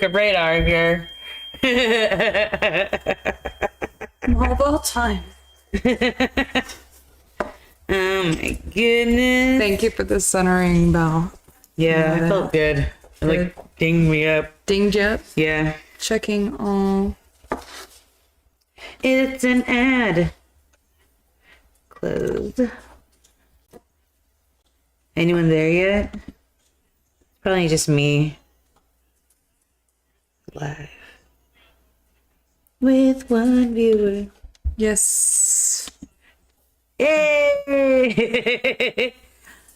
a radar here. Of all time. Oh my goodness. Thank you for the centering bell. Yeah, I felt good. It like dinged me up. Dinged you up? Yeah. Checking all. It's an ad. Closed. Anyone there yet? Probably just me. Live. With one viewer. Yes. Yay!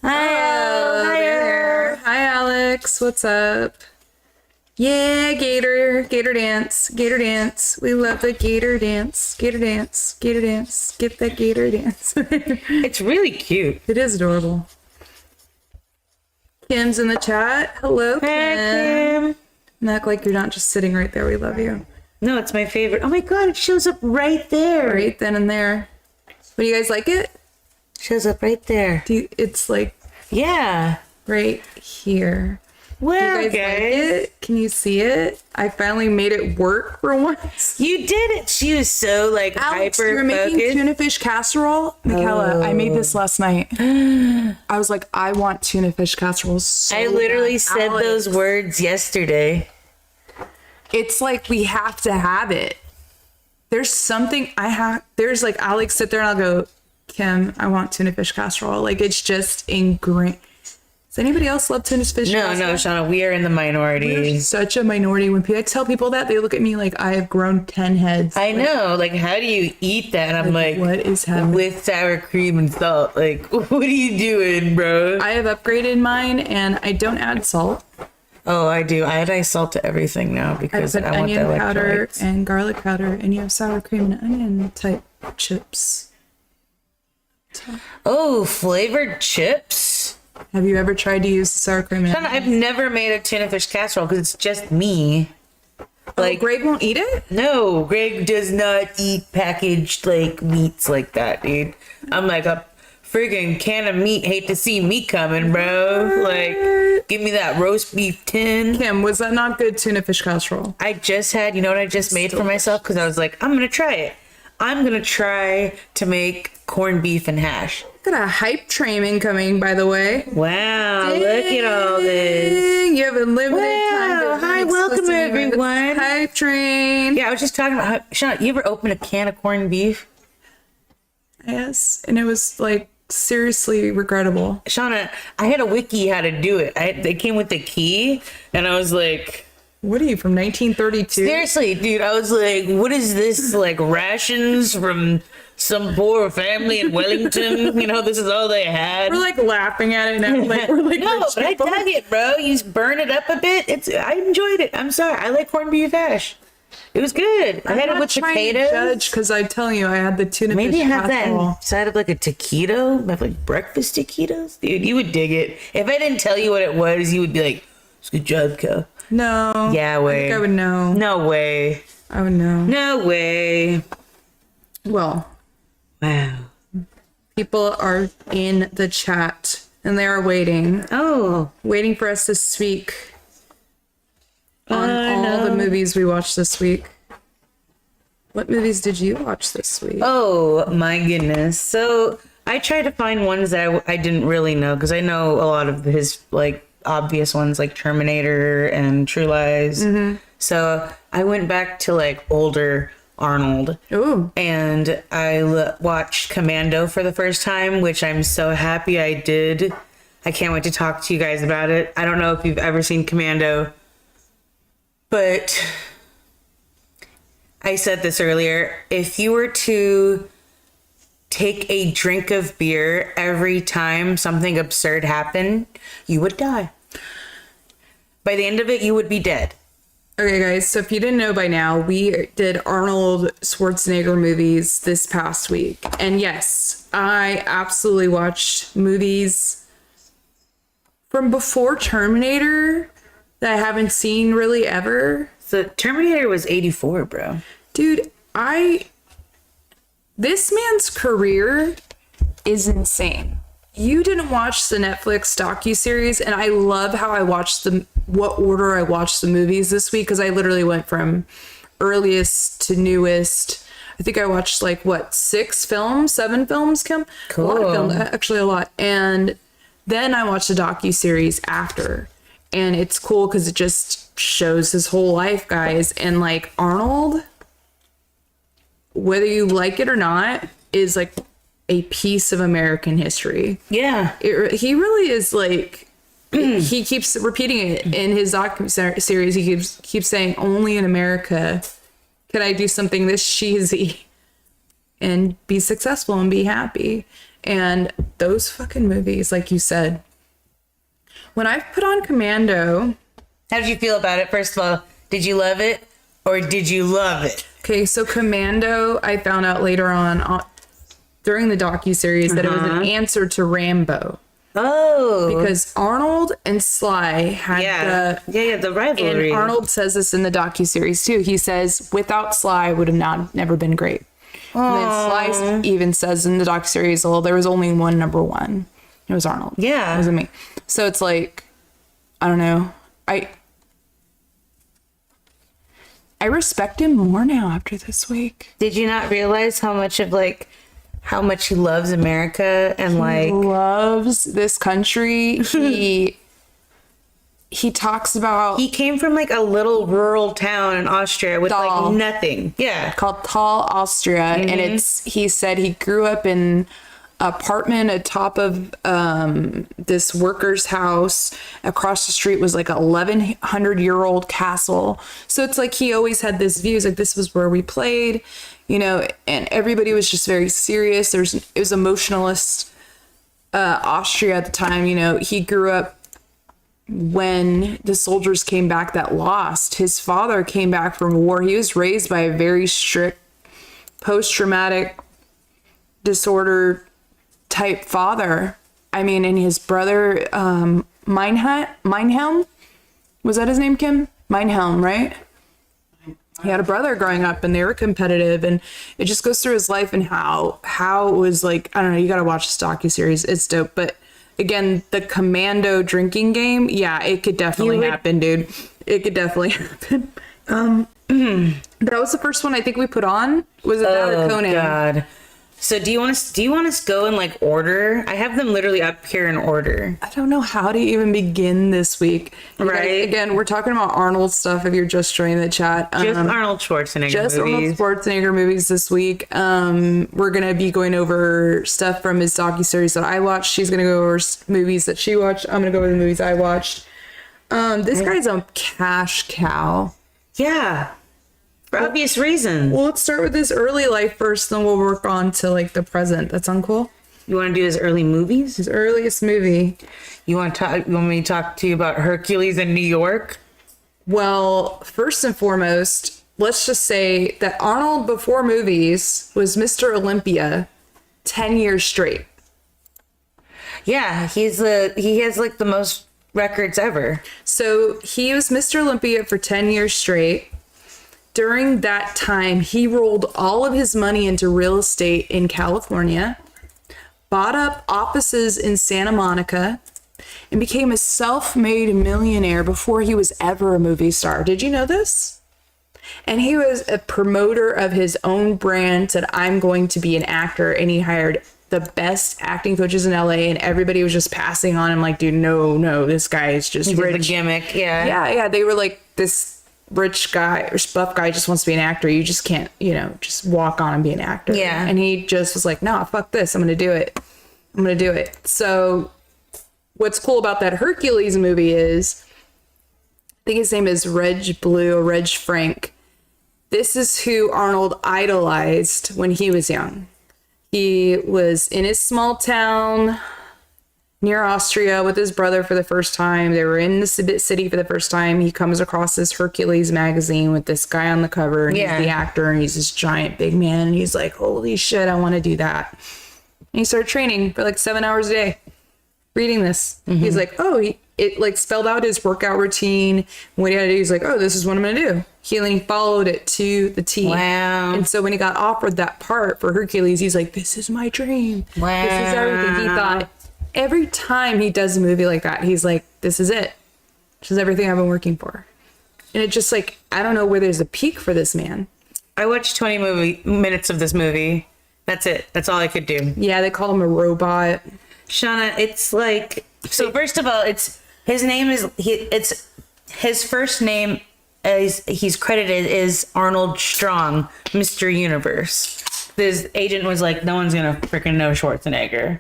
Hi, there. Hi, Alex. What's up? Yeah, Gator. Gator dance. Gator dance. We love the Gator dance. Gator dance. Gator dance. Get that Gator dance. It's really cute. It is adorable. Kim's in the chat. Hello, Kim. Hey, Kim. And act like you're not just sitting right there. We love you. No, it's my favorite. Oh my god, it shows up right there. Right then and there. But you guys like it? Shows up right there. It's like Yeah. right here. Well, Do you guys like it? Can you see it? I finally made it work for once. You did it. She was so like Alex, hyper you were making focused. tuna fish casserole. Michaela, I made this last night. I was like, I want tuna fish casserole so I literally bad. said Alex, those words yesterday. It's like we have to have it. There's something there's like Alex sit there and I'll go, Kim, I want tuna fish casserole. Like it's just ingrained. Does anybody else love tuna fish casserole? No, Shauna, we are in the minority. We're such a minority. When I tell people that, they look at me like I have grown 10 heads. I know. Like, how do you eat that? And I'm like, what is happening? with sour cream and salt. Like, what are you doing, bro? I have upgraded mine and I don't add salt. Oh, I do. I add salt to everything now I because put I want the onion powder electrolytes. and garlic powder, and you have sour cream and onion type chips. Oh, flavored chips. Have you ever tried to use the sour cream and Shauna, I've never made a tuna fish casserole because it's just me. Like Greg won't eat it? No, Greg does not eat packaged like meats like that, dude. I'm like a friggin' can of meat. Hate to see me coming, bro. Like, give me that roast beef tin. Kim, was that not good tuna fish casserole? I just had, you know what I just made for myself? Because I was like, I'm going to try it. I'm going to try to make corned beef and hash. Got a hype train incoming, by the way. Wow, look at all this. You have a limited time. Wow, hi, welcome everyone. Hype train. Yeah, I was just talking about how, Sean, you ever open a can of corned beef? Yes, and it was like seriously regrettable. Shauna, I had a wiki how to do it. They came with the key, and I was like, What are you, from 1932? seriously, dude, I was like, what is this, like rations from some poor family in Wellington? You know, this is all they had. We're like laughing at it now. Like we're like No, rich but I people. dug it, bro. You just burn it up a bit. I enjoyed it. I'm sorry. I like corned beef hash. It was good. I had it with potatoes. Because I'm telling you, I had the tuna Maybe fish have that casserole. inside of like a taquito, have like breakfast taquitos. Dude, you would dig it. If I didn't tell you what it was, you would be like, "It's good job, Kel." No. Yeah, I way. think I would know. No way. I would know. No way. Well, Wow. people are in the chat and they are waiting for us to speak on all the movies we watched this week. What movies did you watch this week? Oh my goodness. So I tried to find ones that I didn't really know because I know a lot of his like obvious ones like Terminator and True Lies. Mm-hmm. So I went back to like older Arnold. Ooh. And I watched Commando for the first time, which I'm so happy I did. I can't wait to talk to you guys about it. I don't know if you've ever seen Commando, but I said this earlier. If you were to take a drink of beer every time something absurd happened, you would die. By the end of it, you would be dead. Okay, guys, so if you didn't know by now, we did Arnold Schwarzenegger movies this past week. And yes, I absolutely watched movies from before Terminator that I haven't seen really ever. So Terminator was 84, bro. Dude, this man's career is insane. you didn't watch the Netflix docuseries, and I love how I watched what order I watched the movies this week, because I literally went from earliest to newest. I think I watched like what, 7 films, Kim? Cool. A lot of films, actually a lot. And then I watched the docuseries after, and it's cool because it just shows his whole life, guys. And like Arnold, whether you like it or not, is like a piece of American history. Yeah. He really is like, he keeps repeating it in his docu-series. He keeps saying, only in America can I do something this cheesy and be successful and be happy. And those fucking movies, like you said, when I put on Commando. How did you feel about it? First of all, did you love it or did you love it? Okay, so Commando, I found out later on during the docuseries that it was an answer to Rambo. Oh. Because Arnold and Sly had the rivalry. And Arnold says this in the docuseries too. He says, without Sly would have never been great. And then Sly even says in the docuseries, well, there was only one number one. It was Arnold. Yeah. It wasn't me. So it's like, I don't know. I respect him more now after this week. Did you not realize how much he loves America and He loves this country. He talks about, he came from like a little rural town in Austria with like nothing. Yeah. called Tall, Austria, and he said he grew up in apartment atop of this worker's house. Across the street was like a 1,100-year-old castle. So it's like he always had this view, like this was where we played, you know, and everybody was just very serious. It was emotionalist Austria at the time. You know, he grew up when the soldiers came back that lost. His father came back from war. He was raised by a very strict post-traumatic disorder type father. I mean, and his brother, Meinhelm, was that his name, Kim? Meinhelm, right? He had a brother growing up and they were competitive, and it just goes through his life and how it was like, I don't know, you got to watch this docuseries. It's dope. But again, the Commando drinking game, yeah, it could definitely happen, dude. It could definitely happen. That was the first one I think we put on. Was it that or Conan? Oh God. So do you want us to go in like order? I have them literally up here in order. I don't know how to even begin this week. Right. Again, we're talking about Arnold stuff if you're just joining the chat. Just Arnold Schwarzenegger movies. Arnold Schwarzenegger movies this week. We're going to be going over stuff from his docuseries that I watched. She's going to go over movies that she watched. I'm going to go over the movies I watched. This guy's a cash cow. Yeah. For obvious reasons. Well, let's start with his early life first, then we'll work on to like the present. That sound cool? You want to do his early movies? His earliest movie. You want me to talk to you about Hercules in New York? Well, first and foremost, let's just say that Arnold before movies was Mr. Olympia 10 years straight. Yeah, he has like the most records ever. So he was Mr. Olympia for 10 years straight. During that time, he rolled all of his money into real estate in California, bought up offices in Santa Monica, and became a self-made millionaire before he was ever a movie star. Did you know this? And he was a promoter of his own brand, said, I'm going to be an actor, and he hired the best acting coaches in LA, and everybody was just passing on him like, dude, no, this guy is just rich. The gimmick, yeah. Yeah, they were like, this rich guy or buff guy just wants to be an actor. You just can't, just walk on and be an actor. Yeah. And he just was like, nah, fuck this. I'm going to do it. So what's cool about that Hercules movie is, I think his name is Reg Blue or Reg Frank. This is who Arnold idolized when he was young. He was in his small town near Austria with his brother for the first time. They were in the city for the first time. He comes across this Hercules magazine with this guy on the cover, and he's the actor, and he's this giant big man, and he's like, holy shit, I want to do that. And he started training for like 7 hours a day, reading this. Mm-hmm. He's like, it like spelled out his workout routine. What he had to do, he's like, this is what I'm going to do. He followed it to the T. Wow. And so when he got offered that part for Hercules, he's like, this is my dream. Wow. This is everything. He thought, every time he does a movie like that, he's like, this is it. This is everything I've been working for. And it just like, I don't know where there's a peak for this man. I watched 20 minutes of this movie. That's it. That's all I could do. Yeah, they call him a robot. Shauna, it's like, so first of all, it's his first name is, he's credited is Arnold Strong, Mr. Universe. This agent was like, no one's gonna freaking know Schwarzenegger.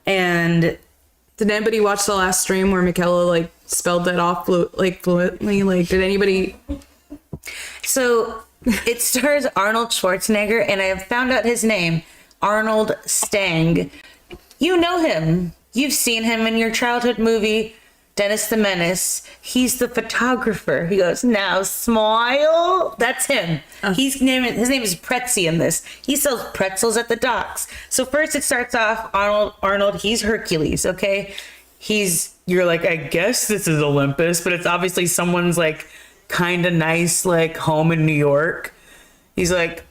And did anybody watch the last stream where Michaela like spelled that off fluently? Like, did anybody? So it stars Arnold Schwarzenegger, and I have found out his name, Arnold Stang. You know him. You've seen him in your childhood movie, Dennis the Menace. He's the photographer. He goes, now smile. That's him. His name is Pretzi in this. He sells pretzels at the docks. So first it starts off, Arnold, he's Hercules, okay? You're like, I guess this is Olympus, but it's obviously someone's like kind of nice like home in New York. He's like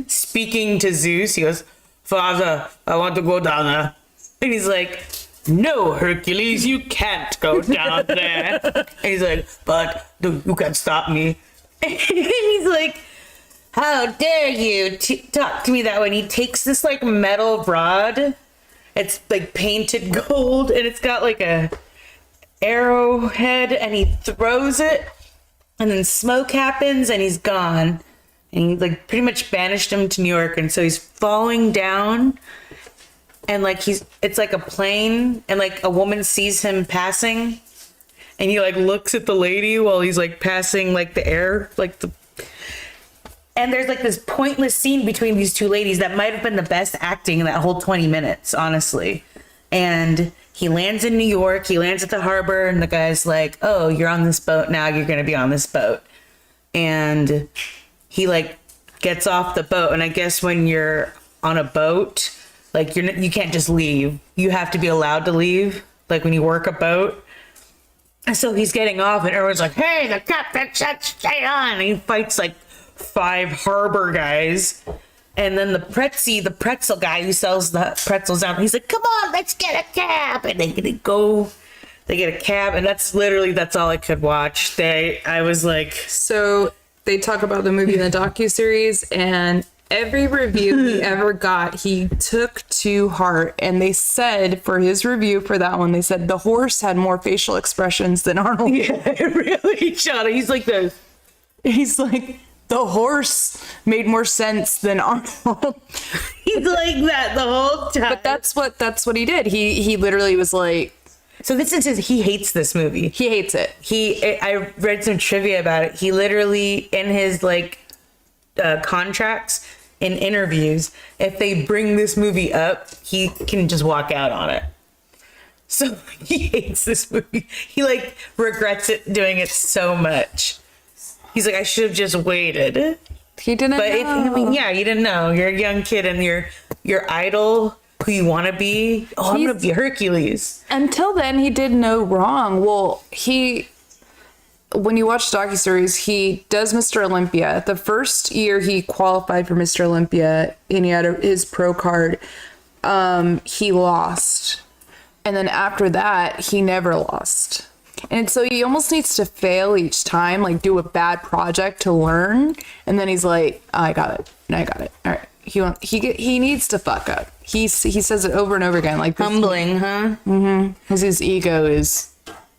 speaking to Zeus. He goes, Father, I want to go down there. And he's like, no, Hercules, you can't go down there. And he's like, but you can't stop me. And he's like, how dare you talk to me that way? And he takes this like metal rod. It's like painted gold, and it's got like a arrowhead, and he throws it, and then smoke happens, and he's gone. And he like pretty much banished him to New York, and so he's falling down. And like it's like a plane, and like a woman sees him passing, and he like looks at the lady while he's like passing like the air, and there's like this pointless scene between these two ladies that might have been the best acting in that whole 20 minutes, honestly. And he lands in New York, he lands at the harbor, and the guy's like, oh, you're on this boat now, you're gonna be on this boat. And he like gets off the boat, and I guess when you're on a boat, like you can't just leave. You have to be allowed to leave. Like when you work a boat. And so he's getting off, and everyone's like, "Hey, the captain said stay on!" And he fights like 5 harbor guys, and then the pretzel guy who sells the pretzels out. He's like, "Come on, let's get a cab!" And they get a cab, and that's all I could watch. I was like, so they talk about the movie in the docuseries, and every review he ever got, he took to heart. And they said for his review for that one, they said the horse had more facial expressions than Arnold. Yeah, really, Shauna. He's like this. He's like, the horse made more sense than Arnold. He's like that the whole time. But that's what he did. He literally was like, so this is he hates this movie. He hates it. I read some trivia about it. He literally, in his like contracts in interviews, if they bring this movie up, he can just walk out on it. So he hates this movie. He like regrets doing it so much. He's like, I should have just waited. He didn't know. You didn't know. You're a young kid, and your idol, who you want to be. Oh, I'm gonna be Hercules. Until then, he did no wrong. Well, when you watch the docuseries, he does Mr. Olympia. The first year he qualified for Mr. Olympia, and he had his pro card, he lost. And then after that, he never lost. And so he almost needs to fail each time, like do a bad project to learn. And then he's like, oh, I got it. All right. He needs to fuck up. He says it over and over again. Like humbling, huh? Mm-hmm. Because his ego is.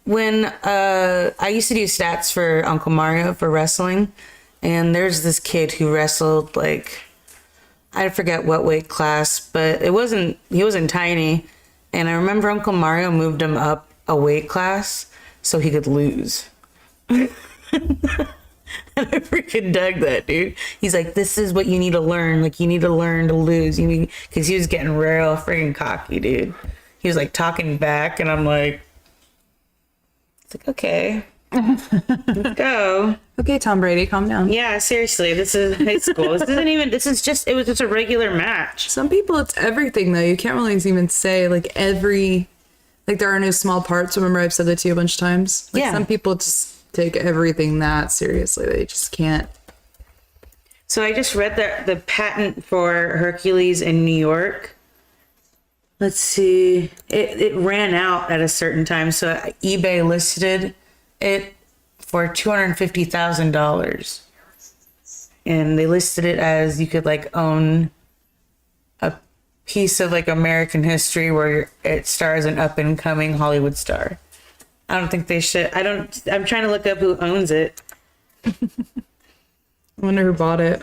When I used to do stats for Uncle Mario for wrestling, and there's this kid who wrestled like, I forget what weight class, but he wasn't tiny. And I remember Uncle Mario moved him up a weight class so he could lose. And I freaking dug that, dude. He's like, this is what you need to learn. Like, you need to learn to lose. Because he was getting real freaking cocky, dude. He was like talking back, and I'm like, it's like, okay, let's go. Okay, Tom Brady, calm down. Yeah, seriously, this is high school. It was just a regular match. Some people, it's everything, though. You can't really even say, like, there are no small parts. Remember, I've said that to you a bunch of times. Like, yeah. Some people just take everything that seriously. They just can't. So I just read the patent for Hercules in New York let's see. It ran out at a certain time, so eBay listed it for $250,000, and they listed it as you could like own a piece of like American history where it stars an up and coming Hollywood star. I don't think they should. I'm trying to look up who owns it. I wonder who bought it.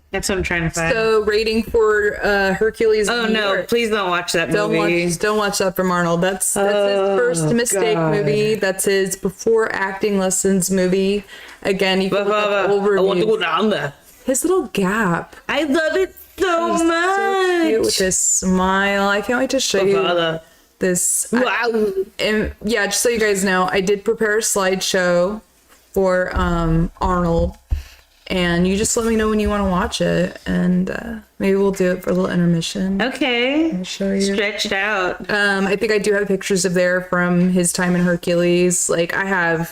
That's what I'm trying to find. So rating for Hercules. Oh no! Please don't watch that movie. Don't watch that from Arnold. That's his first mistake movie. That's his before acting lessons movie. Again, you can look up old I want to go reviews. down there. His little gap. I love it so much. So cute with this smile. I can't wait to show you this. Wow. And yeah, just so you guys know, I did prepare a slideshow for Arnold. And you just let me know when you want to watch it, and maybe we'll do it for a little intermission. Okay. I'll show you. Stretched out. I think I do have pictures of there from his time in Hercules. Like I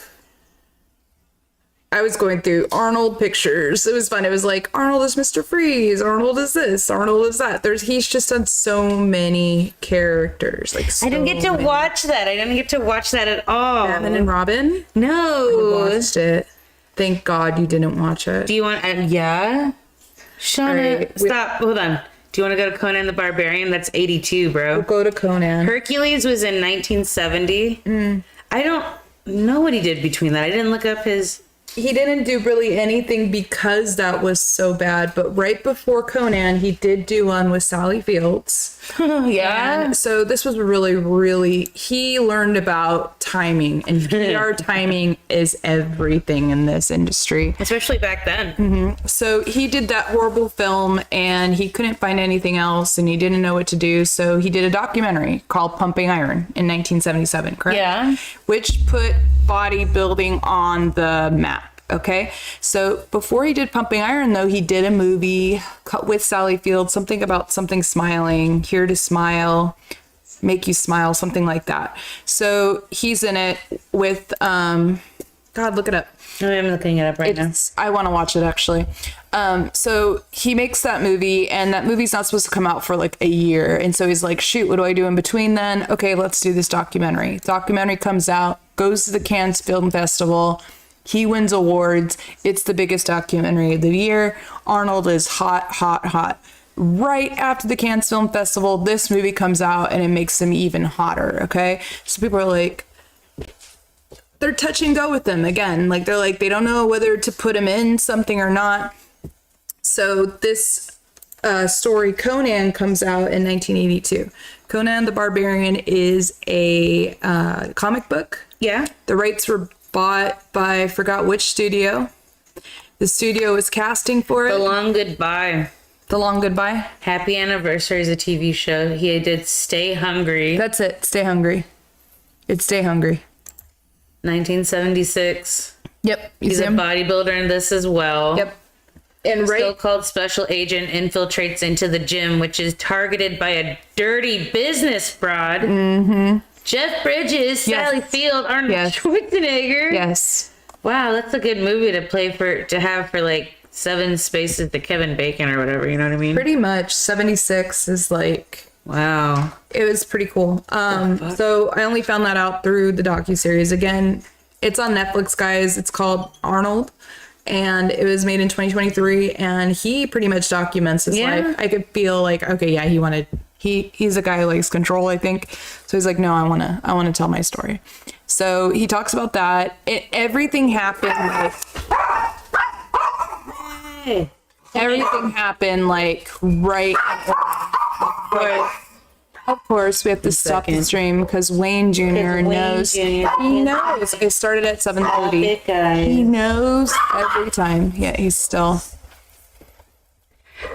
was going through Arnold pictures. It was fun. It was like Arnold is Mr. Freeze, Arnold is this, Arnold is that. He's just done so many characters. Like so I didn't get to watch that. I didn't get to watch that at all. Batman and Robin. No. I watched it. Thank God you didn't watch it. Do you want? Yeah. Shauna, Right, stop. Hold on. Do you want to go to Conan the Barbarian? That's 82, bro. We'll go to Conan. Hercules was in 1970. I don't know what he did between that. I didn't look up his. He didn't do really anything because that was so bad. But right before Conan, he did do one with Sally Fields. Yeah. And so this was really, he learned about timing, and PR timing is everything in this industry. Especially back then. So he did that horrible film and he couldn't find anything else and he didn't know what to do. So he did a documentary called Pumping Iron in 1977, correct? Yeah. Which put bodybuilding on the map. Okay. So before he did Pumping Iron, though, he did a movie with Sally Field, something about something smiling, here to smile, make you smile, something like that. So he's in it with, God, look it up. I'm looking it up right now. I want to watch it actually. So he makes that movie and that movie's not supposed to come out for like a year. And so he's like, shoot, what do I do in between then? Okay, let's do this documentary. Documentary comes out, goes to the Cannes Film Festival. He wins awards. It's the biggest documentary of the year. Arnold is hot. Right after the Cannes Film Festival, this movie comes out and it makes him even hotter. Okay. So people are like, they're touch and go with them again. Like, they're like, they don't know whether to put him in something or not. So this story, Conan, comes out in 1982. Conan the Barbarian is a comic book. Yeah. The rights were bought by, I forgot which studio. The studio was casting for it. The Long Goodbye. The Long Goodbye. Happy Anniversary is a TV show. He did Stay Hungry. That's it. Stay Hungry. It's Stay Hungry. 1976. Yep. He's a bodybuilder in this as well. Yep. And So-called special agent infiltrates into the gym, which is targeted by a dirty business fraud. Mm-hmm. Jeff Bridges, Sally Field, Arnold Schwarzenegger. Yes. Wow, that's a good movie to have for like 7 spaces to Kevin Bacon or whatever. You know what I mean? Pretty much. 76 is like, wow. it was pretty cool. So I only found that out through the docuseries. Again, it's on Netflix, guys. It's called Arnold. And it was made in 2023. And he pretty much documents his life. I could feel like, okay, yeah, he's a guy who likes control, I think. So he's like, no, I want to tell my story. So he talks about that. Everything happened like right. Of course, we have to stop the stream because Wayne Jr. knows. He knows. It started at 7:30. He knows every time. Yeah, he's still.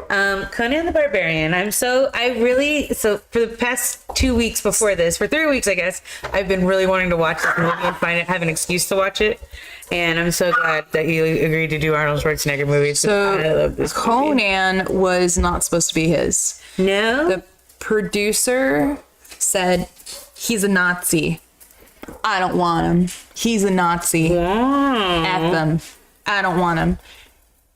Conan the Barbarian. So for the past 2 weeks before this, for 3 weeks, I guess, I've been really wanting to watch this movie and have an excuse to watch it. And I'm so glad that you agreed to do Arnold Schwarzenegger movies. So I love this movie. Conan was not supposed to be his. No? The producer said, he's a Nazi. I don't want him. He's a Nazi. Wow. F them. I don't want him.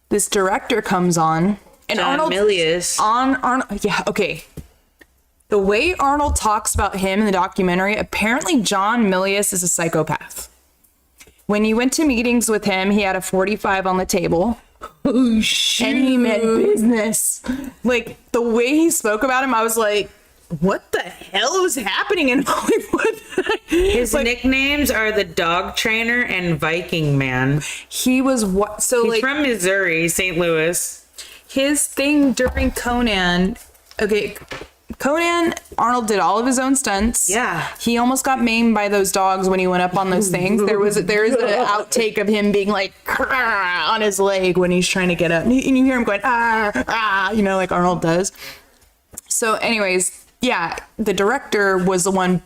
This director comes on. And John Arnold Milius. yeah, okay. The way Arnold talks about him in the documentary, apparently John Milius is a psychopath. When you went to meetings with him, he had a 45 on the table. Oh, shit. And he meant business. Like, the way he spoke about him, I was like, what the hell is happening in Hollywood? His nicknames are the Dog Trainer and Viking Man. He was what? So He's like from Missouri, St. Louis. his thing during Conan. Okay, Conan, Arnold did all of his own stunts. Yeah. He almost got maimed by those dogs when he went up on those things. There is an outtake of him being like on his leg when he's trying to get up. And you hear him going, like Arnold does. So anyways, yeah, the director was the one,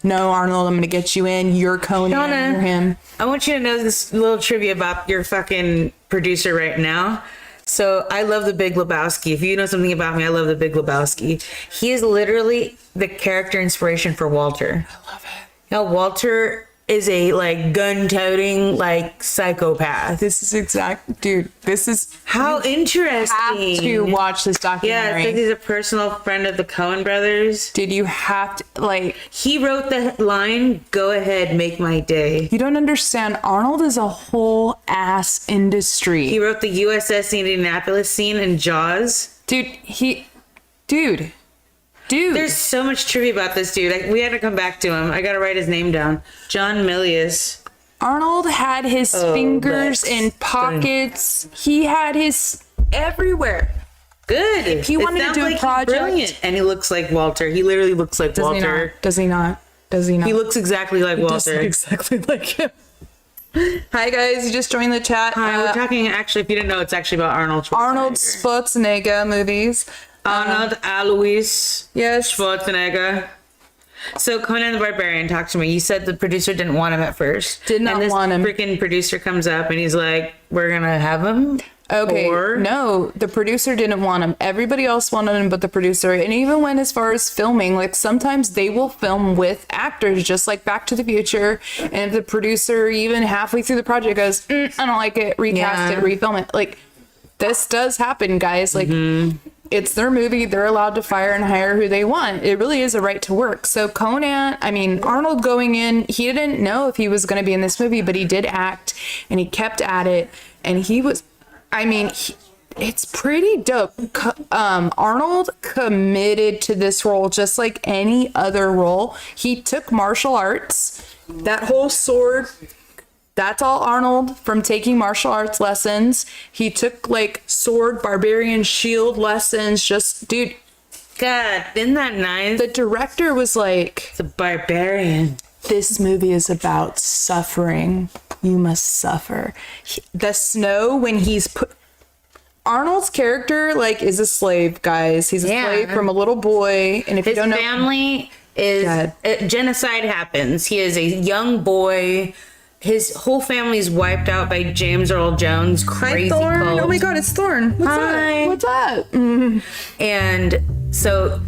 no, Arnold, I'm going to get you in. You're Conan, Donna, you're him. I want you to know this little trivia about your fucking producer right now. So I love The Big Lebowski. If you know something about me, I love The Big Lebowski. He is literally the character inspiration for Walter. I love it. Now, Walter is a like gun-toting like psychopath. This is How interesting. have to watch this Yeah, documentary. it says he's a personal friend of the Coen brothers. Did you have to, like, He wrote the line, "Go ahead, make my day." you don't understand. Arnold is a whole ass industry. He wrote the USS Indianapolis scene in Jaws. Dude. There's so much trivia about this dude. We had to come back to him. I gotta write his name down. John Milius. Arnold had his fingers that's in pockets. He had his everywhere. Good. If he wanted to do a project- brilliant. And he looks like Walter. He literally looks like Walter. Does he not? He looks exactly like Does Walter. exactly like him. Hi guys, you just joined the chat. Hi, we're talking, actually, if you didn't know, it's actually about Arnold Schwarzenegger. Arnold Schwarzenegger movies. Arnold Alois Yes. Schwarzenegger. So Conan the Barbarian talked to me. You said the producer didn't want him at first. Did not want him. And this freaking producer comes up and he's like, "We're gonna have him." Okay, Or- no, the producer didn't want him. Everybody else wanted him but the producer. And even went as far as filming. Like, sometimes they will film with actors, just like Back to the Future. And if the producer, even halfway through the project, goes, I don't like it, recast Yeah. it, refilm it. Like, this does happen, guys. Like, it's their movie. They're allowed to fire and hire who they want. It really is a right to work. So Arnold going in, he didn't know if he was going to be in this movie, but he did act and he kept at it. And he was, it's pretty dope. Arnold committed to this role just like any other role. He took martial arts, that whole sword. That's all Arnold from taking martial arts lessons. He took like sword, barbarian, shield lessons. Just, dude, God, isn't that nice? the director was like, The Barbarian. this movie is about suffering. You must suffer. The snow, when he's put, Arnold's character like is a slave, guys. He's a slave from a little boy. And if His you don't know, family is genocide happens. He is a young boy. His whole family is wiped out by James Earl Jones' crazy cult. Oh my God, it's Thorn. Hi. What's up? And so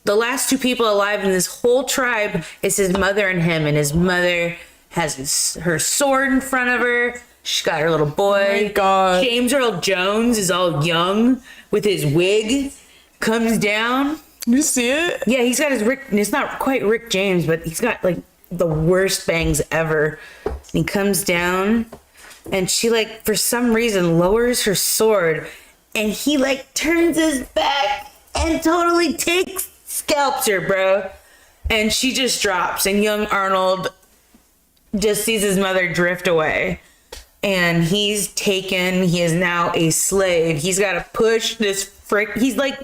the last two people alive in this whole tribe is his mother and him. And his mother has her sword in front of her. She's got her little boy. Oh my God. James Earl Jones is all young with his wig. Comes down. You see it? Yeah, he's got his it's not quite Rick James, but he's got like the worst bangs ever. And he comes down and she like for some reason lowers her sword and he like turns his back and totally scalps her, bro. And she just drops and young Arnold just sees his mother drift away. And he's taken, he is now a slave. He's got to push this he's like,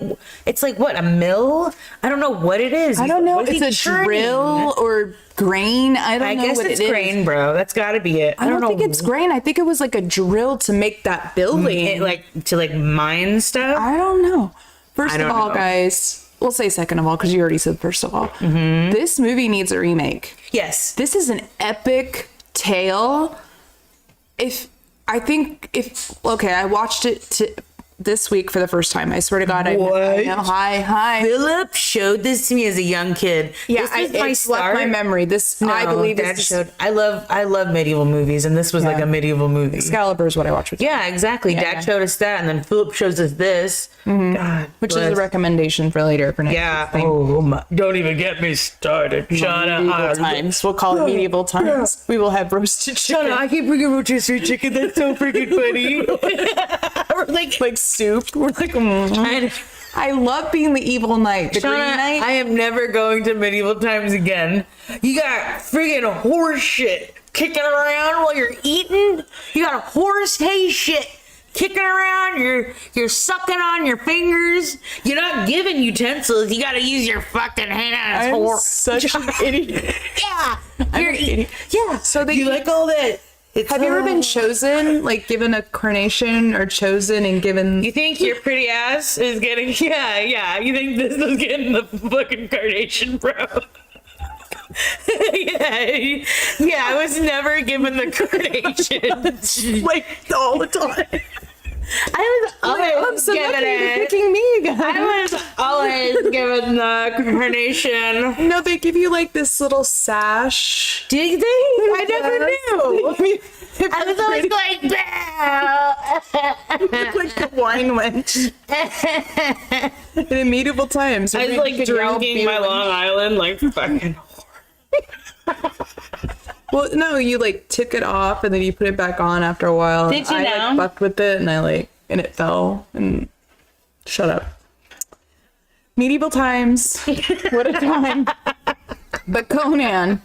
it's like what, a mill? I don't know what it is. I don't know. What is It's a he churning? drill or grain. I don't know guess what it's it is. grain, bro. That's got to be it. I don't think it's grain. I think it was like a drill to make that building. It, like to like mine stuff. I don't know. First I of don't all, know. guys, we'll say second of all because you already said first of all. This movie needs a remake. Yes. This is an epic tale. I watched it this week for the first time. I swear to God, I know. Hi. Philip showed this to me as a young kid. Yeah, this was my it's left start. my memory. This, I believe, Dad is showed. I love medieval movies, and this was like a medieval movie. Excalibur is what I watch with. Yeah, exactly. Dad showed us that, and then Philip shows us this. God, Which is a recommendation for later for next week. Oh my! Don't even get me started, Shauna. Medieval times. We'll call it medieval times. We will have roasted chicken. Shauna, I keep bringing rotisserie chicken. That's so freaking funny. We're like soup. We're like, I love being the evil knight. The Green Knight. I am never going to medieval times again. You got friggin' horse shit kicking around while you're eating. You got horse hay shit kicking around. You're sucking on your fingers. You're not given utensils. You got to use your fucking hands. I'm such an idiot. Yeah. I'm an idiot. Yeah. So you like all that. Have you ever been chosen, like given a carnation or chosen and given... You think your pretty ass is getting... Yeah. You think this is getting the fucking carnation, bro? Yeah, I was never given the carnation. like, all the time. I was always given it. Picking me again. I was always given the carnation. No, they give you like this little sash. Did they? I never knew. I was always going, like the wine wench. In medieval times. I was like drinking my Long Island like fucking Well, no, you like took it off and then you put it back on after a while. Did you know? I like fucked with it and and it fell and shut up. Medieval times. What a time. But Conan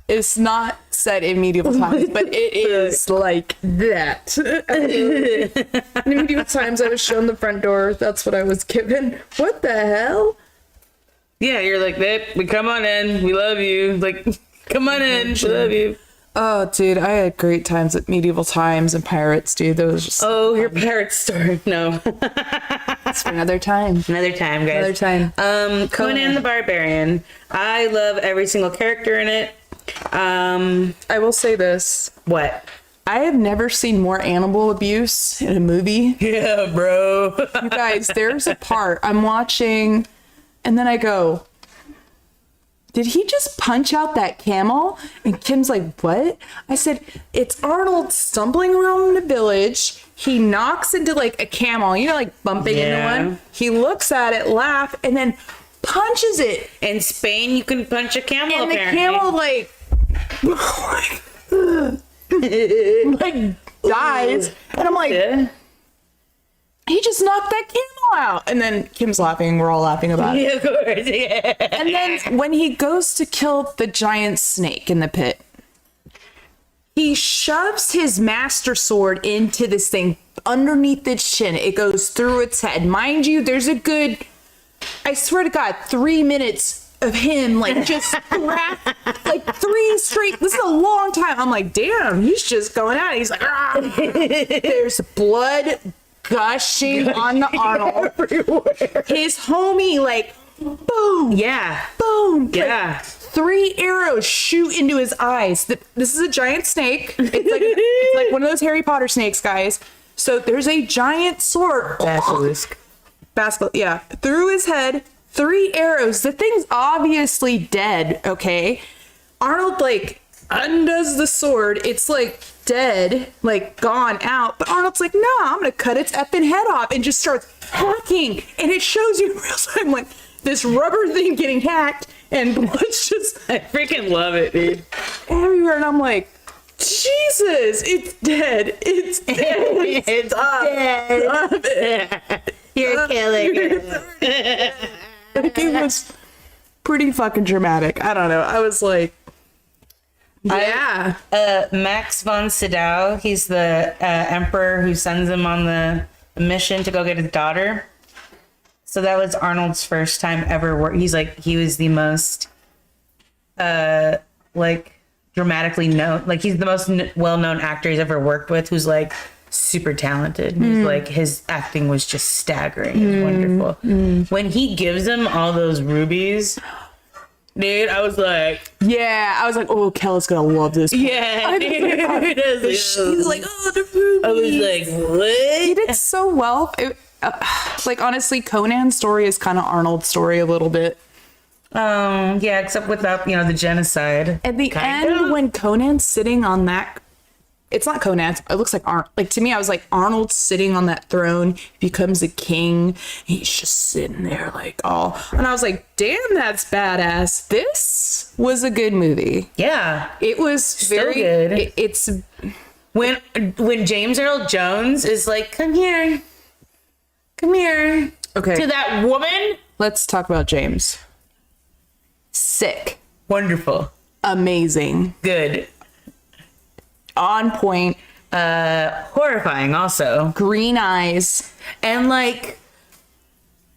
is not set in medieval times, but it is like that. In medieval times, I was shown the front door. That's what I was given. What the hell? Yeah, you're like, we come on in. We love you. Like, come on in. We love you. Oh, dude, I had great times at medieval times and pirates, dude. That was just... Oh, your pirate story. No. It's for another time. Another time, guys. Another time. Conan the Barbarian. I love every single character in it. I will say this. What? I have never seen more animal abuse in a movie. Yeah, bro. You guys, there's a part I'm watching and then I go, did he just punch out that camel? And Kim's like, what? I said, it's Arnold stumbling around the village. He knocks into like a camel, like bumping into one. He looks at it, laugh, and then punches it. In Spain, you can punch a camel, And apparently. the camel like dies. And I'm like, he just knocked that camel out. And then Kim's laughing. We're all laughing about it. Yeah, of course. Yeah. And then when he goes to kill the giant snake in the pit, he shoves his master sword into this thing underneath its chin. It goes through its head. Mind you, there's a good, I swear to God, 3 minutes of him like just like 3 straight. This is a long time. I'm like, damn, he's just going at it. He's like, ah. There's blood gushing on the Arnold. Everywhere. His homie, like, boom. Yeah. Boom. Yeah. Like, 3 arrows shoot into his eyes. This is a giant snake. It's like one of those Harry Potter snakes, guys. So there's a giant sword. Basilisk. Yeah. Through his head, 3 arrows. The thing's obviously dead, okay? Arnold, like, undoes the sword. It's, like, dead, like, gone out. But Arnold's like, no, I'm gonna cut its effing head off, and just starts hacking. And it shows you in real time, like, this rubber thing getting hacked, and blood's just... I freaking love it, dude. everywhere. And I'm like, Jesus, it's dead. It's dead. It's dead. You're killing it. It was pretty fucking dramatic. I don't know. I was like, yeah. Max von Sydow, he's the emperor who sends him on the mission to go get his daughter. So that was Arnold's first time ever he was the most dramatically known, like he's the most well-known actor he's ever worked with, who's like super talented. He's like, his acting was just staggering. It's wonderful. When he gives him all those rubies, Dude, I was like, Yeah, I was like, oh, Kella's gonna love this. yeah, dude. She's like, oh, the movie. I was like, what? He did so well. Like, honestly, Conan's story is kind of Arnold's story a little bit. Yeah, except without, the genocide. At the end, when Conan's sitting on that, it's not Conan. It looks like Like, to me, I was like, Arnold's sitting on that throne, becomes a king. He's just sitting there like, oh. And I was like, damn, that's badass. This was a good movie. Yeah. It was Still very good. It's When James Earl Jones is like, come here. okay. To that woman. Let's talk about James. Sick. Wonderful. Amazing. Good. On point. Horrifying also. Green eyes. And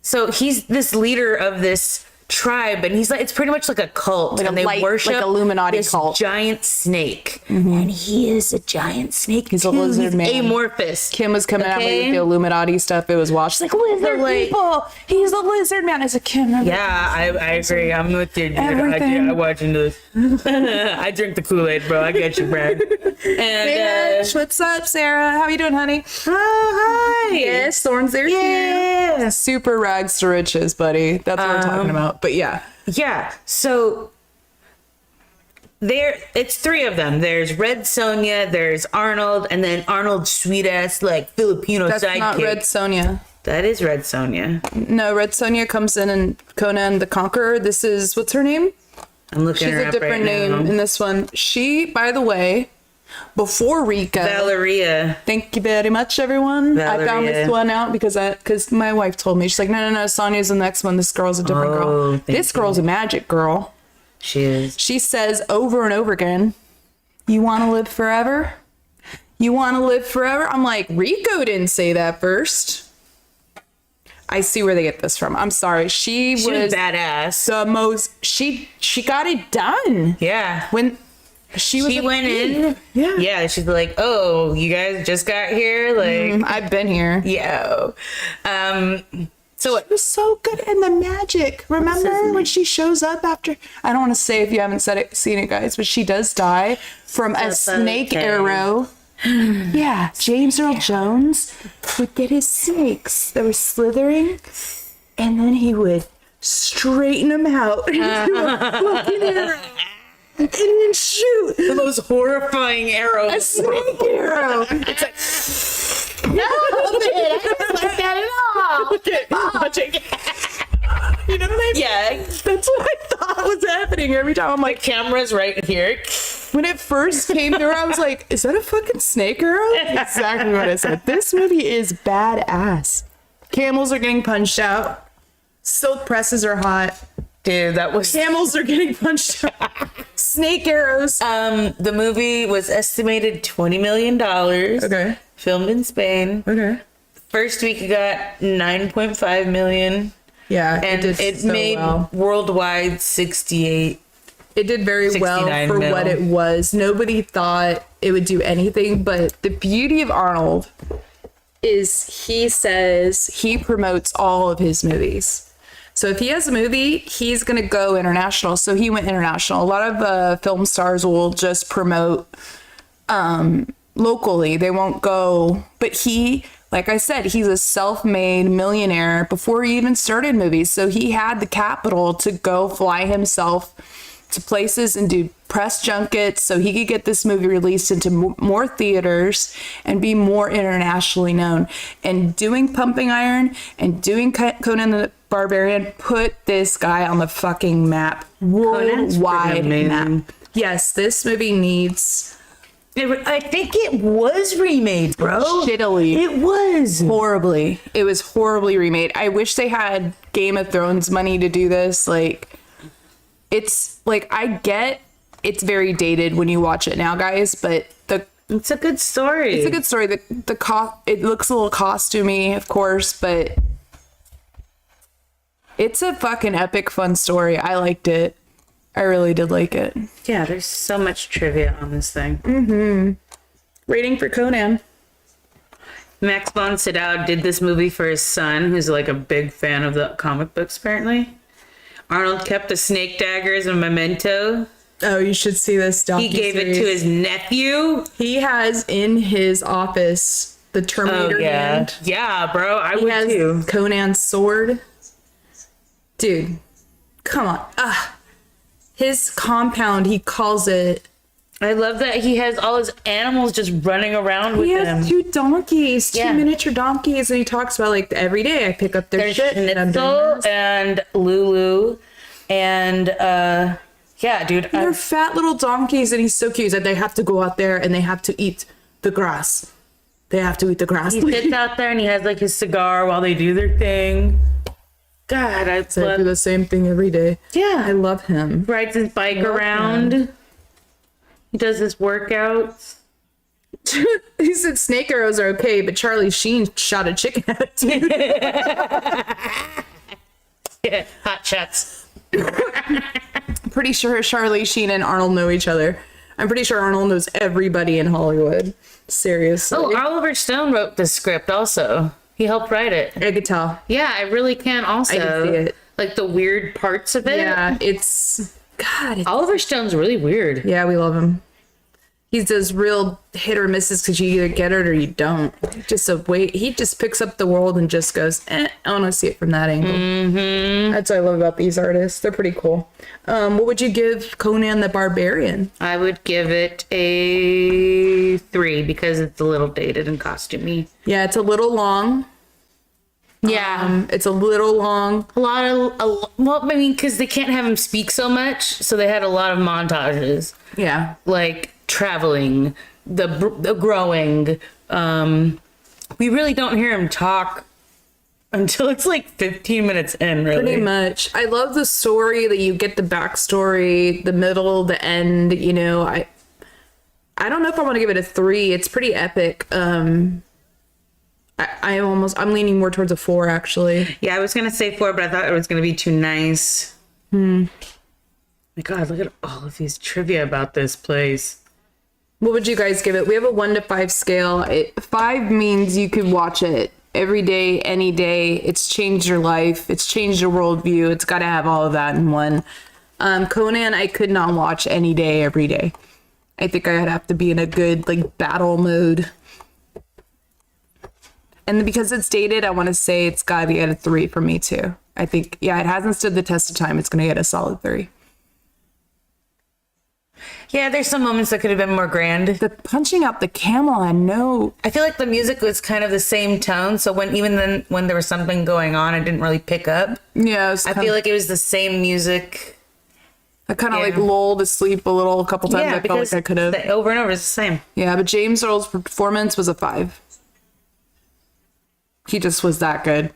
so he's this leader of this tribe, and he's like, it's pretty much like a cult, Like and a they light- worship like Illuminati this cult. giant snake, and he is a giant snake. He's a too. lizard man. Amorphous. Kim was coming at me Okay. with the Illuminati stuff. It was watched. She's like, lizard like- people. He's a lizard man. I said, Kim. Yeah, I agree. I'm with you, dude. Everything. I watch into this. I drink the Kool-Aid, bro. I get you, Brad. And What's up, Sarah? How you doing, honey? oh, hi. Yes, Thorn's there too. Yeah. Super rags to riches, buddy. That's what we're talking about. But yeah. Yeah, so it's three of them. There's Red Sonja, there's Arnold, and then Arnold's sweet ass Filipino That's sidekick. not Red Sonja. That is Red Sonja. No, Red Sonja comes in Conan the Conqueror. This is, what's her name? I'm looking She's her a up different right name now. in this one. She, by the way, before Rika. Valeria. Thank you very much, everyone. I found Valeria. this one out because my wife told me. She's like, no, Sonya's the next one. This girl's a different girl. thank This girl's a magic girl. She is. She says over and over again, you want to live forever? You want to live forever? I'm like, Rico didn't say that first. I see where they get this from. I'm sorry. She She was was badass. the most, she got it done. Yeah. When she went in. Yeah. Yeah, she's like, oh, you guys just got here? I've been here. Yo. So It was so good. And the magic. Remember when she shows up after? I don't want to say if you haven't seen it, guys, but she does die from a snake okay. arrow. Yeah, James Earl Jones would get his snakes that were slithering, and then he would straighten them out into a fucking arrow, and then shoot the most horrifying arrow. a snake arrow. It's like, no, I don't like that at all. You know what I mean? Yeah. That's what I thought was happening every time. I'm like, Camera's right here. when it first came through, I was like, is that a fucking snake arrow? Exactly what I said. This movie is badass. Camels are getting punched out. Silk presses are hot. Dude, that was... Camels are getting punched out. Snake arrows. The movie was estimated $20 million. Okay. Filmed in Spain. Okay. First week it got 9.5 million. Yeah, And did it so made well. worldwide 68. It did very well 69 for mil. what it was. Nobody thought it would do anything, but the beauty of Arnold is he says he promotes all of his movies. So if he has a movie, he's going to go international. So he went international. A lot of film stars will just promote locally. They won't go. But he, like I said, he's a self-made millionaire before he even started movies. So he had the capital to go fly himself to places and do press junkets so he could get this movie released into more theaters and be more internationally known. And doing Pumping Iron and doing Conan the Barbarian put this guy on the fucking map. Conan's Worldwide freaking map. amazing. Yes, this movie needs I think it was remade, bro. shittily. It was. Horribly. It was horribly remade. I wish they had Game of Thrones money to do this. Like, it's like, I get it's very dated when you watch it now, guys, but It's a good story. it's a good story. It looks a little costumey, of course, but it's a fucking epic fun story. I liked it. I really did like it. Yeah, there's so much trivia on this thing. Rating for Conan. Max von Sydow did this movie for his son, who's like a big fan of the comic books, apparently. Arnold kept the snake dagger as a memento. Oh, you should see this docuseries. He gave it to his nephew. He has in his office the Terminator hand. Yeah, bro. I He would has too. Conan's sword. Dude, come on. His compound, he calls it. I love that he has all his animals just running around with He him. has two donkeys, two Yeah. miniature donkeys, and he talks about like every day I pick up their There's shit. And I'm doing Schnitzel this. and Lulu and yeah, dude. They're fat little donkeys, and he's so cute. He's like, they have to go out there and they have to eat the grass. They have to eat the grass. He sits out there and he has like his cigar while they do their thing. God, I So I love. do the same thing every day. Yeah, I love him. rides his bike Love around. him. He does his workouts. He said snake arrows are okay, but Charlie Sheen shot a chicken at it too. Yeah, hot shots. Pretty sure Charlie Sheen and Arnold know each other. I'm pretty sure Arnold knows everybody in Hollywood. Seriously. Oh, Oliver Stone wrote the script also. He helped write it. I could tell. Yeah, I really can also. I can see it. Like the weird parts of it. Yeah, it's God. Oliver Stone's really weird. Yeah, we love him. He does real hit or misses because you either get it or you don't. Just a wait. He just picks up the world and just goes, I want to see it from that angle. Mm-hmm. That's what I love about these artists. They're pretty cool. What would you give Conan the Barbarian? I would give it a 3 because it's a little dated and costumey. Yeah, it's a little long. Yeah. It's a little long. Well, I mean, because they can't have him speak so much, so they had a lot of montages, Yeah. like traveling, the growing. We really don't hear him talk until it's like 15 minutes in, really. Pretty much. I love the story that you get the backstory, the middle, the end. You know, I don't know if I want to give it a 3. It's pretty epic. I'm leaning more towards a 4 actually. Yeah, I was gonna say 4, but I thought it was gonna be too nice. My God, look at all of these trivia about this place. What would you guys give it? We have a 1 to 5 scale. 5 means you could watch it every day, any day. It's changed your life. It's changed your worldview. It's got to have all of that in one. Conan, I could not watch any day, every day. I think I'd have to be in a good like battle mode. And because it's dated, I want to say it's got to be at a 3 for me too. I think, yeah, it hasn't stood the test of time. It's going to get a solid 3. Yeah, there's some moments that could have been more grand. The punching out the camel, I know. I feel like the music was kind of the same tone, so when there was something going on, I didn't really pick up. Yeah, I feel like it was the same music. I kind of like lulled asleep a couple times. Yeah, I felt like I could have. over and over is the same. Yeah, but James Earl's performance was a 5. He just was that good.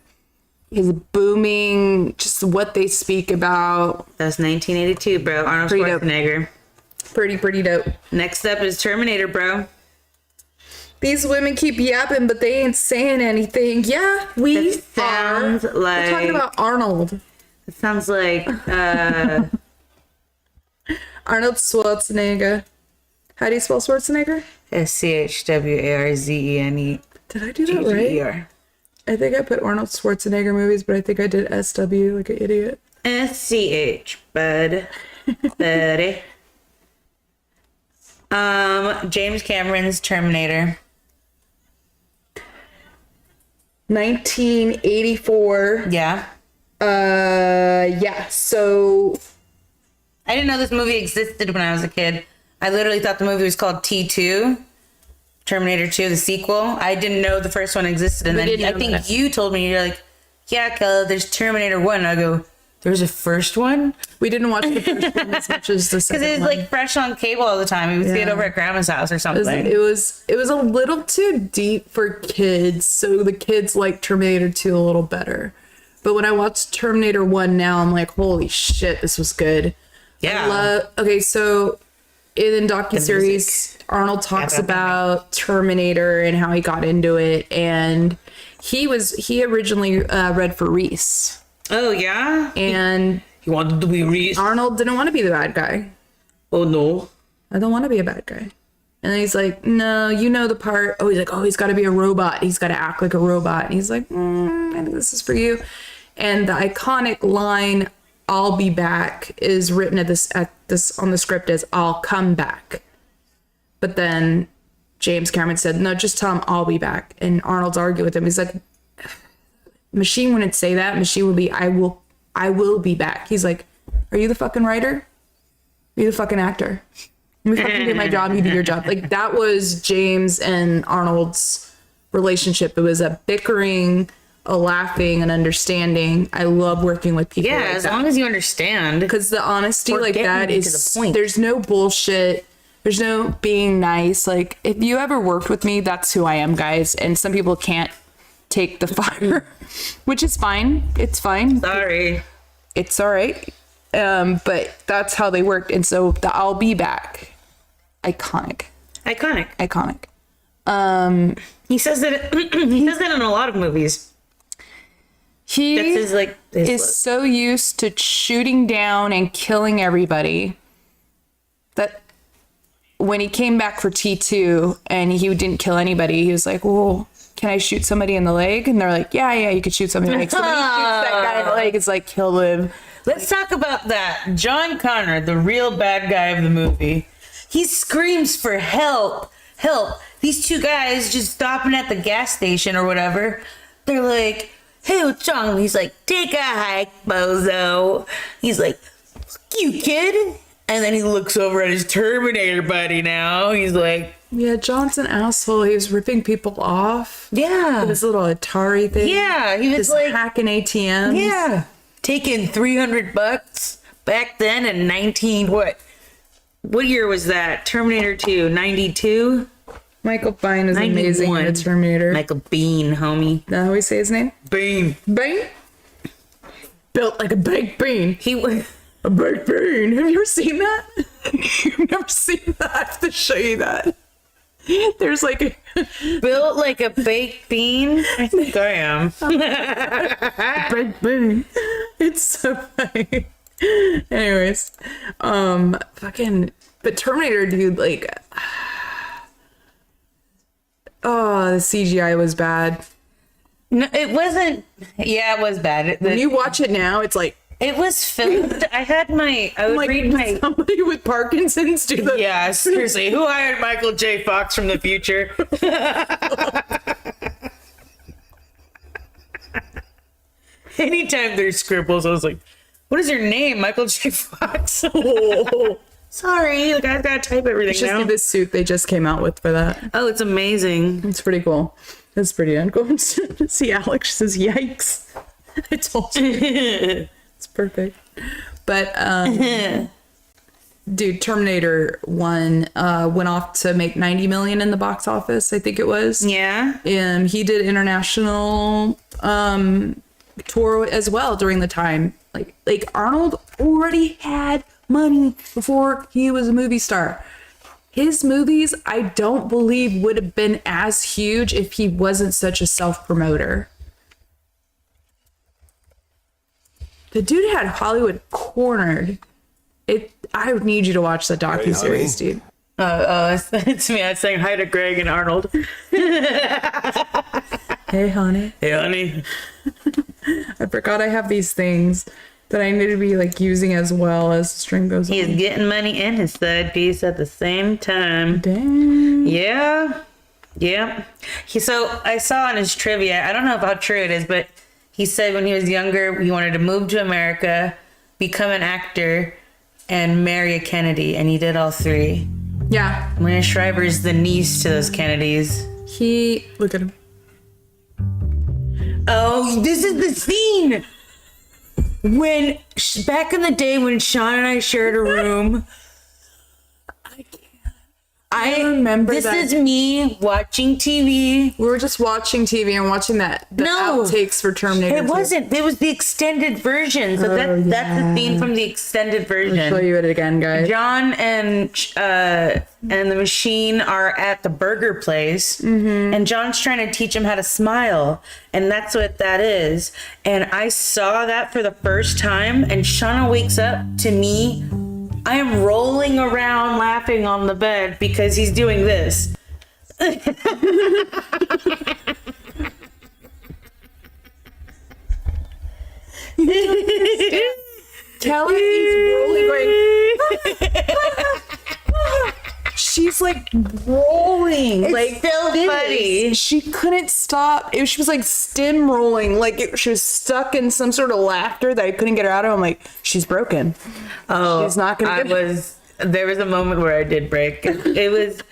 His booming, just what they speak about. That's 1982, bro. Arnold Pretty dope. Schwarzenegger. Pretty dope. Next up is Terminator, bro. These women keep yapping, but they ain't saying anything. Yeah, we That sounds are. like- We're talking about Arnold. It sounds like Arnold Schwarzenegger. How do you spell Schwarzenegger? SCHWARZENE. Did I do that right? I think I put Arnold Schwarzenegger movies, but I think I did SW like an idiot. SCH, bud. Buddy. James Cameron's Terminator. 1984. Yeah. Yeah. So I didn't know this movie existed when I was a kid. I literally thought the movie was called T2. Terminator 2, the sequel. I didn't know the first one existed. And We then didn't I know think that. you told me, you're like, yeah, Kayla, there's Terminator 1. And I go, there's a first one? we didn't watch the first one as much as the Because second it was one. like fresh on cable all the time. We would see it Yeah. over at grandma's house or It something. was a little too deep for kids, so the kids like Terminator 2 a little better. But when I watched Terminator 1 now, I'm like, holy shit, this was good. Yeah. Okay, so in docuseries, Arnold talks about Terminator and how he got into it, and he originally read for Reese, Oh, yeah? and He wanted to be Reese. Arnold didn't want to be the bad guy. Oh, no. I don't want to be a bad guy. And then he's like, no, you know the part. Oh, he's like, oh, he's got to be a robot. He's got to act like a robot. And he's like, I think this is for you. And the iconic line "I'll be back" is written at this on the script as "I'll come back," but then James Cameron said, "No, just tell him I'll be back." And Arnold's arguing with him. He's like, "Machine wouldn't say that. Machine would be, I will be back." He's like, "Are you the fucking writer? Are you the fucking actor? Let me fucking do my job. You do your job." Like, that was James and Arnold's relationship. It was a bickering, a laughing, an understanding. I love working with people. Yeah, like as that. long as you understand. Because the honesty Or like getting that to is, the point. there's no bullshit. There's no being nice. Like, if you ever worked with me, that's who I am, guys. And some people can't take the fire, which is fine. It's fine. Sorry. It's all right. But that's how they worked. And so the "I'll be back," iconic. He says that he says that in a lot of movies. He That's his, like, his is look. so used to shooting down and killing everybody that when he came back for T2 and he didn't kill anybody, he was like, "Well, can I shoot somebody in the leg?" And they're like, yeah, you could shoot somebody in the leg. So when he shoots that guy in the leg, it's like, kill him. Let's talk about that. John Connor, the real bad guy of the movie, he screams for help. Help. These two guys just stopping at the gas station or whatever. They're like, "Hey, what's wrong?" He's like, "Take a hike, bozo." He's like, "Fuck you, kid." And then he looks over at his Terminator buddy now. He's like, Yeah, John's an asshole. He was ripping people off. yeah. This little Atari thing. Yeah, he was Just like, hacking ATMs. yeah. Taking $300 back then in 19, what year was that? Terminator 2, 92? Michael Biehn is amazing in 91. the Terminator. Michael Bean, homie. Is that how we say his name? Bean. Bean? Built like a baked bean. He was. A baked bean. Have you ever seen that? You've never seen that? I have to show you that. There's like a Built like a baked bean? I think I am. baked bean. It's so funny. Anyways, but Terminator, dude, like, oh, the CGI was bad. No, it wasn't. Yeah, it was bad. When you watch it now, it's like, It was filmed. I would like read my. somebody with Parkinson's do the Yeah, seriously. Who hired Michael J. Fox from the future? Anytime there's scribbles, I was like, "What is your name, Michael J. Fox?" Oh. Sorry, the guy's gotta type everything It's just now. this suit they just came out with for that. Oh, it's amazing. It's pretty cool. It's pretty cool. See, Alex says, "Yikes!" I told you. It's perfect. But dude, Terminator 1 went off to make 90 million in the box office, I think it was. Yeah. And he did international tour as well during the time. Like Arnold already had money before he was a movie star. His movies, I don't believe, would have been as huge if he wasn't such a self-promoter. The dude had Hollywood cornered. I would need you to watch the docuseries, dude. It's me. I was saying hi to Greg and Arnold. Hey, honey. Hey, honey. I forgot I have these things that I need to be like using as well as the stream goes He's on. getting money and his side piece at the same time. Dang. Yeah. Yeah. So I saw in his trivia, I don't know how true it is, but he said when he was younger, he wanted to move to America, become an actor, and marry a Kennedy. And he did all three. Yeah. Maria Shriver's the niece to those Kennedys. Look at him. Oh, this is the scene when back in the day when Sean and I shared a room. I remember this that. is me watching TV. We were just watching TV and watching the No. outtakes for Terminator. It 2. wasn't. It was the extended version. So that's the scene from the extended version. I'll show you it again, guys. John and the machine are at the burger place, and John's trying to teach him how to smile, and that's what that is. And I saw that for the first time, and Shauna wakes up to me. I am rolling around laughing on the bed because he's doing this. was like rolling. It's like still funny. She couldn't stop. She was like stem rolling. Like she was stuck in some sort of laughter that I couldn't get her out of. I'm like, she's broken. Oh, she's not gonna there was a moment where I did break. It was,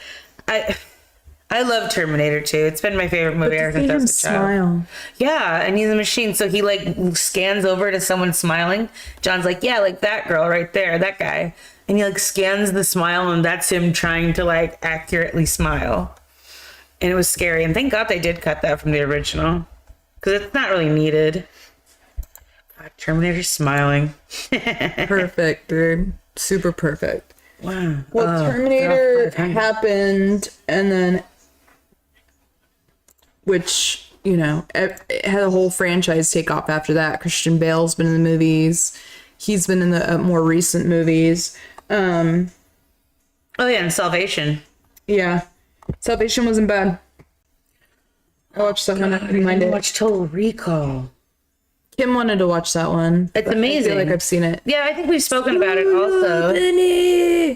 I love Terminator 2. It's been my favorite movie ever since I was a child. Smile. Yeah, and he's a machine. So he like scans over to someone smiling. John's like, yeah, like that girl right there, that guy. And he like scans the smile, and that's him trying to like accurately smile. And it was scary. And thank God they did cut that from the original, because it's not really needed. God, Terminator's smiling. Perfect, dude. Super perfect. Wow. Well, Terminator happened, and then, which, you know, it had a whole franchise take off after that. Christian Bale's been in the movies. He's been in the more recent movies. Oh yeah, and Salvation. Yeah. Salvation wasn't bad. I watched that one. I didn't mind it. Watch Total Recall. Kim wanted to watch that one. It's amazing. I feel like I've seen it. Yeah, I think we've spoken about it also.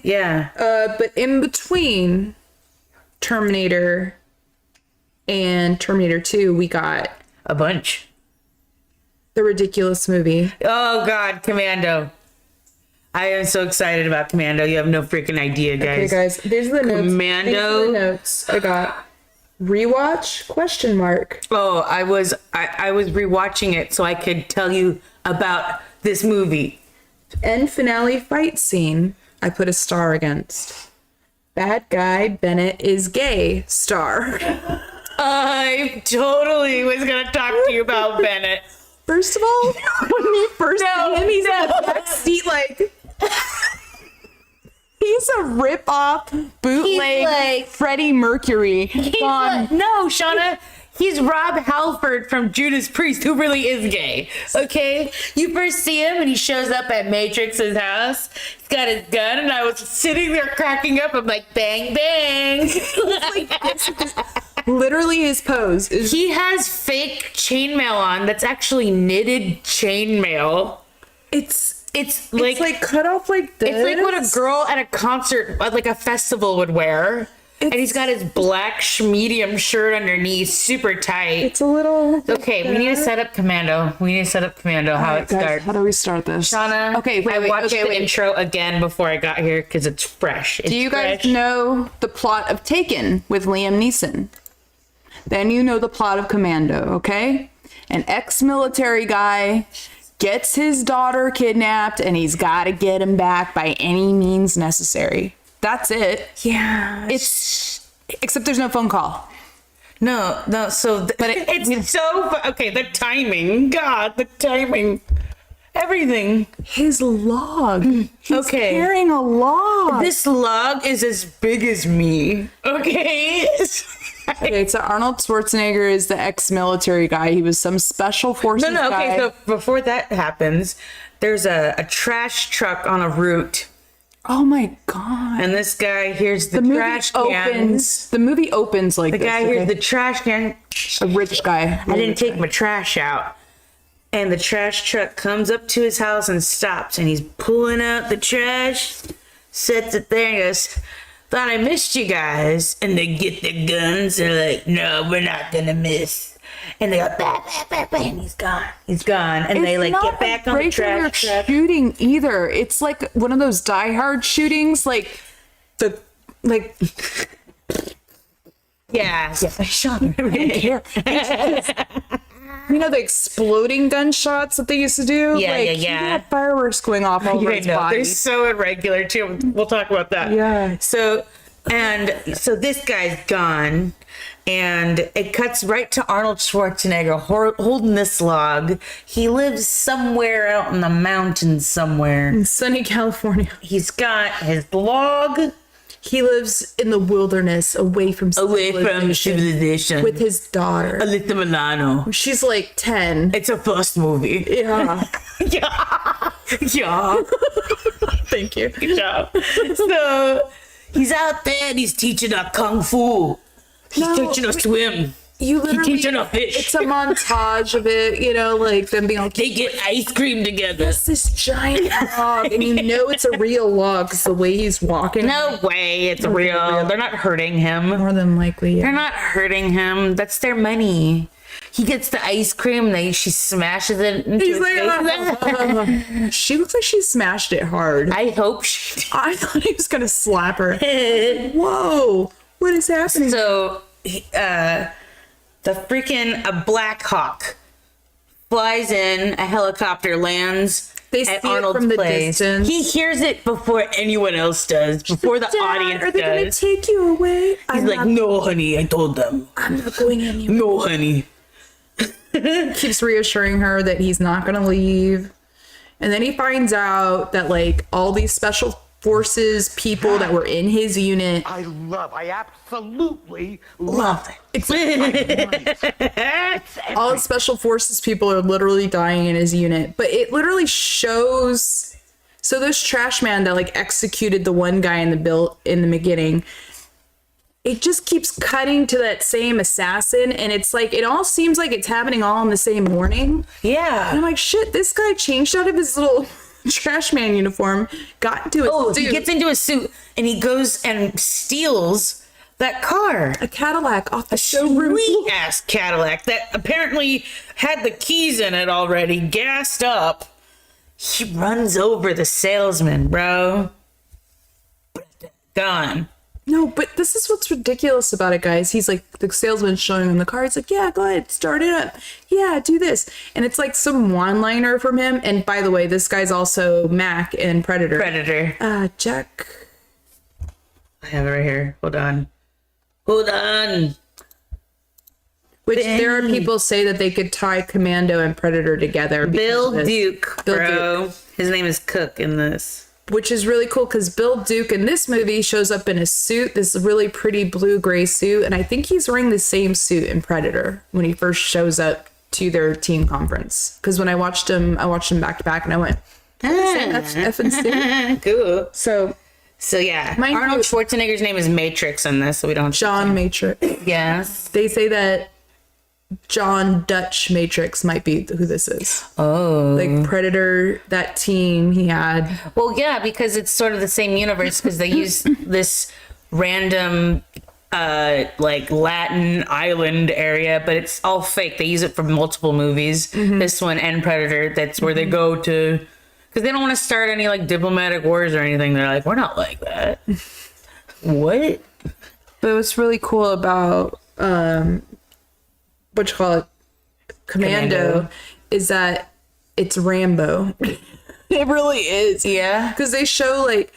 Yeah. But in between Terminator and Terminator 2, we got A bunch. the ridiculous movie. Oh God, Commando. I am so excited about Commando. You have no freaking idea, guys. Okay, guys, there's the notes. Commando. These are the notes I got. Rewatch? Question mark. Oh, I was rewatching it so I could tell you about this movie. End finale fight scene. I put a star against. Bad guy Bennett is gay. Star. I totally was gonna talk to you about Bennett. First of all, when you first see him, he's in the back seat like. He's a rip-off bootleg like- Freddie Mercury. No, Shauna. He's Rob Halford from Judas Priest, who really is gay. Okay? You first see him and he shows up at Matrix's house. He's got his gun, and I was sitting there cracking up. I'm like, bang, bang. Literally his pose is He has fake chainmail on that's actually knitted chainmail. It's like cut off like this. it's like what a girl at a concert, like a festival, would wear. And he's got his black medium shirt underneath, super tight. It's a little. Okay, we need to set up Commando. How it Guys, starts. how do we start this? Shauna, Okay, wait, I watched the wait. intro again before I got here because it's fresh. Do you guys know the plot of Taken with Liam Neeson? Then you know the plot of Commando, okay? An ex-military guy gets his daughter kidnapped, and he's got to get him back by any means necessary. That's it. Yeah. Except there's no phone call. No. So, it's so okay. The timing, God, the timing, everything. His log. He's Okay. carrying a log. This log is as big as me. Okay. Okay, so Arnold Schwarzenegger is the ex-military guy. He was some special forces No. guy. Okay, so before that happens, there's a trash truck on a route. Oh my God. And this guy hears the trash cans. The movie opens like The guy hears the trash can. a rich guy. I didn't take my trash out. And the trash truck comes up to his house and stops. And he's pulling out the trash, sets it there, and goes, "Thought I missed you guys." And they get the guns. They're like, "No, we're not going to miss." And they go, bah, bah, bah, bah, and he's gone. He's gone. And they like get back on the trash truck. Shooting either. It's like one of those Die Hard shootings, like Yeah. Sean, I don't care. You know the exploding gunshots that they used to do? Yeah, like, yeah. He had fireworks going off all over his body. They're so irregular too. We'll talk about that. Yeah. So this guy's gone, and it cuts right to Arnold Schwarzenegger holding this log. He lives somewhere out in the mountains somewhere. In sunny California. He's got his log He lives in the wilderness, away from civilization with his daughter. Alyssa Milano. She's like 10. It's a first movie. Yeah. Yeah. Thank you. Good job. So he's out there and he's teaching her kung fu. He's teaching her swim. you literally, teaching a fish. it's a montage of it, you know, like them being like, They get ice cream together. it's this giant log, and you know it's a real log because the way he's walking. No way, it's real. They're not hurting him. More than likely, yeah. They're not hurting him. That's their money. He gets the ice cream. She smashes it into He's his like, face. she looks like she smashed it hard. I hope she did. I thought he was gonna slap her. Whoa, what is happening? So, the freaking a Black Hawk flies in, a helicopter lands They at see it Arnold's from the place. distance. He hears it before anyone else does, before the Dad, audience are they gonna does. take you away? He's like, no, honey, I told them. I'm not going anywhere. No, honey. Keeps reassuring her that he's not gonna leave, and then he finds out that like all these special forces people that were in his unit, I absolutely Love it. all the special forces people are literally dying in his unit. But it literally shows, so those trash man that like executed the one guy in the beginning, it just keeps cutting to that same assassin, and it's like it all seems like it's happening all in the same morning. And Yeah. I'm like, shit, this guy changed out of his little trash man uniform, got into his Oh, suit. he gets into a suit and he goes and steals that car. A Cadillac off the showroom Sweet floor. ass Cadillac that apparently had the keys in it already, gassed up. He runs over the salesman, bro. Gone. No, but this is what's ridiculous about it, guys. He's like, the salesman's showing him the car. He's like, yeah, go ahead, start it up. Yeah, do this. And it's like some one-liner from him. And by the way, this guy's also Mac in Predator. Predator. Jack. I have it right here. Hold on. Hold on. Which there are people say that they could tie Commando and Predator together. because Bill of this. Duke, Bill bro. His name is Cook in this. Which is really cool because Bill Duke in this movie shows up in a suit, this really pretty blue-gray suit, and I think he's wearing the same suit in Predator when he first shows up to their team conference. Because when I watched him back to back, and I went, "That's effing sick." Cool. So yeah, Mind Arnold you- Schwarzenegger's name is Matrix in this, so we don't. John Matrix. Yes. They say that John Dutch Matrix might be who this is. Oh. Like Predator, that team he had. Well, yeah, because it's sort of the same universe because they use this random like Latin island area, but it's all fake. They use it for multiple movies. This one and Predator, that's where they go to, because they don't want to start any like diplomatic wars or anything. They're like, we're not like that. What? But what's really cool about what you call it, Commando, is that it's Rambo. It really is. Yeah. Because they show like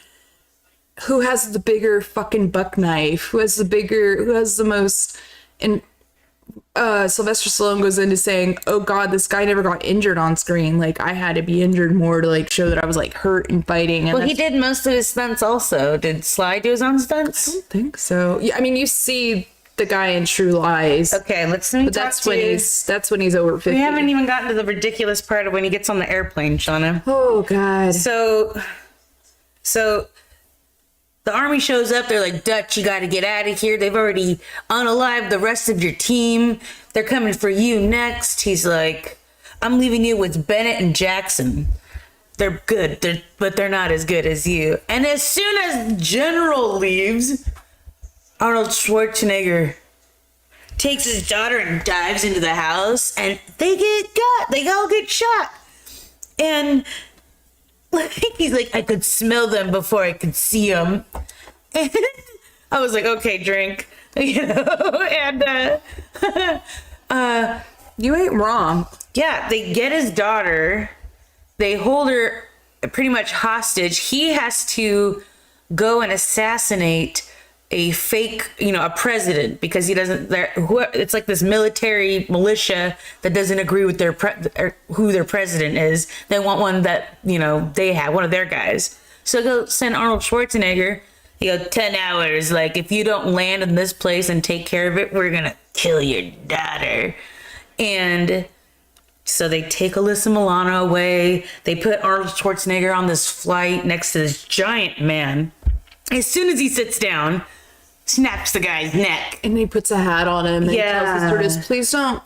who has the bigger fucking buck knife, who has the most, and Sylvester Stallone goes into saying, oh god, this guy never got injured on screen, like I had to be injured more to like show that I was like hurt and fighting. And Well, he did most of his stunts also. Did Sly do his own stunts? I don't think so. Yeah, I mean, you see the guy in True Lies. Okay, let's But that's when he's over 50. We haven't even gotten to the ridiculous part of when he gets on the airplane, Shauna. Oh god. So the army shows up. They're like, Dutch, you got to get out of here. They've already unalived the rest of your team. They're coming for you next. He's like, I'm leaving you with Bennett and Jackson. They're good, but they're not as good as you. And as soon as General leaves, Arnold Schwarzenegger takes his daughter and dives into the house, and they all get shot. And like, he's like, I could smell them before I could see them. And I was like, okay, drink, you know. And You ain't wrong. yeah, they get his daughter. They hold her pretty much hostage. He has to go and assassinate a fake, a president, because he doesn't. It's like this military militia that doesn't agree with who their president is. They want one that they have, one of their guys. So go send Arnold Schwarzenegger. He goes, 10 hours. Like, if you don't land in this place and take care of it, we're gonna kill your daughter. And so they take Alyssa Milano away. They put Arnold Schwarzenegger on this flight next to this giant man. As soon as he sits down, snaps the guy's neck. And he puts a hat on him and tells the stewardess,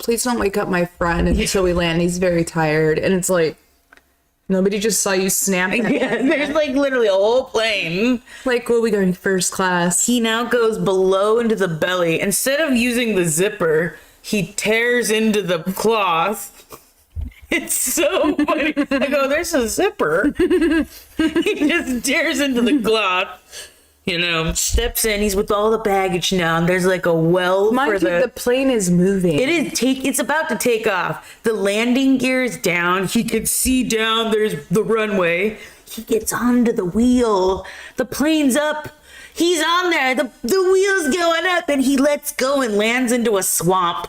please don't wake up my friend until we land. He's very tired. And it's like, nobody just saw you snap that. Yeah, there's like literally a whole plane. Like, well, we going first class. He now goes below into the belly. Instead of using the zipper, he tears into the cloth. It's so funny. I go, there's a zipper. He just tears into the cloth. You know, steps in. He's with all the baggage now. And there's like a well Mind for you, the plane is moving. It's about to take off. The landing gear is down. He can see down. There's the runway. He gets onto the wheel. The plane's up. He's on there. The wheel's going up, and he lets go and lands into a swamp.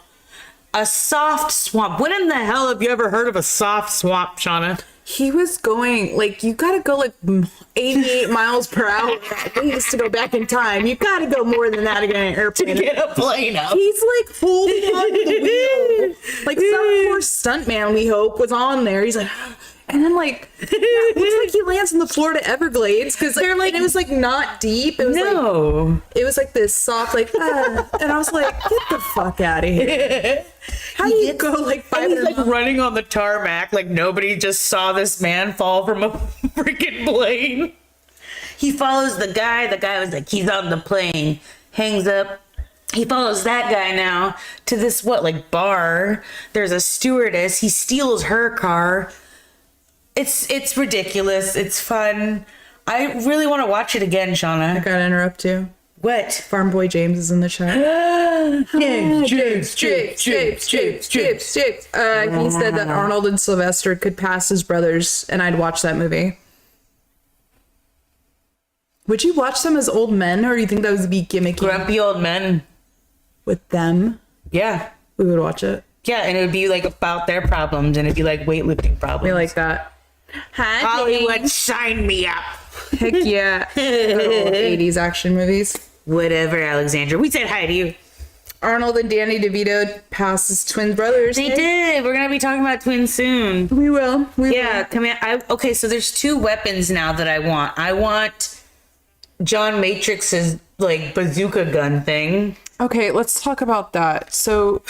A soft swamp. When in the hell have you ever heard of a soft swamp, Shauna? He was going, like, you gotta go like 88 miles per hour at least to go back in time. You gotta go more than that to get an airplane. To get a plane up. He's like holding on to the wheel. Like some poor stuntman, we hope, was on there. He's like, and then like, it looks like he lands in the Florida Everglades because they're like, it was like not deep. It was it was like this soft, like, and I was like, get the fuck out of here. How do you go like 500 He's like running on the tarmac like nobody just saw this man fall from a freaking plane. He follows the guy. The guy was like, he's on the plane. Hangs up. He follows that guy now to this, bar. There's a stewardess. He steals her car. It's ridiculous. It's fun. I really want to watch it again, Shauna. I gotta interrupt you. What? Farm Boy James is in the chat. James. He said that Arnold and Sylvester could pass as brothers, and I'd watch that movie. Would you watch them as old men, or do you think that would be gimmicky? Grumpy old men. With them? Yeah. We would watch it. Yeah, and it would be like about their problems, and it'd be like weightlifting problems. We like that. Hollywood, sign me up. Heck yeah. 80s action movies. Whatever, Alexandra. We said hi to you. Arnold and Danny DeVito passed as twin brothers. They did. We're going to be talking about twins soon. We will. Yeah, come here. Okay, so there's two weapons now that I want. I want John Matrix's, bazooka gun thing. Okay, let's talk about that. So...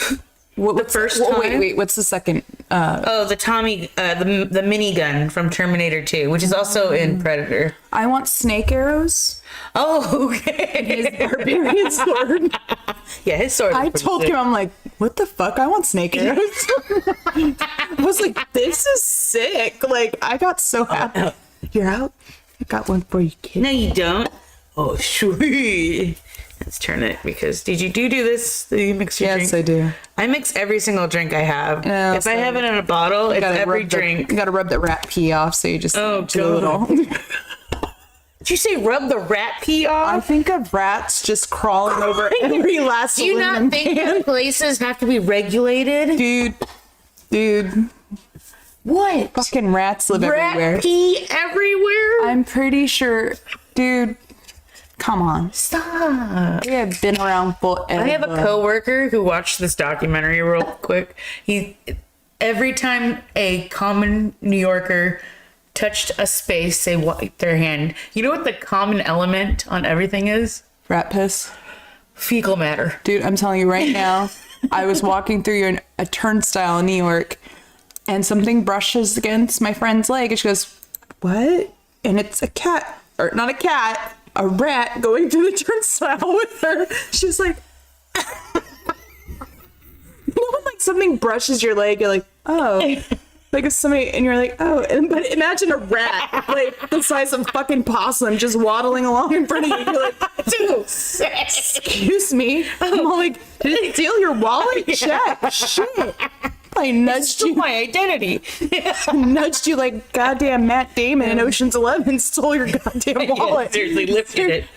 What's the second? The Tommy, the minigun from Terminator 2, which is also in Predator. I want snake arrows. Oh, okay. His barbarian sword. Yeah, his sword. I told him, I'm like, what the fuck? I want snake arrows. I was like, this is sick. Like, I got so happy. Oh. You're out? I got one for you, kid. No, you don't. Oh, sweet. Let's turn it because do you do this? Do you mix your drink? Yes, I do. I mix every single drink I have. No, if I have it in a bottle, it's every drink. You gotta rub the rat pee off, so you just Oh, do a little. Did you say rub the rat pee off? I think of rats just crawling over every last Do you not think that places have to be regulated? Dude. What? Fucking rats live everywhere. Rat pee everywhere? I'm pretty sure, dude. Come on. Stop. We have been around forever. I have a coworker who watched this documentary real quick. Every time a common New Yorker touched a space, they wiped their hand. You know what the common element on everything is? Rat piss. Fecal matter. Dude, I'm telling you right now, I was walking through a turnstile in New York, and something brushes against my friend's leg, and she goes, what? And it's a cat. Or not a cat. A rat going through the turnstile with her. She's like, you know when something brushes your leg, you're like, oh, like if somebody, and you're like, oh, but imagine a rat the size of fucking possum just waddling along in front of you. You're like, dude, excuse me. I'm all like, did it steal your wallet? Check. Shit. I nudged you. My identity. Nudged you like goddamn Matt Damon in Ocean's 11 stole your goddamn wallet. Seriously, lifted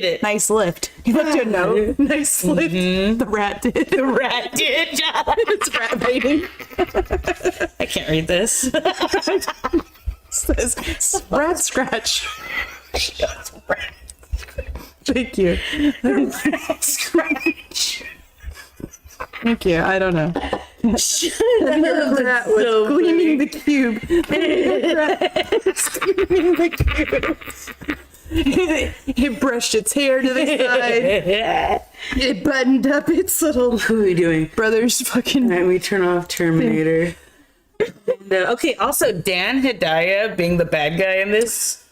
it. Nice lift. You left you a note. Nice lift. The rat did. The rat did. It's rat baiting. I can't read this. It says rat scratch. Thank you. Rat scratch. Thank you. I don't know. The rat was cleaning the cube. Cleaning the cube. It brushed its hair to the side. It buttoned up its little What are we doing? brother's fucking... All right, we turn off Terminator. And, okay, also Dan Hedaya being the bad guy in this.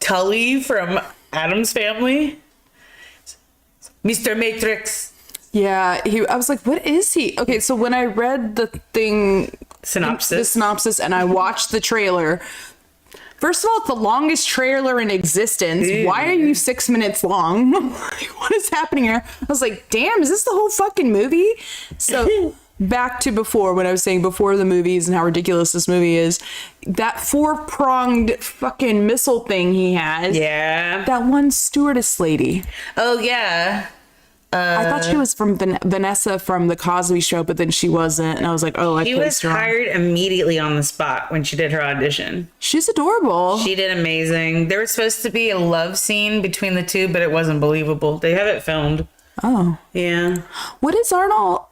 Tully from Addams Family. Mr. Matrix. Yeah, I was like, what is he? Okay, so when I read the thing... Synopsis. The synopsis, and I watched the trailer... First of all, it's the longest trailer in existence. Ew. Why are you 6 minutes long? What is happening here? I was like, damn, is this the whole fucking movie? So back to before, when I was saying before the movies and how ridiculous this movie is, that 4-pronged fucking missile thing he has. Yeah. That one stewardess lady. Oh, yeah. I thought she was from Vanessa from The Cosby Show, but then she wasn't. And I was like, oh, I She was placed her wrong. hired immediately on the spot when she did her audition. She's adorable. She did amazing. There was supposed to be a love scene between the two, but it wasn't believable. They have it filmed. Oh. Yeah. What is Arnold?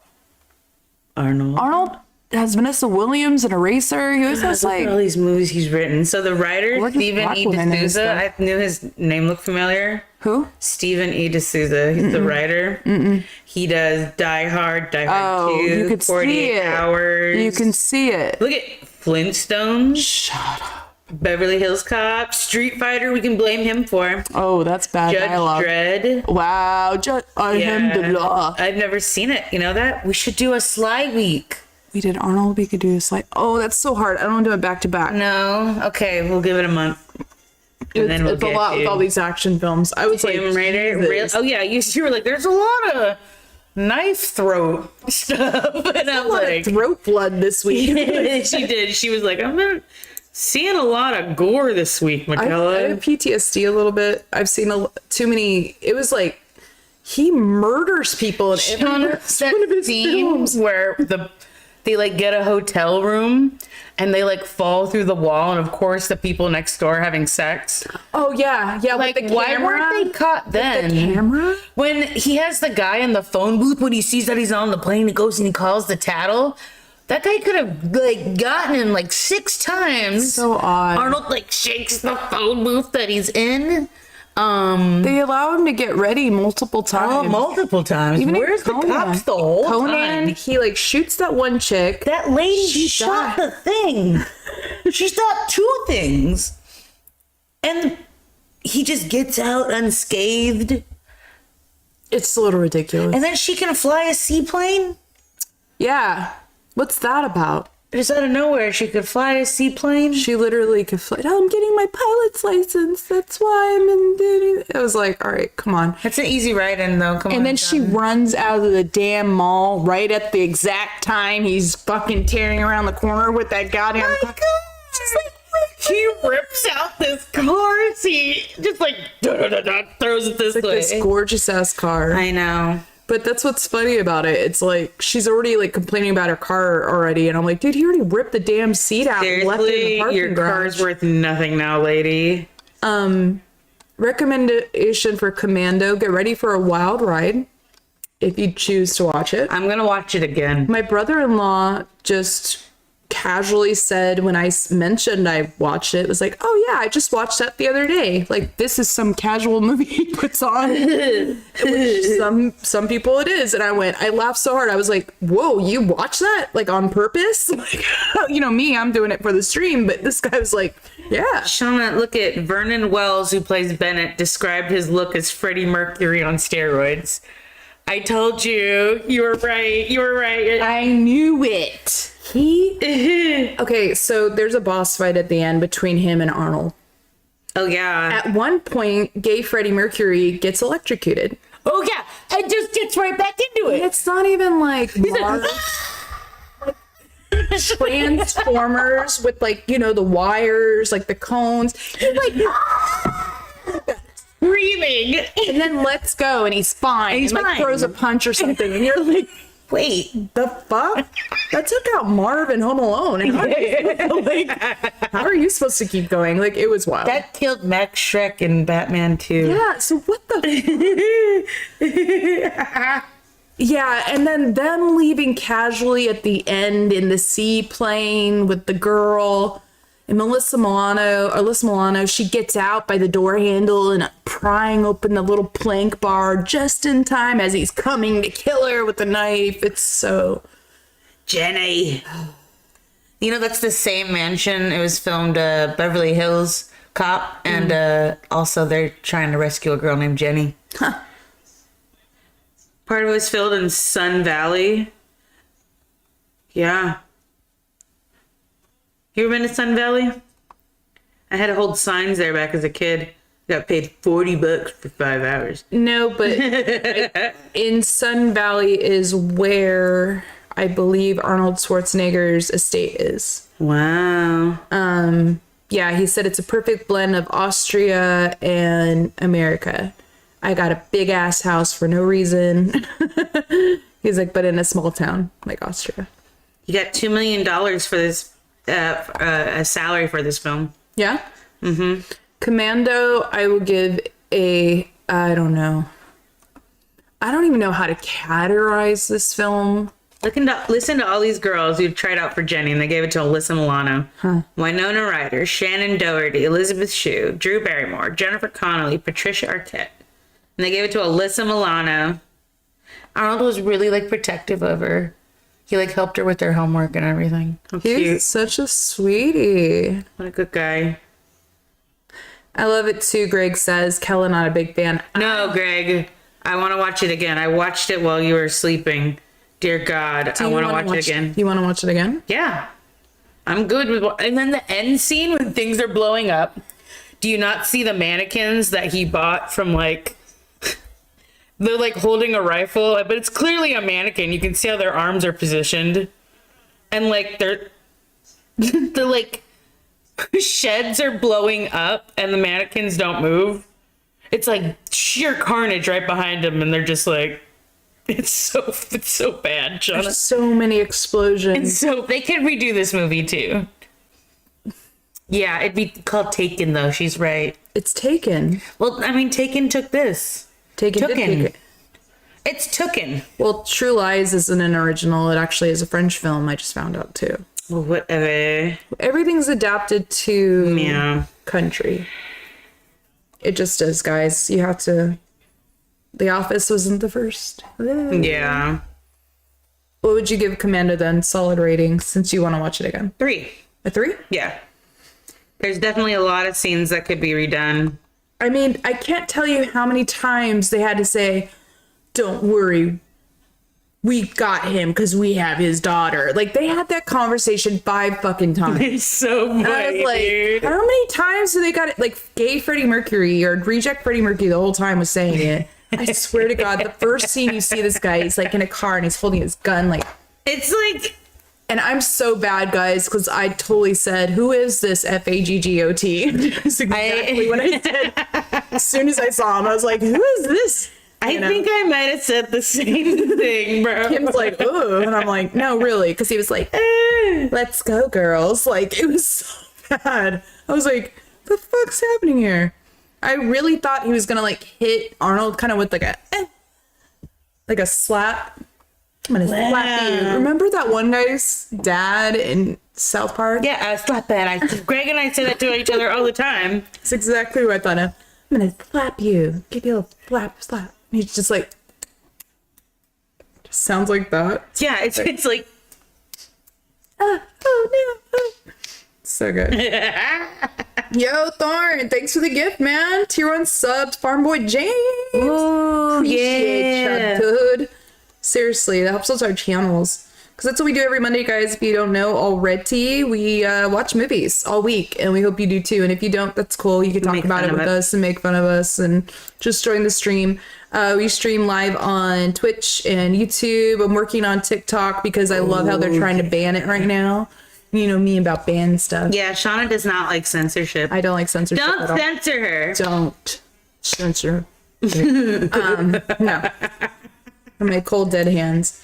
Arnold. Arnold has Vanessa Williams and Eraser. He always has Look at all like... these movies he's written. So the writer, Gorgeous Stephen black E. woman and D'Souza, I stuff. knew his name looked familiar. Who? Stephen E. D'Souza. He's the writer. He does Die Hard, Die Hard Oh, 2, you could see 48 it. Hours. You can see it. Look at Flintstones, Shut up. Beverly Hills Cop, Street Fighter. We can blame him for. Oh, that's bad Judge dialogue. Dredd. Wow, Alhamdulillah. I've never seen it. You know that? We should do a Sly Week. We did Arnold. We could do this like... Oh, that's so hard. I don't want to do it back to back. No? Okay, we'll give it a month. And then we'll It's a get lot to with all these action films. I was like, Tomb Raider. Jesus. Oh, yeah. You were like, there's a lot of knife throat stuff. And I'm A lot of like... throat blood this week. She did. She was like, seeing a lot of gore this week, I Michaela. have PTSD a little bit. I've seen too many... It was like... He murders people in every one of his scene films. where they like get a hotel room and they like fall through the wall, and of course the people next door are having sex. Oh, yeah. Yeah, Like, with the why camera. weren't they caught then? The camera? When he has the guy in the phone booth, when he sees that he's on the plane, he goes and he calls the tattle. That guy could have like gotten him like 6 times. So odd. Arnold like shakes the phone booth that he's in. They allow him to get ready multiple times. Multiple times. Even in Where's the Conan. cops the whole Conan, time? he like shoots that one chick. That lady She shot died. the thing. She shot 2 things. And he just gets out unscathed. It's a little ridiculous. And then she can fly a seaplane? Yeah. What's that about? Just out of nowhere, she could fly a seaplane? She literally could fly. Oh, I'm getting my pilot's license. That's why I'm in. I was like, all right, come on. That's an easy ride-in, though. Come on. And then she John. runs out of the damn mall right at the exact time he's fucking tearing around the corner with that goddamn My car. God. He rips out this car seat, just like throws it this Like way. this gorgeous ass car. I know. But that's what's funny about it. It's like she's already like complaining about her car already, and I'm like, dude, he already ripped the damn seat out and left it in the Seriously, parking your garage. car's worth nothing now, lady. Recommendation for Commando: get ready for a wild ride if you choose to watch it. I'm gonna watch it again. My brother-in-law just casually said when I mentioned I watched it, was like, oh yeah, I just watched that the other day. Like, this is some casual movie he puts on. Which some people it is. And I laughed so hard. I was like, whoa, you watch that? Like, on purpose? Like, you know me, I'm doing it for the stream, but this guy was like, yeah. Shauna, look at Vernon Wells, who plays Bennett, described his look as Freddie Mercury on steroids. I told you. You were right. You were right. I knew it. Okay, so there's a boss fight at the end between him and Arnold. Oh, yeah. At one point, gay Freddie Mercury gets electrocuted. Oh, yeah. And just gets right back into it. It's not even like Transformers with like, you know, the wires, like the cones. He's like Screaming. and then lets go and he's fine. He's and like fine. throws a punch or something. And you're like, Wait. the fuck? That took out Marvin Home Alone. And how are you supposed to keep going? Like, it was wild. That killed Max Shrek in Batman 2. Yeah, so what the Yeah, and then them leaving casually at the end in the seaplane with the girl. And Alyssa Milano, she gets out by the door handle and prying open the little plank bar just in time as he's coming to kill her with a knife. It's so... Jenny. You know, that's the same mansion. It was filmed Beverly Hills Cop, and also they're trying to rescue a girl named Jenny. Huh. Part of it was filmed in Sun Valley. Yeah. You ever been to Sun Valley? I had to hold signs there back as a kid. Got paid $40 for 5 hours. No, but in Sun Valley is where I believe Arnold Schwarzenegger's estate is. Wow. Yeah, he said it's a perfect blend of Austria and America. I got a big ass house for no reason. He's like, but in a small town like Austria. You got $2 million for this, a salary for this film. Yeah? Mm-hmm. Commando, I will give I don't know. I don't even know how to categorize this film. Listen to all these girls who tried out for Jenny, and they gave it to Alyssa Milano, Winona Ryder, Shannon Doherty, Elizabeth Shue, Drew Barrymore, Jennifer Connelly, Patricia Arquette. And they gave it to Alyssa Milano. Arnold was really, like, protective of her. He, like, helped her with her homework and everything. How He's cute. such a sweetie. What a good guy. I love it, too. Greg says, Kella, not a big fan. No, Greg. I want to watch it again. I watched it while you were sleeping. Dear God, I want to watch it again. You want to watch it again? Yeah. I'm good with... And then the end scene when things are blowing up. Do you not see the mannequins that he bought from, like... They're, like, holding a rifle, but it's clearly a mannequin. You can see how their arms are positioned. And, like, they're like, sheds are blowing up, and the mannequins don't move. It's, like, sheer carnage right behind them, and they're just, like... It's so bad, Jonathan. There's so many explosions. And so they could redo this movie, too. Yeah, it'd be called Taken, though. She's right. It's Taken. Well, I mean, Taken took this. Taken. Did take it. It's Taken. Well, True Lies isn't an original. It actually is a French film. I just found out too. Well, whatever. Everything's adapted to country. It just is, guys. You have to... The Office wasn't the first. Yeah. What would you give Commando then? Solid rating, since you want to watch it again. 3. A 3? Yeah. There's definitely a lot of scenes that could be redone. I mean, I can't tell you how many times they had to say, don't worry, we got him because we have his daughter. Like, they had that conversation 5 fucking times. It's so funny, and I was like, dude. how many times do they got it? Like, gay Freddie Mercury or reject Freddie Mercury the whole time was saying it. I swear to God, the first scene you see this guy, he's like in a car and he's holding his gun, like... It's like... And I'm so bad, guys, because I totally said, who is this F-A-G-G-O-T? That's exactly what I said. As soon as I saw him, I was like, who is this? I think I might have said the same thing, bro. Kim's like, oh, and I'm like, no, really, because he was like, let's go, girls. Like, it was so bad. I was like, the fuck's happening here? I really thought he was gonna like hit Arnold kind of with like a slap. I'm gonna slap you. Remember that one guy's dad in South Park? Yeah, slap that. Greg and I say that to each other all the time. It's exactly what I thought of. I'm gonna slap you. Give you a slap. And he's just like, just sounds like that. Yeah, it's like, oh no. So good. Yo, Thorn, thanks for the gift, man. Tier 1 subs, Farm Boy James. oh, yeah. Ya, dude. Seriously, that helps us our channels. Because that's what we do every Monday, guys. If you don't know already, we watch movies all week. And we hope you do too. And if you don't, that's cool. You can talk about it with us and make fun of us and just join the stream. We stream live on Twitch and YouTube. I'm working on TikTok because I love how they're trying to ban it right now. You know me about ban stuff. Yeah, Shauna does not like censorship. I don't like censorship Don't at all. censor her. Don't censor. No. From my cold dead hands.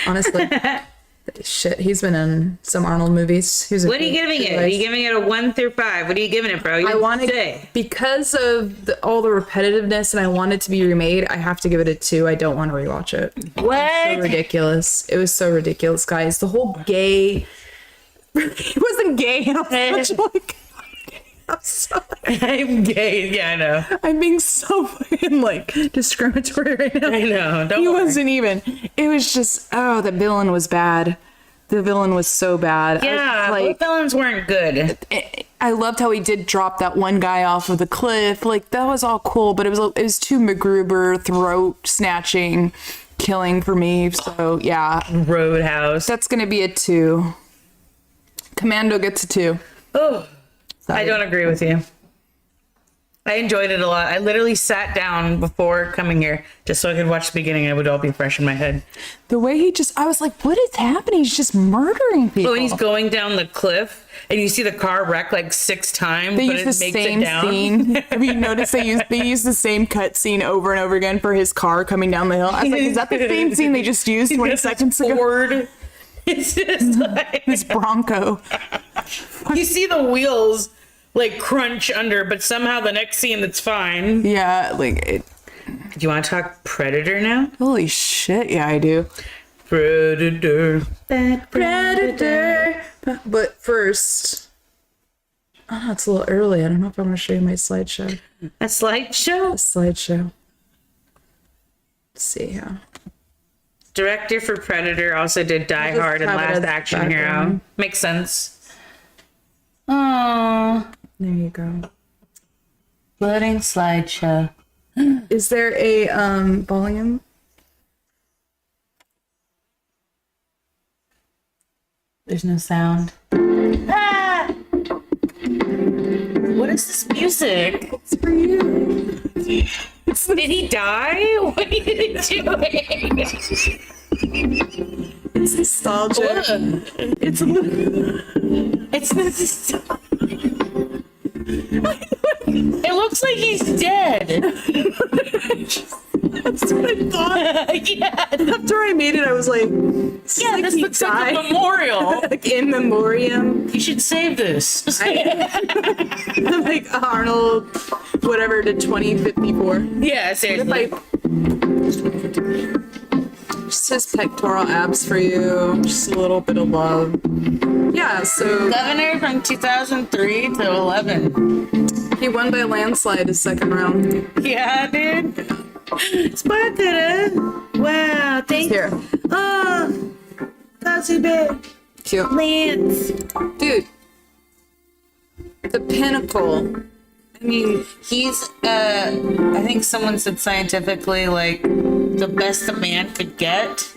Honestly, shit, he's been in some Arnold movies. What are you giving it? Are you giving it a 1 through 5? What are you giving it, bro? I want to, because of all the repetitiveness and I want it to be remade, I have to give it a 2. I don't want to rewatch it. What? So ridiculous. It was so ridiculous, guys. The whole gay He wasn't gay. And I was such like, I'm sorry. I'm gay. Yeah, I know. I'm being so fucking like discriminatory right now. I know. Don't He worry. wasn't even. It was just, oh, the villain was bad. The villain was so bad. Yeah, like, both villains weren't good. I loved how he did drop that one guy off of the cliff. Like, that was all cool, but it was too MacGruber, throat snatching, killing for me. So yeah, Roadhouse. that's gonna be a 2. Commando gets a 2. Oh, I don't agree with you. I enjoyed it a lot. I literally sat down before coming here just so I could watch the beginning. It would all be fresh in my head. The way I was like, what is happening? He's just murdering people. But when he's going down the cliff and you see the car wreck like 6 times, They but use it the makes same it down. scene. Have you noticed they use the same cut scene over and over again for his car coming down the hill? I was like, is that the same scene they just used 20 seconds ago? Ford. It's just like His Bronco. you see the wheels like crunch under, but somehow the next scene that's fine. Yeah, like, Do you want to talk Predator now? holy shit, yeah, I do. Predator. Predator. But first, it's a little early. I don't know if I want to show you my slideshow. A slideshow? Slideshow. Let's see here. Director for Predator also did Die just Hard and have it Last as Action Hero. background. Makes sense. Oh, There you go. loading slideshow. Is there a volume? There's no sound. Ah! What is this music? It's for you. Did he die? What are you doing? It's nostalgia. It's not. It looks like he's dead. That's what I thought. Yeah, After I made it, I was like, yeah, this he looks like a died. memorial. Like in memoriam. You should save this. Like Arnold, whatever, to 2054. Yeah, seriously. Just his pectoral abs for you. Just a little bit of love. Yeah, so Governor from 2003 to 11. he won by a landslide his second round. Yeah, dude. Sparkle. Wow, thank Here. you. Oh, Classy Bear. Cute. Lance. Dude. The pinnacle. I mean, He's, I think someone said scientifically, like, the best a man could get.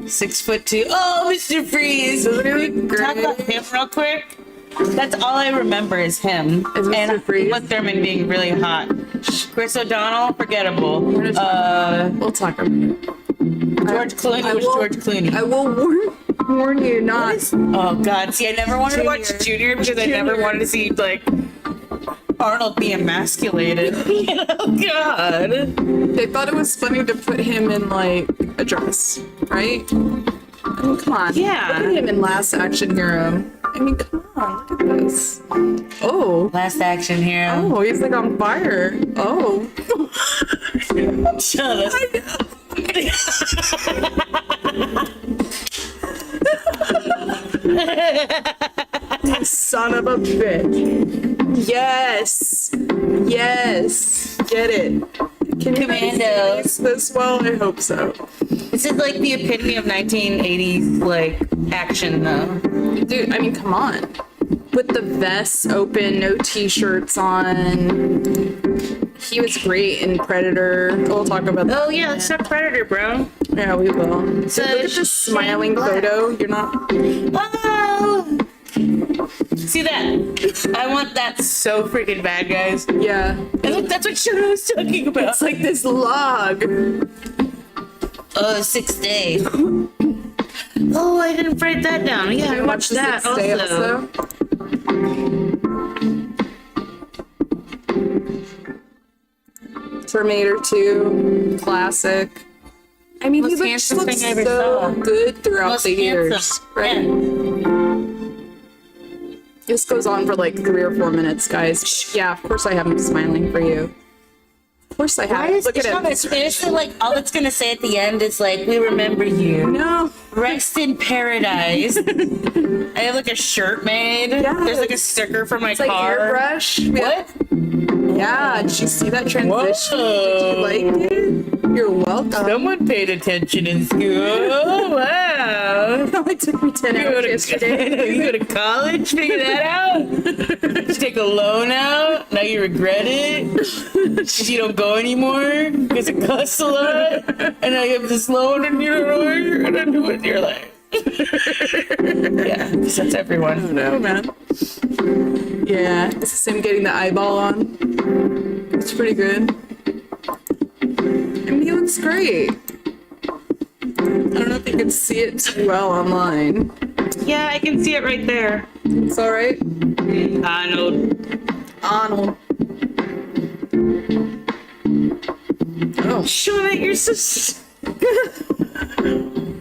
6'2". Oh, Mr. Freeze. Isn't he Can we talk great? about him real quick? That's all I remember is him. Is Mr. And Freeze? Uma Thurman being really hot. Chris O'Donnell, forgettable. we'll talk about it. George Clooney was George Clooney. I will warn you not. Oh God! See, I never wanted to watch Junior because I never Junior. wanted to see like Arnold be emasculated. Oh God! They thought it was funny to put him in like a dress, right? I mean, come on. Yeah. Look at him in Last Action Hero. I mean, come on. Look at this. Oh. Last Action Hero. Oh, he's like on fire. Oh. Shut up. Son of a bitch. Yes. Yes. Get it. Can you Commandos. see this well? I hope so. This is like the epitome of 1980s like action though. Dude, I mean, come on. With the vests open, no t-shirts on. He was great in Predator. We'll talk about that. Oh yeah, let's talk Predator, bro. Yeah, we will. So So look at this smiling photo. You're not. Oh. See that? I want that so freaking bad, guys. Yeah. And look, that's what Shona was talking about. It's like this log. Oh, 6 days. Oh, I didn't write that down. Yeah, I watched that also. Terminator 2, classic. I mean, Most he handsome looks thing I ever so saw. good throughout Most the years, handsome. right? This goes on for like 3 or 4 minutes, guys. Yeah, of course I have him smiling for you. Of course I have. Look at it. Seriously, like, all it's gonna say at the end is like, we remember you. No. Rest in paradise. I have like a shirt made. Yeah. There's like a sticker for my It's like car. airbrush. What? Yeah, did you see that transition? Did you like it? You're welcome. Someone paid attention in school. Oh, wow. It only took me 10 hours yesterday. You go to college? Figure that out? Did you take a loan out? Now you regret it? You don't go anymore because it costs a lot? And now you have this loan and you don't know what you're going to do with your life. Yeah, because that's everyone. No, man. Yeah, it's the same getting the eyeball on. It's pretty good. I mean, he looks great. I don't know if you can see it too well online. Yeah, I can see it right there. It's all right. Arnold. Arnold. Oh, Shauna, you're so...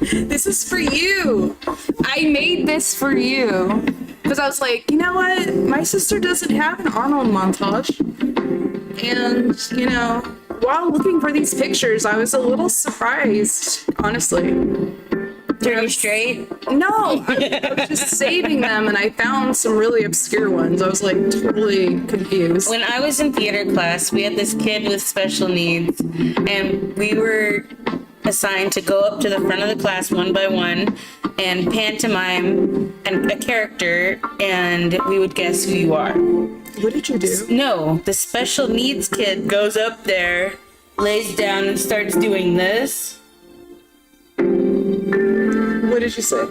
this is for you. I made this for you. Because I was like, you know what? My sister doesn't have an Arnold montage. And, you know, while looking for these pictures, I was a little surprised, honestly. Turn you straight? No, I was just saving them and I found some really obscure ones. I was like totally confused. When I was in theater class, we had this kid with special needs, and we were assigned to go up to the front of the class one by one and pantomime a character, and we would guess who you are. What did you do? No, the special needs kid goes up there, lays down, and starts doing this. What did you say?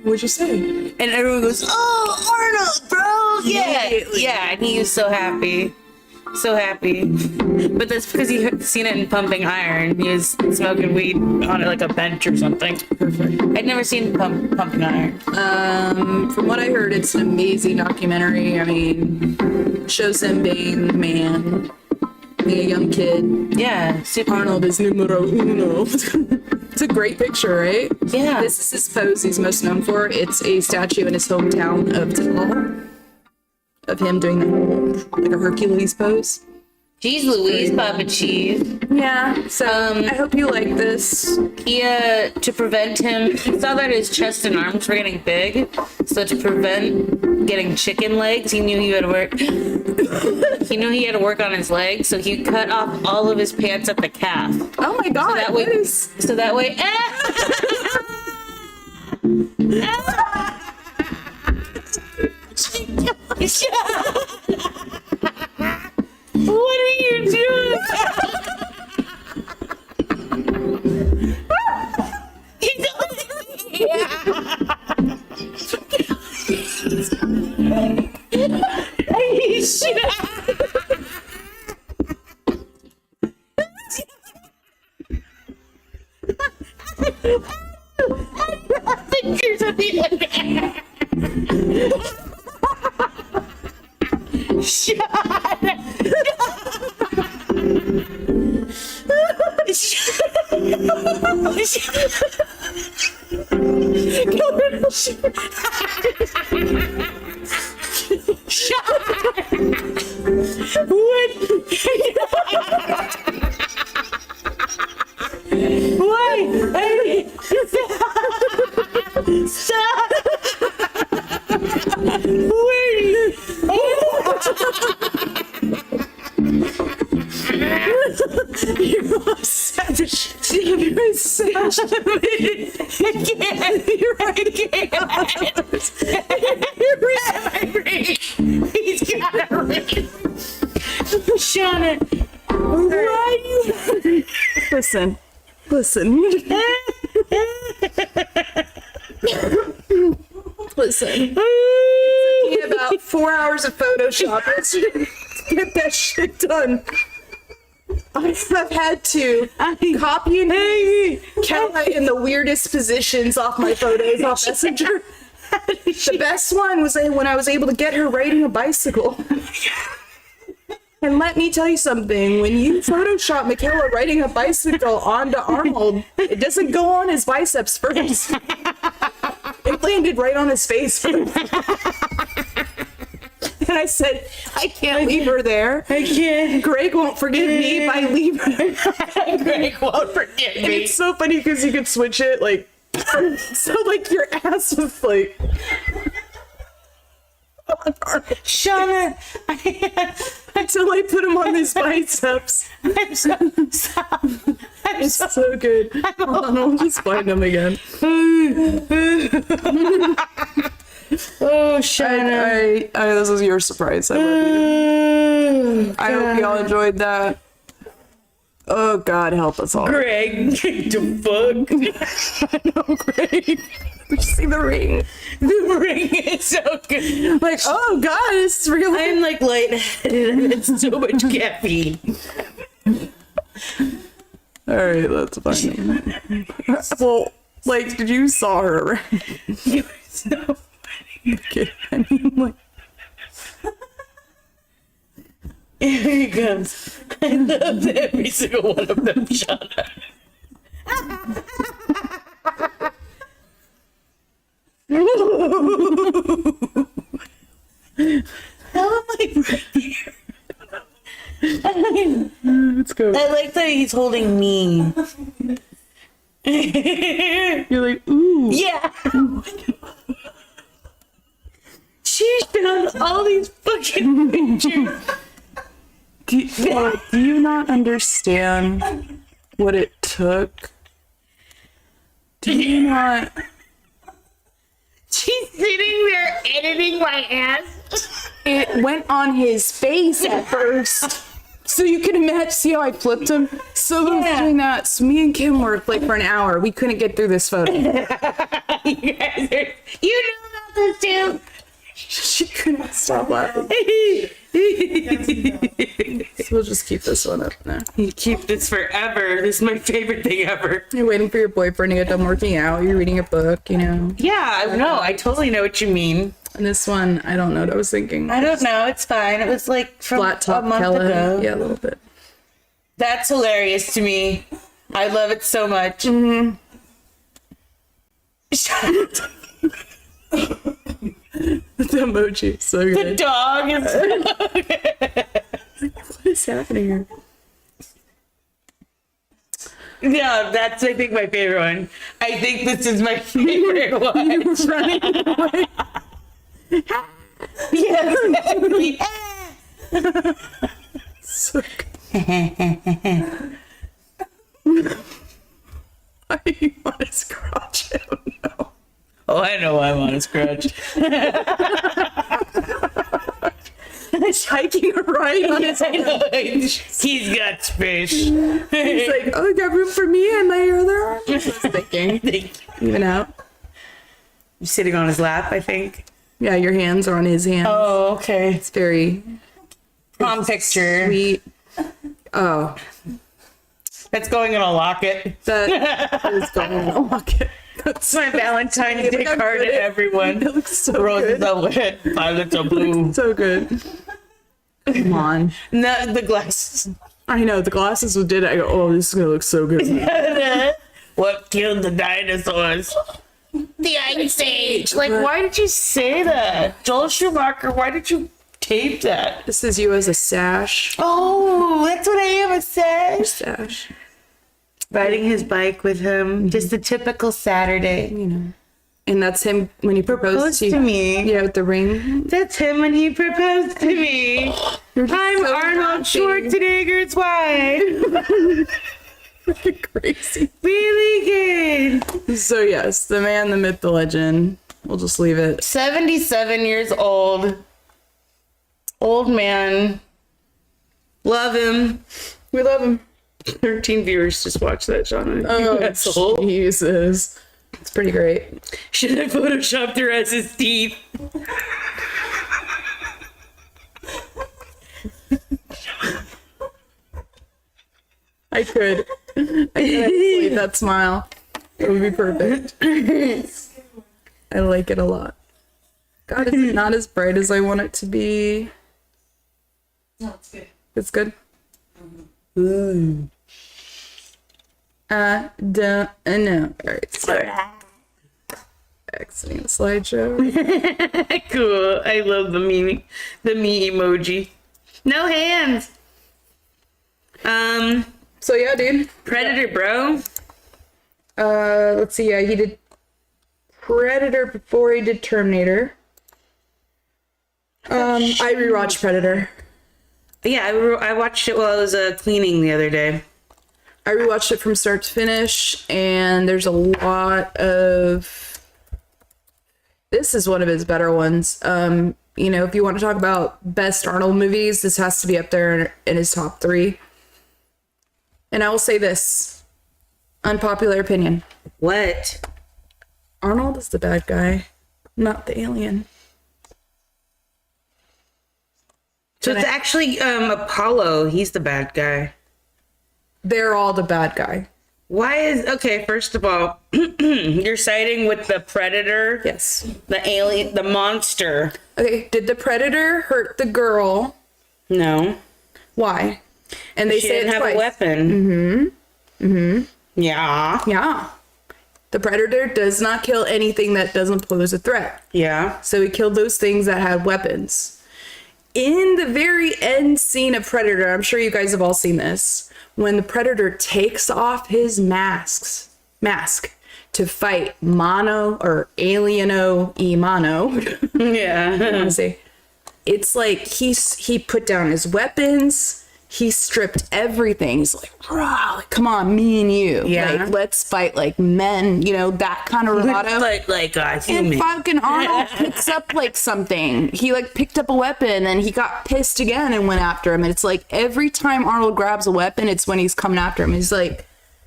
What'd you say? And everyone goes, "Oh, Arnold, bro! Yeah, Immediately. yeah!" And he was so happy, so happy. But that's because he had seen it in Pumping Iron. He was smoking weed on it like a bench or something. Perfect. I'd never seen Pumping Iron. From what I heard, it's an amazing documentary. I mean, shows him being a man, being a young kid. Yeah, super. Arnold is numero uno. It's a great picture, right? Yeah. This is his pose he's most known for. It's a statue in his hometown of Tahoe of him doing the whole, like a Hercules pose. Jeez Louise, Papa Cheese. Yeah, so I hope you like this. He, to prevent him, he saw that his chest and arms were getting big. So to prevent getting chicken legs, he knew he had to work. He knew he had to work on his legs, so he cut off all of his pants at the calf. Oh my god, That way, what is... so that way. What are you doing? Pictures of the internet. Why? Stop! Where are you? You're a savage. You're a savage. I can't. You're right. I can't. He's got a ring. Shauna, why are you? Listen. Listen. It took me about 4 hours of Photoshop to get that shit done. I have had to copy and paste Kelly in the weirdest positions off my photos off Messenger. The best one was when I was able to get her riding a bicycle. And let me tell you something, when you Photoshop Michaela riding a bicycle onto Arnold, it doesn't go on his biceps first. It landed right on his face first. And I said, I can't leave her there. I can't. Greg won't forgive me if I leave her. Greg won't forgive And me. it's so funny because you could switch it, like, so, like, your ass was, like... Shauna, Until I put him on his biceps. I'm so sorry. It's so good. Hold on, I'll just find him again. Oh, Shauna. This was your surprise. I love you. I hope y'all enjoyed that. Oh, God, help us all. Greg, the fuck? I know, Greg. Did you see the ring? The ring is so good. Like, oh, God, it's really... I'm like lightheaded and it's so much caffeine. All right, let's find him. Well, like, did you saw her, right? You were so funny. Okay, I mean, like... Here he comes. I love every single one of them, Shauna. Oh my Let's go. I like that he's holding me. You're like, ooh. Yeah. She found all these fucking pictures. Do you not understand what it took? Do you not... She's sitting there editing my ass. It went on his face at first. So you can imagine, see how I flipped him? So I was doing that. So me and Kim worked like for an hour. We couldn't get through this photo. You guys are, you know about this too. She couldn't stop laughing. So we'll just keep this one up now. You keep this forever. This is my favorite thing ever. You're waiting for your boyfriend to get done working out. You're reading a book, you know. Yeah, I know. I totally know what you mean. And this one, I don't know what I was thinking. I don't know. It's fine. It was like from Flat top a month Kellen. ago. Yeah, a little bit. That's hilarious to me. I love it so much. Mm-hmm. The emoji, so The good. dog is. What is happening here? Yeah, that's I think my favorite one. I think this is my favorite one. Running away. Yes, exactly. So good. Why do you want to scratch? I don't know. Oh, I know I'm on a scratch. He's hiking right on his hand. He's got space. He's like, oh, you got room for me and my other arm? I was thinking. Even out. You're sitting on his lap, I think. Yeah, your hands are on his hands. Oh, okay. It's very Prom picture. sweet. Oh, That's going in a locket. that is going in a locket. That's my Valentine's Day I'm card good to at- everyone. It looks so Roses good. are red, violets are blue. So good. Come on. No, the glasses. I know, the glasses did it. I go, oh, this is going to look so good. What killed the dinosaurs? The Ice Age. Like, why did you say that? Joel Schumacher, why did you tape that? This is you as a sash. Oh, that's what I am, a sash. Sash. Riding his bike with him. Just a typical Saturday. You know. And that's him when he proposed Proposed to you. to me. Yeah, with the ring. That's him when he proposed to me. You're just I'm so Arnold happy. Schwarzenegger's wife. Freaking crazy. Really good. So yes, the man, the myth, the legend. We'll just leave it. 77 years old. Old man. Love him. We love him. 13 viewers just watched that, Shauna. Oh, asshole. Jesus. It's pretty great. Should have photoshopped her as his teeth. I could. Leave that smile. It would be perfect. I like it a lot. God, is it not as bright as I want it to be? No, it's good. It's good. I don't know. All right. So Exiting the slideshow. Cool. I love the me emoji. No hands. So yeah, dude. Predator, bro. Let's see. Yeah, he did Predator before he did Terminator. I rewatched Predator. Yeah, I watched it while I was cleaning the other day. I rewatched it from start to finish, and there's a lot of... This is one of his better ones. You know, if you want to talk about best Arnold movies, this has to be up there in his top 3. And I will say this. Unpopular opinion. What? Arnold is the bad guy, not the alien. So it's actually Apollo. He's the bad guy. They're all the bad guy. Why is... Okay, first of all, you're siding with the Predator? Yes. The alien, the monster. Okay, did the Predator hurt the girl? No. Why? And they She say didn't it have twice. a weapon. Yeah. Yeah. The Predator does not kill anything that doesn't pose a threat. Yeah. So he killed those things that had weapons. In the very end scene of Predator, I'm sure you guys have all seen this, when the Predator takes off his mask to fight Mono or Alieno e Mono. Yeah. I want to say, it's like he put down his weapons. He stripped everything. He's like, rah, like, come on, me and you. Yeah. Like, let's fight like men, you know, that kind of bravado. like a human. And fucking Arnold picks up like something. He like picked up a weapon and he got pissed again and went after him. And it's like every time Arnold grabs a weapon, it's when he's coming after him. He's like,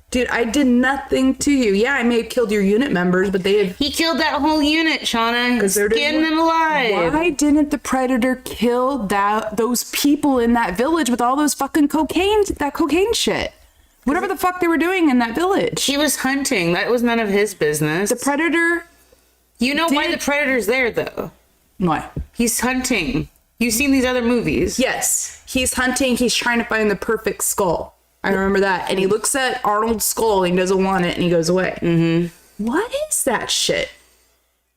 dude, I did nothing to you. Yeah, I may have killed your unit members, but they have... He killed that whole unit, Shauna. Skinned them alive. Why didn't the Predator kill those people in that village with all those fucking cocaine shit? Whatever the fuck they were doing in that village. He was hunting. That was none of his business. The Predator... You know why the Predator's there, though? What? He's hunting. You've seen these other movies. Yes. He's hunting. He's trying to find the perfect skull. I remember that. And he looks at Arnold's skull and he doesn't want it and he goes away. Mm-hmm. What is that shit?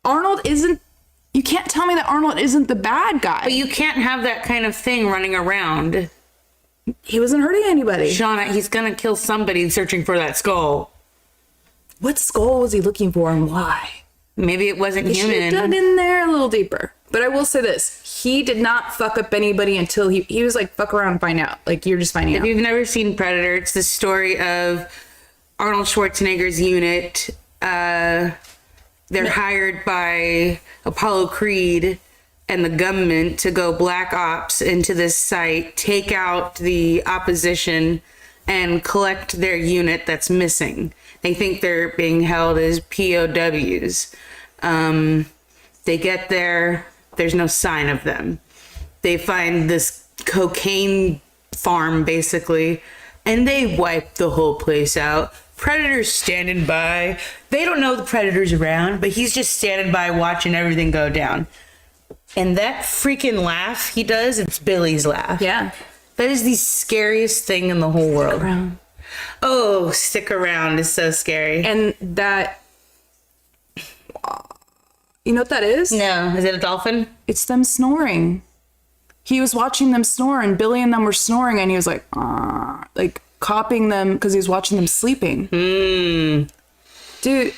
Arnold isn't... You can't tell me that Arnold isn't the bad guy. But you can't have that kind of thing running around. He wasn't hurting anybody. Shauna, he's gonna kill somebody searching for that skull. What skull was he looking for and why? Maybe it wasn't He should have human. dug in there a little deeper. But I will say this. He did not fuck up anybody until he was like, fuck around and find out. Like, you're just finding out. If you've never seen Predator, it's the story of Arnold Schwarzenegger's unit. They're hired by Apollo Creed and the government to go black ops into this site, take out the opposition, and collect their unit that's missing. They think they're being held as POWs. They get there. There's no sign of them. They find this cocaine farm, basically, and they wipe the whole place out. Predator's standing by. They don't know the Predator's around, but he's just standing by watching everything go down. And that freaking laugh he does, it's Billy's laugh. Yeah. That is the scariest thing in the whole world. Around. Oh, stick around is so scary. And that... You know what that is? No, is it a dolphin? It's them snoring. He was watching them snore, and Billy and them were snoring, and he was like, like copying them because he was watching them sleeping. Dude,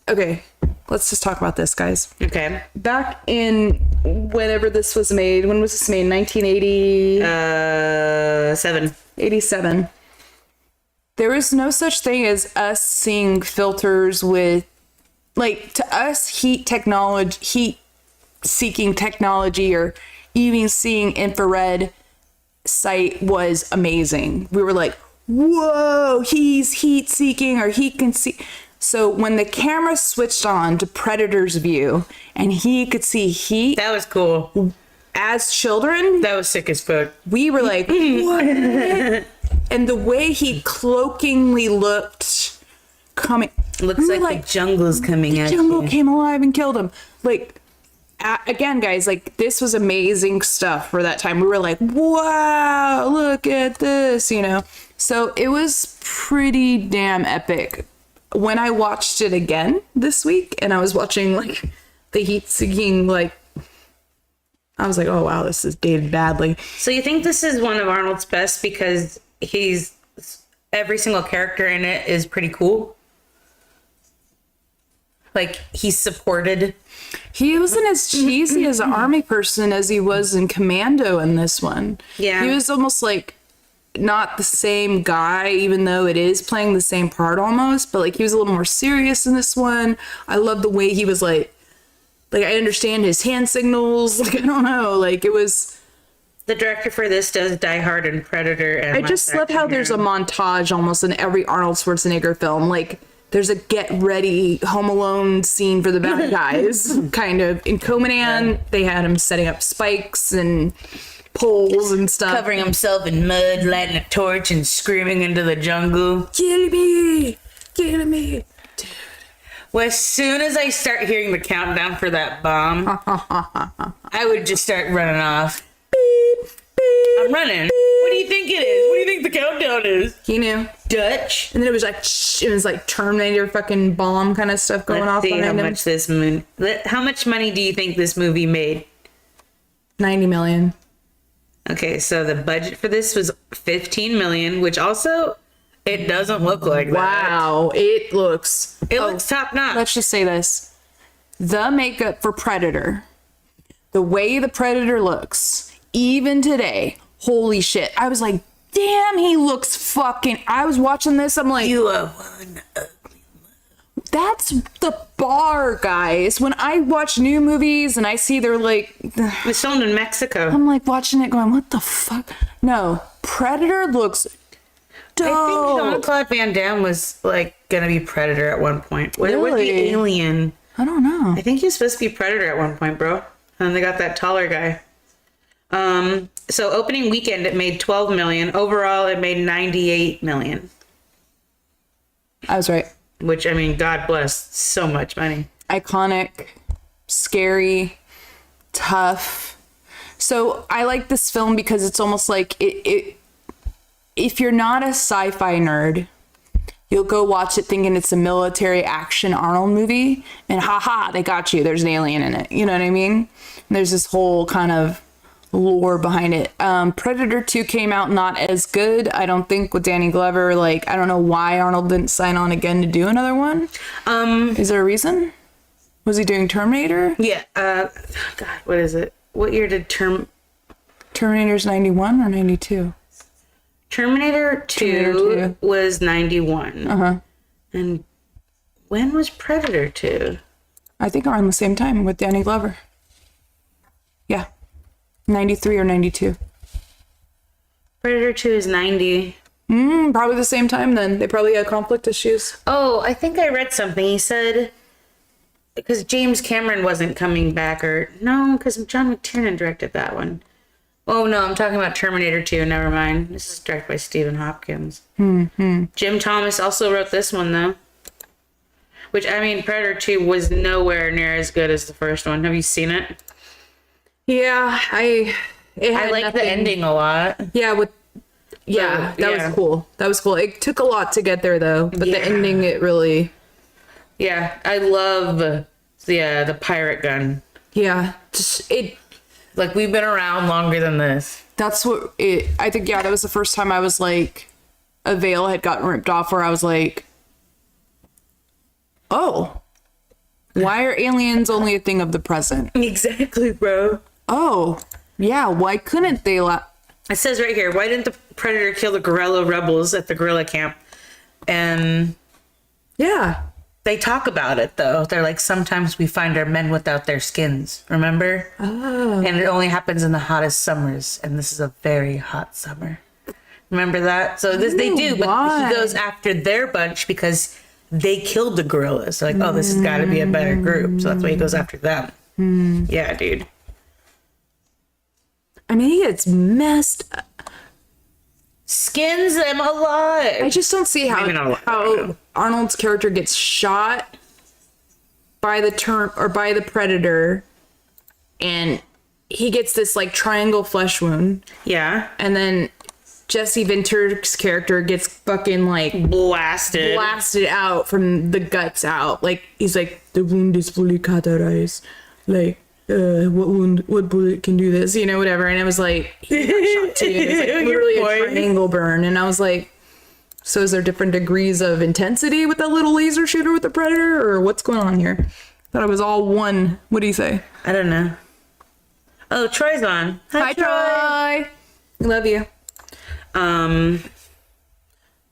okay, let's just talk about this, guys. Okay. Back in whenever this was made, when was this made? 1980? 87. There was no such thing as us seeing filters with, like, to us, heat-seeking technology, or even seeing infrared sight was amazing. We were like, whoa, he's heat-seeking, or he can see. So when the camera switched on to Predator's view, and he could see heat That was cool. as children, That was sick as fuck. we were like, what? And the way he cloakingly looked coming... Looks we were like the jungle's coming at jungle you. came alive and killed him. Like, again, guys, like, this was amazing stuff for that time. We were like, wow, look at this, you know? So it was pretty damn epic. when I watched it again this week and I was watching like the heat-seeking, like, I was like, oh wow, this is dated badly. So you think this is one of Arnold's best because every single character in it is pretty cool? Like, he's supported. He wasn't as cheesy as an army person as he was in Commando in this one. Yeah. He was almost like not the same guy, even though it is playing the same part almost, but like he was a little more serious in this one. I love the way he was like I understand his hand signals. Like, I don't know. Like, it was... The director for this does Die Hard and Predator. And I just love how there's a montage almost in every Arnold Schwarzenegger film. Like, there's a get ready Home Alone scene for the bad guys, kind of. In Conan, they had him setting up spikes and poles and stuff. Covering himself in mud, lighting a torch, and screaming into the jungle. Kill me! Kill me! Well, as soon as I start hearing the countdown for that bomb, I would just start running off. Beep, beep, I'm running. What do you think it is? What do you think the countdown is? he knew. Dutch. And then it was like Terminator fucking bomb kind of stuff going off behind him. How much money do you think this movie made? 90 million. Okay, so the budget for this was 15 million, which also it doesn't look like that. Wow, it looks... It looks top notch. Let's just say this. The makeup for Predator, the way the Predator looks, even today, holy shit. I was like, damn, he looks fucking... I was watching this, I'm like... You are one. That's the bar, guys. When I watch new movies and I see they're like... It's filmed in Mexico. I'm like watching it going, what the fuck? No, Predator looks dope. I think Jean-Claude Van Damme was like gonna be Predator at one point. What the Really? alien? I don't know. I think he was supposed to be Predator at one point, bro. And they got that taller guy. So opening weekend it made 12 million. Overall it made 98 million. I was right. Which, I mean, God bless, so much money. Iconic, scary, tough. So I like this film because it's almost like if you're not a sci-fi nerd, you'll go watch it thinking it's a military action Arnold movie, and haha, they got you. There's an alien in it. You know what I mean? And there's this whole kind of lore behind it. Predator 2 came out not as good, I don't think, with Danny Glover. Like, I don't know why Arnold didn't sign on again to do another one. Is there a reason? Was he doing Terminator? Yeah. God, what is it? What year did Terminator's 91 or 92? Terminator 2 was 91. Uh-huh. And when was Predator 2? I think around the same time with Danny Glover. Yeah. 93 or 92. Predator 2 is 90. Probably the same time then. They probably had conflict issues. Oh, I think I read something. He said, because James Cameron wasn't coming back, or no, because John McTiernan directed that one. Oh no, I'm talking about Terminator 2. Never mind. This is directed by Stephen Hopkins. Jim Thomas also wrote this one though. Which, I mean, Predator 2 was nowhere near as good as the first one. Have you seen it? Yeah, I like the ending a lot. Yeah, that yeah. was cool. That was cool. It took a lot to get there though, but the ending, it really... Yeah, I love the pirate gun. Yeah, just it... Like, we've been around longer than this. That's what it... I think, yeah, that was the first time I was like... A veil had gotten ripped off where I was like... Oh. Why are aliens only a thing of the present? Exactly, bro. Oh. Yeah, why couldn't they... It says right here, why didn't the Predator kill the guerrilla rebels at the guerrilla camp? And... Yeah. They talk about it, though. They're like, sometimes we find our men without their skins. Remember? Oh. And it only happens in the hottest summers. And this is a very hot summer. Remember that? So this they do, but why? he goes after their bunch because they killed the gorillas. So like, oh, this has got to be a better group. So that's why he goes after them. Yeah, dude. I mean, it's messed up. Skins them alive. I just don't see Maybe not how Arnold's character gets shot by the Predator, and he gets this like triangle flesh wound, Yeah. and then Jesse Venture's character gets fucking like Blasted. out from the guts out. Like he's like, the wound is fully cauterized. Like, what bullet can do this? You know, whatever. And I was like, he got shot too. It's like literally a triangle burn. And I was like, so is there different degrees of intensity with that little laser shooter with the Predator, or what's going on here? Thought it was all one. What do you say? I don't know. Oh, Troy's on. Hi, Troy. Love you.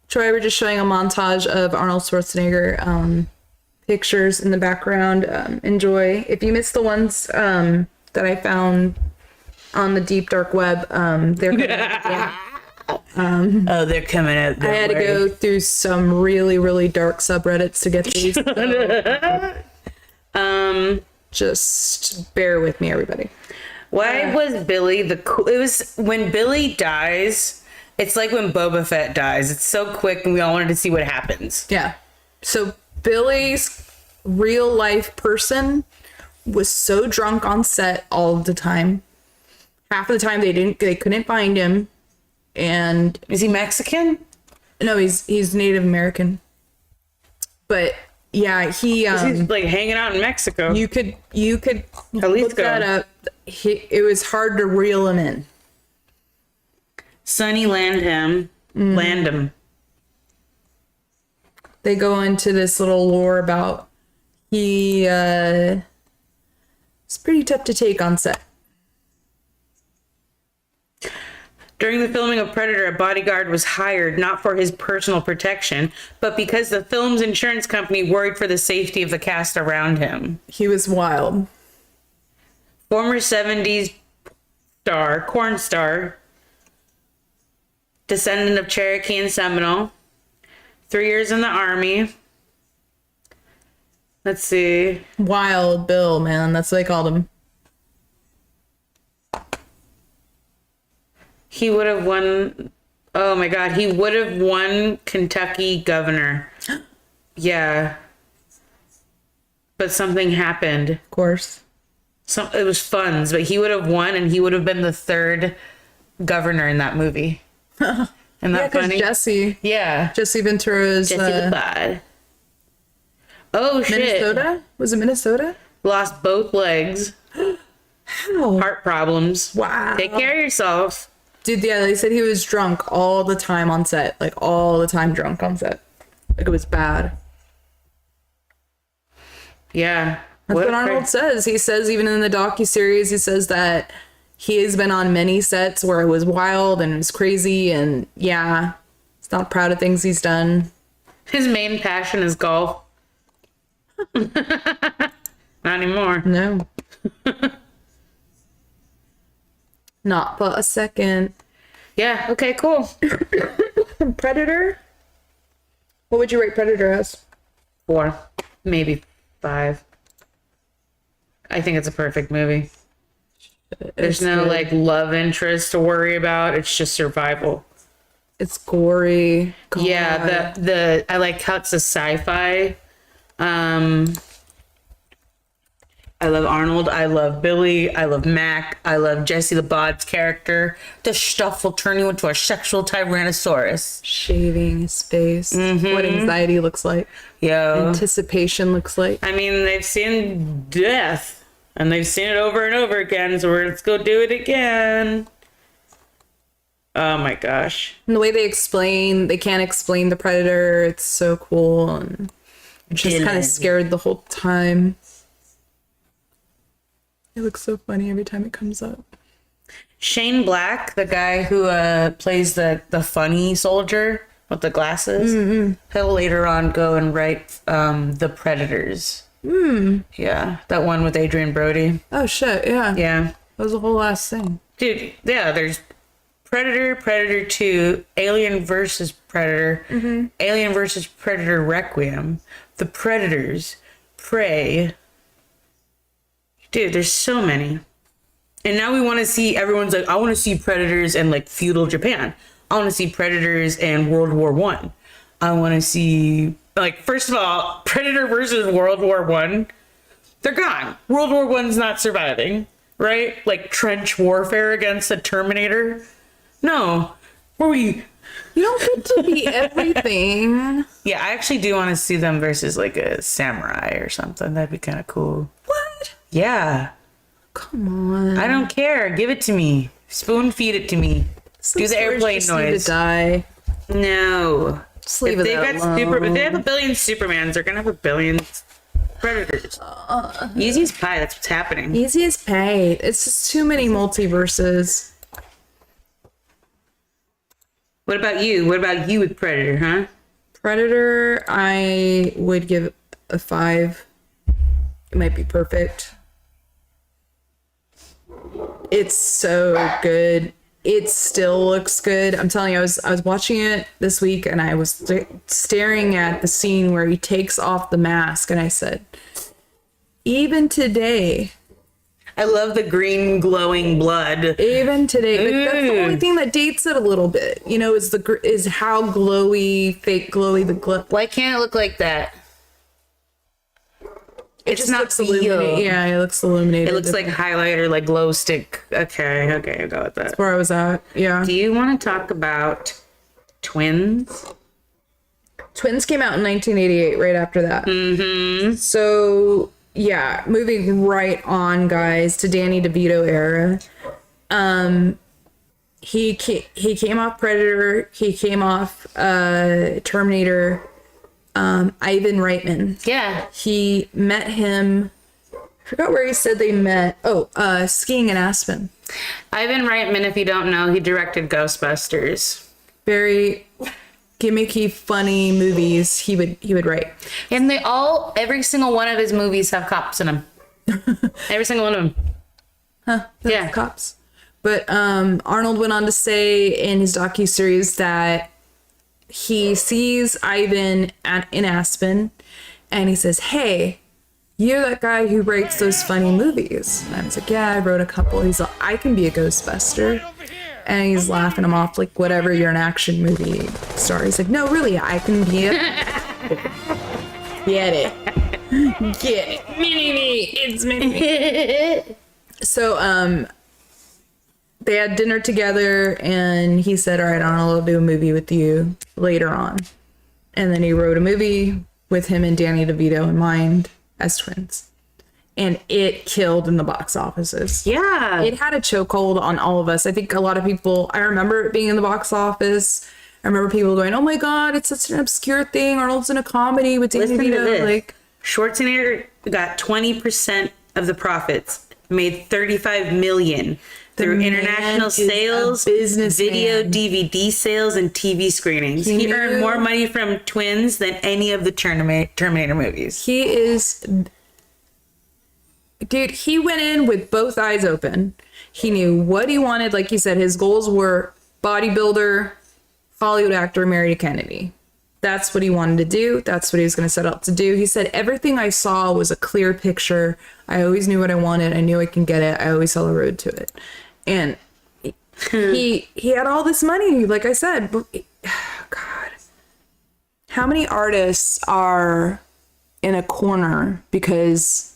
Troy, we're just showing a montage of Arnold Schwarzenegger pictures in the background. Enjoy. If you missed the ones that I found on the deep dark web, they're coming out. Oh, they're coming out. I had to go through some really, really dark subreddits to get these. So, just bear with me, everybody. Why was Billy the cool? It was when Billy dies. It's like when Boba Fett dies. It's so quick, and we all wanted to see what happens. Yeah. So Billy's real life person was so drunk on set all the time. Half of the time they couldn't find him. And Is he Mexican? no, he's Native American. But yeah, He's like hanging out in Mexico. you could At least look that up. It was hard to reel him in. Sonny Landham. Landham. They go into this little lore about it's pretty tough to take on set. During the filming of Predator, a bodyguard was hired not for his personal protection, but because the film's insurance company worried for the safety of the cast around him. He was wild. Former 70s corn star, descendant of Cherokee and Seminole, 3 years in the Army. Let's see. Wild Bill, man. That's what they called him. He would have won. Oh my God. He would have won Kentucky governor. Yeah. But something happened. Of course. It was funds, but he would have won, and he would have been the third governor in that movie. Isn't that funny? Jesse Ventura's Jesse the Bod. Oh shit. Minnesota? Was it Minnesota? Lost both legs. How? Heart problems. Wow. Take care of yourself. Dude, yeah, they said he was drunk all the time on set. Like, all the time drunk on set. Like, it was bad. Yeah. That's what Arnold says. He says, even in the docuseries, he says that he has been on many sets where it was wild and it was crazy. And, yeah, he's not proud of things he's done. His main passion is golf. Not anymore. No. Not for a second. Yeah, okay, cool. Predator? What would you rate Predator as? 4, maybe 5. I think it's a perfect movie. There's no like love interest to worry about. It's just survival. It's gory. God. Yeah, the I like how it's a sci-fi. I love Arnold. I love Billy. I love Mac. I love Jesse the Bod's character. The stuff will turn you into a sexual tyrannosaurus. Shaving his face. What anxiety looks like. Yo. Anticipation looks like. I mean, they've seen death. And they've seen it over and over again. So let's go do it again. Oh my gosh. And the way they can't explain the Predator. It's so cool. And just kind of scared the whole time. It looks so funny every time it comes up. Shane Black, the guy who plays the funny soldier with the glasses, he'll later on go and write The Predators. Yeah, that one with Adrian Brody. Oh shit, yeah. Yeah. That was a whole last thing. Dude, yeah, there's Predator, Predator 2, Alien versus Predator, Alien versus Predator Requiem, The Predators, Prey. Dude, there's so many. And now we want to see, everyone's like, I want to see Predators in like feudal Japan. I want to see Predators in World War One. I want to see, like, first of all, Predator versus World War One. They're gone. World War One's not surviving, right? Like trench warfare against the Terminator. No. Where were you? You don't get to be everything. Yeah, I actually do want to see them versus like a samurai or something. That'd be kind of cool. What? Yeah. Come on. I don't care. Give it to me. Spoon feed it to me. Do the airplane Just need noise. to die. No. Just leave If it they that got super, if they have alone. a billion Supermans, they're gonna have a billion Predators. Easy as pie. That's what's happening. Easy as pay. It's just too many multiverses. What about you? What about you with Predator, huh? Predator, I would give a 5. It might be perfect. It's so good. It still looks good. I'm telling you, I was watching it this week and I was staring at the scene where he takes off the mask and I said, even today, I love the green glowing blood. even today, but that's the only thing that dates it a little bit. You know, is how glowy, fake glowy the glow. Why can't it look like that? It It's just not looks illuminated. real. Yeah, it looks illuminated. It looks like highlighter, like glow stick. Okay, I'll go with that. where I was at. Yeah. Do you want to talk about Twins? Twins came out in 1988, right after that. Mm-hmm. So, yeah, moving right on, guys, to Danny DeVito era. He came off Predator. He came off Terminator. Ivan Reitman. Yeah. He met him. I forgot where he said they met. Oh, skiing in Aspen. Ivan Reitman, if you don't know, he directed Ghostbusters. Very gimmicky, funny movies he would write. And every single one of his movies have cops in them. Every single one of them. That's Yeah. cops. But Arnold went on to say in his docuseries that he sees Ivan in Aspen and he says, hey, you're that guy who writes those funny movies. And I was like, yeah, I wrote a couple. He's like, I can be a Ghostbuster. And he's laughing him off like, whatever, you're an action movie star. He's like, no, really, I can be a... Get it. Get it. Mini-me. It's mini-me. So, they had dinner together and he said, all right, Arnold, I'll do a movie with you later on. And then he wrote a movie with him and Danny DeVito in mind as twins. And it killed in the box offices. Yeah. It had a chokehold on all of us. I think a lot of people, I remember it being in the box office. I remember people going, oh my God, it's such an obscure thing. Arnold's in a comedy with Danny Listen to DeVito. this. Like, Schwarzenegger got 20% of the profits, made $35 million through man international is a sales, businessman. video, DVD sales, and TV screenings. He knew- earned more money from Twins than any of the Terminator movies. he is... Dude, he went in with both eyes open. He knew what he wanted. Like he said, his goals were bodybuilder, Hollywood actor, marry Kennedy. That's what he wanted to do. That's what he was going to set out to do. He said, everything I saw was a clear picture. I always knew what I wanted. I knew I can get it. I always saw the road to it. And he had all this money, like I said. But, God. How many artists are in a corner because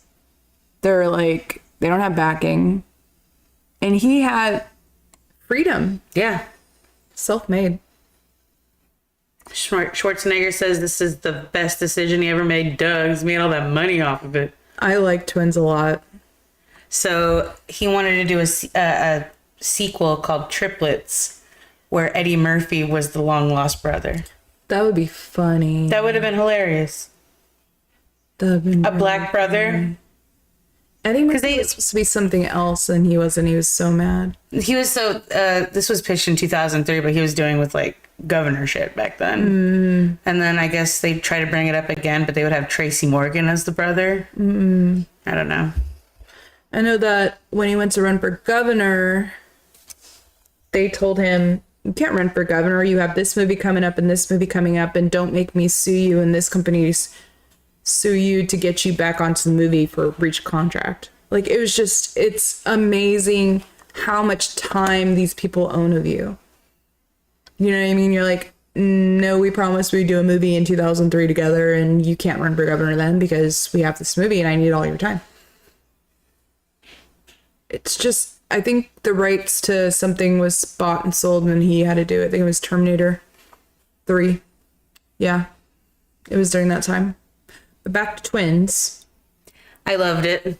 they're like, they don't have backing? And he had freedom. Yeah. Self-made. Schwarzenegger says this is the best decision he ever made. Doug's made all that money off of it. I like Twins a lot. So he wanted to do a sequel called Triplets, where Eddie Murphy was the long lost brother. That would be funny. That would have been hilarious. That would be A black brother. Eddie Murphy they- was supposed to be something else, and he wasn't. He was so mad. He was so. This was pitched in 2003, but he was doing with like governorship back then. And then I guess they try to bring it up again, but they would have Tracy Morgan as the brother. I don't know. I know that when he went to run for governor, they told him, you can't run for governor. You have this movie coming up and this movie coming up, and don't make me sue you and this company sue you to get you back onto the movie for breach of contract. Like, it was just, it's amazing how much time these people own of you. You know what I mean? You're like, no, we promised we'd do a movie in 2003 together, and you can't run for governor then because we have this movie and I need all your time. It's just, I think the rights to something was bought and sold and he had to do it. I think it was Terminator 3. Yeah. It was during that time. But back to Twins. I loved it.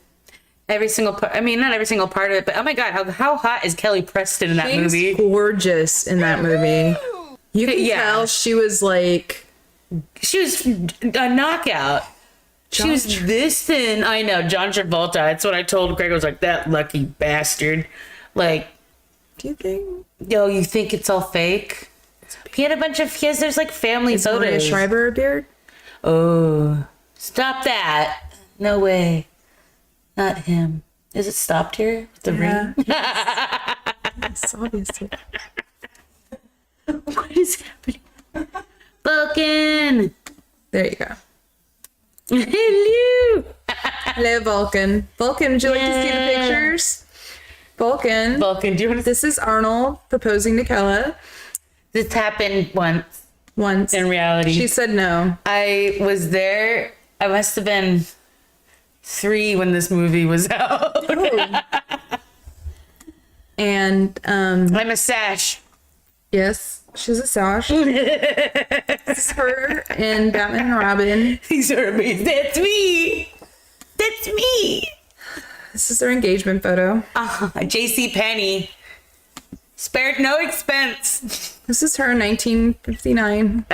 Every single part. I mean, not every single part of it, but oh my God, how hot is Kelly Preston in that She's movie? gorgeous in that movie. You can tell she was like... She was a knockout. She was this thin. I know, John Travolta. That's what I told Greg. I was like, that lucky bastard. Like, Do you think? yo, you think it's all fake? He had a bunch of, there's like family Is Maria photos. Shriver a beard? Oh, stop that. No way. Not him. Is it stopped here? The ring? Yes, obviously. What is happening? Vulcan! There you go. Hello! Hello, Vulcan. Vulcan, would you like to see the pictures? Vulcan. Vulcan, do you want to... This is Arnold proposing to Kella. This happened Once. in reality. She said no. I was there. I must have been 3 when this movie was out. And, I'm a sash. yes, she's a sash. This is her and Batman and Robin. These are amazing. That's me. That's me. This is their engagement photo. JC Penney. Spared no expense. This is her in 1959.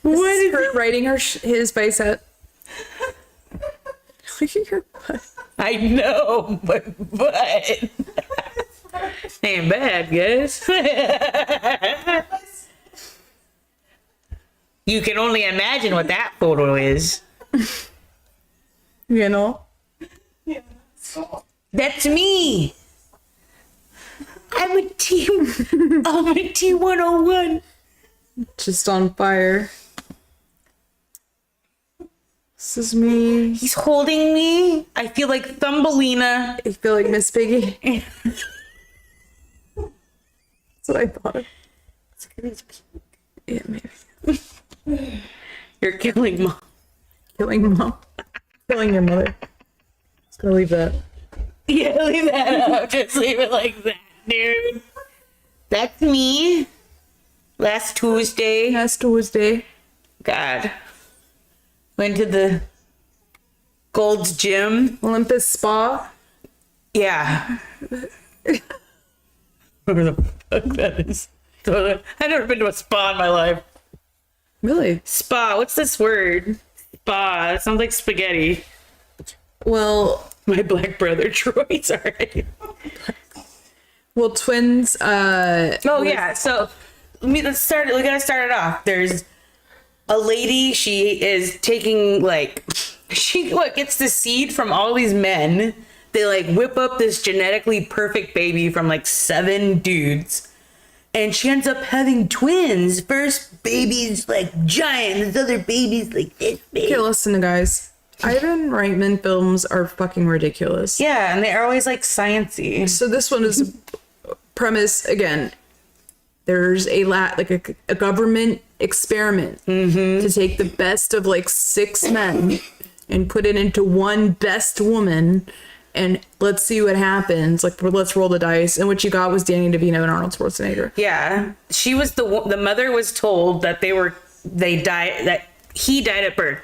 What is her writing his bicep? Look at your butt. I know, but ain't bad, guys. You can only imagine what that photo is. You know? That's me. I'm a T101. Just on fire. This is me. He's holding me. I feel like Thumbelina. I feel like Miss Piggy. That's what I thought of. Yeah, maybe. You're killing mom. Killing mom. Killing your mother. Just gonna leave that. Yeah, leave that up. Just leave it like that, dude. That's me. Last Tuesday. Last Tuesday. God. Went to the Gold's Gym. Olympus Spa. Yeah. Whatever the fuck that is. I've never been to a spa in my life. Really? Spa. What's this word? Spa. It sounds like spaghetti. Well, My black brother, Troy. Sorry. well, Twins, Oh, yeah. So we gotta start it off. There's a lady. She is taking, like, she gets the seed from all these men. They, like, whip up this genetically perfect baby from, like, 7 dudes. And she ends up having twins. First baby's, like, giant. This other baby's, like, this big. okay, listen, guys. Ivan Reitman films are fucking ridiculous. Yeah, and they're always, like, sciencey. So this one is a premise, again, there's a government experiment to take the best of, like, 6 men and put it into one best woman, and let's see what happens. Like, let's roll the dice. And what you got was Danny DeVito and Arnold Schwarzenegger. Yeah, she was the mother was told that he died at birth.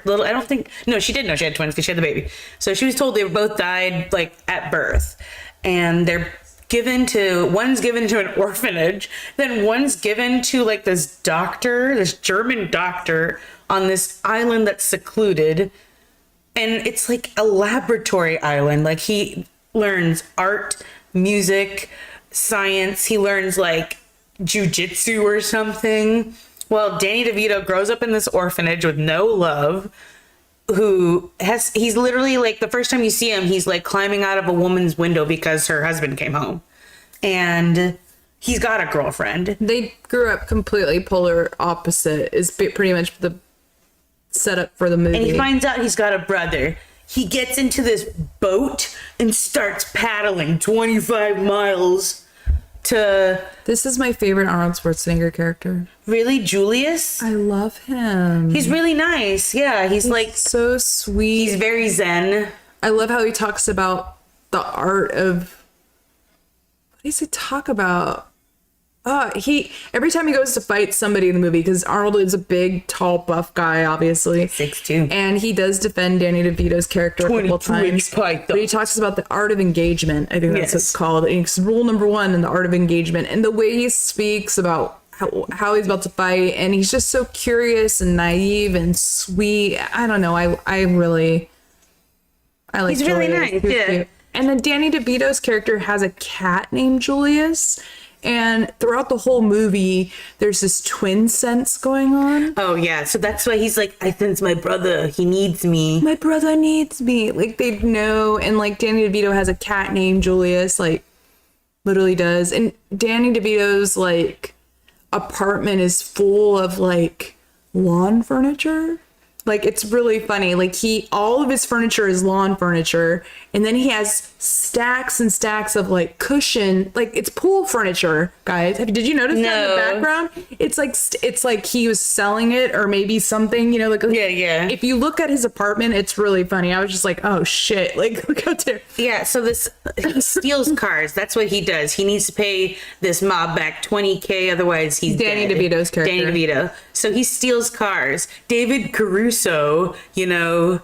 She didn't know she had twins because she had the baby. So she was told they both died, like, at birth, and they're one's given to an orphanage, then one's given to, like, this German doctor on this island that's secluded. And it's like a laboratory island. Like, he learns art, music, science. He learns, like, jujitsu or something. Well, Danny DeVito grows up in this orphanage with no love. He's literally, like, the first time you see him, he's, like, climbing out of a woman's window because her husband came home. And he's got a girlfriend. They grew up completely polar opposite is pretty much the setup for the movie. And he finds out he's got a brother. He gets into this boat and starts paddling 25 miles to This is my favorite Arnold Schwarzenegger character. really Julius. I love him. He's really nice. Yeah, he's like, so sweet. he's very zen. I love how he talks about the art of, what does he talk about? He every time he goes to fight somebody in the movie, because Arnold is a big, tall, buff guy, obviously, 6'2". and he does defend Danny DeVito's character a couple 22 inch times. python. But he talks about the art of engagement. I think that's what Yes. it's called. And it's rule number 1 in the art of engagement, and the way he speaks about how he's about to fight, and he's just so curious and naive and sweet. I don't know. I like. He's really Julius. nice, He's yeah. cute. And then Danny DeVito's character has a cat named Julius. And throughout the whole movie, there's this twin sense going on. Oh yeah, so that's why he's like, I sense my brother. He needs me. My brother needs me. Like, they know. And like, Danny DeVito has a cat named Julius, like, literally does. And Danny DeVito's like apartment is full of like lawn furniture. Like, it's really funny. Like, all of his furniture is lawn furniture, and then he has stacks and stacks of like cushion, like it's pool furniture, guys. Did you notice that in the No. background? It's like he was selling it, or maybe something, you know, like, Yeah. if you look at his apartment, it's really funny. I was just like, oh shit, like, look out there. Yeah, so he steals cars. That's what he does. He needs to pay this mob back $20K, otherwise he's Danny dead. DeVito's character. Danny DeVito. So he steals cars. David Caruso, you know,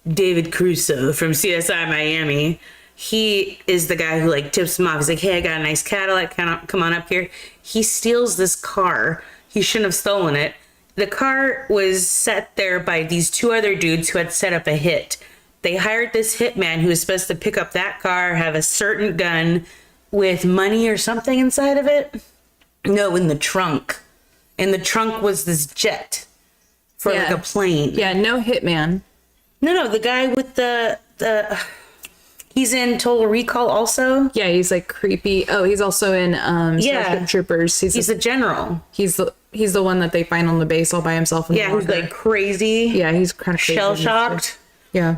David Caruso from CSI Miami. He is the guy who like tips him off. He's like, hey, I got a nice Cadillac. Come on up here. He steals this car. He shouldn't have stolen it. The car was set there by these 2 other dudes who had set up a hit. They hired this hitman who was supposed to pick up that car, have a certain gun with money or something inside of it. No, in the trunk. In the trunk was this jet for like a plane. Yeah, no hitman. No, the guy with the he's in Total Recall also. Yeah, he's like creepy. Oh, he's also in Yeah. Starship Troopers. He's a general. He's the one that they find on the base all by himself. In Yeah, the who's locker. like crazy. Yeah, he's kind of Shell shocked. Yeah.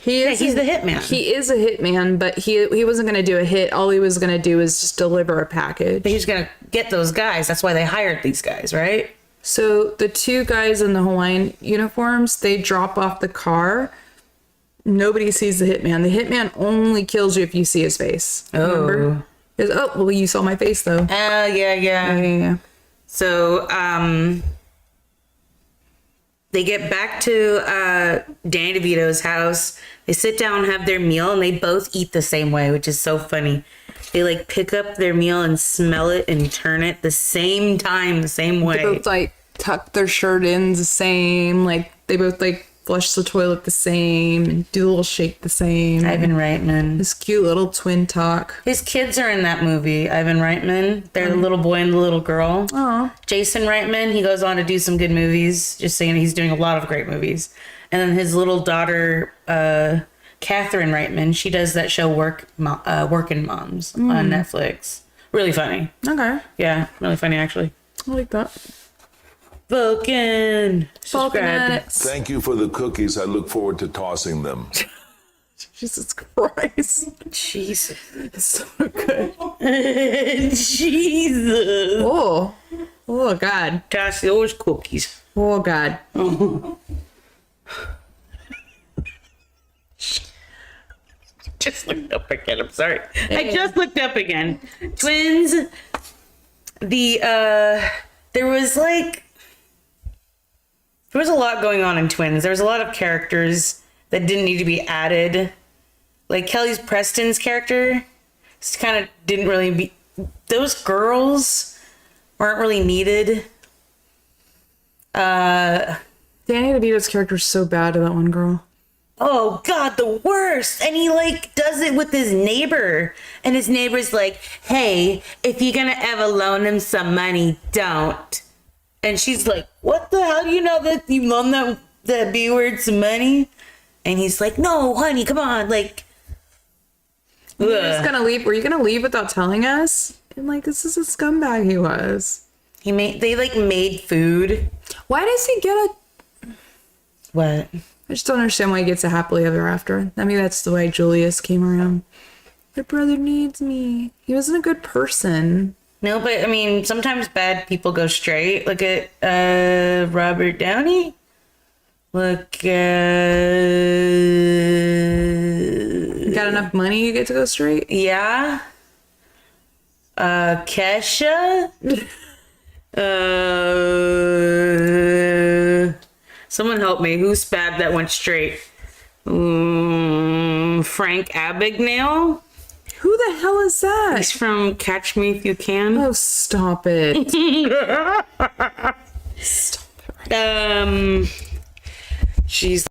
He's the hitman. He is a hitman, but he wasn't going to do a hit. All he was going to do was just deliver a package. He's gonna get those guys. That's why they hired these guys, right? So the 2 guys in the Hawaiian uniforms, they drop off the car. Nobody sees the hitman. The hitman only kills you if you see his face. Remember? He goes, oh, well, you saw my face though. Yeah. So, they get back to Danny DeVito's house. They sit down and have their meal, and they both eat the same way, which is so funny. They like pick up their meal and smell it and turn it the same time, the same way. They both like tuck their shirt in the same. Like, they both like flush the toilet the same and do a little shake the same. Ivan Reitman. This cute little twin talk. His kids are in that movie, Ivan Reitman. They're the little boy and the little girl. Oh. Jason Reitman, he goes on to do some good movies. Just saying, he's doing a lot of great movies. And then his little daughter, Catherine Reitman, she does that show Working Moms on Netflix. Really funny. Okay. Yeah, really funny actually. I like that. Vulcan. Subscribe. Thank you for the cookies. I look forward to tossing them. Jesus Christ. Jesus. It's so good. Jesus. Oh. Oh, God. Toss those cookies. Oh, God. Just looked up again. I'm sorry. I just looked up again. Twins. There was a lot going on in Twins. There was a lot of characters that didn't need to be added. Like Kelly Preston's character kind of didn't really be. Those girls weren't really needed. Danny DeVito's character is so bad to that one girl. Oh God, the worst. And he like does it with his neighbor. And his neighbor's like, hey, if you're gonna ever loan him some money, don't. And she's like, what the hell? You know that you loan that B word some money? And he's like, no, honey, come on. Like, You're just gonna leave. Were you gonna leave without telling us? And like, this is a scumbag he was. they made food. Why does he get a... What? I just don't understand why he gets a happily ever after. I mean, that's the way Julius came around. My brother needs me. He wasn't a good person. No, but I mean, sometimes bad people go straight. Look at Robert Downey. Look You got enough money, you get to go straight? yeah. Kesha. Someone help me. Who's bad that went straight? Frank Abagnale. Who the hell is that? He's from Catch Me If You Can. Oh, stop it. Stop it. She's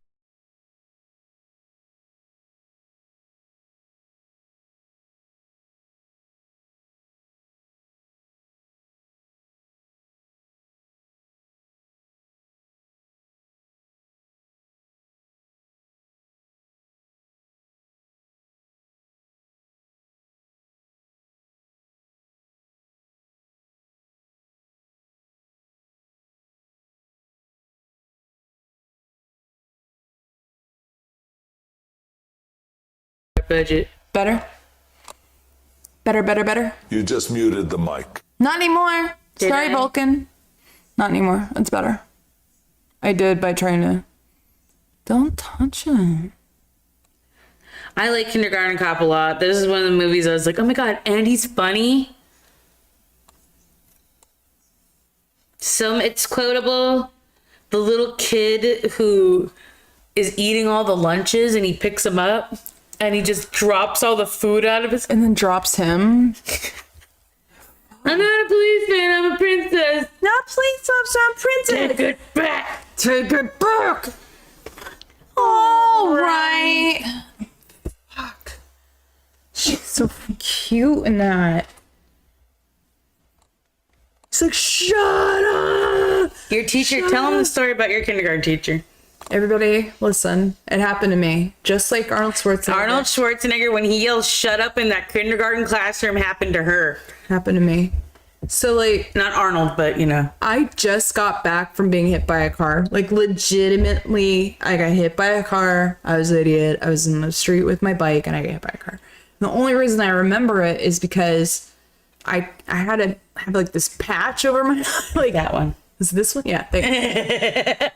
budget. Better? Better? You just muted the mic. Not anymore. Did Sorry, I? Vulcan. Not anymore. It's better. I did by trying to... Don't touch him. I like Kindergarten Cop a lot. This is one of the movies I was like, oh my god, and he's funny. It's quotable. The little kid who is eating all the lunches and he picks them up and he just drops all the food out of his. And then drops him. I'm not a policeman, I'm a princess. Not police officer, I'm princess. Take it back. Take it back. All right. Fuck. She's so cute in that. He's like, shut up. Your teacher, tell him the story about your kindergarten teacher. Everybody, listen. It happened to me. Just like Arnold Schwarzenegger. Arnold Schwarzenegger, when he yells shut up in that kindergarten classroom, happened to her. Happened to me. So, like, Not Arnold, but you know. I just got back from being hit by a car. Like, legitimately, I got hit by a car. I was an idiot. I was in the street with my bike and I got hit by a car. The only reason I remember it is because I had to have like this patch over my like That one. Is this one? Yeah.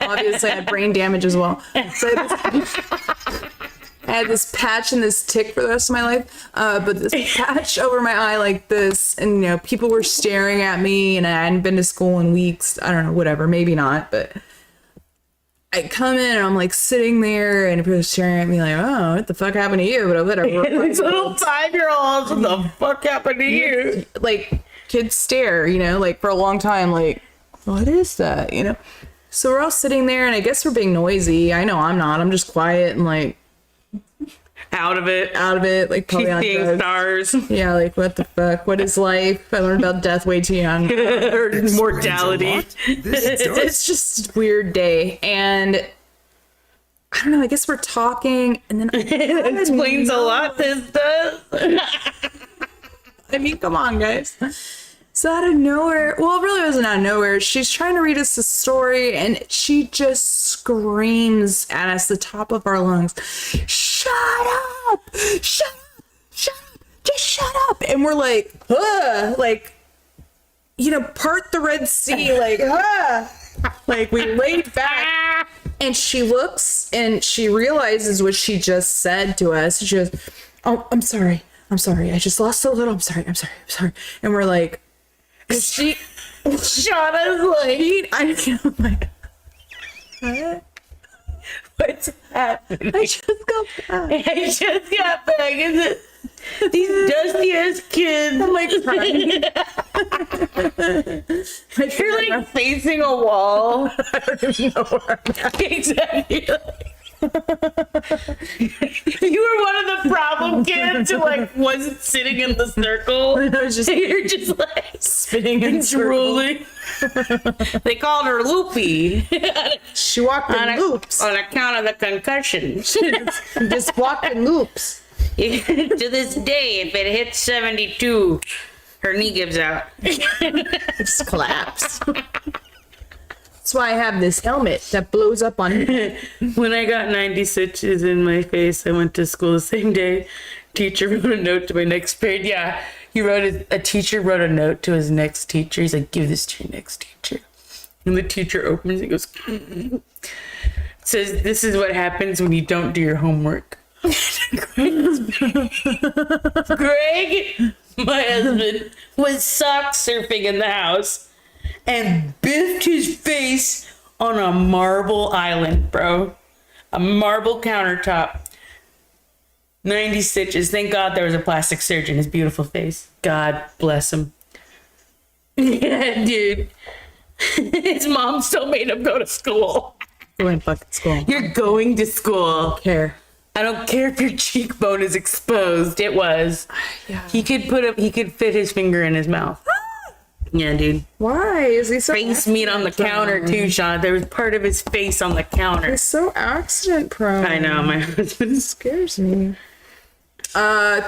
Obviously, I had brain damage as well. So I had this patch and this tick for the rest of my life. But this patch over my eye like this, and you know, people were staring at me, and I hadn't been to school in weeks. I don't know, whatever, maybe not, but I come in and I'm like sitting there, and people are staring at me like, "Oh, what the fuck happened to you?" But whatever. These little 5-year-olds, what the fuck happened to you? Like kids stare, you know, like for a long time, like, what is that, you know? So we're all sitting there, and I guess we're being noisy. I know I'm not. I'm just quiet and like Out of it. like She's probably on seeing drugs. stars. Yeah, like what the fuck? What is life? I learned about death way too young. Or mortality. It's just a weird day, and I don't know. I guess we're talking, and then It explains a lot, this does. I mean, come on, guys. So out of nowhere, well, it really wasn't out of nowhere. She's trying to read us a story, and she just screams at us the top of our lungs, "Shut up! Shut up! Shut up! Just shut up!" And we're like, like, you know, part the Red Sea, like, like we laid back, and she looks and she realizes what she just said to us. She goes, "Oh, I'm sorry. I just lost a little. I'm sorry. And we're like, she shot us like, I can't, like, what? What's happening? I just got back. I just got back. Is it these dusty ass kids? I'm like crying. You're like facing a wall. I don't even know where I'm at. Exactly. You were one of the problem kids who like wasn't sitting in the circle. I was just You're just like spinning and drooling. They called her Loopy She walked in loops. on account of the concussion. Just walked in loops. To this day, if it hits 72, her knee gives out. Just collapse. That's why I have this helmet that blows up on me. When I got 90 stitches in my face, I went to school the same day. teacher wrote a note to my next period. Yeah, a teacher wrote a note to his next teacher. He's like, give this to your next teacher. And the teacher opens it and goes, it says, this is what happens when you don't do your homework. Greg, my husband, was sock surfing in the house and biffed his face on a marble island, bro. A marble countertop. 90 stitches. Thank God there was a plastic surgeon. His beautiful face. God bless him. Yeah, dude. His mom still made him go to school. Going to fucking school. You're going to school. Care. I don't care if your cheekbone is exposed. It was. Yeah. He could fit his finger in his mouth. Yeah, dude. Why is he so Face meat on the counter too, Sean. There was part of his face on the counter. He's so accident prone. I know, my husband Scares me.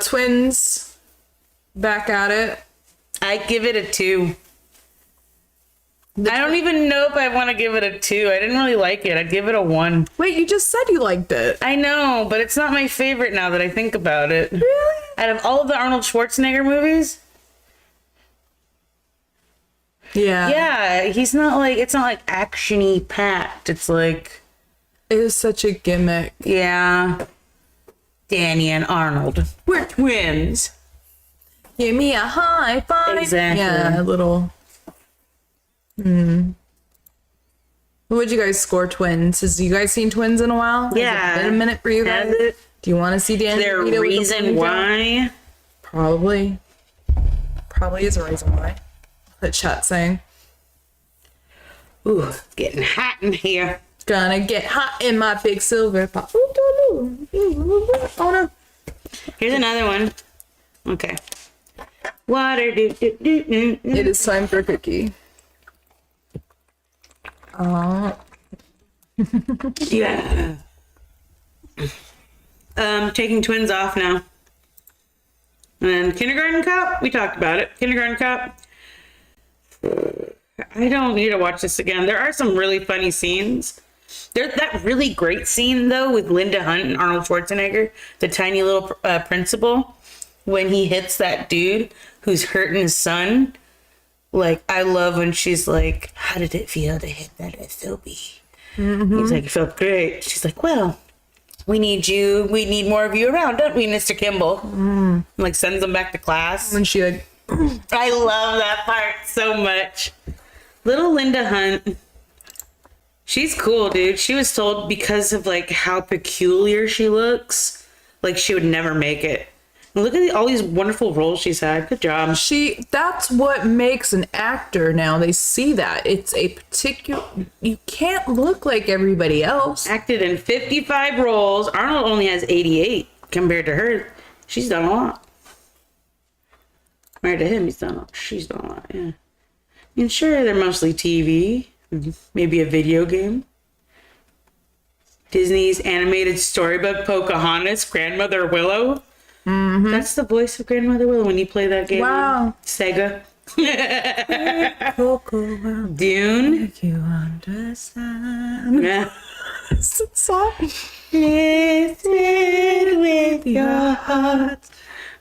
Twins back at it. I give it a 2. I don't even know if I want to give it a 2. I didn't really like it. I'd give it a 1. Wait, you just said you liked it. I know, but it's not my favorite now that I think about it. Really? Out of all of the Arnold Schwarzenegger movies, yeah, he's not like, it's not like action-y packed. It's like, It is such a gimmick. yeah, Danny and Arnold, we're twins. Give me a high five. Exactly. Yeah, a little. What would you guys score Twins? Has you guys seen Twins in a while? Has Yeah. it been a minute for you Has guys? it? Do you want to see Danny? Is there a DeVito with the reason blue job? why? Probably. Probably is a reason why. That chat saying. Ooh, it's getting hot in here. Gonna get hot in my big silver pot. Oh no. Here's another one. Okay. Water. It is time for a cookie. Yeah. Taking Twins off now. And Kindergarten Cop, we talked about it. Kindergarten Cop. I don't need to watch this again. There are some really funny scenes. There's that really great scene, though, with Linda Hunt and Arnold Schwarzenegger, the tiny little principal, when he hits that dude who's hurting his son. Like, I love when she's like, how did it feel to hit that SOB? He's like, it felt great. She's like, well, we need more of you around, don't we, Mr. Kimball? And, like, sends him back to class. When she like, I love that part so much. Little Linda Hunt. She's cool, dude. She was told because of, like, how peculiar she looks, like, she would never make it. And look at all these wonderful roles she's had. Good job. that's what makes an actor now. They see that. It's a particular, you can't look like everybody else. Acted in 55 roles. Arnold only has 88 compared to her. She's done a lot. Compared to him, she's done a lot, yeah. I mean, sure, they're mostly TV. Maybe a video game. Disney's animated storybook Pocahontas, Grandmother Willow. Mm-hmm. That's the voice of Grandmother Willow when you play that game. Wow. Sega. Coco, Dune. you understand? Yeah. It's a song. Listen with your heart.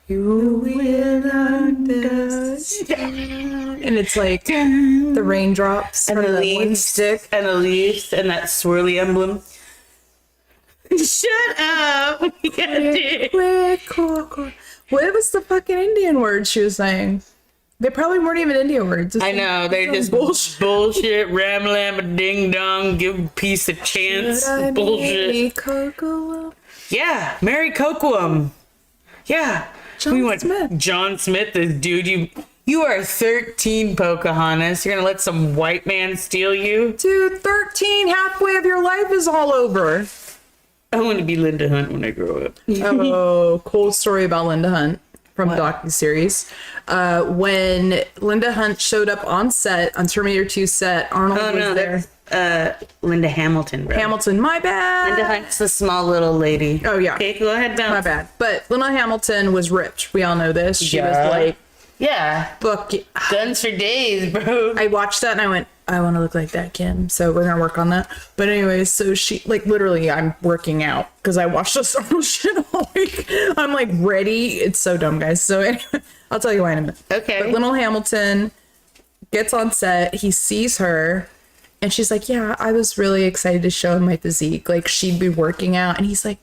You will understand. And it's like the raindrops And from the that one leaves, stick. and the leaves, and that swirly emblem. Shut up! Yeah, dude. What was the fucking Indian word she was saying? They probably weren't even Indian words. I know, they're just bullshit, ram lam, ding dong, give a piece of chance, bullshit. Yeah, Mary Coquam. Yeah. John Smith, this dude, you are 13, Pocahontas. You're gonna let some white man steal you? Dude, 13, halfway of your life is all over. I want to be Linda Hunt when I grow up. Oh, cool story about Linda Hunt from docuseries. When Linda Hunt showed up on set, on Terminator 2 set, Arnold was there. That's Linda Hamilton, bro. Hamilton, my bad. Linda Hunt's the small little lady. Oh, yeah. Okay, go ahead, My bad. But Linda Hamilton was ripped. We all know this. She was like Yeah. Fuck yeah. Guns for days, bro. I watched that and I went, I want to look like that, Kim. So we're gonna work on that. But anyways, so she like literally, I'm working out because I watched this Arnold shit all week. I'm like ready. It's so dumb, guys. So anyway, I'll tell you why in a minute. Okay. But Little Hamilton gets on set. He sees her, and she's like, "Yeah, I was really excited to show him my physique. Like she'd be working out," and he's like,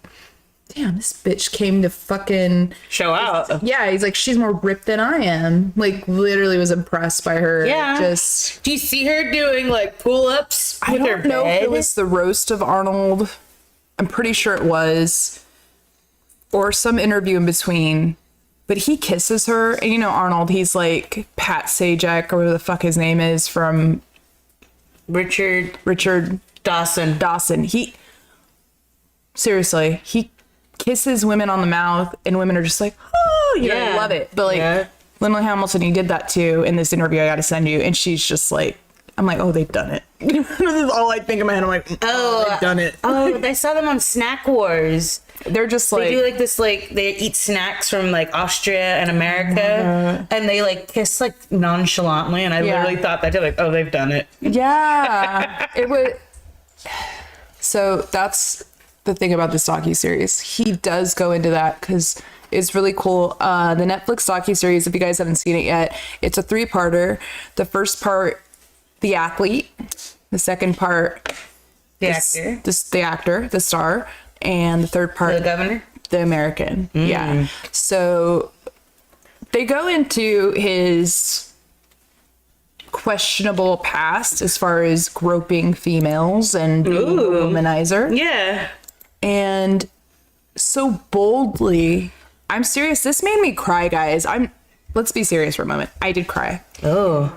damn, this bitch came to fucking Show out. yeah, he's like, she's more ripped than I am. Like literally was impressed by her. Yeah. Just Do you see her doing like pull-ups I with her don't know if bed? it was the roast of Arnold. I'm pretty sure it was. Or some interview in between. But he kisses her, and you know Arnold, he's like Pat Sajak or whatever the fuck his name is from Richard Dawson. He seriously, he kisses women on the mouth, and women are just like, oh, you know, Yeah. they love it. But like Lindley Hamilton, he did that too in this interview I got to send you, and she's just like, I'm like, oh, they've done it. This is all I think in my head. I'm like, oh, they've done it. Oh, I saw them on Snack Wars. They're just like, They do like this, like they eat snacks from like Austria and America, and they like kiss like nonchalantly, and I Yeah. literally thought that too, like, oh, they've done it. yeah, it would. So that's the thing about this docuseries. He does go into that because it's really cool. The Netflix docuseries, if you guys haven't seen it yet, it's a 3-parter. The first part, the athlete. The second part, The the actor, the star. And the third part, the governor, the American. Yeah. So they go into his questionable past as far as groping females and being a womanizer. Yeah. And so boldly, I'm serious. This made me cry, guys. Let's be serious for a moment. I did cry. Oh.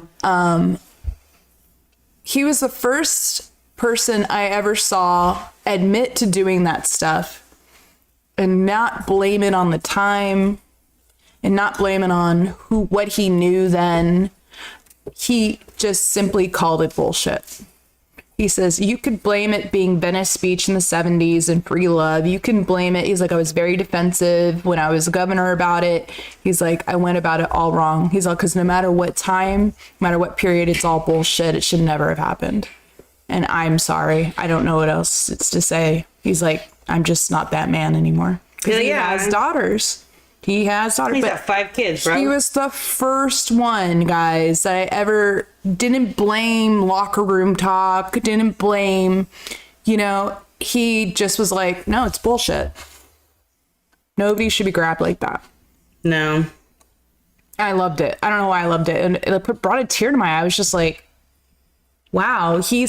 He was the first person I ever saw admit to doing that stuff and not blame it on the time and not blame it on what he knew then. He just simply called it bullshit. He says, you could blame it being Venice speech in the 70s and free love. You can blame it. He's like, I was very defensive when I was governor about it. He's like, I went about it all wrong. He's like, because no matter what time, no matter what period, it's all bullshit. It should never have happened. And I'm sorry. I don't know what else it's to say. He's like, I'm just not that man anymore. Because he has daughters. He has daughters. He's but got 5 kids, bro. he was the first one, guys, that I ever didn't blame locker room talk, didn't blame, he just was like, no, it's bullshit. Nobody should be grabbed like that. No. I loved it. I don't know why I loved it. And it brought a tear to my eye. I was just like, wow, he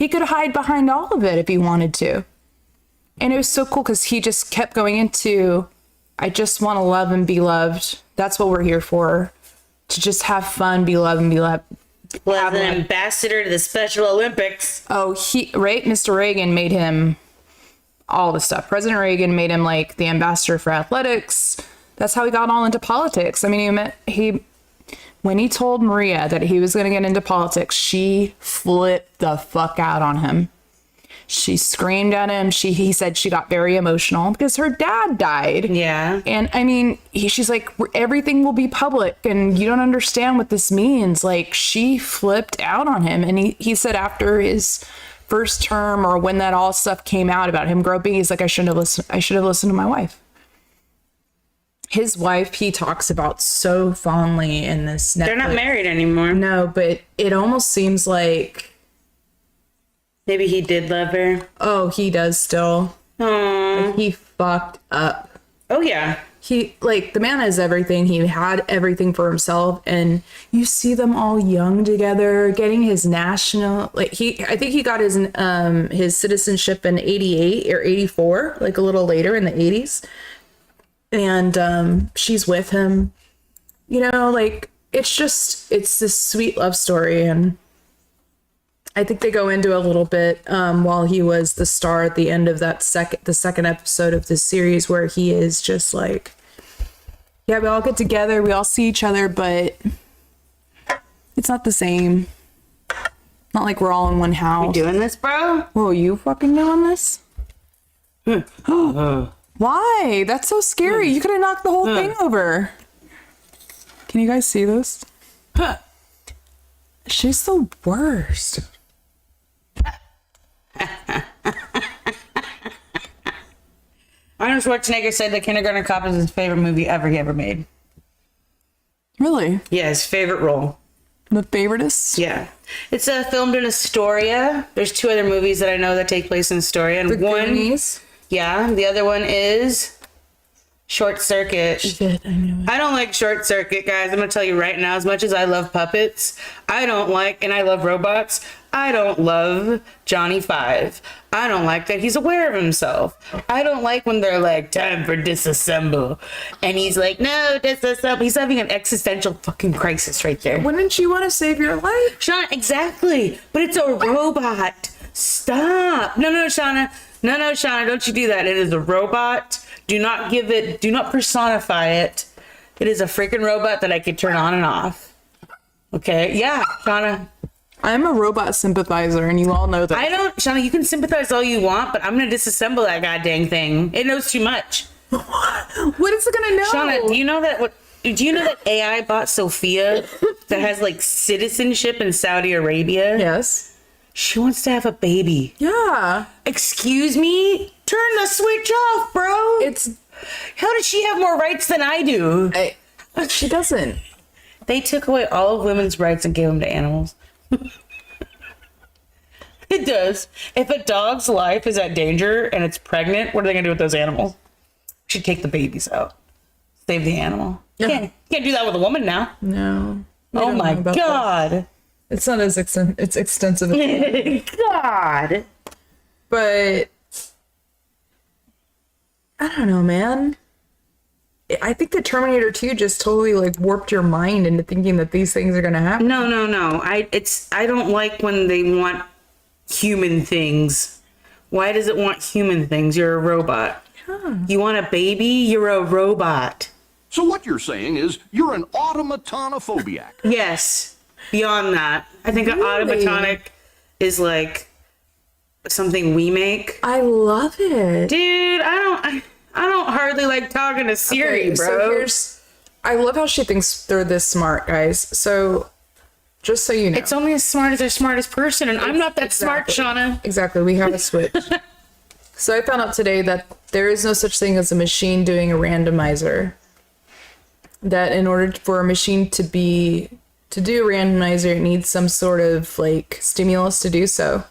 could hide behind all of it if he wanted to. And it was so cool because he just kept going into, I just want to love and be loved. That's what we're here for. To just have fun, be loved and be loved. Was an ambassador to the Special Olympics. Oh, Mr. Reagan made him all the stuff. President Reagan made him like the ambassador for athletics. That's how he got all into politics. I mean, when he told Maria that he was going to get into politics, she flipped the fuck out on him. She screamed at him. He said she got very emotional because her dad died. Yeah. And I mean, she's like, everything will be public and you don't understand what this means. Like, she flipped out on him. And he said after his first term, or when that all stuff came out about him groping, he's like, I should have listened to my wife. His wife, he talks about so fondly in this Netflix. They're not married anymore. No, but it almost seems like maybe he did love her. Oh, he does still. Aww. He fucked up. Oh, yeah. The man has everything. He had everything for himself. And you see them all young together, getting his national, I think he got his citizenship in 88 or 84, like a little later in the 80s. And she's with him. It's this sweet love story. And I think they go into a little bit while he was the star at the end of the second episode of this series, where he is just like, yeah, we all get together, we all see each other, but it's not the same. Not like we're all in one house. You doing this, bro? Whoa, you fucking doing this? Why? That's so scary. You could have knocked the whole thing over. Can you guys see this? She's the worst. Arnold Schwarzenegger said that Kindergarten Cop is his favorite movie he ever made. Really? Yeah, his favorite role. The favoritist? Yeah. It's filmed in Astoria. There's 2 other movies that I know that take place in Astoria. And The one, Goonies? yeah, the other one is Short Circuit. Shit, I knew it. I don't like Short Circuit, guys. I'm going to tell you right now, as much as I love puppets, and I love robots, I don't love Johnny Five. I don't like that he's aware of himself. I don't like when they're like, time for disassemble. And he's like, no, disassemble. He's having an existential fucking crisis right there. Wouldn't you want to save your life? Shauna, exactly. But it's a robot. Stop. No, Shauna. No, Shauna, don't you do that. It is a robot. Do not personify it. It is a freaking robot that I can turn on and off. Okay? Yeah, Shauna. I'm a robot sympathizer, and you all know that. Shauna, you can sympathize all you want, but I'm going to disassemble that goddamn thing. It knows too much. What is it gonna know? Shauna, do you know that AI bot Sophia that has like citizenship in Saudi Arabia? Yes. She wants to have a baby. Yeah. Excuse me? Turn the switch off, bro. How does she have more rights than I do? She doesn't. They took away all of women's rights and gave them to animals. It does. If a dog's life is at danger and it's pregnant, what are they going to do with those animals? Should take the babies out. Save the animal. Yeah. Can't do that with a woman now. No. Oh my God. That. It's not as it's extensive. God. But I don't know, man. I think the Terminator 2 just totally like warped your mind into thinking that these things are gonna happen. No. I don't like when they want human things. Why does it want human things? You're a robot. Yeah. You want a baby? You're a robot. So what you're saying is you're an automatonophobiac. Yes. Beyond that, I think an Really? automatonic is like something we make. I love it. Dude, I don't hardly like talking to Siri, Okay, bro. So I love how she thinks they're this smart, guys. So just so you know. It's only as smart as their smartest person, and I'm not that smart, Shauna. Exactly. We have a switch. So I found out today that there is no such thing as a machine doing a randomizer. That in order for a machine to do a randomizer, it needs some sort of like stimulus to do so.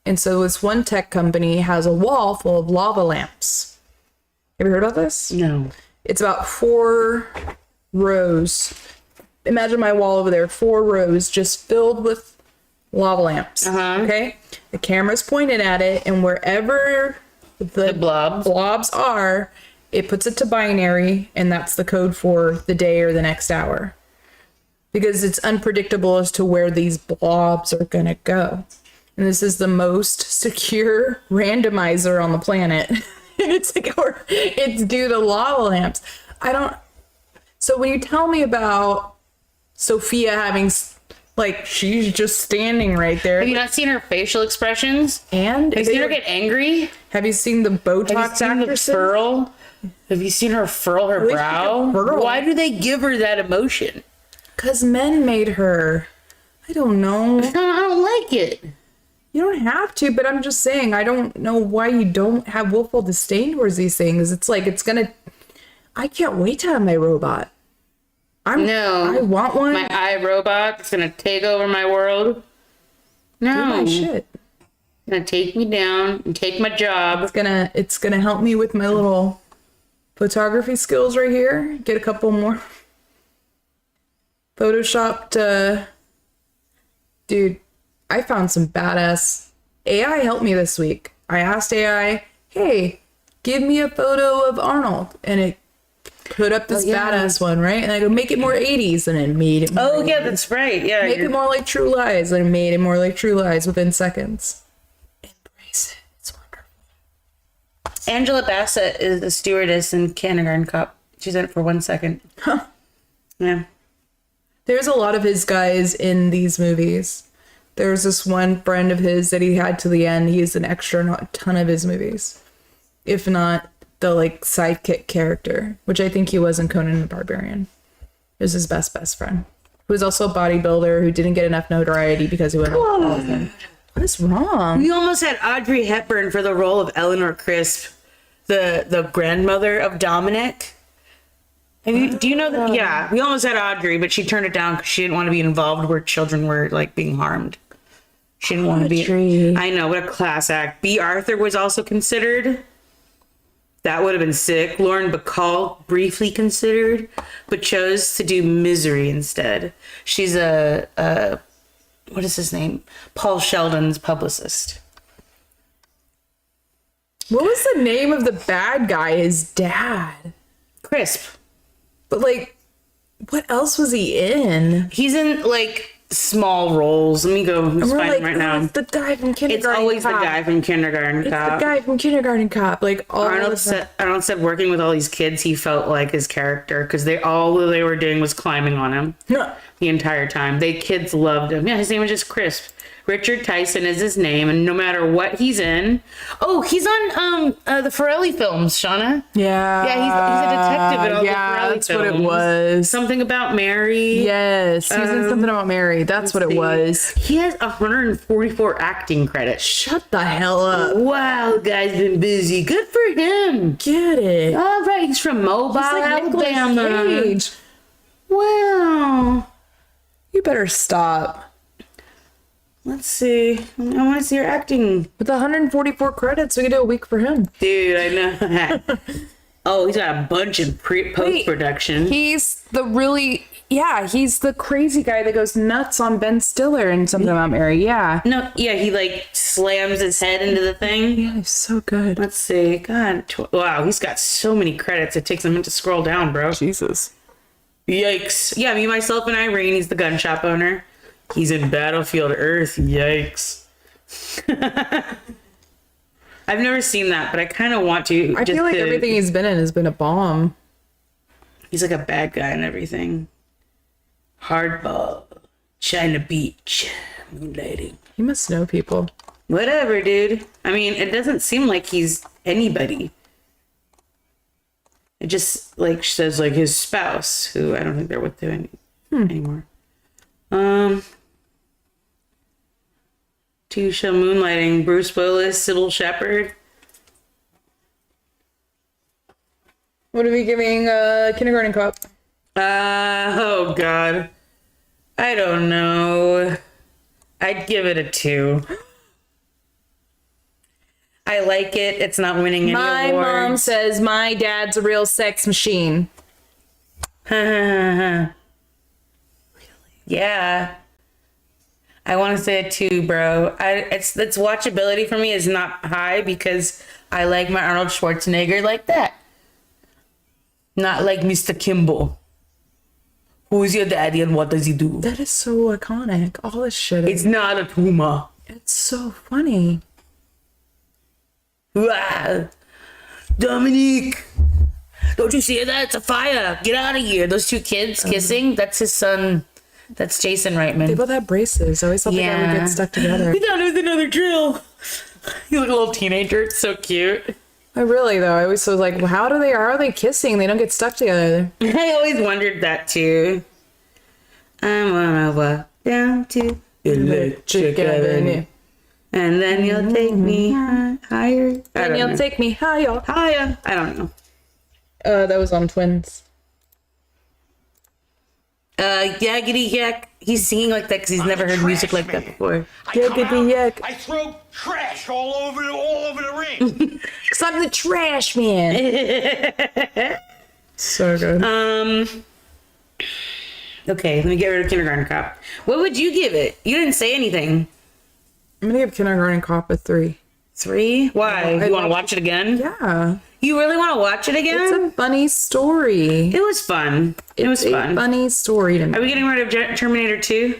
And so this one tech company has a wall full of lava lamps. Have you heard about this? No. It's about 4 rows. Imagine my wall over there, 4 rows just filled with lava lamps. Okay? The camera's pointed at it, and wherever the blobs are, it puts it to binary, and that's the code for the day or the next hour. Because it's unpredictable as to where these blobs are going to go. And this is the most secure randomizer on the planet. And it's due to lava lamps. So when you tell me about Sophia having, like, she's just standing right there. Have you not seen her facial expressions? And Have you seen her get angry? Have you seen the Botox Have you seen the actresses? furl? Have you seen her furl her Really? brow? Furl? Why do they give her that emotion? Because men made her. I don't know. I don't like it. You don't have to, but I'm just saying, I don't know why you don't have willful disdain towards these things. It's like, I can't wait to have my robot. I want one. My iRobot is gonna take over my world. No. Do my shit. Gonna take me down and take my job. It's gonna help me with my little photography skills right here. Get a couple more photoshopped. Dude, I found some badass AI helped me this week. I asked AI, hey, give me a photo of Arnold, and it put up this badass one, right? And I go, make it more 80s, and it made it more 80s. Yeah, that's right. Yeah. Make it more like True Lies, and it made it more like True Lies within seconds. Embrace it. It's wonderful. Angela Bassett is the stewardess in Kindergarten Cop. She's in it for 1 second. Huh. Yeah. There's a lot of his guys in these movies. There's this one friend of his that he had to the end. He's an extra in a ton of his movies. If not the like sidekick character, which I think he was in Conan the Barbarian. was his best friend, who was also a bodybuilder who didn't get enough notoriety because he went on. What is wrong? We almost had Audrey Hepburn for the role of Eleanor Crisp, the grandmother of Dominic. Do you know that? Yeah, we almost had Audrey, but she turned it down because she didn't want to be involved where children were like being harmed. She didn't want to be. I know, what a class act. B. Arthur was also considered. That would have been sick. Lauren Bacall briefly considered, but chose to do Misery instead. She's a what is his name? Paul Sheldon's publicist. What was the name of the bad guy? His dad. Crisp. But like, what else was he in? He's in like small roles. Let me go find him right now. It's the guy from Kindergarten It's always Cop. the guy from Kindergarten Cop. It's the guy from Kindergarten Cop. Like Arnold said working with all these kids, he felt like his character because they were doing was climbing on him the entire time. Kids loved him. Yeah, his name was just Crisp. Richard Tyson is his name, and no matter what he's in. Oh, he's on the Farrelly films, Shauna. Yeah. Yeah, he's a detective in all the Farrelly that's films. what it was. Something About Mary. Yes, he was in Something About Mary. That's what it was. He has 144 acting credits. Shut the hell up. Wow, guy's been busy. Good for him. Get it. All right, he's from Mobile, Alabama. Cage. Wow. You better stop. Let's see. I want to see your acting. With 144 credits, we could do a week for him. Dude, I know. Oh, he's got a bunch in post-production. He's he's the crazy guy that goes nuts on Ben Stiller and Something About Mary. Yeah. No, yeah, he like slams his head into the thing. Yeah, he's so good. Let's see. God, wow, he's got so many credits. It takes a minute to scroll down, bro. Jesus. Yikes. Yeah, Me, Myself, and Irene. He's the gun shop owner. He's in Battlefield Earth. Yikes. I've never seen that, but I kind of want to. I feel like everything he's been in has been a bomb. He's like a bad guy and everything. Hardball. China Beach. Moonlighting. He must know people. Whatever, dude. I mean, it doesn't seem like he's anybody. It just like says like his spouse, who I don't think they're with anymore. TV show Moonlighting, Bruce Willis, Sybil Shepherd. What are we giving Kindergarten Cop? Oh God. I don't know. I'd give it a 2. I like it. It's not winning any awards. My mom says my dad's a real sex machine. Yeah. I want to say a 2, bro. It's watchability for me is not high because I like my Arnold Schwarzenegger like that. Not like Mr. Kimball. Who's your daddy and what does he do? That is so iconic. All this shit. It's not a tumor. It's so funny. Wow. Dominique. Don't you see that? It's a fire. Get out of here. Those 2 kids kissing. That's his son. That's Jason Reitman. They both have braces. I always thought they would get stuck together. We thought it was another drill. You look a little teenager. It's so cute. I really though. I always was like, well, how are they kissing? They don't get stuck together. I always wondered that too. I wanna walk down to Electric Avenue. And then you'll take me higher. And you'll take me higher. Higher. I don't know. That was on Twins. Yaggity yak. He's singing like that because he's never heard music like that before. Yaggity yak. I throw trash all over the ring. Cause I'm the trash man. So good. Okay, let me get rid of Kindergarten Cop. What would you give it? You didn't say anything. I'm gonna give Kindergarten Cop a 3. 3? Why? Yeah, You want to watch it again? Yeah. You really want to watch it again? It's a funny story. It was fun. It was fun. A funny story to me. Are we getting rid of Terminator 2?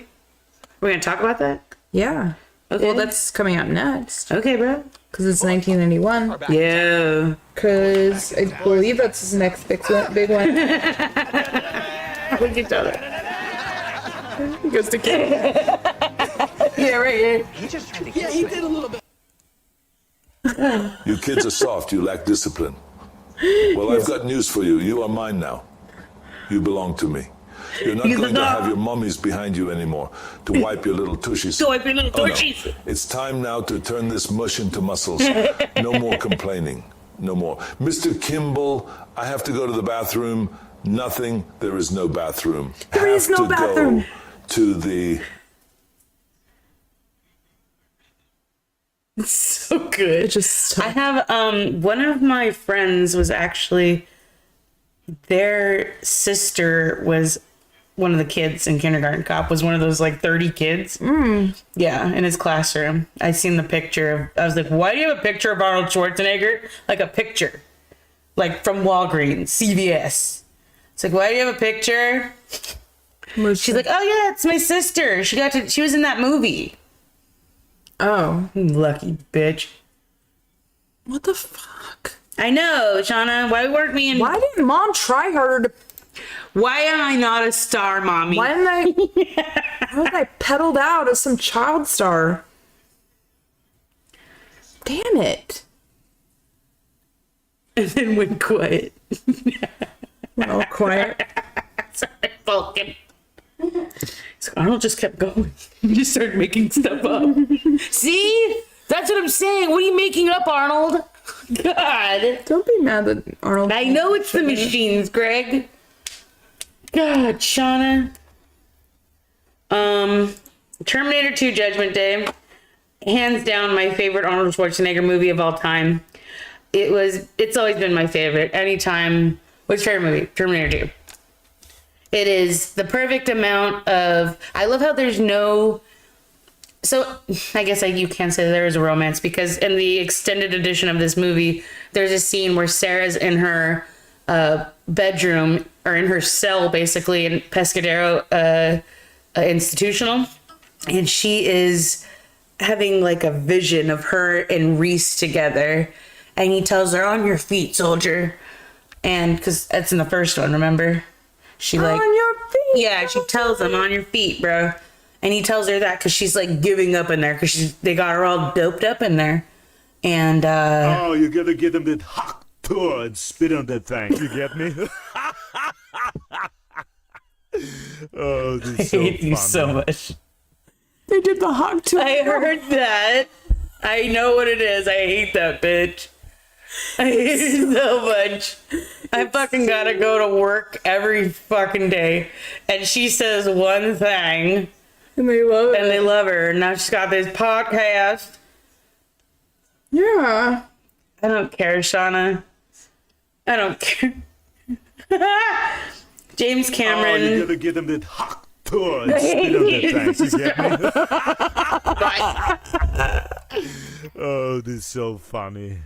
We're going to talk about that? Yeah. Okay. Well, that's coming out next. Okay, bro. Because it's 1991. Yeah. Because I believe that's his next big one. Look at each other. He goes to kill. Yeah, right here. You kids are soft. You lack discipline. Well, I've got news for you. You are mine now. You belong to me. You're not going to have your mummies behind you anymore to wipe your little tushies. To wipe your little Oh, no. tushies. It's time now to turn this mush into muscles. No more complaining. No more. Mr. Kimball, I have to go to the bathroom. Nothing. There is no bathroom. There is no bathroom. Go to the... So good. Just I have one of my friends was actually, their sister was one of the kids in kindergarten cop, was one of those like 30 kids. Yeah, in his classroom. I seen the picture. I was like, why do you have a picture of Arnold Schwarzenegger? Like a picture. Like from Walgreens, CVS. It's like, why do you have a picture? She's like, oh yeah, it's my sister. She was in that movie. Oh. Lucky bitch. What the fuck? I know, Shauna. Why weren't we in... Why didn't mom try harder to... Why am I not a star, mommy? Why didn't I peddled out as some child star? Damn it. And then went quiet. Well, quiet. Sorry, Vulcan. So Arnold just kept going. He just started making stuff up. See? That's what I'm saying. What are you making up, Arnold? God. Don't be mad that Arnold... I know it's the machines, Greg. God, Shauna. Terminator 2 Judgment Day. Hands down my favorite Arnold Schwarzenegger movie of all time. It's always been my favorite. Anytime. What's your favorite movie? Terminator 2. It is the perfect amount of... I love how there's no... So, I guess you can't say there is a romance, because in the extended edition of this movie, there's a scene where Sarah's in her bedroom, or in her cell, basically, in Pescadero Institutional, and she is having, like, a vision of her and Reese together, and he tells her, on your feet, soldier, and, because that's in the first one, remember? She, like... On your feet! Yeah, she tells him, on your feet, bro. And he tells her that because she's like giving up in there because they got her all doped up in there. And oh, you gotta get them that hot tour and spit on that thing. You get me? Oh, this I is so hate you fun. so much. They did the hawk too. I heard that. I know what it is. I hate that bitch. I hate it so much. I fucking gotta go to work every fucking day. And she says one thing. And they love it. And they love her. Now she's got this podcast. Yeah. I don't care, Shauna. I don't care. James Oh, you Cameron. gotta get them that hot tour and spit on that thing. You get me? Oh, this is so funny.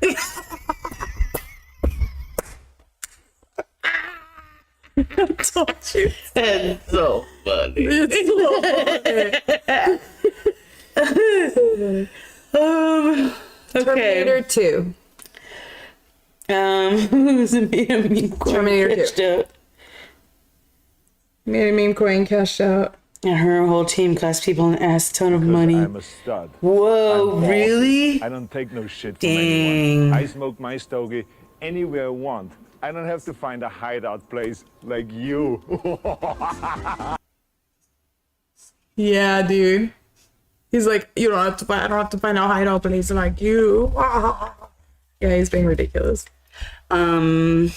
It's so funny. Okay. Terminator 2. Who's a meme queen Terminator 2. cashed out? Made a meme coin cashed out. And her whole team cost people an ass ton of money. I'm a stud. Whoa, I'm ballsy. really? I don't take no shit from Dang. anyone. I smoke my stogie anywhere I want. I don't have to find a hideout place like you. Yeah, dude. He's like, I don't have to find a hideout place like you. Yeah, he's being ridiculous. Terminator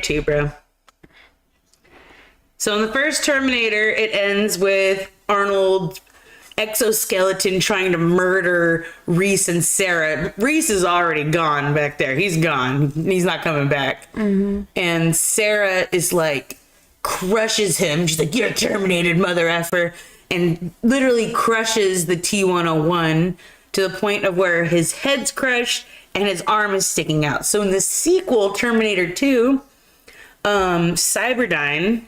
2, bro. So in the first Terminator, it ends with Arnold exoskeleton trying to murder Reese and Sarah. Reese is already gone back there. He's gone. He's not coming back. Mm-hmm. And Sarah is like, crushes him. She's like, you're terminated, mother effer. And literally crushes the T-101 to the point of where his head's crushed and his arm is sticking out. So in the sequel, Terminator 2, Cyberdyne,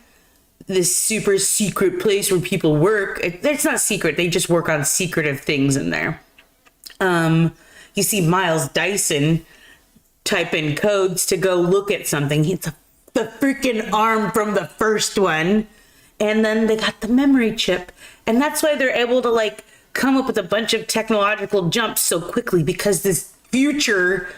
this super secret place where people work. It's not secret. They just work on secretive things in there. You see Miles Dyson type in codes to go look at something. It's the freaking arm from the first one. And then they got the memory chip. And that's why they're able to like come up with a bunch of technological jumps so quickly, because this future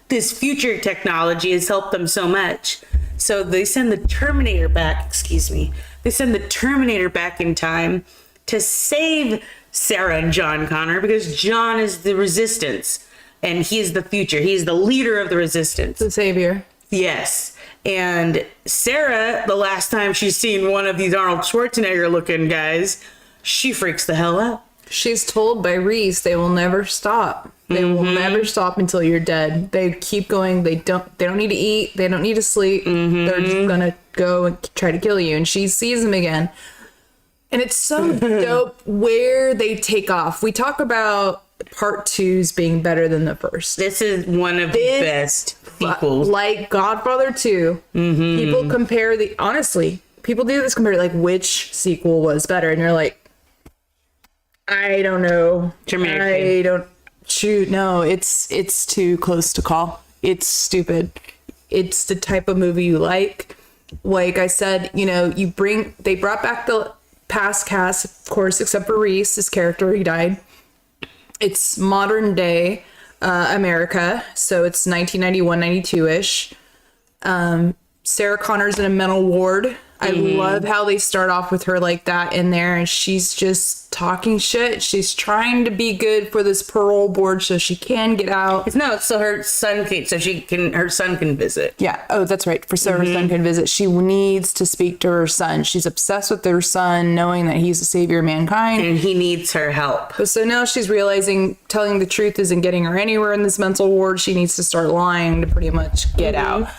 technology has helped them so much. So they send the Terminator back, excuse me. They send the Terminator back in time to save Sarah and John Connor because John is the resistance and he is the future. He is the leader of the resistance. The savior. Yes. And Sarah, the last time she's seen one of these Arnold Schwarzenegger looking guys, she freaks the hell out. She's told by Reese they will never stop. They will never stop until you're dead. They keep going. They don't need to eat. They don't need to sleep. They're just gonna go and try to kill you. And she sees him again. And it's so dope where they take off. We talk about part 2s being better than the first. This is one of the best sequels. Like Godfather 2. People compare honestly, people do this compare like which sequel was better. And you're like, I don't know. Terminator. I don't shoot. No, it's too close to call. It's stupid. It's the type of movie you like. Like I said, they brought back the past cast, of course, except for Reese, his character, he died. It's modern day America, so it's 1991, 92-ish. Sarah Connor's in a mental ward. I love how they start off with her like that in there, and she's just talking shit. She's trying to be good for this parole board so she can get out. No, so her son can visit. Yeah. Oh, that's right. So her son can visit. She needs to speak to her son. She's obsessed with her son, knowing that he's the savior of mankind. And he needs her help. So now she's realizing telling the truth isn't getting her anywhere in this mental ward. She needs to start lying to pretty much get out.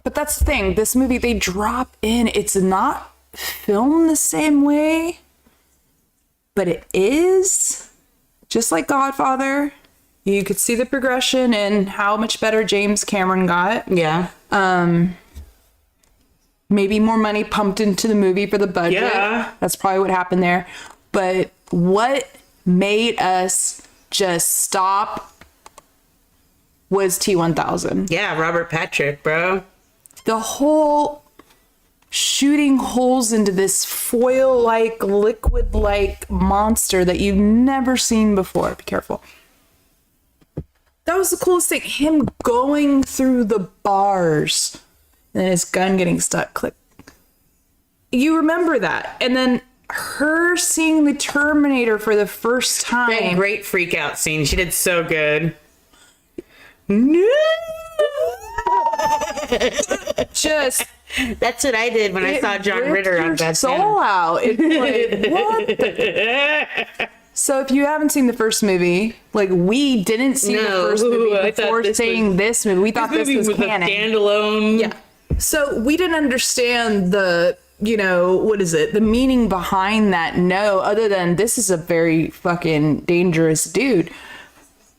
But that's the thing. This movie, they drop in. It's not filmed the same way, but it is. Just like Godfather. You could see the progression and how much better James Cameron got. Yeah. Maybe more money pumped into the movie for the budget. Yeah. That's probably what happened there. But what made us just stop was T-1000. Yeah, Robert Patrick, bro. The whole shooting holes into this foil-like, liquid-like monster that you've never seen before. Be careful. That was the coolest thing. Him going through the bars and his gun getting stuck. Click. You remember that. And then her seeing the Terminator for the first time. That great freak out scene. She did so good. No! Just That's what I did when I saw John Ritter on Bad soul out. It's like, what the? So if you haven't seen the first movie, like we didn't see the first movie before seeing this movie. We thought this was canon. A standalone. Yeah. So we didn't understand the, what is it? The meaning behind that. No, other than this is a very fucking dangerous dude.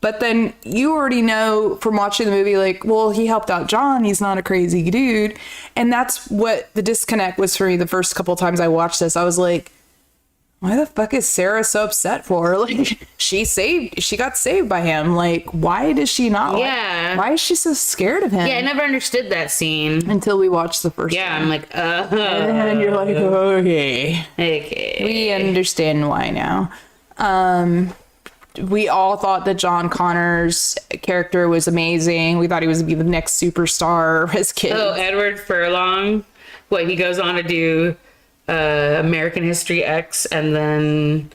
But then you already know from watching the movie, like, well, he helped out John. He's not a crazy dude. And that's what the disconnect was for me the first couple times I watched this. I was like, why the fuck is Sarah so upset for? Like, she got saved by him. Like, why does she not? Yeah. Why is she so scared of him? Yeah, I never understood that scene. Until we watched the first Yeah, one. I'm like, And then you're like, okay. Okay. We understand why now. We all thought that John Connor's character was amazing. We thought he was going to be the next superstar as kids. Oh, Edward Furlong. What, he goes on to do American History X and then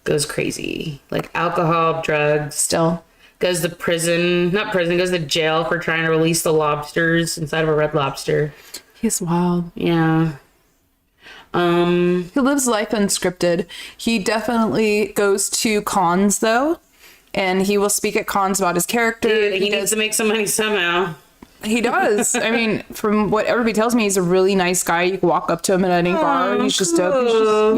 goes crazy. Like alcohol, drugs. Still. Goes to prison. Not prison, goes to jail for trying to release the lobsters inside of a Red Lobster. He's wild. Yeah. He lives life unscripted. He definitely goes to cons though, and he will speak at cons about his character. Dude, he needs to make some money somehow. He does. I mean, from what everybody tells me, he's a really nice guy. You can walk up to him at any bar. He's just dope. He's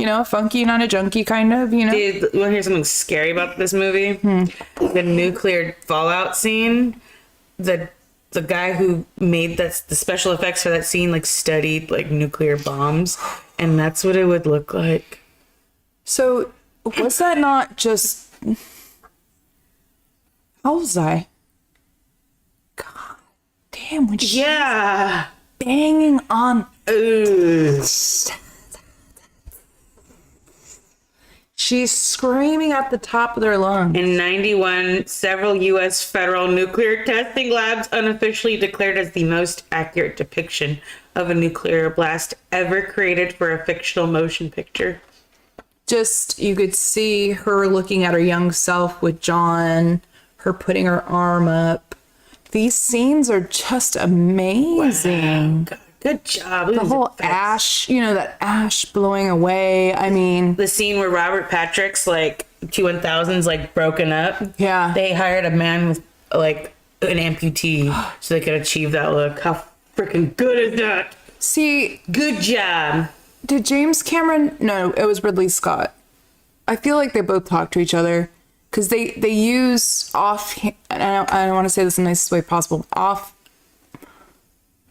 just, funky, not a junkie kind of, Dude, you want to hear something scary about this movie? The nuclear fallout scene. The guy who made the special effects for that scene, like, studied, like, nuclear bombs. And that's what it would look like. So, was that not just... How was I? God damn, when she was banging on... She's screaming at the top of their lungs. In 91, several U.S. federal nuclear testing labs unofficially declared as the most accurate depiction of a nuclear blast ever created for a fictional motion picture. Just, you could see her looking at her young self with John, her putting her arm up. These scenes are just amazing. Wow. Good job. The whole ash, you know, that ash blowing away. I mean, the scene where Robert Patrick's like T-1000's like broken up. Yeah. They hired a man with like an amputee so they could achieve that look. How freaking good is that? see, Good job. did James Cameron? No, it was Ridley Scott. I feel like they both talk to each other because they use off. And I don't want to say this in the nicest way possible. Off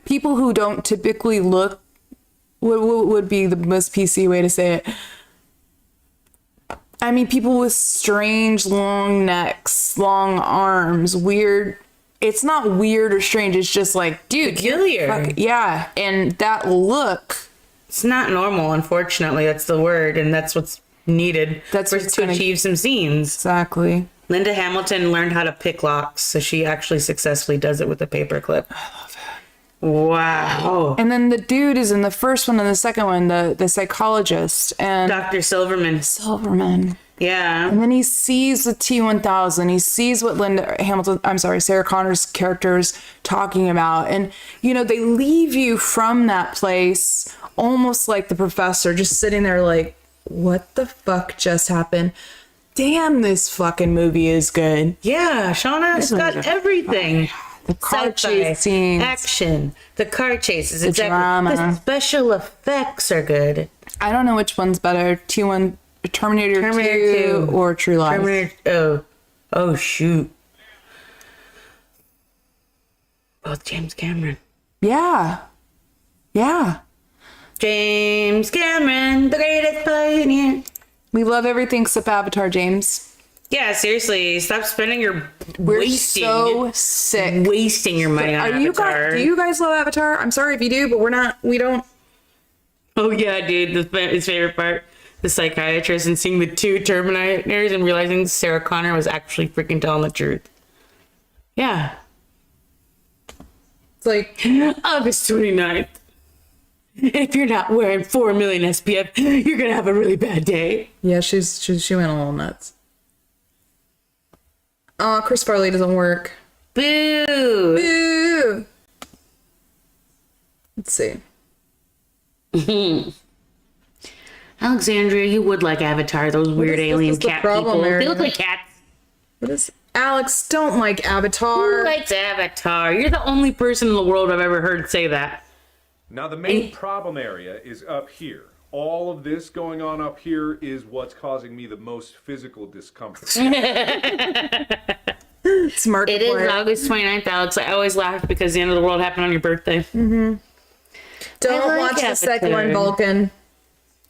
people who don't typically look. What would be the most PC way to say it? I mean, people with strange long necks, long arms, weird. It's not weird or strange. It's just like, dude, Peculiar. yeah. And that look. It's not normal, unfortunately. That's the word, and that's what's needed That's for what's to gonna- achieve some scenes. Exactly. Linda Hamilton learned how to pick locks, so she actually successfully does it with a paperclip. I love it. Wow. And then the dude is in the first one and the second one, the psychologist and Dr. Silverman. Silverman. Yeah. And then he sees the T-1000. He sees what Sarah Connor's character's talking about. And, you know, they leave you from that place almost like the professor, just sitting there like, what the fuck just happened? Damn, this fucking movie is good. Yeah, Shauna, it's got everything. The car Sci-fi, chase scenes. action, the car chases, The drama. The special effects are good. I don't know which one's better, Terminator 2 or True Lies. Oh shoot. Both James Cameron. Yeah. Yeah. James Cameron, the greatest pioneer. We love everything except Avatar, James. Yeah, seriously, stop spending your We're wasting so sick. wasting your money on Are you Avatar. guys? Do you guys love Avatar? I'm sorry if you do, but we don't. Oh yeah, dude, his favorite part, the psychiatrist and seeing the two Terminators and realizing Sarah Connor was actually freaking telling the truth. Yeah. It's like, August 29th. If you're not wearing 4 million SPF, you're gonna have a really bad day. yeah, she went a little nuts. Chris Farley doesn't work. Boo! Boo. Let's see. Alexandria, you would like Avatar, those weird alien the cat problem, people. They Ariana? look like cats. What is Alex? Don't like Avatar. Who likes Avatar? You're the only person in the world I've ever heard say that. Now, the main problem area is up here. All of this going on up here is what's causing me the most physical discomfort. Smart. It is August 29th, Alex. I always laugh because the end of the world happened on your birthday. Don't like watch the second one, Avatar.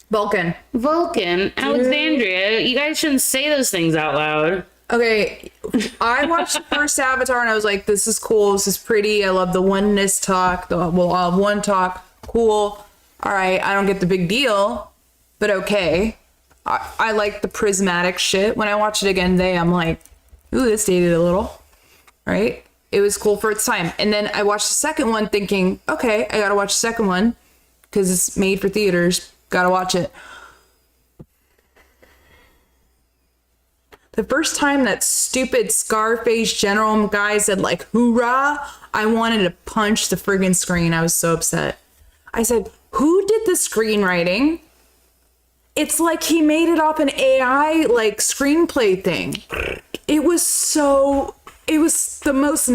Vulcan. Vulcan, Alexandria, you guys shouldn't say those things out loud. Okay, I watched the first Avatar and I was like, this is cool, this is pretty, I love the oneness talk, we'll all have one talk, cool. All right, I don't get the big deal, but okay. I like the prismatic shit. When I watch it again today, I'm like, ooh, this dated a little, right? It was cool for its time. And then I watched the second one thinking, okay, I gotta watch the second one because it's made for theaters, gotta watch it. The first time that stupid Scarface general guy said like, hoorah, I wanted to punch the friggin' screen. I was so upset. I said, who did the screenwriting? It's like he made it off an AI like screenplay thing. It was the most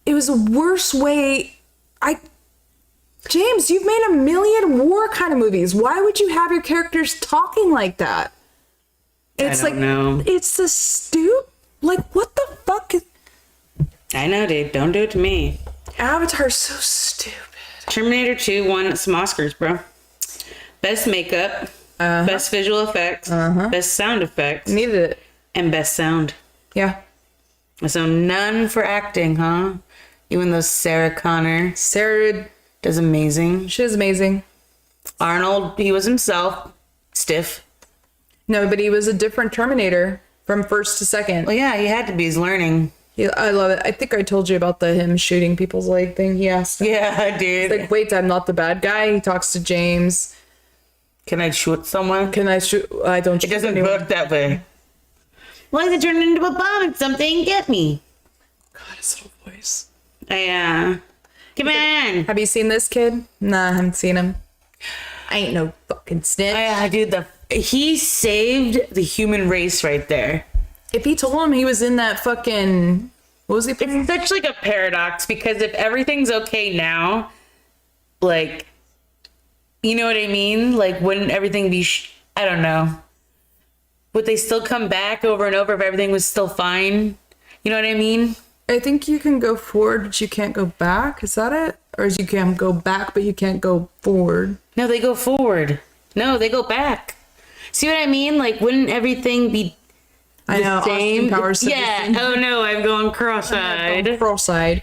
it was the worst way. James, you've made a million war kind of movies. Why would you have your characters talking like that? It's I don't know. It's the like, what the fuck is I know, dude. Don't do it to me. Avatar's so stupid. Terminator 2 won some Oscars, bro. Best makeup, best visual effects, best sound effects, Needed it. and best sound. Yeah. So none for acting, huh? Even though Sarah Connor Sarah, does amazing. she was amazing. Arnold, he was himself, stiff. No, but he was a different Terminator from first to second. Well, yeah, he had to be. He's learning. I love it. I think I told you about the him shooting people's leg thing. He asked. Yeah, dude. Like, wait, I'm not the bad guy. He talks to James. Can I shoot someone? Can I shoot? I don't. It doesn't work that way. Why is it turning into a bomb and something? Get me. God, his little voice. Yeah. Come on. Have you seen this kid? Nah, I haven't seen him. I ain't no fucking snitch. Yeah, dude. He saved the human race right there. If he told him he was in that fucking, what was he? It's such like a paradox because if everything's okay now, like, you know what I mean? Like, wouldn't everything be? I don't know. Would they still come back over and over if everything was still fine? You know what I mean? I think you can go forward, but you can't go back. Is that it? Or is you can go back, but you can't go forward? No, they go forward. No, they go back. See what I mean? Like, wouldn't everything be I know. same? Austin Powers said Yeah. Oh no, I'm going cross-eyed. Cross-eyed.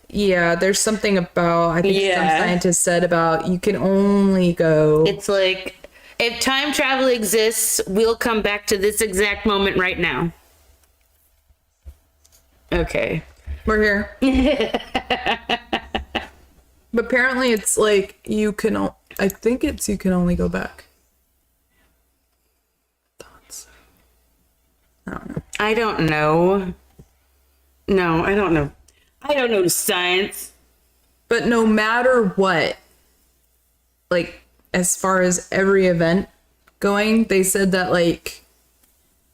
Yeah, there's something about, I think some scientists said about you can only go. It's like, if time travel exists, we'll come back to this exact moment right now. Okay. We're here. But apparently it's like you can, I think it's you can only go back. Thoughts? I don't know. I don't know. No, I don't know. I don't know science. But no matter what, like, as far as every event going, they said that, like,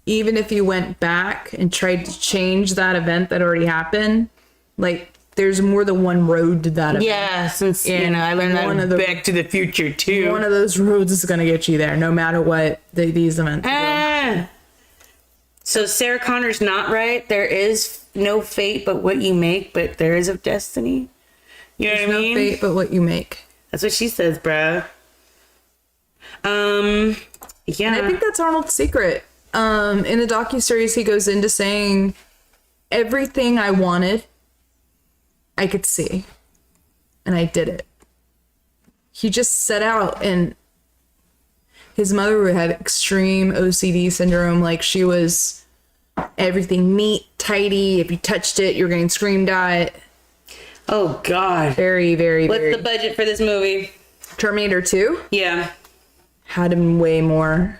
even if you went back and tried to change that event that already happened, like, there's more than one road to that event. Yeah, since, you know, I learned that Back to the Future, too. One of those roads is going to get you there, no matter what these events are. So Sarah Connor's not right. There is no fate but what you make, but there is a destiny. You know what I mean? No fate but what you make. That's what she says, bruh. Yeah. And I think that's Arnold's secret. In the docuseries, he goes into saying, everything I wanted, I could see. And I did it. He just set out, and his mother had extreme OCD syndrome. Like, she was everything neat, tidy. If you touched it, you were getting screamed at. Oh, God. Very, very, What's very. the budget for this movie? Terminator 2? Yeah. Had him way more.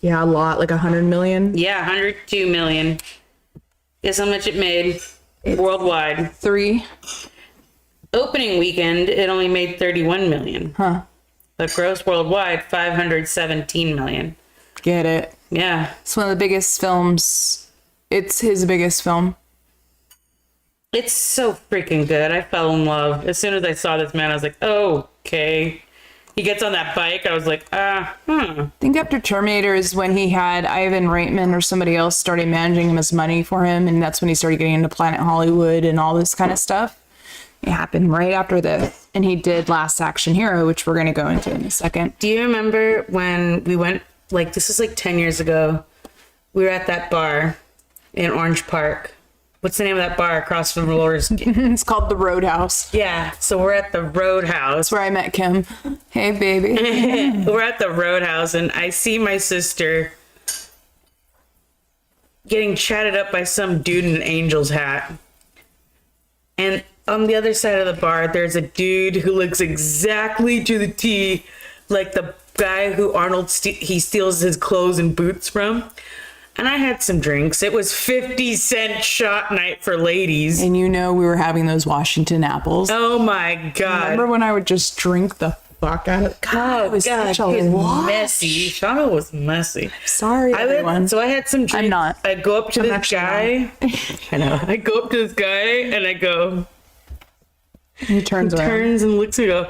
Yeah, a lot, like 100 million. Yeah, 102 million. Guess how much it made worldwide? 3. Opening weekend, it only made 31 million. Huh. But gross worldwide, 517 million. Get it. Yeah. It's one of the biggest films. It's his biggest film. It's so freaking good. I fell in love. As soon as I saw this man, I was like, oh, okay. He gets on that bike. I was like, I think after Terminator is when he had Ivan Reitman or somebody else started managing him as money for him. And that's when he started getting into Planet Hollywood and all this kind of stuff. It happened right after this. And he did Last Action Hero, which we're going to go into in a second. Do you remember when we went, like, this was like 10 years ago. We were at that bar in Orange Park. What's the name of that bar across from Rollers? It's called The Roadhouse. Yeah, so we're at the Roadhouse. That's where I met Kim. Hey, baby. We're at the Roadhouse, and I see my sister getting chatted up by some dude in an Angel's hat. And on the other side of the bar, there's a dude who looks exactly to the T like the guy who Arnold he steals his clothes and boots from. And I had some drinks. It was 50-cent shot night for ladies. And you know we were having those Washington apples. Oh my God. Remember when I would just drink the fuck out of it? God, it was such a he's wash. messy. Shauna was messy. Sorry, everyone. So I had some drinks. I'm not. I go up to I'm this actually guy. I know. I go up to this guy and I go. He turns around. Turns and looks at me.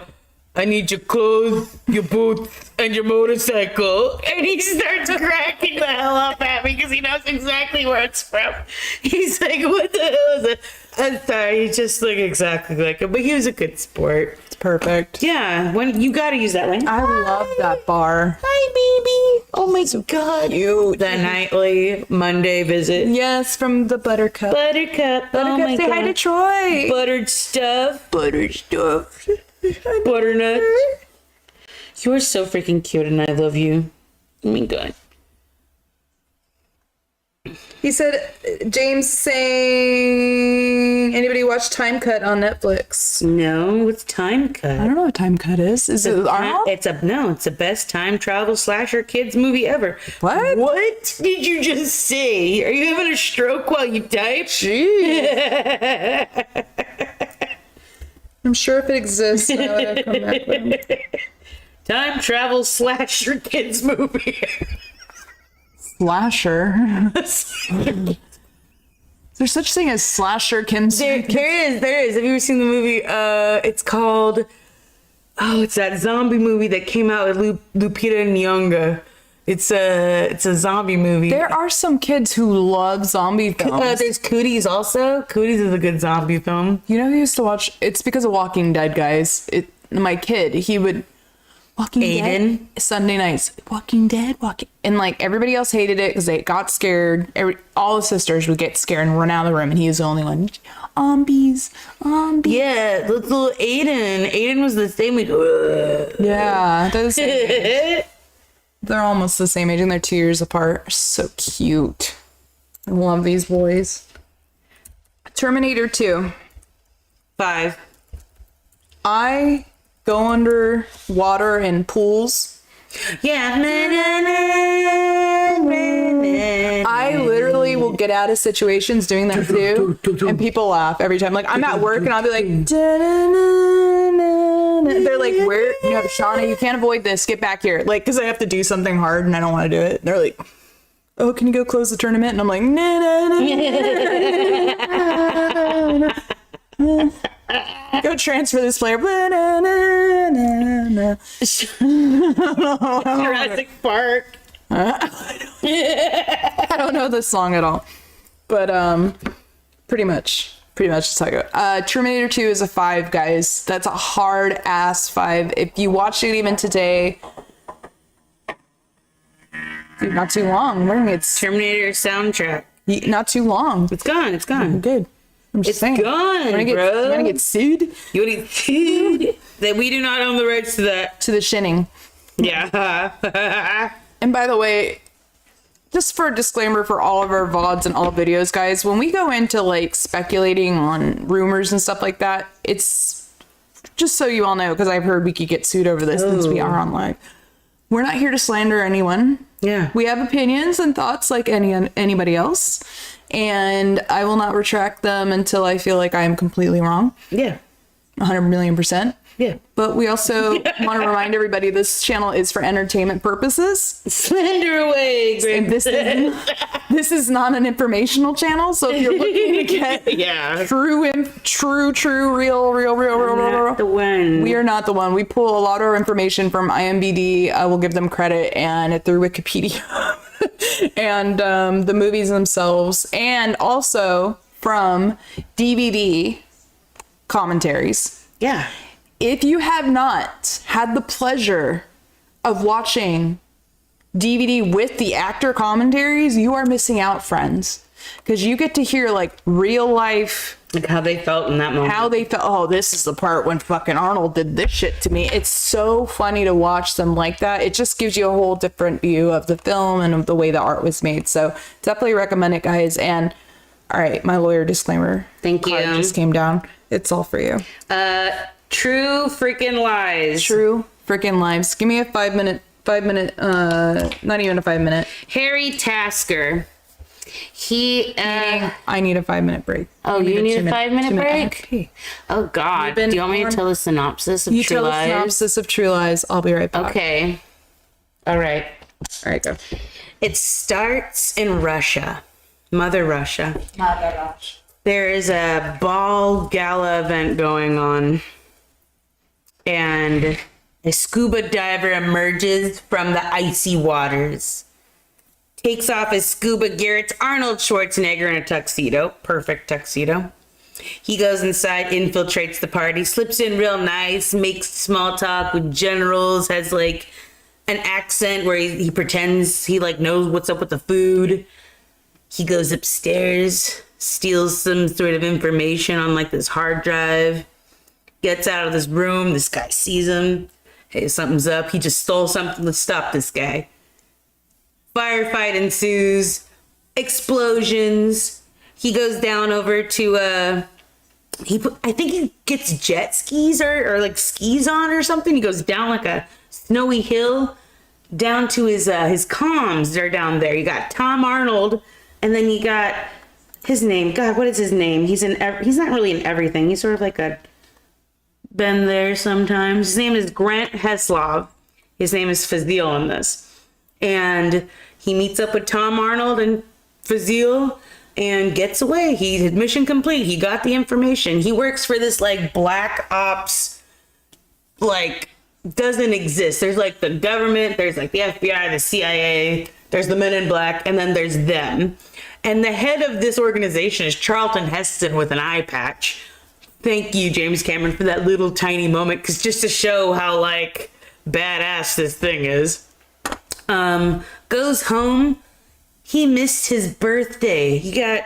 I need your clothes, your boots, and your motorcycle. And he starts cracking the hell up at me because he knows exactly where it's from. He's like, what the hell is it? I'm sorry, he just looked exactly like him, but he was a good sport. It's perfect. Yeah, when you gotta use that line. I love that bar. Hi, baby. Oh my God. Cute. The nightly Monday visit. Yes, from the Buttercup. Buttercup. Oh my say God. hi to Troy. Buttered stuff. Buttered stuff. Butternut. You are so freaking cute and I love you. I mean, good. He said, James saying, anybody watch Time Cut on Netflix? No, it's Time Cut. I don't know what Time Cut is. Is it Arnold? It's the best time travel slasher kids movie ever. What? What did you just say? Are you having a stroke while you type? Jeez. I'm sure if it exists, I would have come back with him. Time travel slasher kids movie. Slasher. There's such thing as slasher kids. There is. Have you ever seen the movie? It's called. Oh, it's that zombie movie that came out with Lupita Nyong'o. It's a zombie movie. There are some kids who love zombie films. There's Cooties also. Cooties is a good zombie film. You know who used to watch? It's because of Walking Dead, guys. My kid, he would. Walking Aiden? Dead Sunday nights. Walking Dead, and like everybody else hated it because they got scared. All the sisters would get scared and run out of the room, and he was the only one. Zombies. Yeah, little Aiden. Aiden was the same. Yeah, they're the same age. They're almost the same age, and they're 2 years apart. So cute. I love these boys. Terminator 2. 5. I go under water in pools. Yeah. I literally will get out of situations doing that too, and people laugh every time. Like I'm at work and I'll be like, they're like, where? You know, Shauna, you can't avoid this. Get back here. Like, because I have to do something hard and I don't want to do it. And they're like, oh, can you go close the tournament? And I'm like, go transfer this player. Jurassic Park. I don't know this song at all, but pretty much that's how I go. Terminator 2 is a 5, guys. That's a hard ass 5. If you watch it even today, dude, not too long. We're gonna get Terminator soundtrack. not too long. It's gone. It's gone. Good. I'm just It's saying. gone, We're bro. gonna get sued You would that we do not own the rights to that. to the shinning. Yeah. And by the way, just for a disclaimer for all of our VODs and all videos, guys, when we go into like speculating on rumors and stuff like that, it's just so you all know, because I've heard we could get sued over this since we are on live. We're not here to slander anyone. Yeah. We have opinions and thoughts like anybody else, and I will not retract them until I feel like I am completely wrong. Yeah. 100,000,000%. Yeah. But we also want to remind everybody this channel is for entertainment purposes. Slander away, And Greg. this is not an informational channel, so if you're looking to get Yeah. true, real, Not the one. we are not the one. We pull a lot of our information from IMDb. I will give them credit, and through Wikipedia, and the movies themselves, and also from DVD commentaries. Yeah. If you have not had the pleasure of watching DVD with the actor commentaries, you are missing out, friends. Because you get to hear like real life, Like how they felt in that moment. how they felt. Oh, this is the part when fucking Arnold did this shit to me. It's so funny to watch them like that. It just gives you a whole different view of the film and of the way the art was made. So definitely recommend it, guys. And all right, my lawyer disclaimer. Thank card you. just came down. It's all for you. True freaking lies. True freaking lives. Give me a 5 minute, not even a 5 minute. Harry Tasker. He, I need a 5 minute break. oh, you need a 5 minute break? Okay. Oh, God. been Do you want me to on- tell the synopsis of You True tell the Lies? synopsis of True Lies. I'll be right back. Okay. All right. All right, go. It starts in Russia. Mother Russia. There is a ball gala event going on, and a scuba diver emerges from the icy waters. Takes off his scuba gear. It's Arnold Schwarzenegger in a tuxedo. Perfect tuxedo. He goes inside, infiltrates the party, slips in real nice, makes small talk with generals, has like an accent where he pretends he like knows what's up with the food. He goes upstairs, steals some sort of information on like this hard drive, gets out of this room. This guy sees him. Hey, something's up. He just stole something. Let's stop this guy. Firefight ensues, explosions. He goes down over to I think he gets jet skis or like skis on or something. He goes down like a snowy hill down to his comms. They're down there. You got Tom Arnold, and then you got his name. God, what is his name? He's not really in everything. He's sort of like a been there sometimes. His name is Grant Heslov. His name is Fazil in this. And he meets up with Tom Arnold and Fazil and gets away. He had mission complete. He got the information. He works for this like black ops, like doesn't exist. There's like the government, there's like the FBI, the CIA, there's the Men in Black, and then there's them. And the head of this organization is Charlton Heston with an eye patch. Thank you, James Cameron, for that little tiny moment, because just to show how like badass this thing is. Goes home. He missed his birthday. He got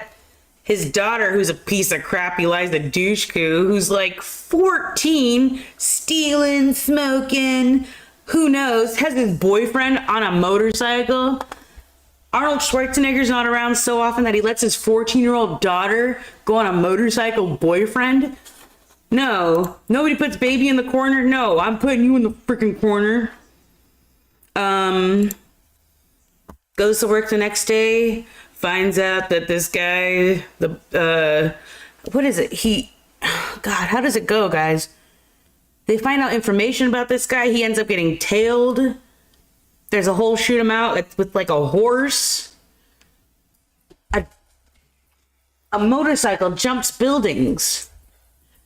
his daughter, who's a piece of crap, Eliza Dushku, who's like 14, stealing, smoking, who knows, has his boyfriend on a motorcycle. Arnold Schwarzenegger's not around so often that he lets his 14-year-old daughter go on a motorcycle boyfriend. No. Nobody puts baby in the corner. No, I'm putting you in the freaking corner. Goes to work the next day, finds out that this guy, what is it? God, how does it go, guys? They find out information about this guy. He ends up getting tailed. There's a whole shoot him out with like a horse. A motorcycle jumps buildings.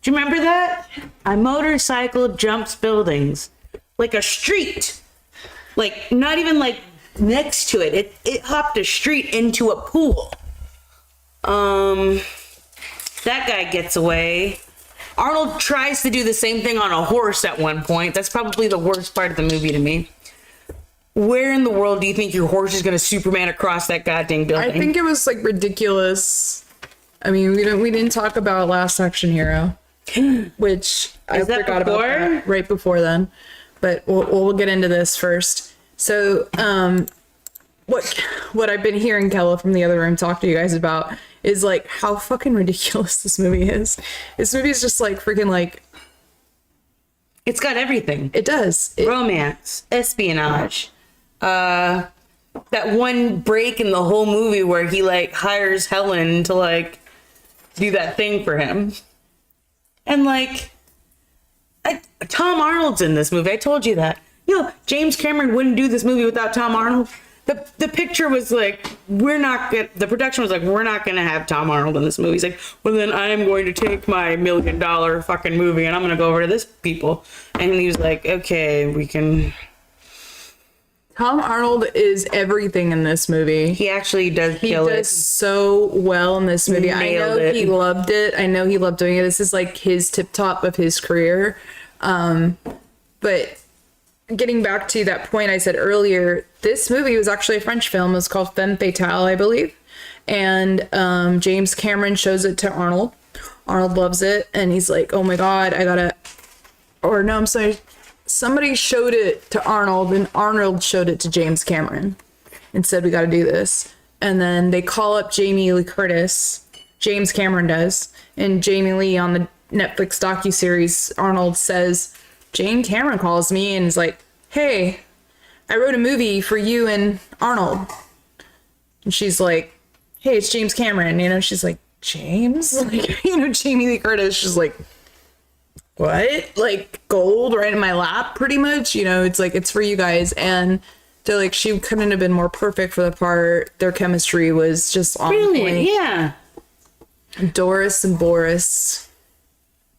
Do you remember that? A motorcycle jumps buildings. Like a street. Like, not even like next to it. It hopped a street into a pool. That guy gets away. Arnold tries to do the same thing on a horse at one point. That's probably the worst part of the movie to me. Where in the world do you think your horse is going to Superman across that goddamn building? I think it was like ridiculous. I mean, we didn't talk about Last Action Hero, which I forgot about that right before then. But we'll get into this first. So, what I've been hearing Kella from the other room talk to you guys about is like how fucking ridiculous this movie is. This movie is just like freaking like. It's got everything. It does. Romance, espionage. That one break in the whole movie where he like hires Helen to like do that thing for him. And like, Tom Arnold's in this movie. I told you that. You know, James Cameron wouldn't do this movie without Tom Arnold. The picture was like, the production was like, we're not going to have Tom Arnold in this movie. He's like, well, then I'm going to take my $1 million fucking movie and I'm going to go over to this people. And he was like, okay, we can. Tom Arnold is everything in this movie. He actually does kill it. He does so well in this movie. I know he loved it. I know he loved doing it. This is like his tip top of his career. But getting back to that point I said earlier, this movie was actually a French film. It was called Femme Fatale, I believe. And James Cameron shows it to Arnold. Arnold loves it. And he's like, oh my God, I'm sorry. Somebody showed it to Arnold and Arnold showed it to James Cameron and said, we got to do this. And then they call up Jamie Lee Curtis. James Cameron does. And Jamie Lee on the Netflix docuseries, Arnold says, James Cameron calls me and is like, hey, I wrote a movie for you and Arnold. And she's like, hey, it's James Cameron. You know, she's like, James? Like, you know, Jamie Lee Curtis, she's like, what? Like gold right in my lap, pretty much. You know, it's like, it's for you guys. And they're like, she couldn't have been more perfect for the part. Their chemistry was just on point. Yeah. Doris and Boris.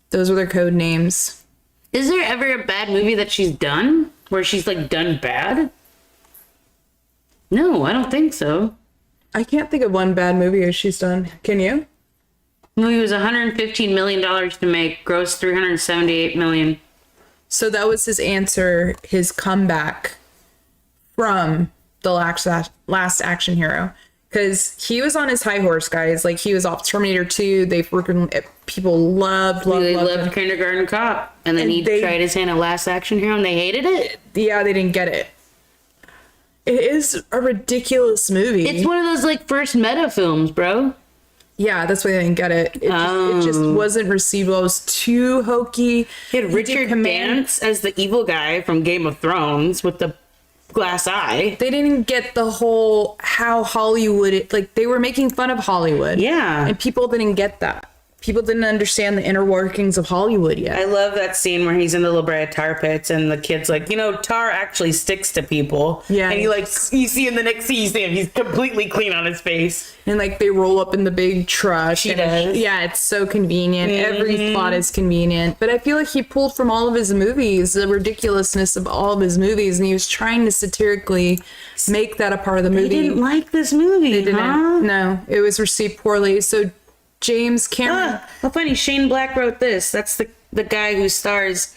Those were their code names. Is there ever a bad movie that she's done where she's like done bad? No, I don't think so. I can't think of one bad movie she's done. Can you? The movie was $115 million to make, gross $378 million. So that was his answer, his comeback from the Last Action Hero. Because he was on his high horse, guys. Like, he was off Terminator 2. People loved him. Kindergarten Cop. And then he tried his hand at Last Action Hero and they hated it. Yeah, they didn't get it. It is a ridiculous movie. It's one of those like first meta films, bro. Yeah, that's why I didn't get it. It just wasn't received well. It was too hokey. He had Richard Dance as the evil guy from Game of Thrones with the glass eye. They didn't get the whole how Hollywood, like they were making fun of Hollywood. Yeah. And people didn't get that. People didn't understand the inner workings of Hollywood yet. I love that scene where he's in the La Brea tar pits and the kid's like, you know, tar actually sticks to people. Yeah. And you see in the next scene, you see him, he's completely clean on his face. And like they roll up in the big truck. She does. Yeah, it's so convenient. Every plot is convenient. But I feel like he pulled from all of his movies the ridiculousness of all of his movies, and he was trying to satirically make that a part of the movie. They didn't like this movie, They didn't. huh? No, it was received poorly. So James Cameron. How funny. Shane Black wrote this. That's the guy who stars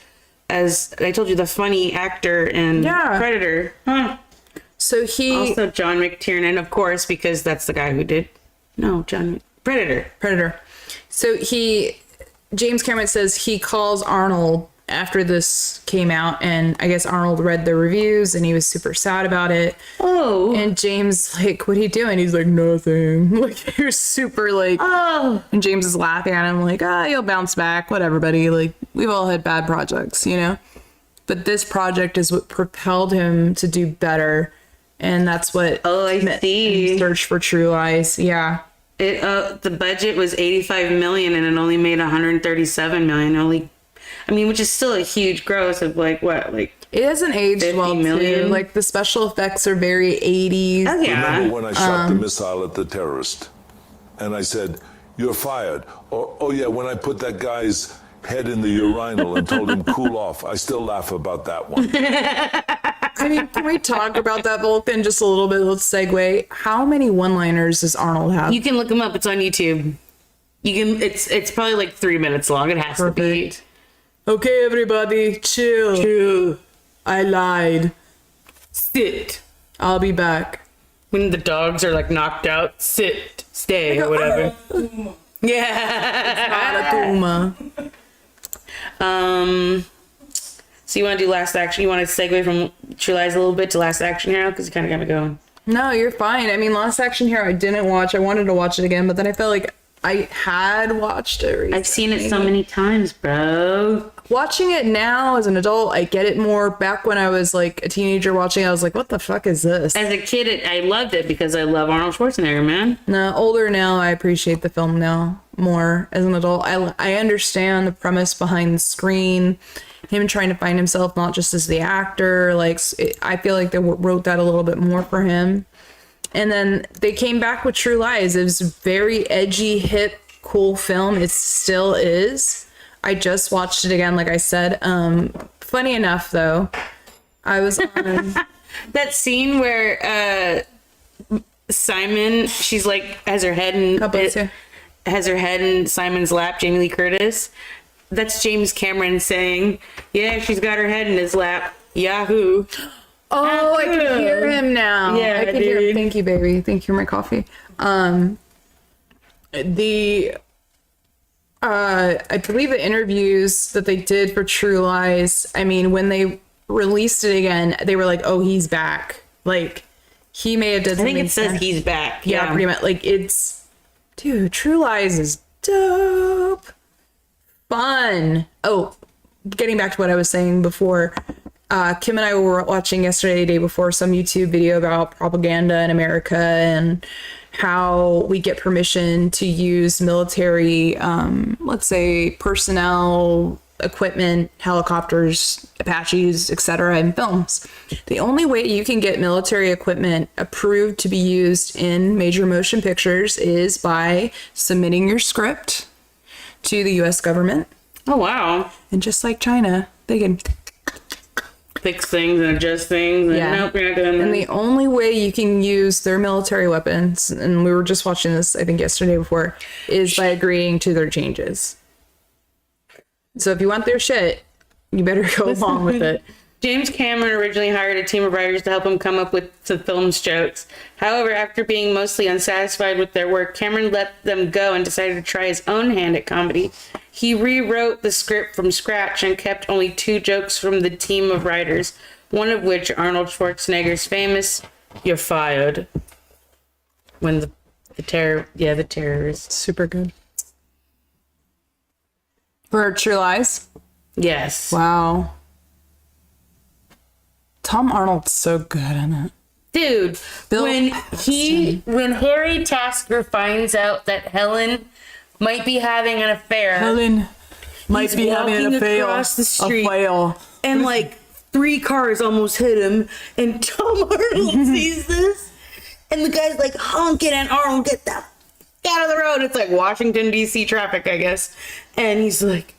as, I told you, the funny actor in Predator. Huh. So he Also John McTiernan, of course, because that's the guy who did. No, Predator. So James Cameron says he calls Arnold after this came out, and I guess Arnold read the reviews and he was super sad about it. Oh. And James like, what are you doing? He's like, nothing. Like he was super like, Oh. and James is laughing at him like, you'll bounce back, whatever, buddy. Like we've all had bad projects, you know. But this project is what propelled him to do better, and that's what. Oh, I see. Search for True Lies. Yeah. It the budget was 85 million and it only made 137 million. Which is still a huge gross of like what, like it hasn't aged 50 well million? too. Like the special effects are very 80s. Oh yeah. Remember when I shot the missile at the terrorist? And I said, you're fired. Or, oh yeah, when I put that guy's head in the urinal and told him cool off. I still laugh about that one. I mean, can we talk about that Vulcan just a little bit? Let's segue. How many one-liners does Arnold have? You can look them up. It's on YouTube. You can. It's probably like 3 minutes long. It has to be. Okay, everybody, chill. I lied. Sit. I'll be back. When the dogs are like knocked out, sit, stay, or whatever. Yeah. So you want to do Last Action? You want to segue from True Lies a little bit to Last Action Hero? Because you kind of got me going. No, you're fine. I mean, Last Action Hero I didn't watch. I wanted to watch it again, but then I felt like I had watched it recently. I've seen it so many times, bro. Watching it now as an adult, I get it more. Back when I was like a teenager watching it, I was like, what the fuck is this? As a kid, I loved it because I love Arnold Schwarzenegger, man. No, older now, I appreciate the film now more. As an adult, I understand the premise behind the screen, him trying to find himself not just as the actor. Like, I feel like they wrote that a little bit more for him. And then they came back with True Lies. It was a very edgy, hip, cool film. It still is. I just watched it again, like I said. Funny enough, though, I was on... That scene where Simon, she's like, has her head in Simon's lap, Jamie Lee Curtis. That's James Cameron saying, yeah, she's got her head in his lap. Yahoo. Oh, I can hear him now. Yeah, I can hear him. dude. Thank you, baby. Thank you for my coffee. I believe the interviews that they did for True Lies, I mean, when they released it again, they were like, oh, he's back. Like, he may have done something. I think it says he's back. Yeah, pretty much. Like, dude, True Lies is dope. Fun. Oh, getting back to what I was saying before, Kim and I were watching yesterday, the day before, some YouTube video about propaganda in America and how we get permission to use military, let's say, personnel, equipment, helicopters, Apaches, etc. in films. The only way you can get military equipment approved to be used in major motion pictures is by submitting your script to the U.S. government. Oh, wow. And just like China, they can fix things and adjust things. And nope, you're not doing And that. the only way you can use their military weapons, and we were just watching this, I think yesterday before, is by agreeing to their changes. So if you want their shit, you better go along with it. James Cameron originally hired a team of writers to help him come up with the film's jokes. However, after being mostly unsatisfied with their work, Cameron let them go and decided to try his own hand at comedy. He rewrote the script from scratch and kept only 2 jokes from the team of writers, one of which Arnold Schwarzenegger's famous you're fired. When the terrorist. Super good. For True Lies? Yes. Wow. Tom Arnold's so good in it. Dude, Bill when Harry Tasker finds out that Helen might be having an affair, Helen might he's be having an walking affair. across the street. A fail. and like 3 cars almost hit him, and Tom Arnold sees this, and the guy's like honking at Arnold, get the f- out of the road. It's like Washington D.C. traffic, I guess, and he's like,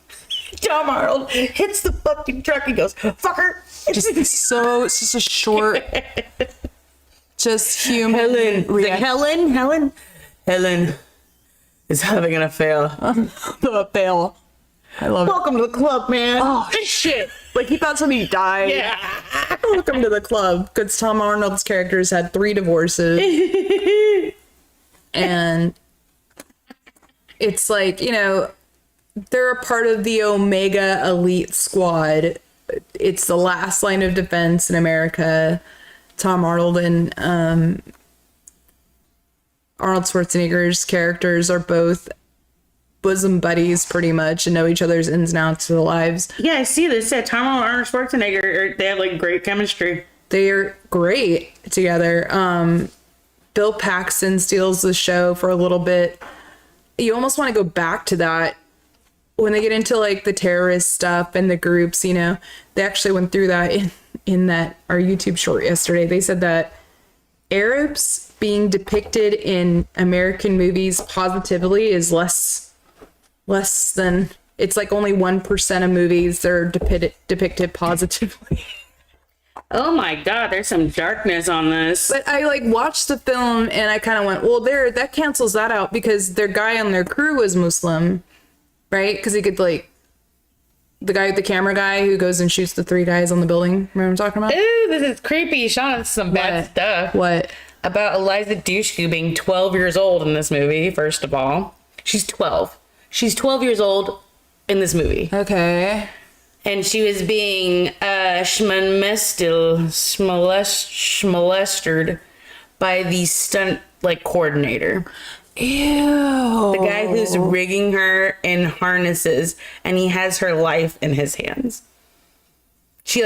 Tom Arnold hits the fucking truck and goes, fucker. It's just a short, just human. Helen is having an affair. The fail. I love it. Welcome to the club, man. Oh shit! Like he thought somebody died. Yeah. Welcome to the club. Because Tom Arnold's character's had 3 divorces, and it's like, you know, they're a part of the Omega Elite Squad. It's the last line of defense in America. Tom Arnold and Arnold Schwarzenegger's characters are both bosom buddies pretty much and know each other's ins and outs of their lives. Yeah, I see this. Yeah, Tom and Arnold Schwarzenegger, they have like great chemistry. They're great together. Bill Paxton steals the show for a little bit. You almost want to go back to that when they get into like the terrorist stuff and the groups, you know. They actually went through that in that our YouTube short yesterday. They said that Arabs being depicted in American movies positively is less than, it's like only 1% of movies that are depicted positively. Oh my god, there's some darkness on this. But I like watched the film and I kind of went, well, that cancels that out because their guy on their crew was Muslim, right? Because he could like, the guy, the camera guy who goes and shoots the 3 guys on the building. Remember what I'm talking about? Ooh, this is creepy. Sean, this is some bad stuff. What? About Eliza Dushku being 12 years old in this movie, first of all. She's 12. She's 12 years old in this movie. Okay. And she was being molested by the stunt like coordinator. Ew. The guy who's rigging her in harnesses, and he has her life in his hands. He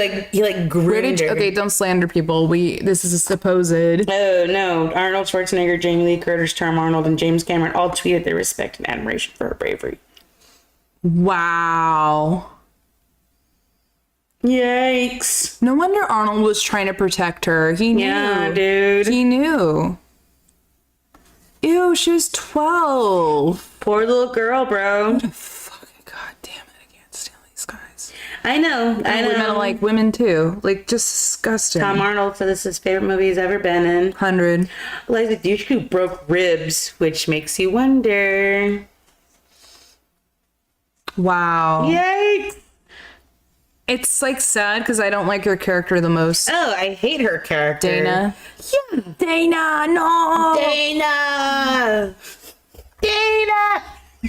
groomed her. Okay, don't slander people. This is a supposed. Oh no! Arnold Schwarzenegger, Jamie Lee Curtis, Tom Arnold, and James Cameron all tweeted their respect and admiration for her bravery. Wow. Yikes! No wonder Arnold was trying to protect her. He knew. Yeah, dude. He knew. Ew, she was 12. Poor little girl, bro. Fucking goddamn it! I can't stand these guys. I know. Women like women too. Like just disgusting. Tom Arnold said this is his favorite movie he's ever been in. 100. Eliza Dushku broke ribs, which makes you wonder. Wow. Yikes! It's like sad because I don't like her character the most. Oh, I hate her character. Dana. Yeah. Dana, no.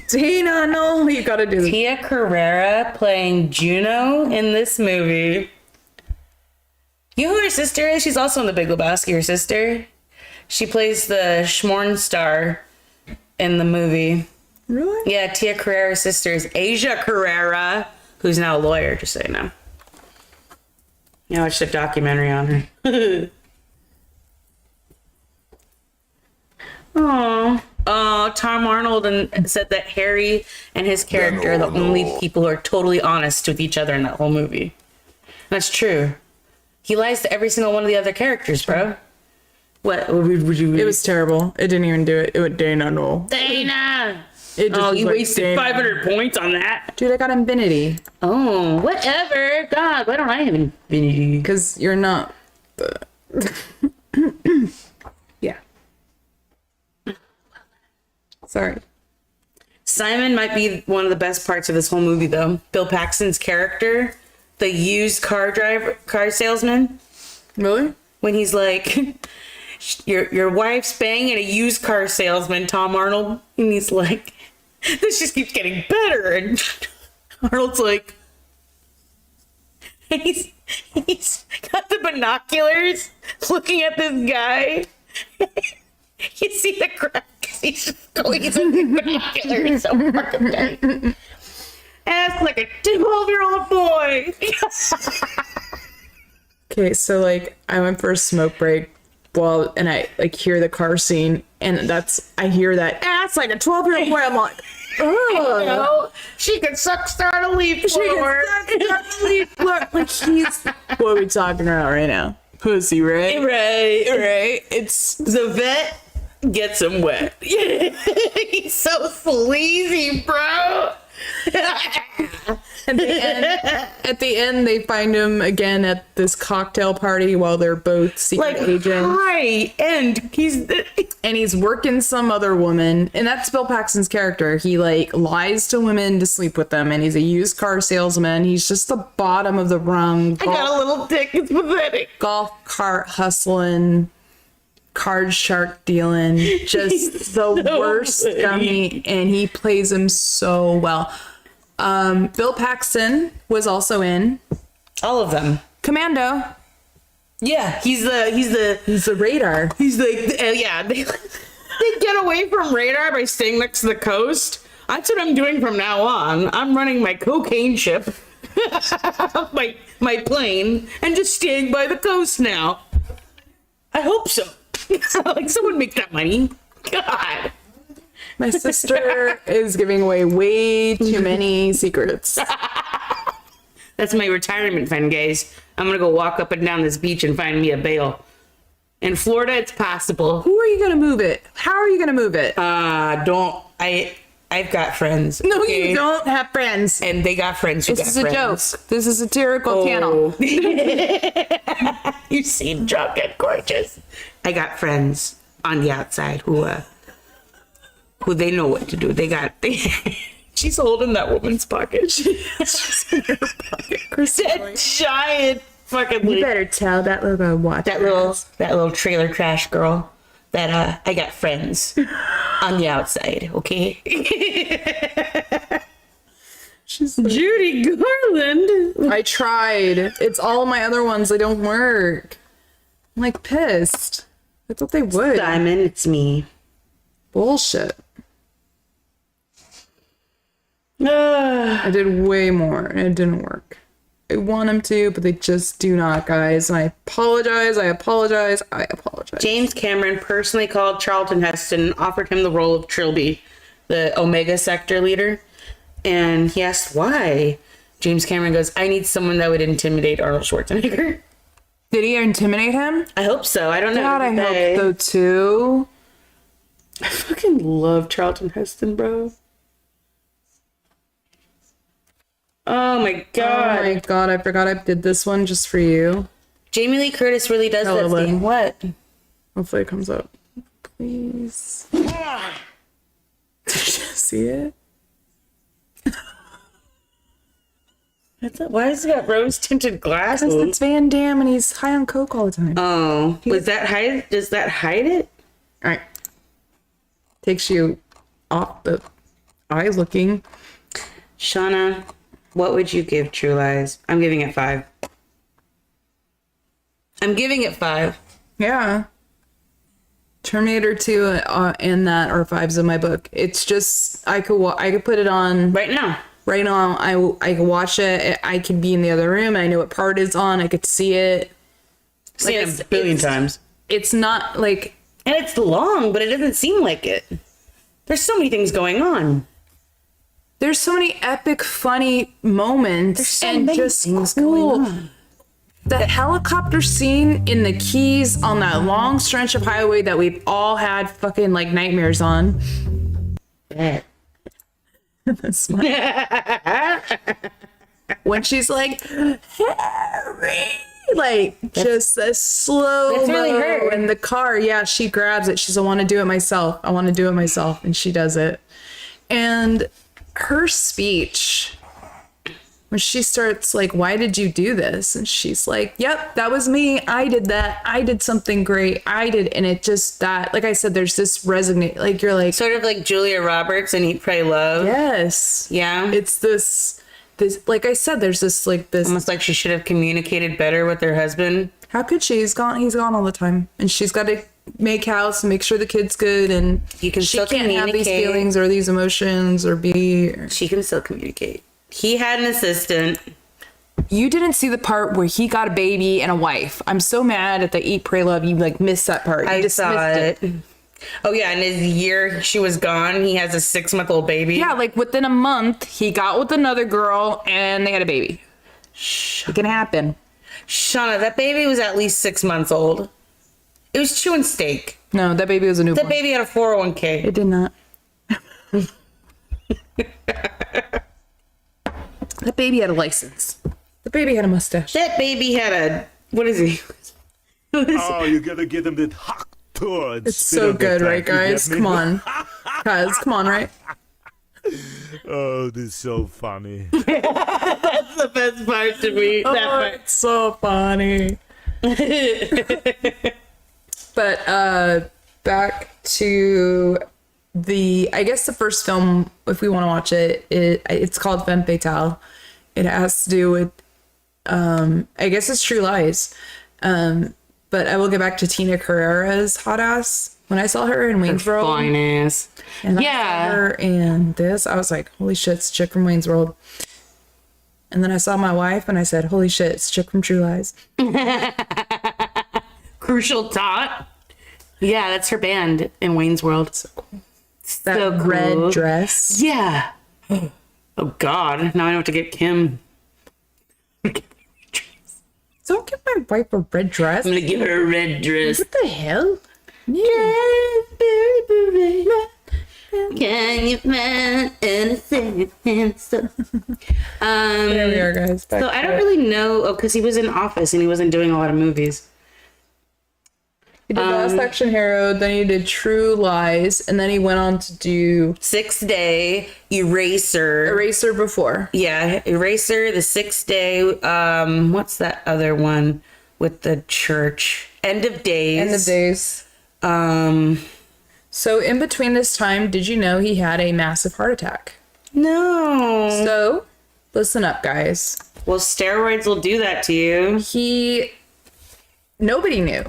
Dana, no. You gotta do this. Tia Carrera playing Juno in this movie. You know who her sister is? She's also in The Big Lebowski, her sister. She plays the Schmorn star in the movie. Really? Yeah, Tia Carrera's sister is Asia Carrera, who's now a lawyer, just so you know. I watched a documentary on her. Aww. Oh, Tom Arnold said that Harry and his character are the only people who are totally honest with each other in that whole movie. That's true. He lies to every single one of the other characters, bro. What would you? It was terrible. It didn't even do it. It went Dana, no. Dana. It just was you like, wasted Dana. 500 points on that. Dude, I got Infinity. Oh, whatever. God, why don't I have Infinity? Because you're not. Yeah. Sorry. Simon might be one of the best parts of this whole movie, though. Bill Paxton's character, the used car salesman. Really? When he's like, your wife's banging a used car salesman, Tom Arnold. And he's like, this just keeps getting better. And Arnold's like, And he's got the binoculars looking at this guy. You see the cracks. He's just going through the binoculars. So fucking tight. Ass like a 12-year-old boy. Okay, so like I went for a smoke break and I like hear the car scene, and I hear that ass like a 12-year-old boy. I'm like, oh, No, she could suck star to leaf blower. Like he's what are we talking about right now? Pussy, right? Right. It's The vet gets him wet. He's so sleazy, bro. at the end they find him again at this cocktail party while they're both secret agents. Hi, and He's working some other woman, and that's Bill Paxton's character. He like lies to women to sleep with them, and he's a used car salesman. He's just the bottom of the rung. I got a little dick. It's pathetic. Golf cart hustling, card shark dealing, just the worst dummy, and he plays him so well. Bill Paxton was also in All of them. Commando. Yeah, he's the Radar. he's like yeah. They get away from radar by staying next to the coast. That's what I'm doing from now on. I'm running my cocaine ship, my plane, and just staying by the coast now. I hope so. Like someone make that money. God. My sister is giving away way too many secrets. That's my retirement fund, guys. I'm gonna go walk up and down this beach and find me a bail. In Florida, it's possible. Who are you gonna move it? How are you gonna move it? I've got friends. No, okay? you don't have friends. And they got friends who This got is a friends. joke. This is a satirical channel. You seem drunk and gorgeous. I got friends on the outside who they know what to do. She's holding that woman's pocket. She's in her pocket. That giant fucking. You better tell that little watch. That little trailer trash girl. That I got friends on the outside. Okay. She's like, Judy Garland. I tried. It's all of my other ones. They don't work. I'm like pissed. I thought they would. Simon, it's me. Bullshit. I did way more and it didn't work. I want them to, but they just do not, guys. And I apologize. James Cameron personally called Charlton Heston and offered him the role of Trilby, the Omega Sector leader. And he asked why. James Cameron goes, I need someone that would intimidate Arnold Schwarzenegger. Did he intimidate him? I hope so. I don't know. God, I hope so too. I fucking love Charlton Heston, bro. Oh my god. Oh my god, I forgot I did this one just for you. Jamie Lee Curtis really does that Hello. scene. What? Hopefully it comes up. Please. Did you see it? Why has he got rose tinted glasses? Because it's Van Damme and he's high on coke all the time. Oh, does that hide it? All right. Takes you off the eye looking. Shauna, what would you give True Lies? I'm giving it 5. Yeah. Terminator 2 and that are 5s in my book. It's just I could put it on Right now. I could watch it. I could be in the other room. I know what part it's on. I could see it. Seen it a billion times. It's not like, And it's long, but it doesn't seem like it. There's so many things going on. there's so many epic, funny moments. There's so and many just things cool. going on. The helicopter scene in the Keys on that long stretch of highway that we've all had fucking like nightmares on. That's my... when she's like, Harry, like just a slow That's really her. in the car. Yeah, she grabs it. She's, I want to do it myself. And she does it. And her speech, when she starts like, why did you do this? And she's like, yep, that was me. I did that. I did something great. And it just, that, like I said, there's this resonate, like you're like, Sort of like Julia Roberts in Eat, Pray, Love. yes. Yeah. It's this, this, like I said, there's this like this. Almost like she should have communicated better with her husband. How could she? He's gone all the time, and she's got to make house and make sure the kid's good, and You can she still can't have these communicate. feelings or these emotions or be. She can still communicate. He had an assistant. You didn't see the part where he got a baby and a wife. I'm so mad at the Eat, Pray, Love. You like missed that part. You I dismissed saw it. Oh yeah, in his year she was gone, he has a 6-month-old baby. Yeah, like within a month, he got with another girl and they had a baby. It can happen. Shauna, that baby was at least 6 months old. It was chewing steak. No, that baby was a newborn. That baby had a 401k. It did not. That baby had a license. The baby had a mustache. That baby had a, what is he? Oh, you gotta give them that hot turd. It's spit so on that good, thing. right, You get guys? me? Come on. Guys, come on, right? Oh, this is so funny. That's the best part to me. That part. It's so funny. But back to I guess the first film, if we want to watch it, it's called Femme Fatale. It has to do with, I guess it's True Lies. But I will get back to Tina Carrera's hot ass. When I saw her in Wayne's World, Fine ass. and I Yeah. saw her in this, I was like, holy shit, it's a chick from Wayne's World. And then I saw my wife and I said, holy shit, it's a chick from True Lies. Crucial Tot. Yeah, that's her band in Wayne's World. So cool. That So cool. red dress. Yeah. Oh God. Now I know what to get Kim. Don't give my wife a red dress. I'm gonna give her a red dress. What the hell? Can you find anything? There we are, guys. Back So I to don't it. really know. Oh, because he was in Office and he wasn't doing a lot of movies. He did Last Action Hero, then he did True Lies, and then he went on to do 6th Day, Eraser. Eraser before. Yeah, Eraser, The 6th Day. What's that other one with the church? End of Days. End of Days. So in between this time, did you know he had a massive heart attack? No. So, listen up, guys. Well, steroids will do that to you. Nobody knew.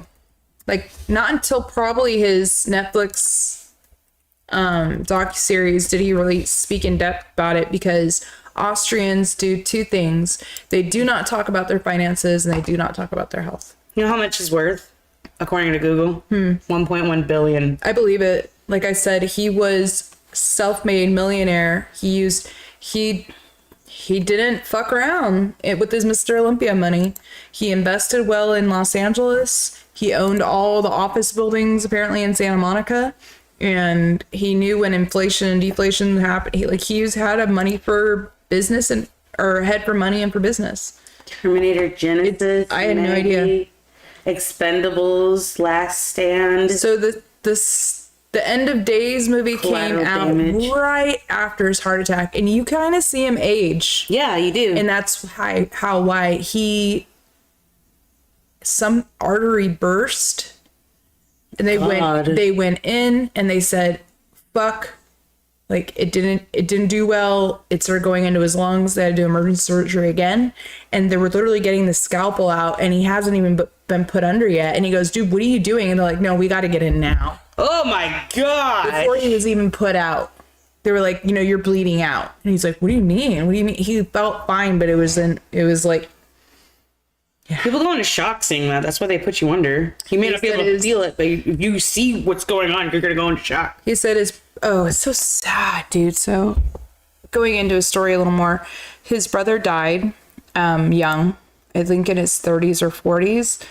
Like, not until probably his Netflix docuseries did he really speak in depth about it, because Austrians do two things. They do not talk about their finances and they do not talk about their health. You know how much he's worth? According to Google? 1.1 billion. I believe it. Like I said, he was self-made millionaire. He didn't fuck around with his Mr. Olympia money. He invested well in Los Angeles. He owned all the office buildings apparently in Santa Monica, and he knew when inflation and deflation happened. He had a money for business or head for money and for business. Terminator Genesis. I had no idea. Expendables, Last Stand. So the End of Days movie came Collateral out Damage. right after his heart attack, and you kind of see him age. Yeah, you do. And that's why some artery burst, and they went in and they said, fuck, like it didn't do well. It started going into his lungs. They had to do emergency surgery again, and they were literally getting the scalpel out, and he hasn't even been put under yet. And he goes, dude, what are you doing? And they're like, no, we got to get in now. Oh my God. Before he was even put out, they were like, you're bleeding out. And he's like, what do you mean? What do you mean? He felt fine, but it was like, People go into shock seeing that. That's why they put you under. You may not be able to feel it, but if you see what's going on, you're going to go into shock. he said it's so sad, dude. So going into his story a little more, his brother died young, I think in his 30s or 40s,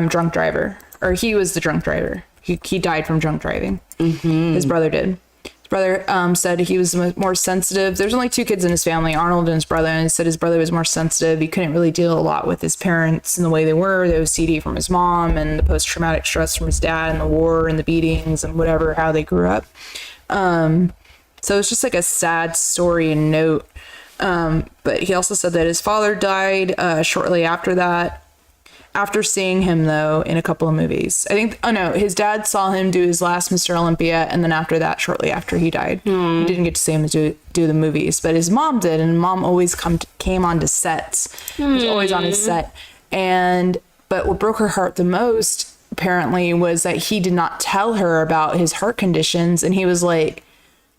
drunk driver. Or he was the drunk driver. He died from drunk driving. Mm-hmm. His brother did. His brother said he was more sensitive. There's only two kids in his family, Arnold and his brother, and he said his brother was more sensitive. He couldn't really deal a lot with his parents and the way they were, the OCD from his mom and the post-traumatic stress from his dad and the war and the beatings and whatever, how they grew up. So it's just like a sad story and note. But he also said that his father died shortly after that. after seeing him though in a couple of movies. I think his dad saw him do his last Mr. Olympia, and then after that, shortly after he died, he didn't get to see him do the movies, but his mom did, and mom always came onto sets. He was always on his set. But what broke her heart the most apparently was that he did not tell her about his heart conditions, and he was like,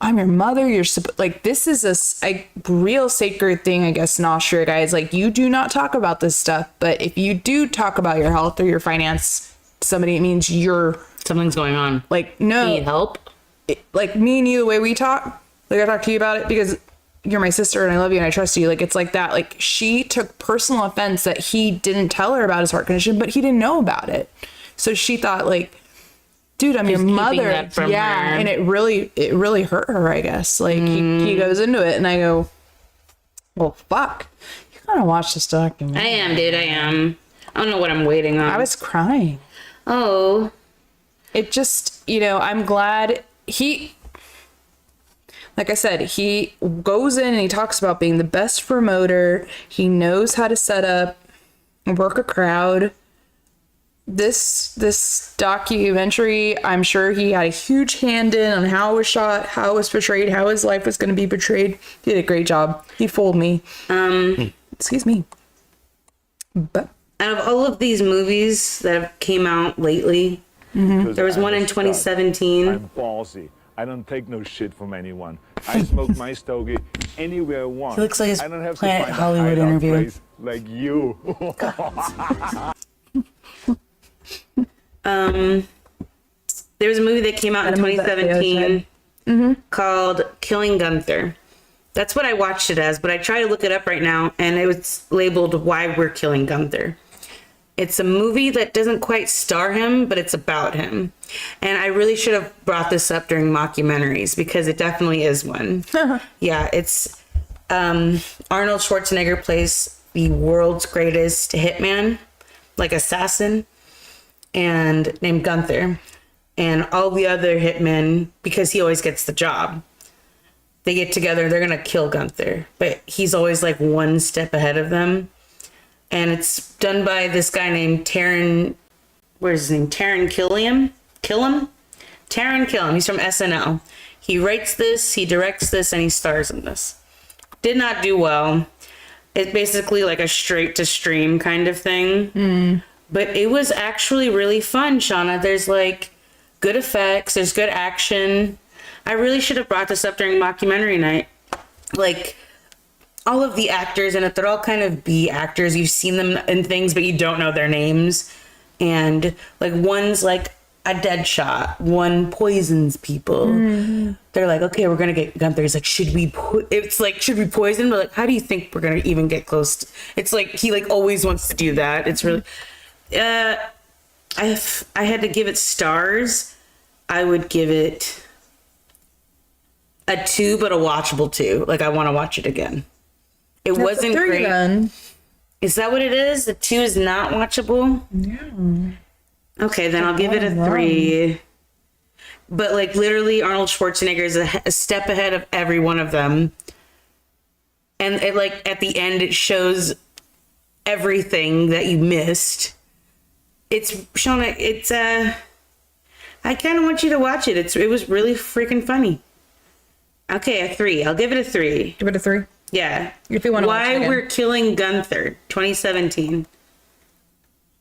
I'm your mother. You're like, this is a real sacred thing, I guess, in Austria, guys. Like, you do not talk about this stuff, but if you do talk about your health or your finance to somebody, it means something's going on. Like, no. Need help? Like, me and you, the way we talk, like, I talk to you about it because you're my sister and I love you and I trust you. Like, it's like that. Like, she took personal offense that he didn't tell her about his heart condition, but he didn't know about it. So she thought, like, dude, I'm your mother. Yeah. Her. And it really hurt her, I guess. Like, he goes into it and I go, well, fuck. You gotta watch this documentary. I am, dude. I am. I don't know what I'm waiting on. I was crying. Oh. It just, I'm glad like I said, he goes in and he talks about being the best promoter. He knows how to set up and work a crowd. This documentary, I'm sure he had a huge hand in on how it was shot, how it was portrayed, how his life was going to be portrayed. He did a great job. He fooled me. Excuse me. But out of all of these movies that have came out lately, there was one in 2017. I'm ballsy. I don't take no shit from anyone. I smoke my stogie anywhere I want. He looks like his I don't have Planet to find Hollywood a hideout interview. place like you. There was a movie that came out in 2017 called Killing Gunther. That's what I watched it as, but I try to look it up right now, and it was labeled Why We're Killing Gunther. It's a movie that doesn't quite star him, but it's about him. And I really should have brought this up during mockumentaries because it definitely is one. Yeah, it's Arnold Schwarzenegger plays the world's greatest hitman, like assassin, and named Gunther. And all the other hitmen, because he always gets the job, they get together, they're going to kill Gunther. But he's always like one step ahead of them. And it's done by this guy named Taron Killam. He's from SNL. He writes this, he directs this, and he stars in this. Did not do well. It's basically like a straight to stream kind of thing. But it was actually really fun, Shauna. There's like good effects, there's good action. I really should have brought this up during mockumentary night. Like, all of the actors in it, they're all kind of B actors. You've seen them in things, but you don't know their names. And like one's like a dead shot, one poisons people. They're like, okay, we're gonna get Gunther. He's like, should we poison? But like, how do you think we're gonna even get close to... It's like he like always wants to do that. It's really I had to give it stars. I would give it a 2, but a watchable 2. Like, I want to watch it again. It wasn't 3 great. Then. Is that what it is? The 2 is not watchable? Yeah. Okay, then I'll give it a 3. But like literally Arnold Schwarzenegger is a step ahead of every one of them. And it, like at the end it shows everything that you missed. It's Shauna, it's I kind of want you to watch it. It was really freaking funny. Okay, a 3. I'll give it a 3. Give it a 3. Yeah. If you want to watch it Why again. We're Killing Gunther, 2017.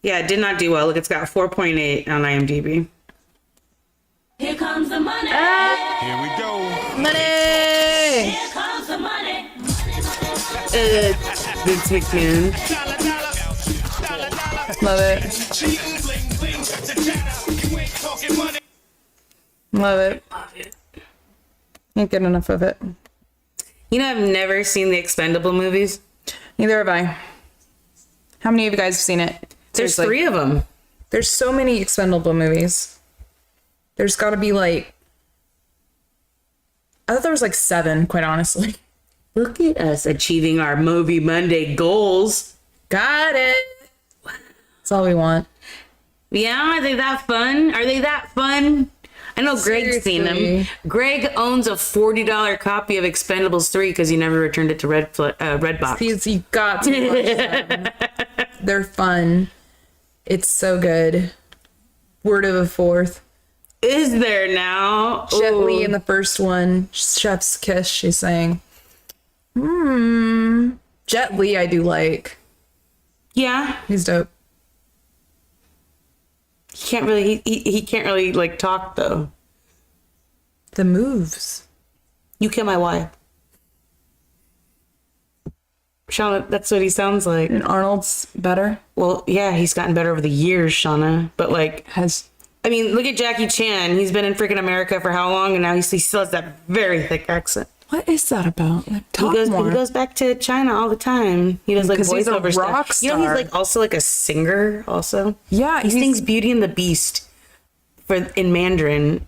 Yeah, it did not do well. Look, it's got 4.8 on IMDb. Here comes the money. Here we go. Money! Here comes the money. Vince McMahon. Love it. Love it. Love it. Can't get enough of it. You know, I've never seen the Expendable movies. Neither have I. How many of you guys have seen it? There's Seriously. 3 of them. There's so many Expendable movies. There's got to be like... I thought there was like 7, quite honestly. Look at us achieving our Movie Monday goals. Got it. That's all we want. Yeah, are they that fun? Are they that fun? I know Greg's seen them. Seriously. Greg owns a $40 copy of Expendables 3 because he never returned it to Redbox. These you got to watch them. They're fun. It's so good. Word of a fourth. Is there now? Jet Li Ooh. in the first one, Chef's Kiss, she's saying. Jet Li I do like. Yeah. He's dope. He can't really like talk though. The moves. You kill my wife. Shauna, that's what he sounds like. And Arnold's better. Well, yeah, he's gotten better over the years, Shauna. But like, I mean, look at Jackie Chan. He's been in freaking America for how long, and now he still has that very thick accent. What is that about? Like, talk He more. goes back to China all the time. He does like 'Cause he's a voiceover rock stuff. You know, he's star. like also like a singer. Also, Yeah, he sings Beauty and the Beast in Mandarin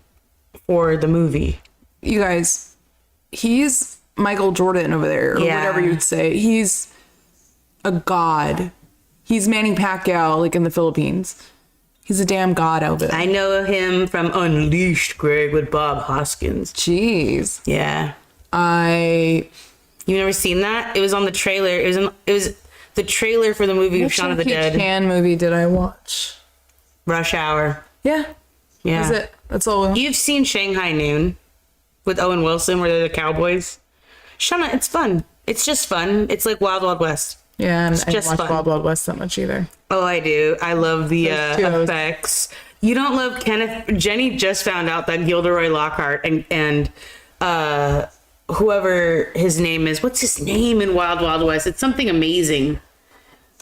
for the movie. You guys, he's Michael Jordan over there, or Yeah. whatever you'd say. He's a god. He's Manny Pacquiao, like in the Philippines. He's a damn god over there. I know him from Unleashed, Greg, with Bob Hoskins. Jeez. Yeah. You've never seen that? It was on the trailer. It was the trailer for the movie of Shaun of the Jackie Dead. Chan movie did I watch? Rush Hour. Yeah. Yeah. That's it. That's all. You've seen Shanghai Noon with Owen Wilson, where they're the cowboys. Shauna, it's fun. It's just fun. It's like Wild Wild West. Yeah, and It's I don't just watch fun. Wild Wild West that much either. Oh, I do. I love the Those two hoes. effects. You don't love Kenneth. Jenny just found out that Gilderoy Lockhart and whoever his name is. What's his name in Wild Wild West? It's something amazing.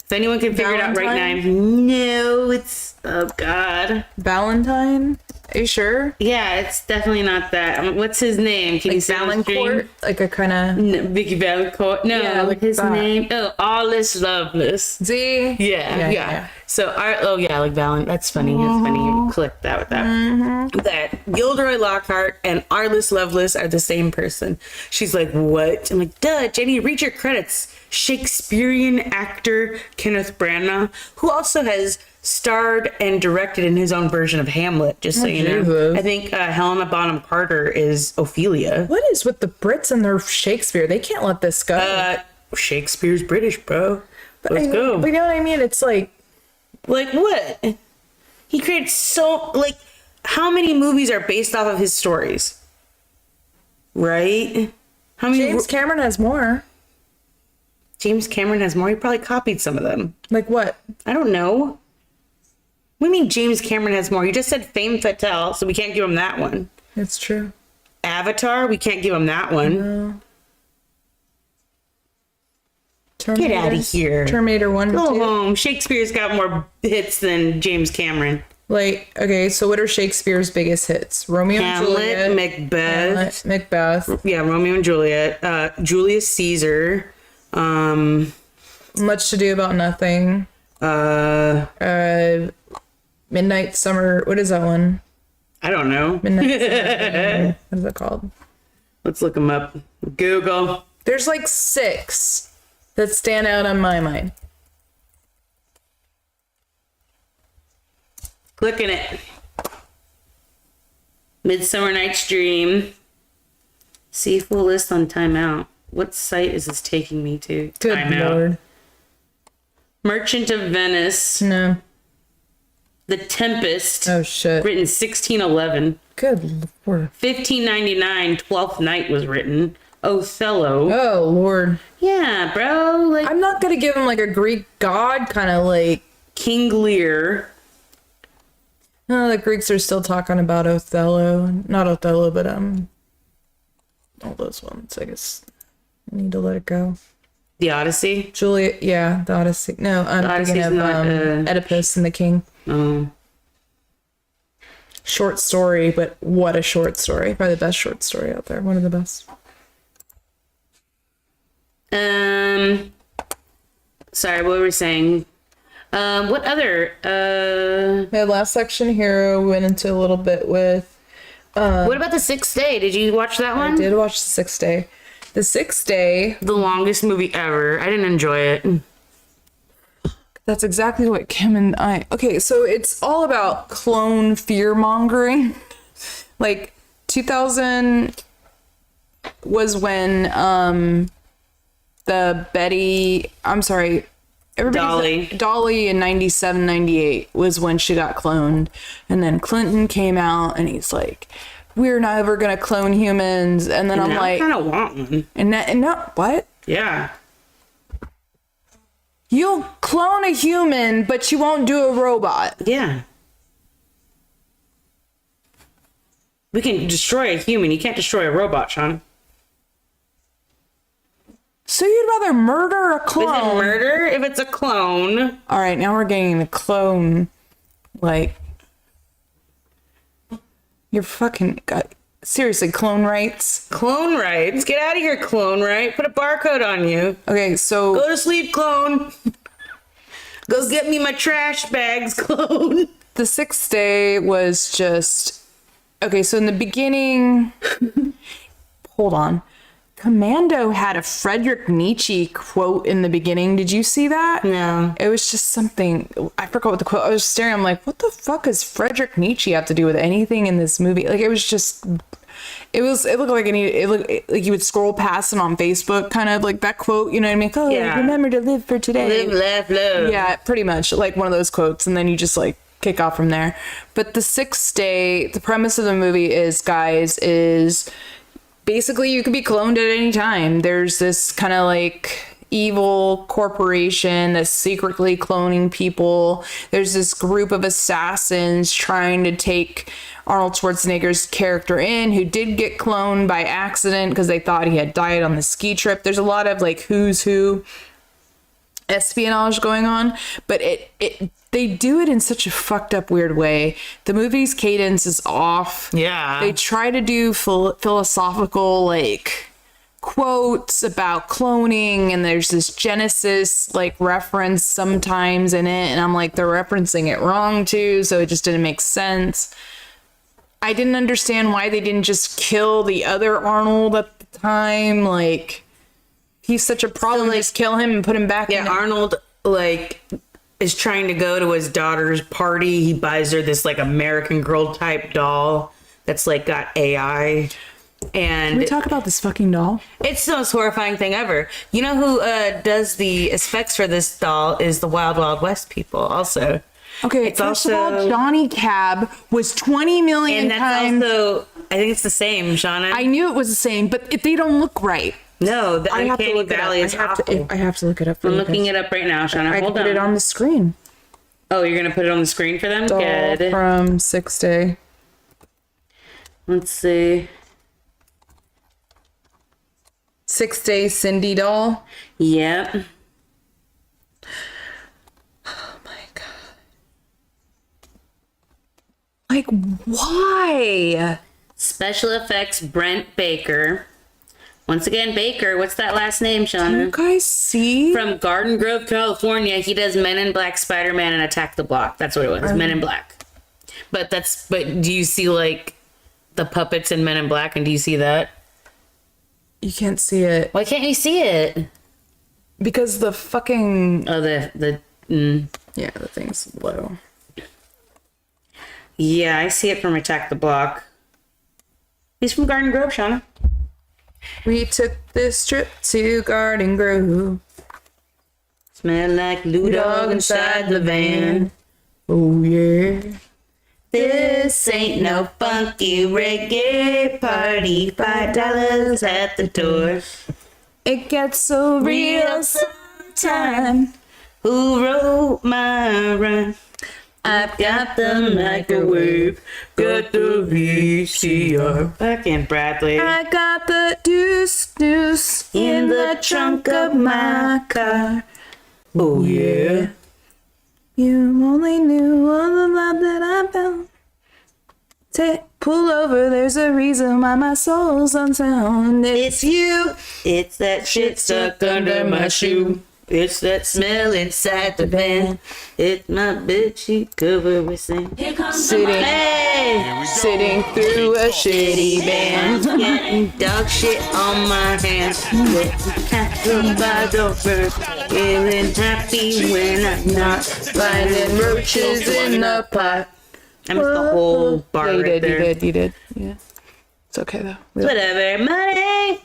If anyone can figure it out right now. No, it's, oh God. Valentine? Are you sure? Yeah, it's definitely not that. What's his name? Can you Like say the stream? Valancourt? Like a kind of... No, Vicky Valancourt. No, Yeah, like his that. name. Oh, Awless Loveless. Z? Yeah. So, like Valen. That's funny. That's funny. You click that with that. That Gilderoy Lockhart and Arliss Lovelace are the same person. She's like, what? I'm like, duh, Jenny, read your credits. Shakespearean actor Kenneth Branagh, who also has starred and directed in his own version of Hamlet, just so you know. Jesus. I think Helena Bonham Carter is Ophelia. What is with the Brits and their Shakespeare? They can't let this go. Shakespeare's British, bro. Let's go. But you know what I mean? It's like what? He created how many movies are based off of his stories? Right? How many? James Cameron has more. James Cameron has more. He probably copied some of them. Like what? I don't know. What do you mean James Cameron has more? You just said Femme Fatale, so we can't give him that one. It's true. Avatar, we can't give him that one. No. Get out of here. Terminator 1 and Go 2. home. Shakespeare's got more hits than James Cameron. Like, okay, so what are Shakespeare's biggest hits? Romeo and Juliet. Hamlet, Macbeth. Macbeth. Yeah, Romeo and Juliet. Julius Caesar. Much Ado About Nothing. Midnight Summer. What is that one? I don't know. Midnight Summer. What is it called? Let's look them up. Google. There's like 6 that stand out on my mind. Clicking it. Midsummer Night's Dream. See full list on Timeout. What site is this taking me to? Good Timeout. Lord. Merchant of Venice. No. The Tempest. Oh, shit. Written 1611. Good Lord. 1599. 12th Night was written. Othello. Oh, Lord. Yeah, bro. Like I'm not going to give him like a Greek god kind of like. King Lear. No, the Greeks are still talking about Othello. Not Othello, but all those ones. I guess I need to let it go. The Odyssey. Juliet, yeah, the Odyssey. No, I'm thinking Odyssey's of not, Oedipus and the King. Oh. Short story, but what a short story. Probably the best short story out there. One of the best. Sorry, what were we saying? What other? The last section here, we went into a little bit with. What about The Sixth Day? Did you watch that one? I did watch The Sixth Day. The Sixth Day. The longest movie ever. I didn't enjoy it. That's exactly what Kim and I. Okay, so it's all about clone fear mongering. Like 2000 was when the Betty. I'm sorry. Dolly in 97, 98 was when she got cloned. And then Clinton came out and he's like, we're never going to clone humans. And then I'm like, I kind of want one. and no, what? Yeah. You'll clone a human, but you won't do a robot. Yeah. We can destroy a human. You can't destroy a robot, Sean. So you'd rather murder a clone? Is it murder if it's a clone? All right, now we're getting the clone. Like, you're fucking seriously, clone rights. Clone rights. Get out of here, clone right. Put a barcode on you. Okay, so Go to sleep, clone. Go get me my trash bags, clone. the 6th day was just okay. So in the beginning, hold on. Commando had a Friedrich Nietzsche quote in the beginning. Did you see that? No. It was just something, I forgot what the quote, I was staring, I'm like, what the fuck does Friedrich Nietzsche have to do with anything in this movie? Like, it was just, it looked like it looked like you would scroll past it on Facebook, kind of like that quote, you know what I mean? Oh, Yeah. remember to live for today. Live, laugh, love. Yeah, pretty much like one of those quotes, and then you just like kick off from there. But the 6th day, the premise of the movie is, guys, is basically you could be cloned at any time. There's this kind of like evil corporation that's secretly cloning people. There's this group of assassins trying to take Arnold Schwarzenegger's character in, who did get cloned by accident because they thought he had died on the ski trip. There's a lot of like who's who espionage going on, but they do it in such a fucked up weird way. The movie's cadence is off. Yeah. They try to do philosophical like quotes about cloning, and there's this Genesis like reference sometimes in it, and I'm like, they're referencing it wrong too, so it just didn't make sense. I didn't understand why they didn't just kill the other Arnold at the time. Like, he's such a problem. Just kill him and put him back in. Arnold like is trying to go to his daughter's party. He buys her this like American Girl type doll that's like got AI. And Can we talk about this fucking doll? it's the most horrifying thing ever. You know who does the effects for this doll is the Wild Wild West people also. Okay, It's first of all, also- Johnny Cab was 20 million And that's times. also, I think it's the same, Shauna. I knew it was the same, but they don't look right. No, the I have to Uncanny look it up. Valley is awful. I have to look it up. For I'm you looking guys. it up right now, Shauna. I Hold put on. it on the screen. Oh, you're going to put it on the screen for them? Doll Good. from 6th day. Let's see. 6th day Cindy doll. Yep. Like, why? Special effects, Brent Baker. Once again, Baker. What's that last name, You Shauna? guys see? From Garden Grove, California. He does Men in Black, Spider-Man, and Attack the Block. That's what it was. Men in Black. But do you see like the puppets in Men in Black, and do you see that? You can't see it Why can't you see it? because the fucking Oh, the yeah, the thing's low. yeah, I see it from Attack the Block. He's from Garden Grove, Shauna. We took this trip to Garden Grove. Smell like Lou Dog inside the van. Oh yeah. This ain't no funky reggae party. $5 at the door. It gets so real sometime. Who wrote my rhyme? I've got the microwave, got the VCR. Fucking Bradley. I got the deuce in the trunk of my car. Oh yeah. You only knew all the love that I felt. Pull over, there's a reason why my soul's unsound. It's you. It's that shit stuck under my shoe. It's that smell inside the van. It's my bedsheet covered with sand. Here comes the Sitting, money. Hey! sitting through a shitty band. Getting dog shit on my hands. Getting by the bird. Feeling happy when I'm not. Finding roaches in the pot. I missed the whole bar Yeah, right there. you did. Yeah. It's okay though. Whatever, money.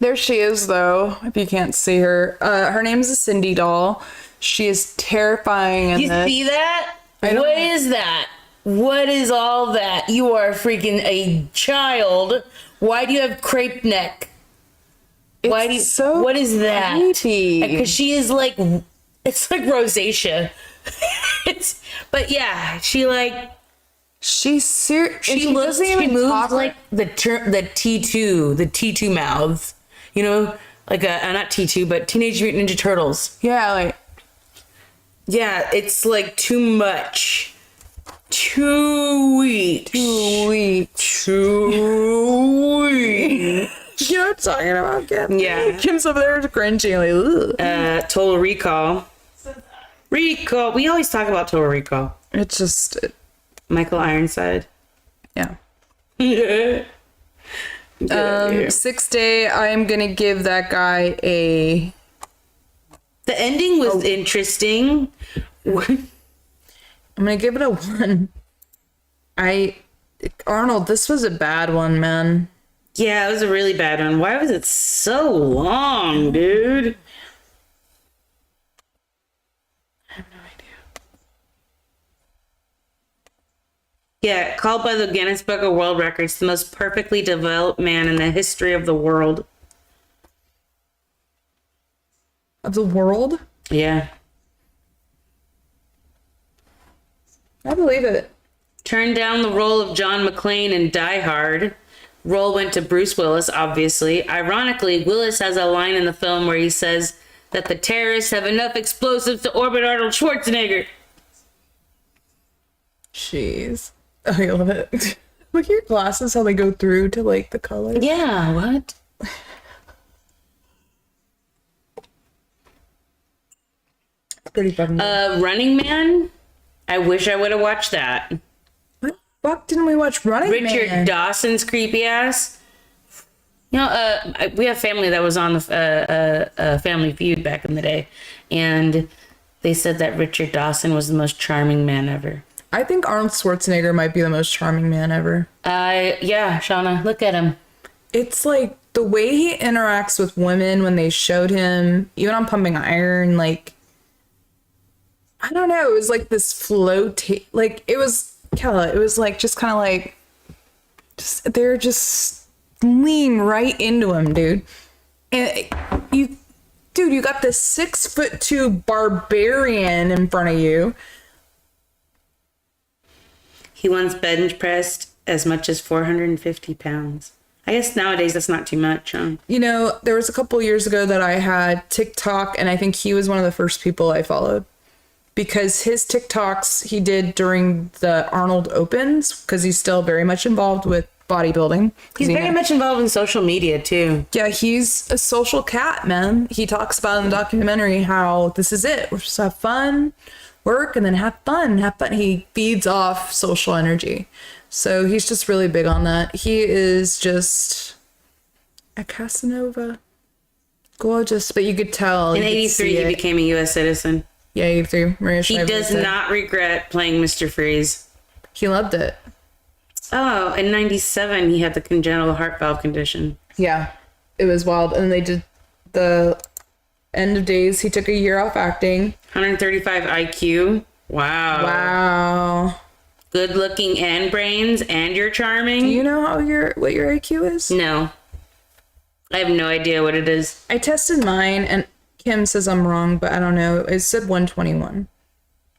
There she is though, if you can't see her. Her name's a Cindy doll. She is terrifying. In You this. see that? I don't- What is that? What is all that? You are freaking a child. Why do you have crepe neck? Why do you, It's so what is that? creepy. Because she is like, it's like rosacea. But yeah, she like, She's serious. she looks, she moves like the T2 mouths. You know, like not T2, but Teenage Mutant Ninja Turtles. Yeah, like Yeah, it's like too much. 2 weeks. 2 weeks. 2 weeks. You know what I'm talking about, Kim? Yeah. Kim's over there cringing, like, ugh. Total Recall. Recall. We always talk about Total Recall. It's just, Michael Ironside. yeah. Yeah. 6th Day, I'm gonna give that guy a. The ending was interesting. I'm gonna give it a 1. Arnold, this was a bad one, man. Yeah, it was a really bad one. Why was it so long, dude? I have no idea. Yeah, called by the Guinness Book of World Records the most perfectly developed man in the history of the world. Of the world? Yeah. I believe it. Turned down the role of John McClane in Die Hard. Role went to Bruce Willis, obviously. Ironically, Willis has a line in the film where he says that the terrorists have enough explosives to orbit Arnold Schwarzenegger. Jeez. I love it. Look at your glasses, how they go through to like the color. Yeah, what? Pretty fucking good. Running Man? I wish I would have watched that. What the fuck didn't we watch Running Richard Man? Dawson's creepy ass. You know, we have family that was on the Family Feud back in the day, and they said that Richard Dawson was the most charming man ever. I think Arnold Schwarzenegger might be the most charming man ever. Yeah, Shauna, look at him. It's like the way he interacts with women when they showed him, even on Pumping Iron, like, I don't know, it was like this like, it was, Kella, it was like, just kind of like, they're just lean right into him, dude. And you got this 6'2" barbarian in front of you. He once bench pressed as much as 450 pounds. I guess nowadays that's not too much, huh? You know, there was a couple years ago that I had TikTok, and I think he was one of the first people I followed. Because his TikToks he did during the Arnold Opens, because he's still very much involved with bodybuilding. He's very much involved in social media, too. Yeah, he's a social cat, man. He talks about in the documentary how this is it. We're just have fun, work, and then have fun. He feeds off social energy. So he's just really big on that. He is just a Casanova. Gorgeous, but you could tell. In 83, he became a U.S. citizen. Yeah, 83. Maria He Shriver does said. not regret playing Mr. Freeze. He loved it. Oh, in 97, he had the congenital heart valve condition. Yeah, it was wild. And they did the End of Days. He took a year off acting. 135 IQ. Wow. Wow. Good looking and brains, and you're charming. Do you know what your IQ is? No. I have no idea what it is. I tested mine, and Kim says I'm wrong, but I don't know. It said 121.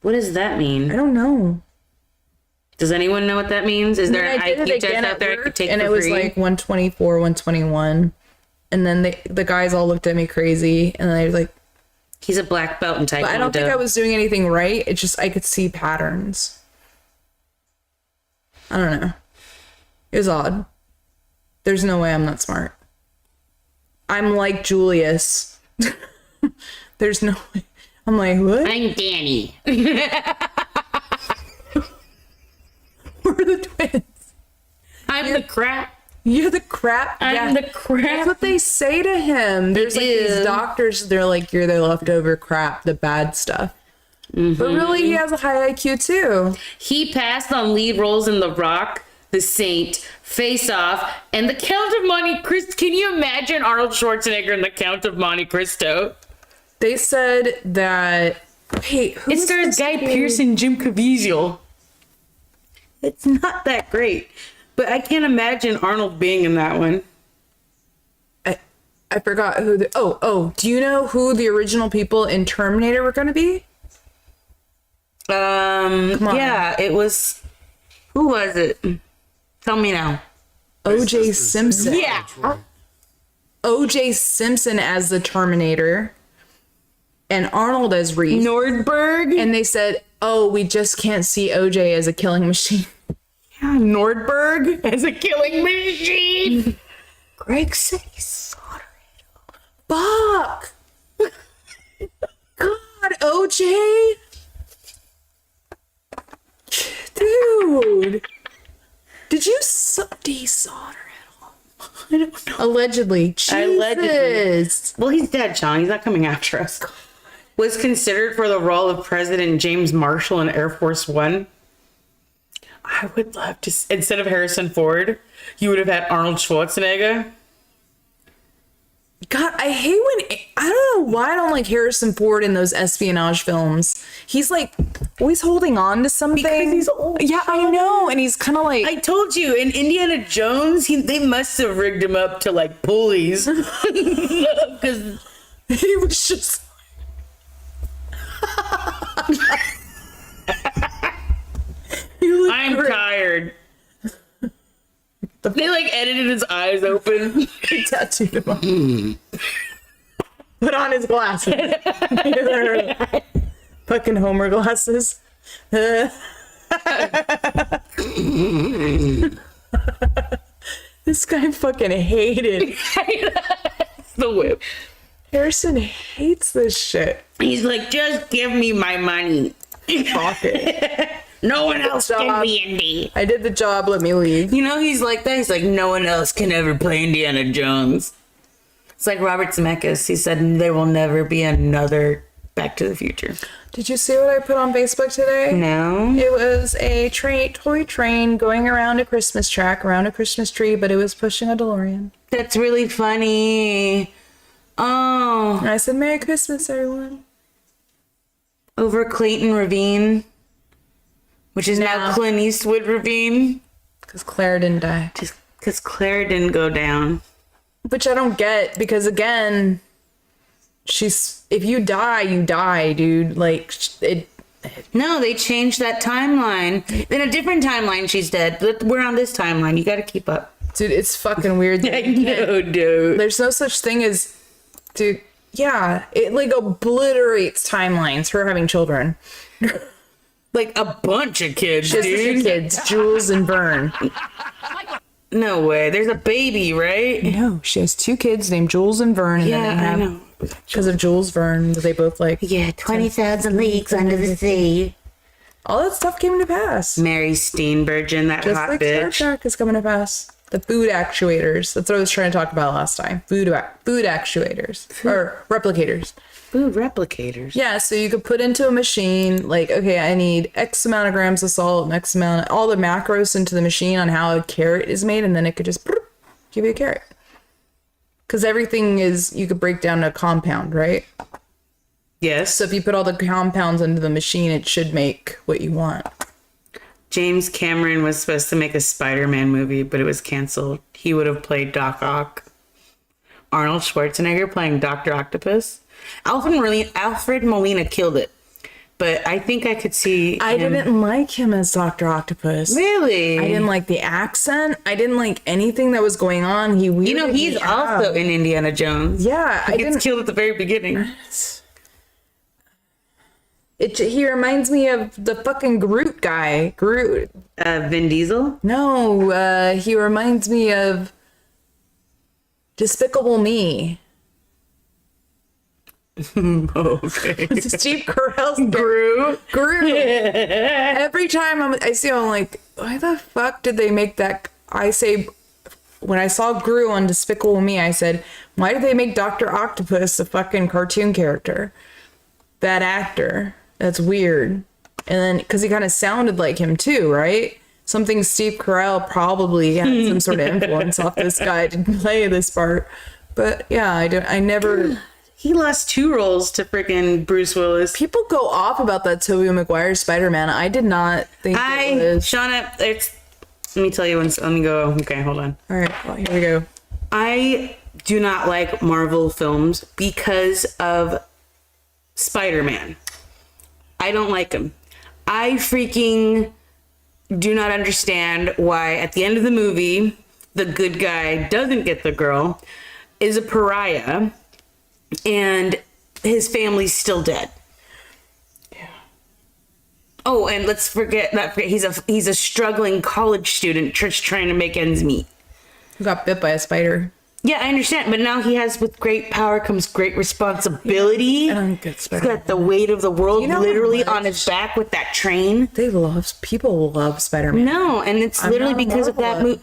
What does that mean? I don't know. Does anyone know what that means? Is there an I did IQ it test again out at there I work, could take and for it was free? like 124, 121. And then the guys all looked at me crazy, and they were like, He's a black belt in Taekwondo. but I don't think I was doing anything right. It's just I could see patterns. I don't know. It was odd. There's no way I'm not smart. I'm like Julius. There's no way. I'm like, what? I'm Danny. We're the twins. I'm the crap. You're the crap. I'm the crap. That's what they say to him. There's like do. these doctors, they're like, you're the leftover crap, the bad stuff. Mm-hmm. But really, he has a high IQ too. He passed on lead roles in The Rock, The Saint, Face Off, and The Count of Monte Cristo. Can you imagine Arnold Schwarzenegger in The Count of Monte Cristo? They said that Wait, who It was stars supposed to Guy be- Pearce and Jim Caviezel. It's not that great, but I can't imagine Arnold being in that one. I forgot who the. Do you know who the original people in Terminator were going to be? on. Yeah, it was. Who was it? Tell me now. O.J. Simpson. Yeah. O.J. Simpson as the Terminator and Arnold as Reese. Nordberg. And they said, oh, we just can't see O.J. as a killing machine. Yeah, Nordberg as a killing machine. Greg said he soldered it. Fuck. God, O.J. Dude. Did you desolder it all? I don't know. Allegedly. Jesus. Allegedly. Well, he's dead, Sean. He's not coming after us. Was considered for the role of President James Marshall in Air Force One. I would love to. Instead of Harrison Ford, you would have had Arnold Schwarzenegger. God, I hate when I don't know why I don't like Harrison Ford in those espionage films. He's like always holding on to something. Because he's old. Yeah, I know, and he's kind of like I told you in Indiana Jones, they must have rigged him up to like pulleys because he was just. I'm tired. They like edited his eyes open. He tattooed him on. Put on his glasses. Fucking Homer glasses. This guy fucking hated. The whip. Harrison hates this shit. He's like, just give me my money. Pocket. No one else can Job. be Indy. I did the job, let me leave. You know, he's like that. He's like, no one else can ever play Indiana Jones. It's like Robert Zemeckis. He said there will never be another Back to the Future. Did you see what I put on Facebook today? No. It was a toy train going around a Christmas track, around a Christmas tree, but it was pushing a DeLorean. That's really funny. Oh. And I said, Merry Christmas, everyone. Over Clayton Ravine, which is now Clint Eastwood Ravine. Because Claire didn't die. Just because Claire didn't go down. Which I don't get, because again, if you die, dude. Like, it. No, they changed that timeline. In a different timeline, she's dead. But we're on this timeline. You got to keep up. Dude, it's fucking weird. I know, dude. There's no such thing as, dude, yeah, it like obliterates timelines for having children. Like a bunch of kids, She has dude. 2 kids, Jules and Vern. No way. There's a baby, right? No, she has 2 kids named Jules and Vern. And Yeah, then they I have, know. because of Jules Verne, they both like. Yeah, 20,000 leagues under the sea. All that stuff came to pass. Mary Steenburgen, that Just hot like Star bitch. Trek is coming to pass. The food actuators. That's what I was trying to talk about last time. Food actuators. Or replicators. Food replicators. Yeah, so you could put into a machine, like, okay, I need X amount of grams of salt, and X amount, all the macros into the machine on how a carrot is made, and then it could just give you a carrot. Because everything is, you could break down a compound, right? Yes. So if you put all the compounds into the machine, it should make what you want. James Cameron was supposed to make a Spider-Man movie, but it was canceled. He would have played Doc Ock. Arnold Schwarzenegger playing Dr. Octopus. Alfred Molina killed it. But I think I could see I him. didn't like him as Dr. Octopus. Really? I didn't like the accent. I didn't like anything that was going on. He weirded You know, he's me out. also in Indiana Jones. Yeah, He gets killed at the very beginning. He reminds me of the fucking Groot guy. Groot. Vin Diesel? No, he reminds me of Despicable Me. Okay. Steve Carell's Groot. Groot. Every time I see him, I'm like, why the fuck did they make that? When I saw Groot on Despicable Me, I said, why did they make Dr. Octopus a fucking cartoon character? That actor. That's weird. And then, because he kind of sounded like him too, right? Something Steve Carell probably had some sort of influence off this guy to play this part. But yeah, I never. He lost 2 roles to freaking Bruce Willis. People go off about that Tobey Maguire Spider-Man. I did not think it was. Shauna, let me tell you when. Let me go. Okay, hold on. All right, well, here we go. I do not like Marvel films because of Spider-Man. I don't like him. I freaking do not understand why at the end of the movie, the good guy doesn't get the girl, is a pariah, and his family's still dead. Yeah. Oh, and let's forget he's a struggling college student just trying to make ends meet. Who got bit by a spider. Yeah, I understand, but now he has, with great power comes great responsibility. I don't get He's Spider-Man. got the weight of the world literally how on his back with that train. People love Spider-Man. No, and it's I'm literally not a because of that Marvel.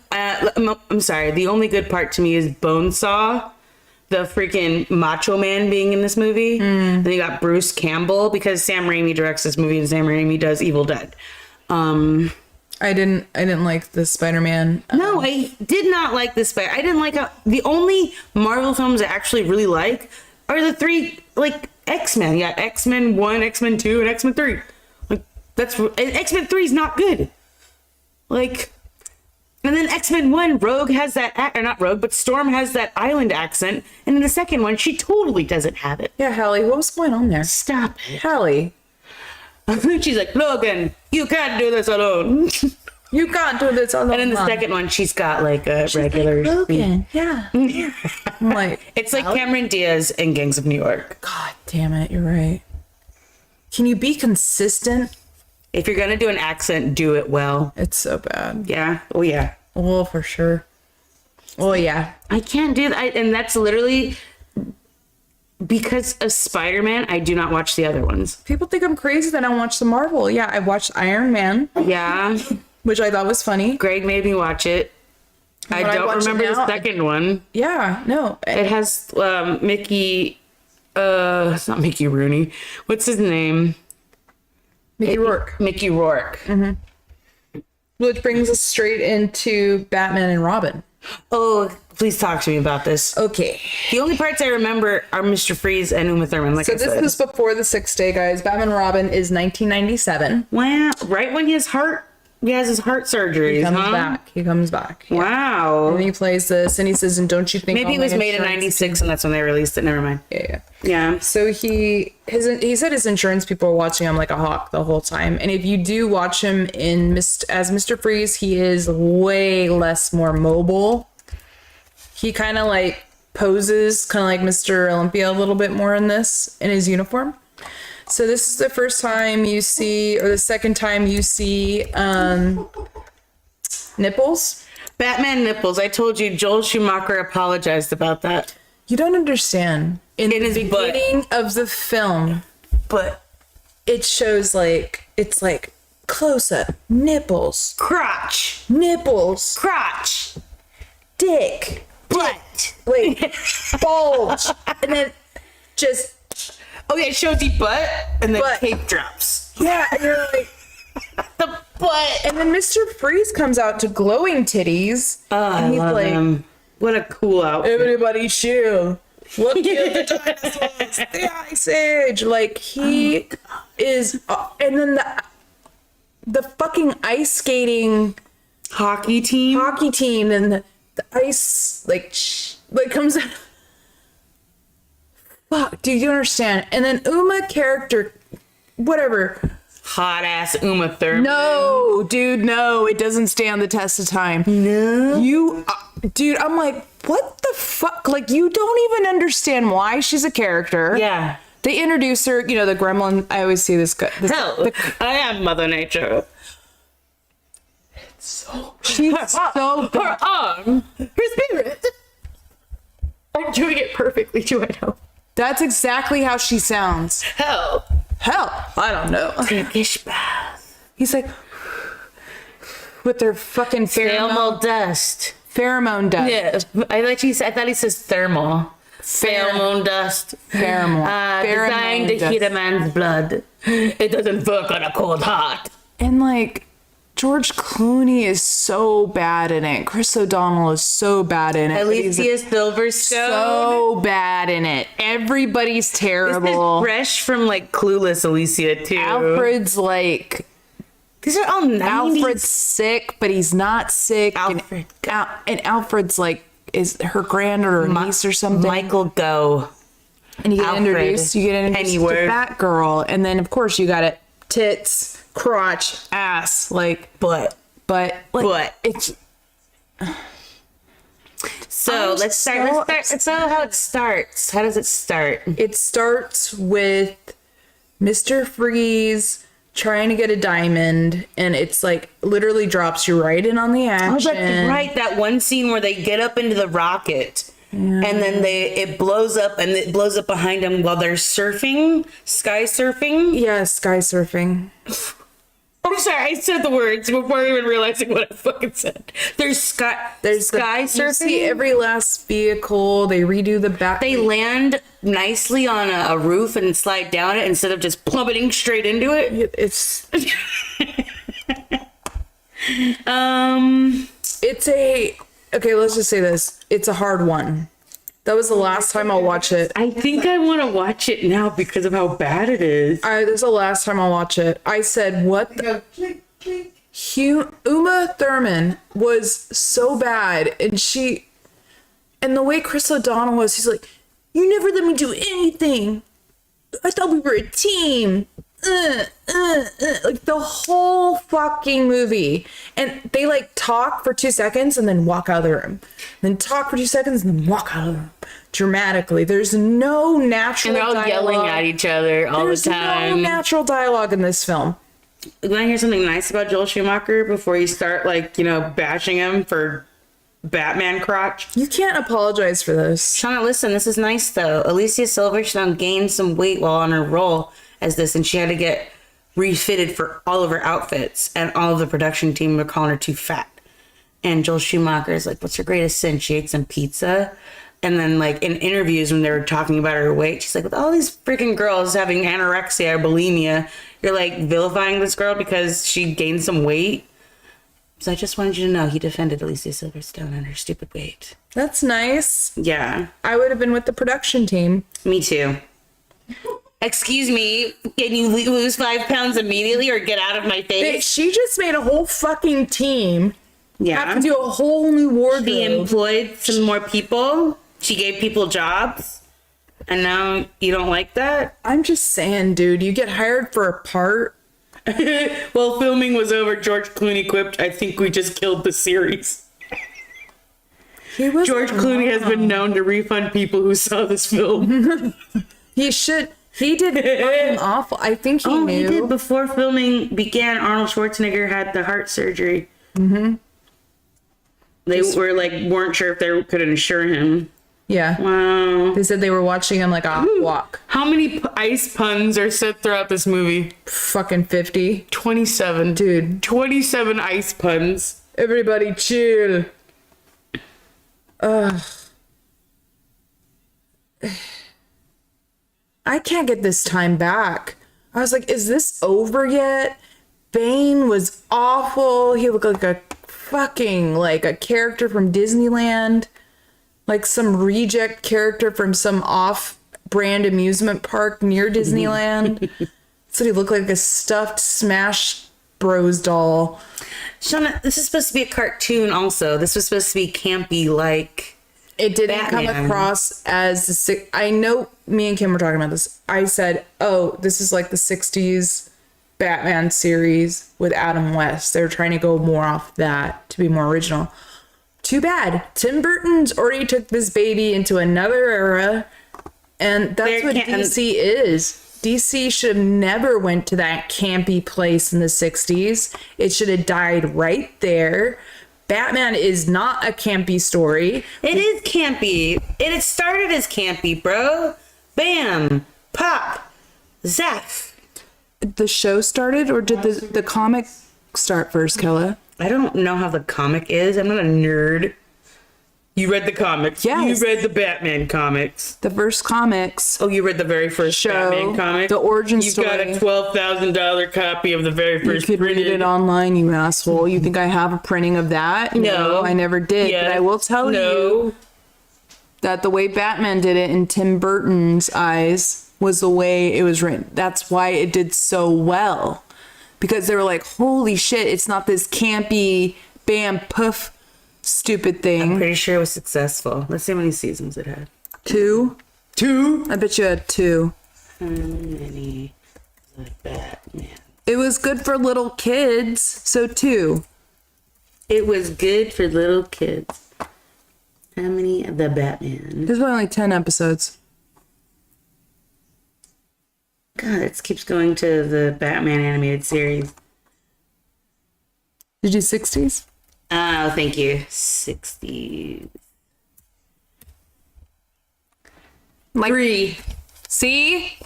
movie. I'm sorry. The only good part to me is Bonesaw, the freaking Macho Man being in this movie. And you got Bruce Campbell because Sam Raimi directs this movie and Sam Raimi does Evil Dead. I didn't like the Spider-Man. No, I did not like this. I didn't like the only Marvel films I actually really like are the 3 like X-Men. Yeah, X-Men 1, X-Men 2, and X-Men 3. Like X-Men 3 is not good. Like, and then X-Men 1, Rogue has that, or not Rogue, but Storm has that island accent, and in the second one, she totally doesn't have it. Yeah, Hallie, what was going on there? Stop it. Hallie. She's like, Logan, you can't do this alone. You can't do this alone. And in the second one, she's got like a regular. Like, Logan, yeah. I'm like, it's like Cameron Diaz in Gangs of New York. God damn it, you're right. Can you be consistent? If you're gonna do an accent, do it well. It's so bad. Yeah. Oh yeah. Oh, for sure. Oh yeah. I can't do that, and that's literally because of Spider-Man. I do not watch the other ones. People think I'm crazy that I don't watch the Marvel. Yeah, I watched Iron Man. Yeah. Which I thought was funny. Greg made me watch it. I don't remember the second one. Yeah, no. It has Mickey. It's not Mickey Rooney. What's his name? Mickey Rourke. Mickey Rourke. Mm-hmm. Which brings us straight into Batman and Robin. Oh, please talk to me about this. Okay. The only parts I remember are Mr. Freeze and Uma Thurman. Like so I said. This is before the 6th day, guys. Batman and Robin is 1997. Wow! Right when he has his heart surgery. He comes back. Yeah. Wow. And he plays this, and he says, "And don't you think?" Maybe it was made in '96, and that's when they released it. Never mind. Yeah. So he said his insurance people were watching him like a hawk the whole time. And if you do watch him as Mr. Freeze, he is way more mobile. He kind of like poses kind of like Mr. Olympia a little bit more in his uniform. So this is the first time you see, or the second time you see nipples. Batman nipples. I told you Joel Schumacher apologized about that. You don't understand. In the butt. beginning of the film, But it shows it's like close up, nipples, crotch, nipples, crotch, dick, butt. like bulge, and then just Oh yeah, it shows you butt, and then Butt. cape drops. yeah, and you're like, The butt. and then Mr. Freeze comes out to glowing titties, and he's like, him. What a cool outfit. everybody chill. What killed the dinosaurs? The Ice Age. Like he is, and then the fucking ice skating Hockey team. and the ice like comes out. Fuck, do you understand? And then Uma character, whatever. Hot ass Uma Thurman. No, dude, no, it doesn't stand the test of time. No. Dude, I'm like, what the fuck? Like, you don't even understand why she's a character. Yeah. They introduce her, the gremlin. I always see this guy. Hell, I am Mother Nature. She's so good. Her arm, her spirit. I'm doing it perfectly, do I know? That's exactly how she sounds. Hell. I don't know. Turkish bath. He's like, with their fucking Thermal dust. pheromone dust. Yeah, I thought he says thermal. Pheromone dust. Pheromone. Designed to Pheromone heat a dust. man's blood. It doesn't work on a cold heart. And like, George Clooney is so bad in it. Chris O'Donnell is so bad in it. Alicia Silverstone. So bad in it. Everybody's This terrible. is fresh from like Clueless Alicia too. Alfred's like, These are all 90s. Alfred's sick, but he's not sick. Alfred. And Alfred's like, is her granddaughter or niece or something. Michael Go. And you get Alfred. introduced to Anywhere. Batgirl. And then, of course, you got it. Tits, crotch, ass. Like, But it's... so I'm let's start. Let's start how it starts. How does it start? It starts with Mr. Freeze trying to get a diamond, and it's like literally drops you right in on the action. Oh, that's right. That one scene where they get up into the rocket, and then it blows up, and it blows up behind them while they're surfing, sky surfing. Yeah, sky surfing. I'm sorry, I said the words before even realizing what I fucking said. There's sky surfing. You see every last vehicle. They redo the back. They land nicely on a roof and slide down it instead of just plummeting straight into it. It's okay. Let's just say this. It's a hard one. That was the last time I'll watch it. I think I want to watch it now because of how bad it is. This is the last time I'll watch it. I said, what the... Uma Thurman was so bad, and the way Chris O'Donnell was, he's like, you never let me do anything. I thought we were a team. Like the whole fucking movie. And they like talk for 2 seconds and then walk out of the room. Then talk for 2 seconds and then walk out of the room. Dramatically. There's no natural And they're all dialogue. yelling at each other all There's the time. no natural dialogue in this film. You want to hear something nice about Joel Schumacher before you start, bashing him for Batman crotch? You can't apologize for this. Shauna, listen, this is nice, though. Alicia Silverstone gained some weight while on her role as this, and she had to get refitted for all of her outfits, and all of the production team were calling her too fat. And Joel Schumacher is like, what's her greatest sin? She ate some pizza. And then, in interviews when they were talking about her weight, she's like, with all these freaking girls having anorexia or bulimia, you're, vilifying this girl because she gained some weight? So I just wanted you to know he defended Alicia Silverstone and her stupid weight. That's nice. Yeah. I would have been with the production team. Me too. Excuse me, can you lose 5 pounds immediately or get out of my face? She just made a whole fucking team. Yeah. Have to do a whole new wardrobe. She employed some more people. She gave people jobs. And now you don't like that? I'm just saying, dude, you get hired for a part. While filming was over, George Clooney quipped, I think we just killed the series. George Clooney has been known to refund people who saw this film. He did fucking awful. I think he knew. He did. Before filming began, Arnold Schwarzenegger had the heart surgery. Mm-hmm. They weren't sure if they could insure him. Yeah. Wow. They said they were watching him like a walk. How many ice puns are said throughout this movie? Fucking 50. 27. Dude. 27 ice puns. Everybody chill. Ugh. I can't get this time back. I was like, is this over yet? Bane was awful. He looked like a fucking, a character from Disneyland. Like some reject character from some off-brand amusement park near Disneyland. So he looked like a stuffed Smash Bros doll. Shauna, this is supposed to be a cartoon also. This was supposed to be campy It didn't Batman. come across as I know me and Kim were talking about this. I said, oh, this is like the 60s Batman series with Adam West. They were trying to go more off that to be more original. Too bad. Tim Burton's already took this baby into another era, and that's what DC is. DC should have never went to that campy place in the 60s. It should have died right there. Batman is not a campy story. It is campy. It started as campy, bro. Bam. Pop. Zap. The show started, or did the comic start first, Kella? I don't know how the comic is. I'm not a nerd. You read the comics. Yes. You read the Batman comics. The first comics. Oh, you read the very first Show, Batman comic? the origin You've story. got a $12,000 copy of the very You first could read printed. it online, you asshole. You think I have a printing of that? No. I never did. Yes. But I will tell you that the way Batman did it in Tim Burton's eyes was the way it was written. That's why it did so well. Because they were like, holy shit, it's not this campy, bam, poof, stupid thing. I'm pretty sure it was successful. Let's see how many seasons it had. 2? 2? I bet you had 2. How many? The Batman. It was good for little kids, so 2. It was good for little kids. How many of the Batman? There's only like 10 episodes. God, it keeps going to the Batman animated series. Did you 60s? Oh, thank you. 60s. Like, 3. see?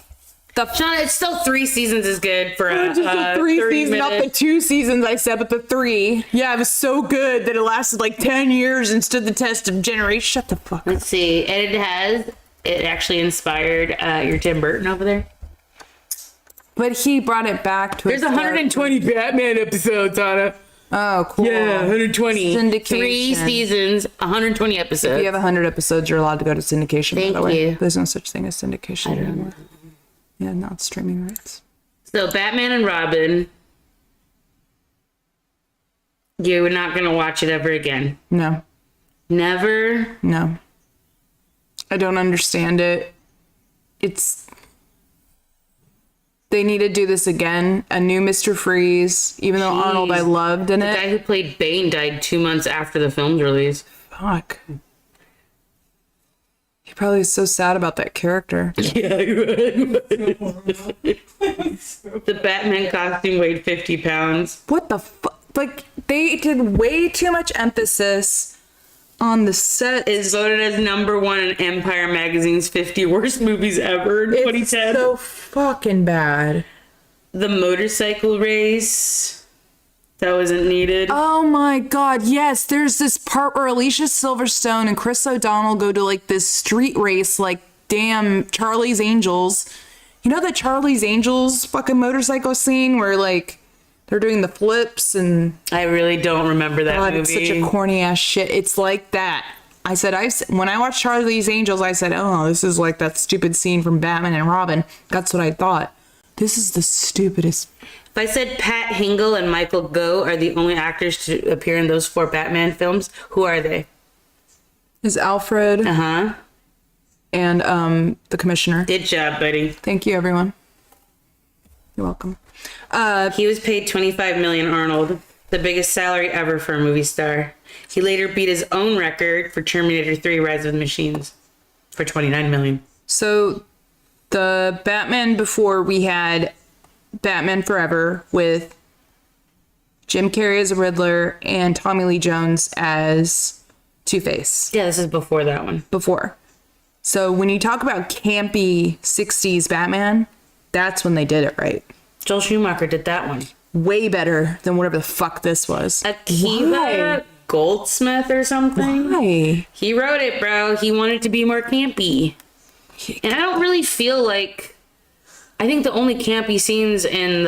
Sean, it's still 3 seasons is good for Just the 3 30 seasons, not the minutes. 2 seasons I said, but the 3. Yeah, it was so good that it lasted like 10 years and stood the test of generations. Shut the fuck up. Let's see. And it actually inspired your Tim Burton over there. But he brought it back to There's its 120 Batman episodes, Anna. Oh, cool. Yeah, 120. Syndication. 3 seasons, 120 episodes. If you have 100 episodes, you're allowed to go to syndication, Thank by the way. you. There's no such thing as syndication anymore. Yeah, not streaming rights. So Batman and Robin, you're not going to watch it ever again. No. Never? No. I don't understand it. They need to do this again. A new Mr. Freeze, even though Jeez. Arnold I loved in The it. guy who played Bane died 2 months after the film's release. Fuck. He probably is so sad about that character. Yeah, the Batman costume weighed 50 pounds. What the fuck? Like, they did way too much emphasis on the set. Is voted as #1 in Empire Magazine's 50 worst movies ever in 2010. It's so fucking bad. The motorcycle race, that wasn't needed. Oh my god, yes. There's this part where Alicia Silverstone and Chris O'Donnell go to like this street race, like damn Charlie's Angels. You know the Charlie's Angels fucking motorcycle scene where like they're doing the flips and I really don't remember that god, movie. it's such a corny ass shit. It's like that. When I watched Charlie's Angels, I said, oh, this is like that stupid scene from Batman and Robin. That's what I thought. This is the stupidest. If I said Pat Hingle and Michael Gough are the only actors to appear in those 4 Batman films, who are they? Is Alfred Uh-huh. and the Commissioner. Good job, buddy. Thank you, everyone. You're welcome. He was paid $25 million, Arnold, the biggest salary ever for a movie star. He later beat his own record for Terminator 3: Rise of the Machines for $29 million. So the Batman before, we had Batman Forever with Jim Carrey as a Riddler and Tommy Lee Jones as Two-Face Yeah, this is before that one. before. So when you talk about campy 60s Batman, that's when they did it right. Joel Schumacher did that one. Way better than whatever the fuck this was. Akiva Goldsmith or something. Why? He wrote it, bro. He wanted to be more campy. And I don't really feel like... I think the only campy scenes in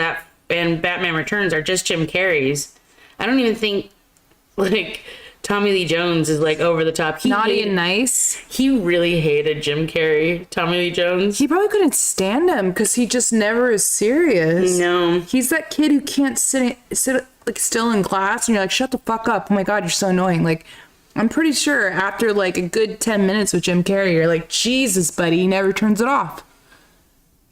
Batman Returns are just Jim Carrey's. I don't even think, like, Tommy Lee Jones is, like, over the top. Naughty and Nice. He really hated Jim Carrey, Tommy Lee Jones. He probably couldn't stand him because he just never is serious. No. He's that kid who can't sit like still in class and you're like, shut the fuck up. Oh my god, you're so annoying. Like, I'm pretty sure after like a good 10 minutes with Jim Carrey, you're like, Jesus, buddy, he never turns it off.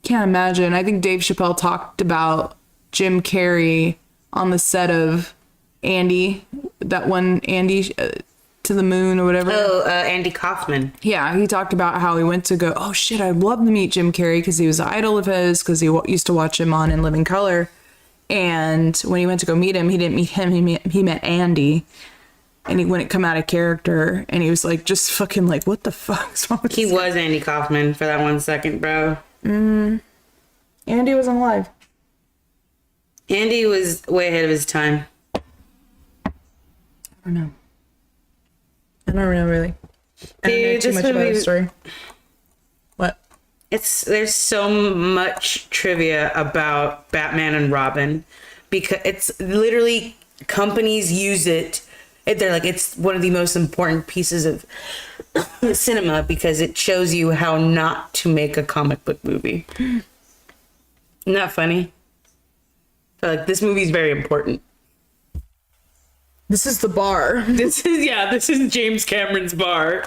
Can't imagine. I think Dave Chappelle talked about Jim Carrey on the set of Andy, that one Andy to the Moon or whatever. Oh, Andy Kaufman. Yeah, he talked about how he went to go, oh shit, I'd love to meet Jim Carrey because he was an idol of his, because he used to watch him on In Living Color. And when he went to go meet him, he didn't meet him, he met Andy. And he wouldn't come out of character. And he was like, just fucking like, what the fuck's wrong with He this was Andy Kaufman for that 1 second, bro. guy? Andy wasn't alive. Andy was way ahead of his time. I don't know. I don't know really. I don't know Dude, too this much about the movie- story. What? There's so much trivia about Batman and Robin because it's literally companies use it. They're like, it's one of the most important pieces of cinema because it shows you how not to make a comic book movie. Isn't that funny? I feel like this movie's very important. This is the bar. This is James Cameron's bar.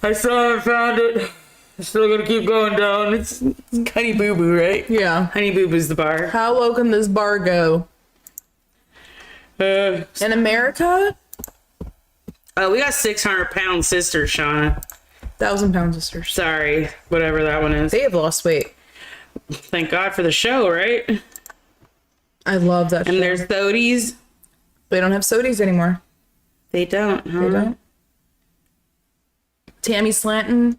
I saw it, found it. I'm still gonna keep going down. It's Honey Boo Boo, right? Yeah. Honey Boo Boo's the bar. How low can this bar go? In America? We got 600-pound sisters, Shauna. 1,000-pound sisters. Sorry, whatever that one is. They have lost weight. Thank God for the show, right? I love that And show. there's Thodies. They don't have sodies anymore. They don't, huh? They don't. Tammy Slanton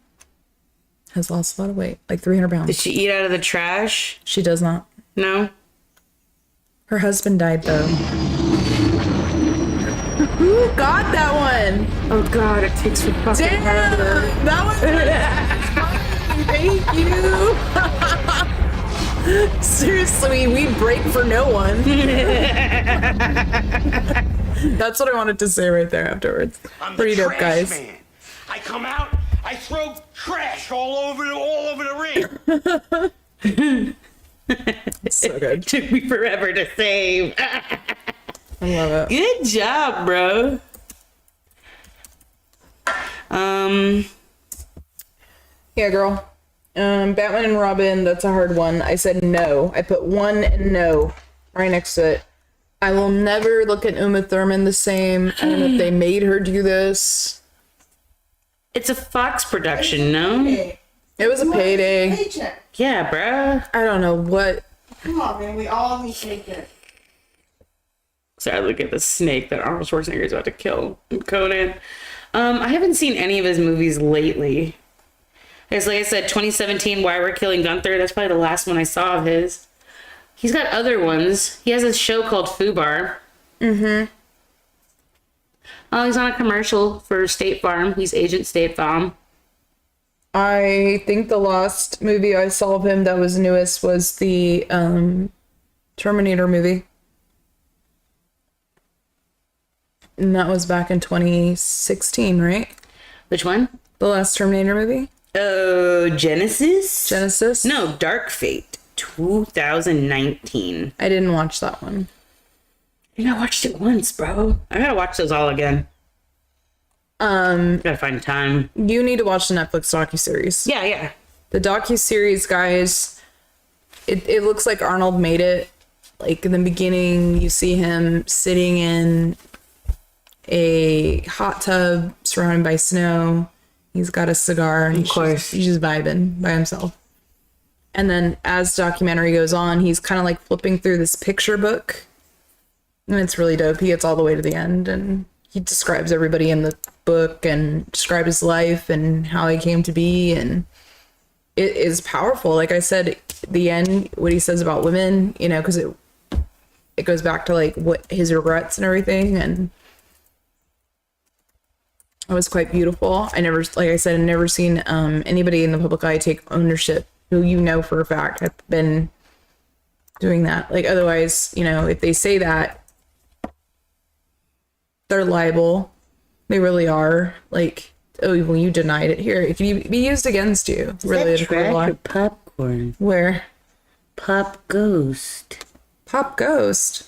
has lost a lot of weight, like 300 Did pounds. she eat out of the trash? She does not. No? Her husband died, though. Who got that one? Oh God, it takes for fucking Damn! That was Thank you. Seriously, we break for no one. That's what I wanted to say right there afterwards. I'm Pretty the dope, trash guys. man. I come out, I throw trash all over the ring. So good. Took me forever to save. I love it. Good job, bro. Yeah, girl. Batman and Robin, that's a hard one. I said no. I put 1 and no right next to it. I will never look at Uma Thurman the same. I don't know if they made her do this. It's a Fox production, no? It was a payday. Paycheck. Yeah, bruh. I don't know what. Come on, man. We all need paycheck. Sorry, look at the snake that Arnold Schwarzenegger is about to kill in Conan. I haven't seen any of his movies lately. As like I said, 2017, Why We're Killing Gunther. That's probably the last one I saw of his. He's got other ones. He has a show called Fubar. Mm-hmm. Oh, he's on a commercial for State Farm. He's Agent State Farm. I think the last movie I saw of him that was newest was the Terminator movie. And that was back in 2016, right? Which one? The last Terminator movie? Oh, Genesis? Genesis? No, Dark Fate. 2019. I didn't watch that one. I think I watched it once, bro. I gotta watch those all again. Gotta find time. You need to watch the Netflix docuseries. Yeah. The docuseries, guys, it looks like Arnold made it. Like in the beginning, you see him sitting in a hot tub surrounded by snow. He's got a cigar and he's just vibing by himself. And then as the documentary goes on, he's kind of like flipping through this picture book. And it's really dope. He gets all the way to the end and he describes everybody in the book and describes his life and how he came to be. And it is powerful. Like I said, the end, what he says about women, you know, because it goes back to like what his regrets and everything. And it was quite beautiful. I never, like I said, I've never seen anybody in the public eye take ownership who you know for a fact have been doing that. Like otherwise, you know, if they say that, they're liable. They really are. Like, oh, well, you denied it. Here, it can be used against you. Is really, that trash or popcorn? Where? Pop Ghost. Pop Ghost.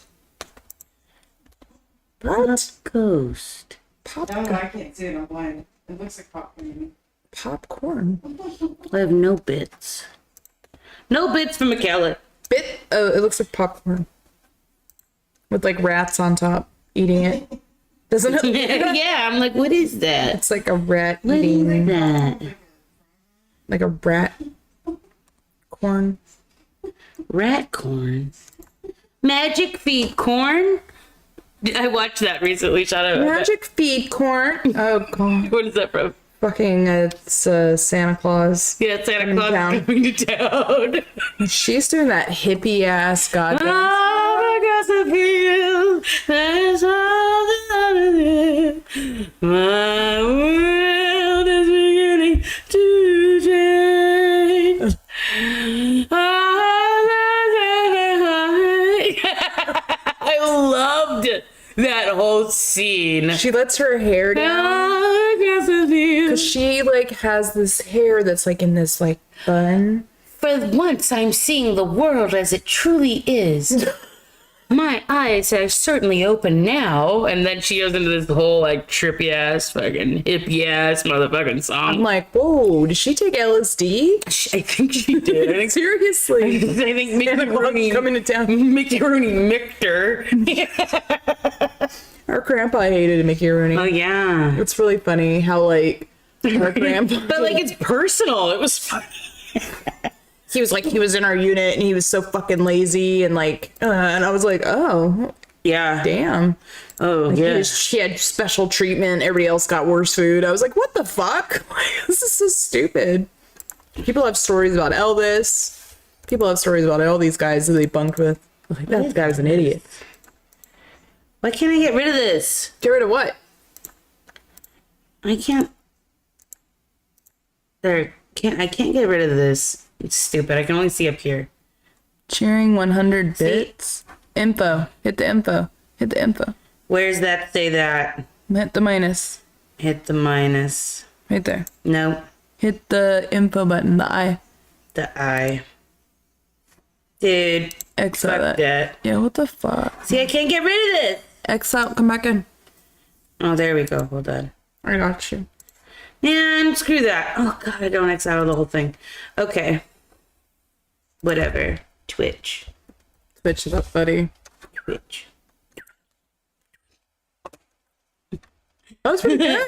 Pop Ghost. Pop. No, I can't see it. I'm blind. It looks like popcorn to me. Popcorn. I have no bits. No bits for Michaela. Bit. Oh, it looks like popcorn. With like rats on top eating it. Doesn't it? Yeah, I'm like, what is that? It's like a rat What eating. is that? Like a rat. Corn. Rat corn. Magic feed corn. I watched that recently. Shout out. Magic feed corn. Oh god. What is that from? Fucking it's Santa Claus. Yeah, Santa Coming Claus to town. is coming to town. She's doing that hippie ass goddamn. Oh, I guess I feel there's something out of it. She lets her hair down. Because she like has this hair that's like in this like bun. For once, I'm seeing the world as it truly is. My eyes are certainly open now. And then she goes into this whole like trippy ass, fucking hippie ass motherfucking song. I'm like, whoa, did she take LSD? I think she did. I think, Seriously. I think Mickey Rooney coming to town. Mickey Rooney micked her. Our grandpa hated Mickey Rooney. Oh yeah. It's really funny how like our grandpa. But like it's personal. It was funny. He was like, he was in our unit and he was so fucking lazy and like, and I was like, oh, Yeah. damn. Oh Like, yeah. she had special treatment. Everybody else got worse food. I was like, what the fuck? This is so stupid. People have stories about Elvis. People have stories about all these guys that they bunked with. Like, that guy's an idiot. Why can't I get rid of this? Get rid of what? I can't. I can't get rid of this. It's stupid. I can only see up here. Cheering 100 bits. Info. Hit the info. Hit the info. Where's that say that? Hit the minus. Hit the minus. Right there. Nope. Hit the info button. The I. The I. Dude. X Fuck out that. Yeah, what the fuck? See, I can't get rid of this. X out. Come back in. Oh, there we go. Hold on. I got you. And screw that. Oh, God, I don't X out of the whole thing. Okay. Whatever. Twitch. Switch it up, buddy. Twitch. That was pretty good.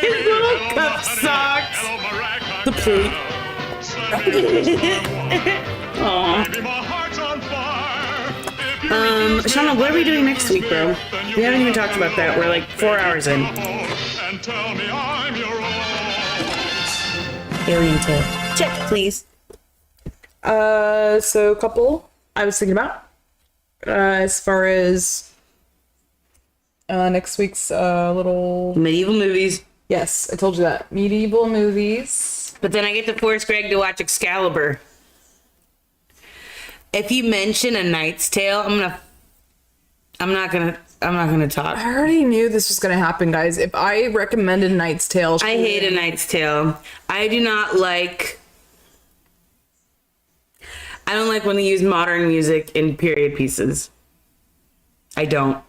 His little cup socks. The plate. Shauna, what are we doing next week, bro? We haven't even talked about that. We're like 4 hours in. Alien Tale. Check, please. So a couple I was thinking about. As far as next week's little Medieval movies. yes, I told you that. Medieval movies. But then I get to force Greg to watch Excalibur. If you mention A Knight's Tale, I'm not gonna talk. I already knew this was gonna happen, guys. If I recommended Knight's Tale, I hate A Knight's Tale. I don't like when they use modern music in period pieces. I don't.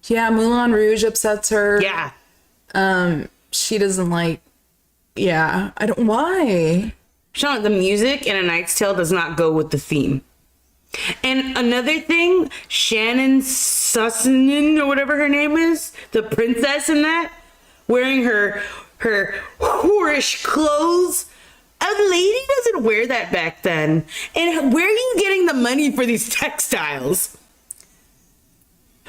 yeah, Moulin Rouge upsets her. Yeah. She doesn't like. Yeah, I don't. Why? Sean, the music in A Knight's Tale does not go with the theme. And another thing, Shannon Sussanen, or whatever her name is, the princess in that, wearing her whorish clothes. A lady doesn't wear that back then. And where are you getting the money for these textiles?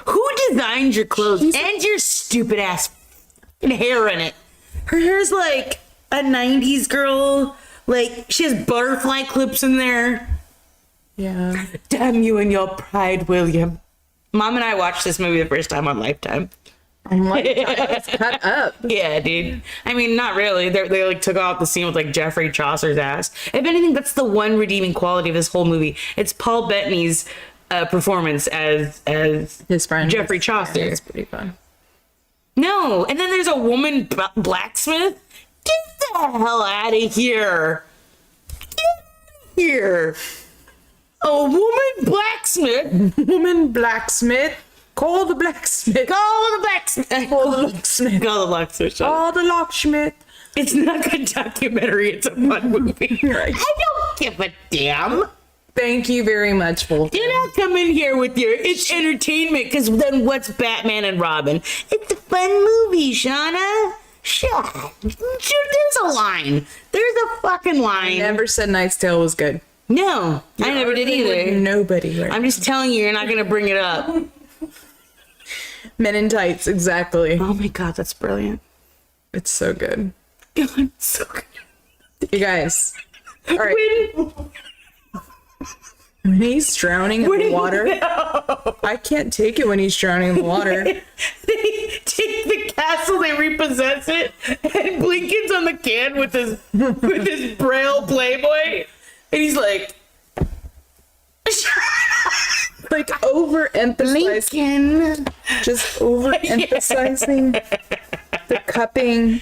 Who designed your clothes and your stupid ass hair in it? Her hair's like a 90s girl. Like, she has butterfly clips in there. Yeah. Damn you and your pride, William. Mom and I watched this movie the first time on Lifetime. I'm like, it's cut up. Yeah, dude. I mean, not really. They like took out the scene with like Geoffrey Chaucer's ass. If anything, that's the one redeeming quality of this whole movie. It's Paul Bettany's performance as His friend Geoffrey Chaucer. It's pretty fun. No, and then there's a woman blacksmith. Get the hell out of here! Get out of here! A woman blacksmith. Woman blacksmith. Call the blacksmith. Call the blacksmith. Call the locksmith. Call the locksmith. Call the locksmith. It's not a documentary. It's a fun movie. Right. I don't give a damn. Thank you very much, Fulton. Do not come in here with your it's entertainment, because then what's Batman and Robin? It's a fun movie, Shauna. Shut up. There's a line. There's a fucking line. Never said Knight's Tale was good. No, I never did either. Nobody. Right? I'm just telling you, you're not going to bring it up. Men in Tights, exactly. Oh my God, that's brilliant. It's so good. God, it's so good. You guys. All right. When he's drowning in the water, I can't take it when he's drowning in the water. They take the castle, they repossess it, and Blinken's on the can with his braille Playboy, and he's like, Like overemphasizing, just overemphasizing the cupping.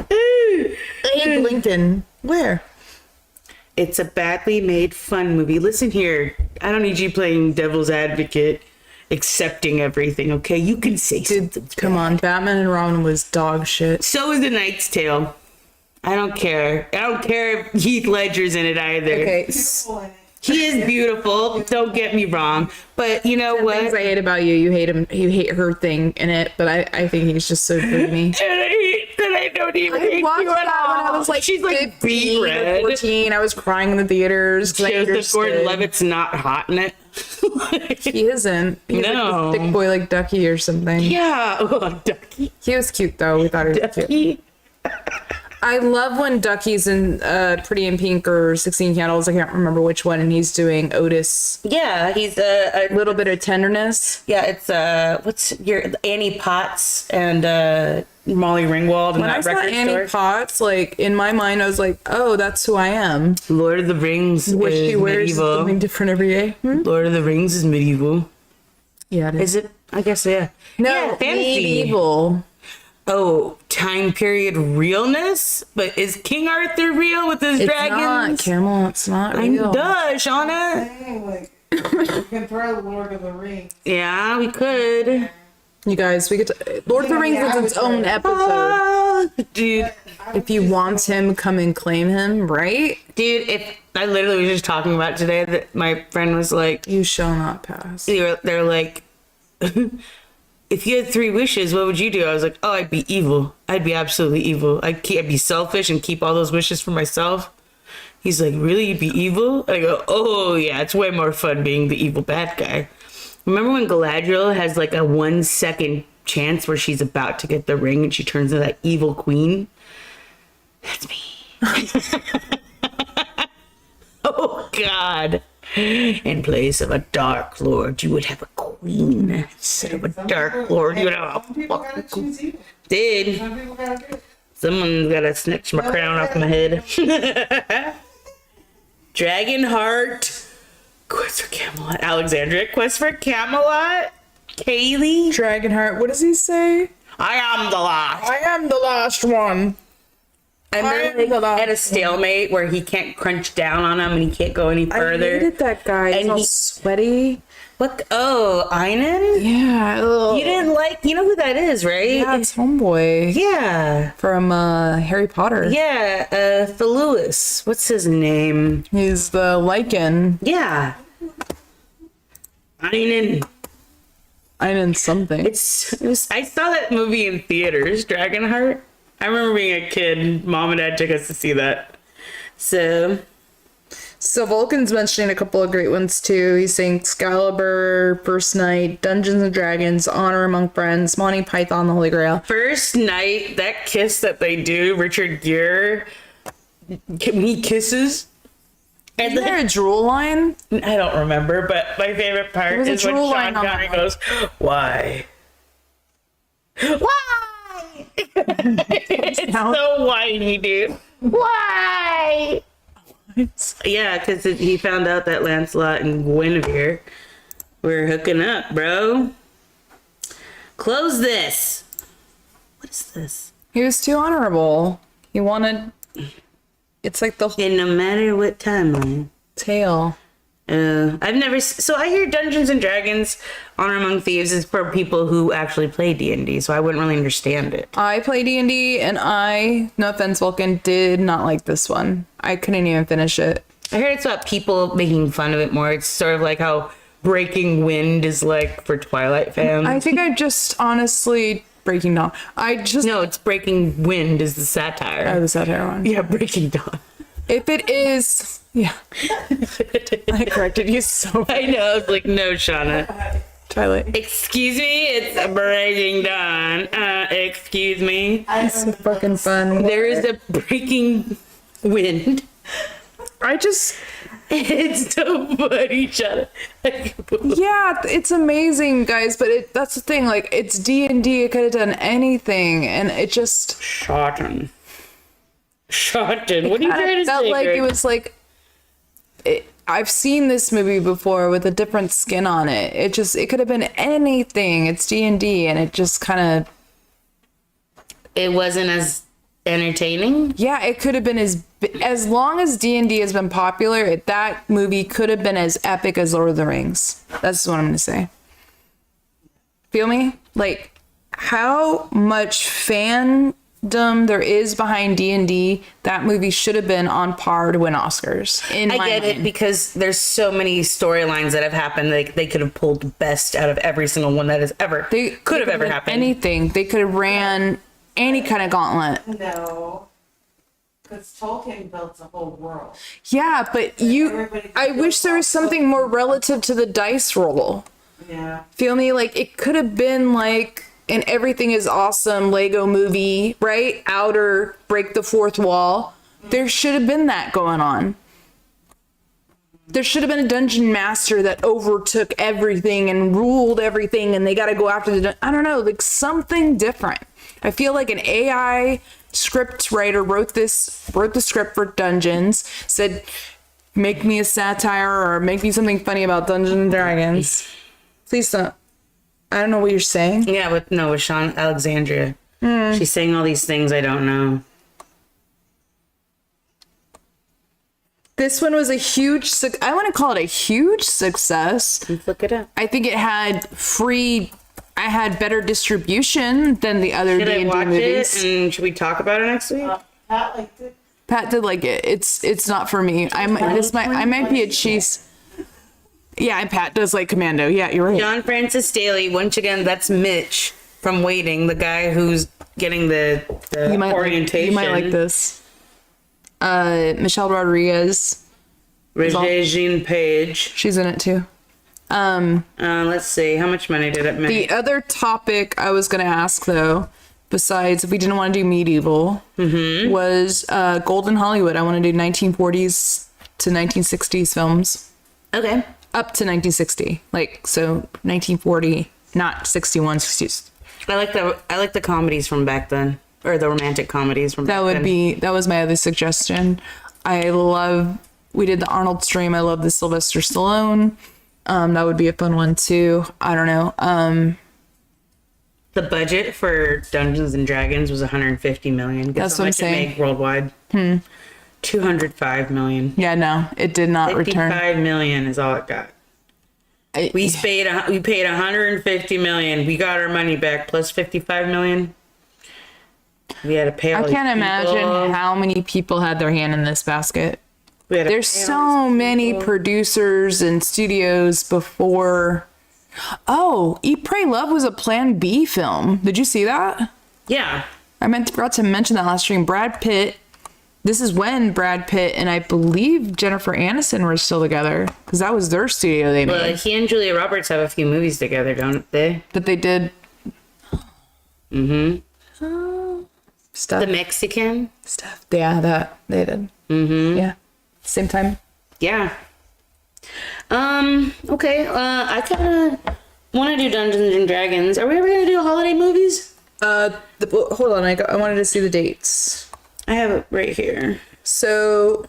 Hey, Blinken, where? it's a badly made fun movie. Listen here, I don't need you playing devil's advocate, accepting everything, okay? You can say something. Come on, Batman and Robin was dog shit. So is The Knight's Tale. I don't care. I don't care if Heath Ledger's in it either. Okay, He is beautiful. Don't get me wrong. But you know what? things I hate about you. You hate him. You hate her thing in it, but I think he's just so dreamy. And I hate that I don't even hate watched you at that when I all. was like She's like 15 beet or red. 14. I was crying in the theaters. 'Cause I Joseph understood. Gordon-Levitt's not hot in it. He isn't. He's No. like a thick boy like Ducky or something. Yeah. Oh, Ducky. He was cute though. We thought he was cute. Ducky. I love when Ducky's in Pretty in Pink or 16 Candles. I can't remember which one, and he's doing Otis. Yeah, he's a Little bit of tenderness. yeah. It's what's your Annie Potts and Molly Ringwald in When I that saw record Annie store. Potts, like in my mind, I was like, "Oh, that's who I am." Lord of the Rings What is she wears is medieval. something different every day. Lord of the Rings is medieval. Yeah, it is. Is it? I guess yeah. No, Yeah, fantasy. medieval. Oh, time period realness? But is King Arthur real with his It's dragons? not Camelot's not I real. duh, Shauna. Hey, like, you can throw Lord of the Rings. Yeah, we could. You guys, we get to Lord of the Rings Yeah, is I its would own try. episode. Dude, If you want him, come and claim him, right? if I literally was just talking about today that my friend was like, You shall not pass. they're like, if you had 3 wishes, what would you do? I was like, oh, I'd be evil. I'd be absolutely evil. I'd be selfish and keep all those wishes for myself. He's like, really? You'd be evil? I go, oh, yeah, it's way more fun being the evil bad guy. Remember when Galadriel has like a 1 second chance where she's about to get the ring and she turns into that evil queen? That's me. Oh, God. In place of a dark lord, you would have a queen. Instead of a dark lord, you would have a Some people gotta fucking queen. choose evil. Did. Some people gotta do it. Someone's gotta snatch my crown off my head. Dragonheart. Quest for Camelot. Alexandria. Quest for Camelot. Kaylee. Dragonheart, what does he say? I am the last. I am the last one. And then like, at a stalemate where he can't crunch down on him and he can't go any further. I hated that guy. He's And all he- sweaty. What? Oh, Einan? Yeah. You didn't like, you know who that is, right? Yeah, it's Homeboy Yeah. from Harry Potter. Yeah, Lewis. What's his name? He's the lichen. Yeah. Einan. I know something. I saw that movie in theaters, Dragonheart. I remember being a kid. Mom and Dad took us to see that. So Vulcan's mentioning a couple of great ones too. He's saying Excalibur, First Night, Dungeons and Dragons, Honor Among Friends, Monty Python, The Holy Grail. first night, that kiss that they do, Richard Gere, when he kisses. And Isn't there a drool line? I don't remember, but my favorite part There was a is when drool Sean line on Connery that one. goes, "Why? Why?" It's so whiny, dude. Why? Yeah, because he found out that Lancelot and Guinevere were hooking up, bro. Close this. What is this? He was too honorable. He wanted. It's like the whole And no matter what timeline. tale. I've never. So I hear Dungeons and Dragons, Honor Among Thieves is for people who actually play D&D. So I wouldn't really understand it. I play D&D, and no offense, Vulcan, did not like this one. I couldn't even finish it. I heard it's about people making fun of it more. It's sort of like how Breaking Wind is like for Twilight fans. I think I just honestly Breaking Dawn. No, it's Breaking Wind is the satire. Oh, the satire one. Yeah, Breaking Dawn. If it is, yeah. I corrected you so bad. I know. I was like, no, Shauna. Twilight. Excuse me, it's Breaking Dawn. Excuse me. It's so fucking fun. There is a Breaking Wind. It's so funny, shut up. Yeah, it's amazing, guys, but that's the thing, like, it's D&D, it could have done anything, and it just... Shotton. What are you trying to felt say, like Greg? it was like... I've seen this movie before with a different skin on it. It could have been anything. It's D&D, and it just kind of... It wasn't as entertaining? Yeah, it could have been as long as D&D has been popular, that movie could have been as epic as Lord of the Rings. That's what I'm gonna say. Feel me? Like, how much fandom there is behind D&D, that movie should have been on par to win Oscars. I get it, because there's so many storylines that have happened. Like, they could have pulled the best out of every single one that has ever could have ever happened. Anything. They could have ran any kind of gauntlet. No. Because Tolkien built a whole world. Yeah, but I wish there was something more relative to the dice roll. Yeah. Feel me? Like, it could have been like an Everything is Awesome Lego movie, right? Outer, break the fourth wall. There should have been that going on. There should have been a dungeon master that overtook everything and ruled everything, and they got to go after the... I don't know, like something different. I feel like an AI script writer wrote the script for Dungeons, said, make me a satire or make me something funny about Dungeons and Dragons. Please don't. I don't know what you're saying. Yeah, with Sean Alexandria. She's saying all these things I don't know. This one was a huge, I want to call it a huge success. Let's look it up. I think it had I had better distribution than the other D&D movies. Should I watch movies. it, and should we talk about it next week? Pat liked it. Pat did like it. It's not for me. I might be a cheese. Yeah, and Pat does like Commando. Yeah, you're right. John Francis Daly, once again, that's Mitch from Waiting, the guy who's getting the orientation. You might like this. Michelle Rodriguez. Regine Page. She's in it too. Let's see. How much money did it make? The other topic I was going to ask, though, besides if we didn't want to do medieval, was Golden Hollywood. I want to do 1940s to 1960s films. Okay. Up to 1960. Like, so 1940, not 61, 60s. I like the comedies from back then. Or the romantic comedies from back then. That was my other suggestion. We did the Arnold stream. I love the Sylvester Stallone. That would be a fun one too. I don't know. The budget for Dungeons and Dragons was 150 million. That's what I'm saying. It made worldwide. 205 million. Yeah, no, it did not 55 return. million is all it got. We paid 150 million. We got our money back plus 55 million. We had to pay all I these can't imagine people. how many people had their hand in this basket. We had to There's pay all so these many people. producers and studios before. Oh, Eat, Pray, Love was a Plan B film. Did you see that? Yeah. I forgot to mention that last stream. Brad Pitt. This is when Brad Pitt and I believe Jennifer Aniston were still together, because that was their studio they made. Well, he and Julia Roberts have a few movies together, don't they? But they did. Stuff. The Mexican? Stuff. Yeah, that they did. Yeah. Same time. Yeah. Okay. I kind of want to do Dungeons and Dragons. Are we ever going to do holiday movies? Hold on. I wanted to see the dates. I have it right here. So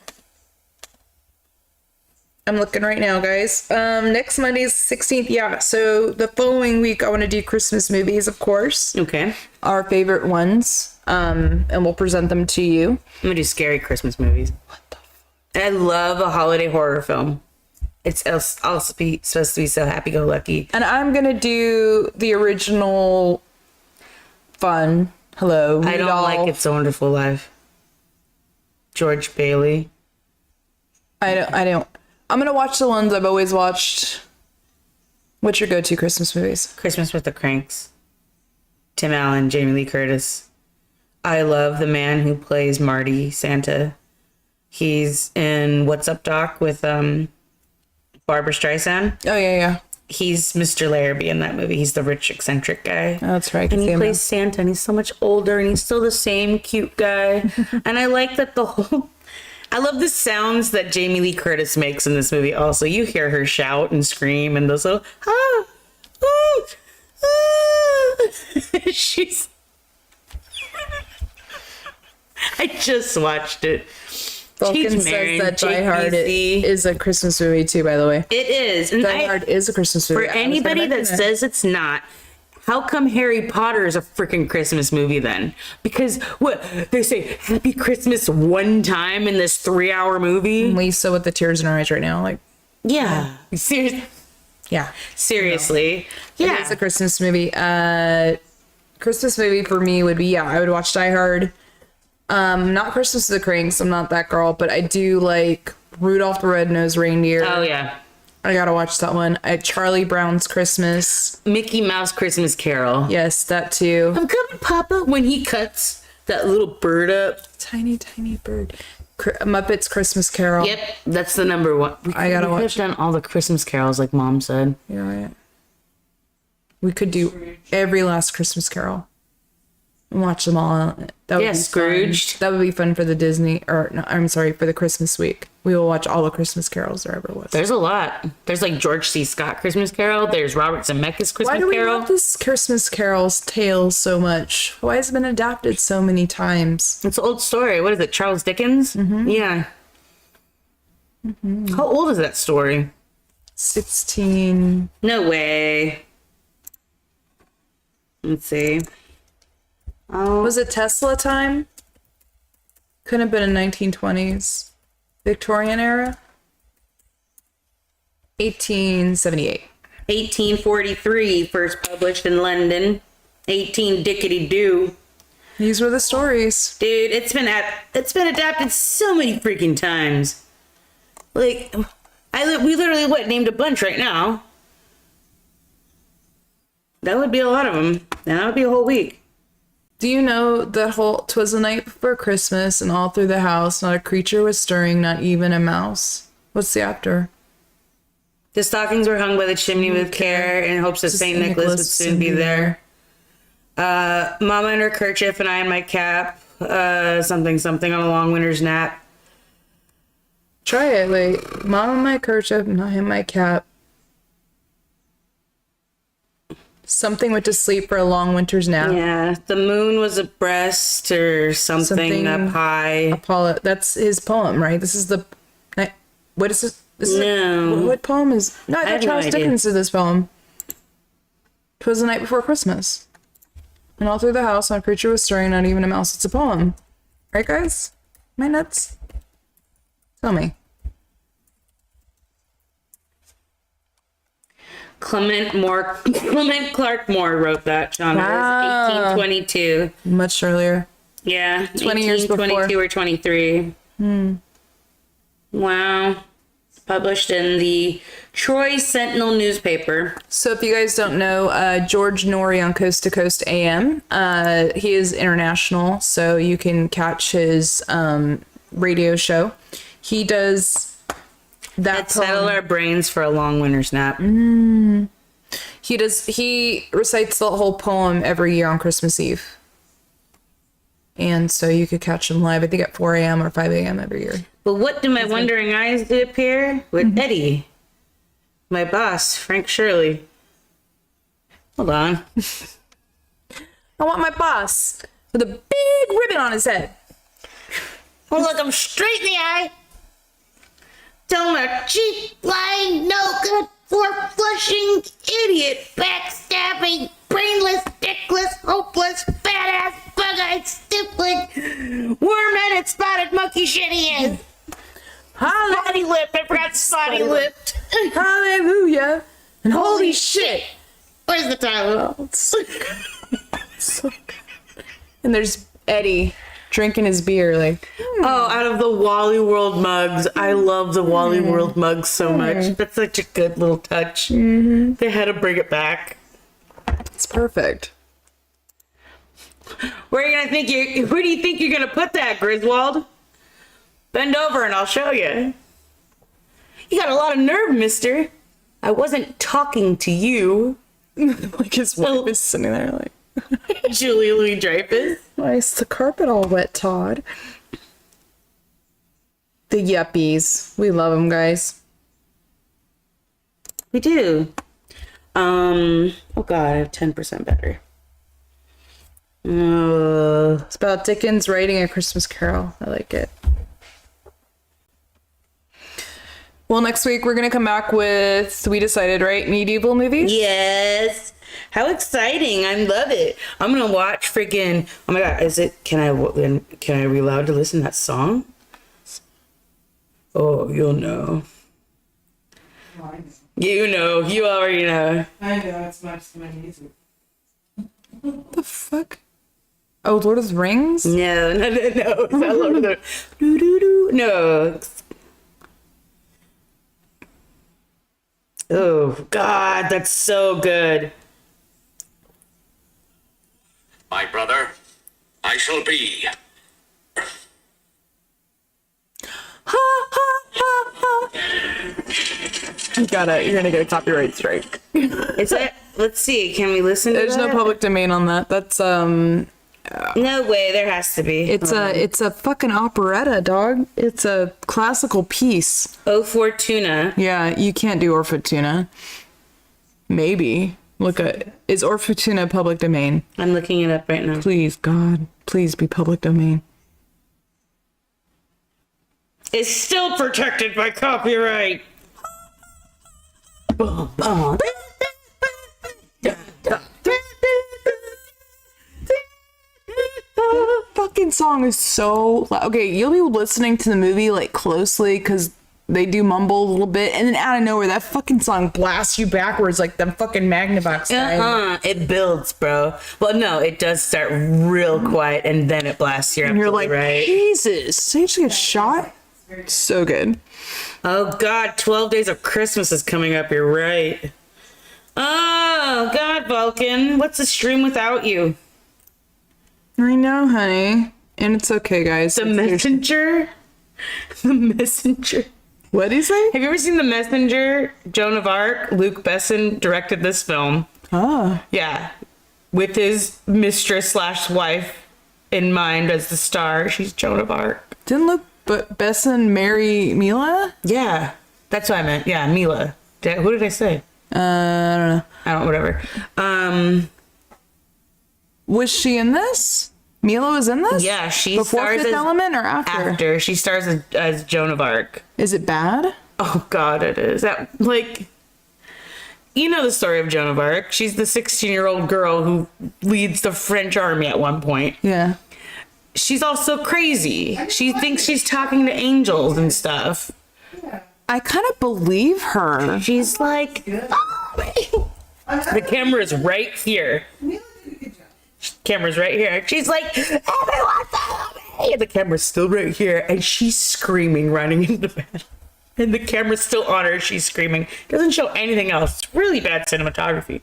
I'm looking right now, guys. Next Monday is 16th. Yeah. So the following week, I want to do Christmas movies, of course. Okay. Our favorite ones. And we'll present them to you. I'm going to do scary Christmas movies. What the fuck? I love a holiday horror film. It's supposed to be so happy-go-lucky. And I'm going to do the original fun. Hello. I don't like It's a Wonderful Life. George Bailey. I don't. I'm going to watch the ones I've always watched. What's your go-to Christmas movies? Christmas with the Cranks. Tim Allen, Jamie Lee Curtis. I love the man who plays Marty Santa. He's in What's Up, Doc with Barbara Streisand. Oh, yeah. He's Mr. Larrabee in that movie. He's the rich, eccentric guy. Oh, that's right. And he plays Santa, and he's so much older, and he's still the same cute guy. And I like that the I love the sounds that Jamie Lee Curtis makes in this movie. Also, you hear her shout and scream and those little she's. I just watched it. Vulcan She's says married. that Die Hard JPC. is a Christmas movie too, by the way. It is. And Die Hard is a Christmas movie. For anybody that says it's not, how come Harry Potter is a freaking Christmas movie then? Because what they say, Happy Christmas one time in this 3-hour movie. Lisa with the tears in her eyes right now, like, yeah, seriously. yeah, Seriously, yeah, it's a Christmas movie. Christmas movie for me would be I would watch Die Hard. Not Christmas of the Cranks. I'm not that girl, but I do like Rudolph the Red-Nosed Reindeer. Oh yeah, I gotta watch that one. Charlie Brown's Christmas. Mickey Mouse Christmas Carol. Yes, that too. I'm coming, Papa. When he cuts that little bird up, Tiny bird. Muppets Christmas Carol. Yep, that's the number one. I gotta watch. We've done all the Christmas carols, like Mom said. You're right. We could do every last Christmas Carol and watch them all. That would be Scrooged. fun. That would be fun for the Disney, or no, I'm sorry, for the Christmas week. We will watch all the Christmas carols there ever was. There's a lot. There's like George C. Scott Christmas Carol. There's Robert Zemeckis Christmas Why do we Carol. love this Christmas Carol's tale so much? Why has it been adapted so many times? It's an old story. What is it? Charles Dickens? Mm-hmm. Yeah. Mm-hmm. How old is that story? 16. No way. Let's see. Oh, Was it Tesla time? Couldn't have been in 1920s. Victorian era? 1878. 1843, first published in London. 18 dickety do. These were the stories. Dude, it's been adapted so many freaking times. Like, we literally named a bunch right now. That would be a lot of them. That would be a whole week. Do you know the whole 'twas the night before Christmas and all through the house not a creature was stirring, not even a mouse? What's the after? The stockings were hung by the chimney with care in hopes that St. Nicholas would soon be there. Mama in her kerchief and I in my cap. Something on a long winter's nap. Try it. Like, Mom in my kerchief and I in my cap. Something went to sleep for a long winter's nap. Yeah, the moon was abreast or something up high. Apollo. That's his poem, right? This is the. What is this? No. What poem is? No, I have thought no Charles idea. Dickens did this poem. 'Twas the night before Christmas, and all through the house not a creature was stirring, not even a mouse. It's a poem, right, guys? Am I nuts? Tell me. Clement Clark Moore wrote that, Sean. Wow. It was 1822. Much earlier. Yeah, 20 years before. 22 or 23. Wow. It's published in the Troy Sentinel newspaper. So if you guys don't know, George Norrie on Coast to Coast AM, he is international, so you can catch his radio show. He does that Settle poem. our brains for a long winter's nap. He recites the whole poem every year on Christmas Eve. And so you could catch him live, I think at 4 a.m. or 5 a.m. every year. But what do my wandering eyes do appear? With Eddie, my boss, Frank Shirley. Hold on. I want my boss with a big ribbon on his head. I'll look him straight in the eye. Tell him a cheap, lying, no good, four-flushing, idiot, backstabbing, brainless, dickless, hopeless, fat-ass, bug-eyed, stiff-lipped, worm-headed, spotted monkey shit he is. Spotty lip. I forgot spotty lipped. Hallelujah. And holy shit. Where's the title? So good. And there's Eddie drinking his beer, like, Oh, out of the Wally World mugs. I love the Wally World mugs so much. That's such a good little touch. They had to bring it back. it's perfect. Where do you think you're gonna put that, Griswold? Bend over and I'll show you. You got a lot of nerve, mister. I wasn't talking to you. Like his wife is sitting there like, Julie Louis-Dreyfus. why is the carpet all wet, Todd? The yuppies. We love them, guys. We do. Oh god, I have 10% battery. It's about Dickens writing A Christmas Carol. I like it. Well, next week we're gonna come back with, we decided, right? Medieval movies? Yes. How exciting. I love it. I'm gonna watch freaking, oh my god, can I be allowed to listen to that song? Oh, you'll know. You know, you already know. I know, it's my music. What the fuck? Oh, Lord of the Rings? No. It's not Lord of the doo-doo-doo. No. Oh god, that's so good. My brother, I shall be. You're gonna get a copyright strike. Is that, let's see, can we listen to There's that? no public domain on that. That's No way, there has to be. it's a fucking operetta, dog. It's a classical piece. Oh Fortuna. Yeah, you can't do Orfortuna. Maybe. Is Orfortuna public domain? I'm looking it up right now. Please, God, please be public domain. It's still protected by copyright. Fucking song is so loud. Okay, you'll be listening to the movie like closely because they do mumble a little bit, and then out of nowhere that fucking song blasts you backwards like the fucking Magnavox guy. It builds, bro. Well, no, it does start real quiet and then it blasts you. And you're like, right. Jesus, did you just get shot? So good. Oh god, 12 Days of Christmas is coming up. You're right. Oh god, Vulcan, what's a stream without you? I know, honey, and it's okay, guys. The Messenger. The Messenger. What do you say? Have you ever seen The Messenger? Joan of Arc. Luc Besson directed this film. Oh. Yeah, with his mistress / wife in mind as the star. She's Joan of Arc. Didn't Luc Besson marry Mila? Yeah, that's what I meant. Yeah, Mila. Who did I say? I don't know. Whatever. Was she in this? Mila was in this? Yeah, she before stars Fifth as, Element or after? After. She stars as Joan of Arc. Is it bad? Oh god, it is. That, like, you know the story of Joan of Arc. She's the 16-year-old girl who leads the French army at one point. Yeah. She's also crazy. She thinks she's talking to angels and stuff. I kind of believe her. She's like, oh, the camera's right here. Camera's right here. She's like, everyone follow me. And the camera's still right here. And she's screaming, running into the bed. And the camera's still on her. She's screaming. Doesn't show anything else. It's really bad cinematography.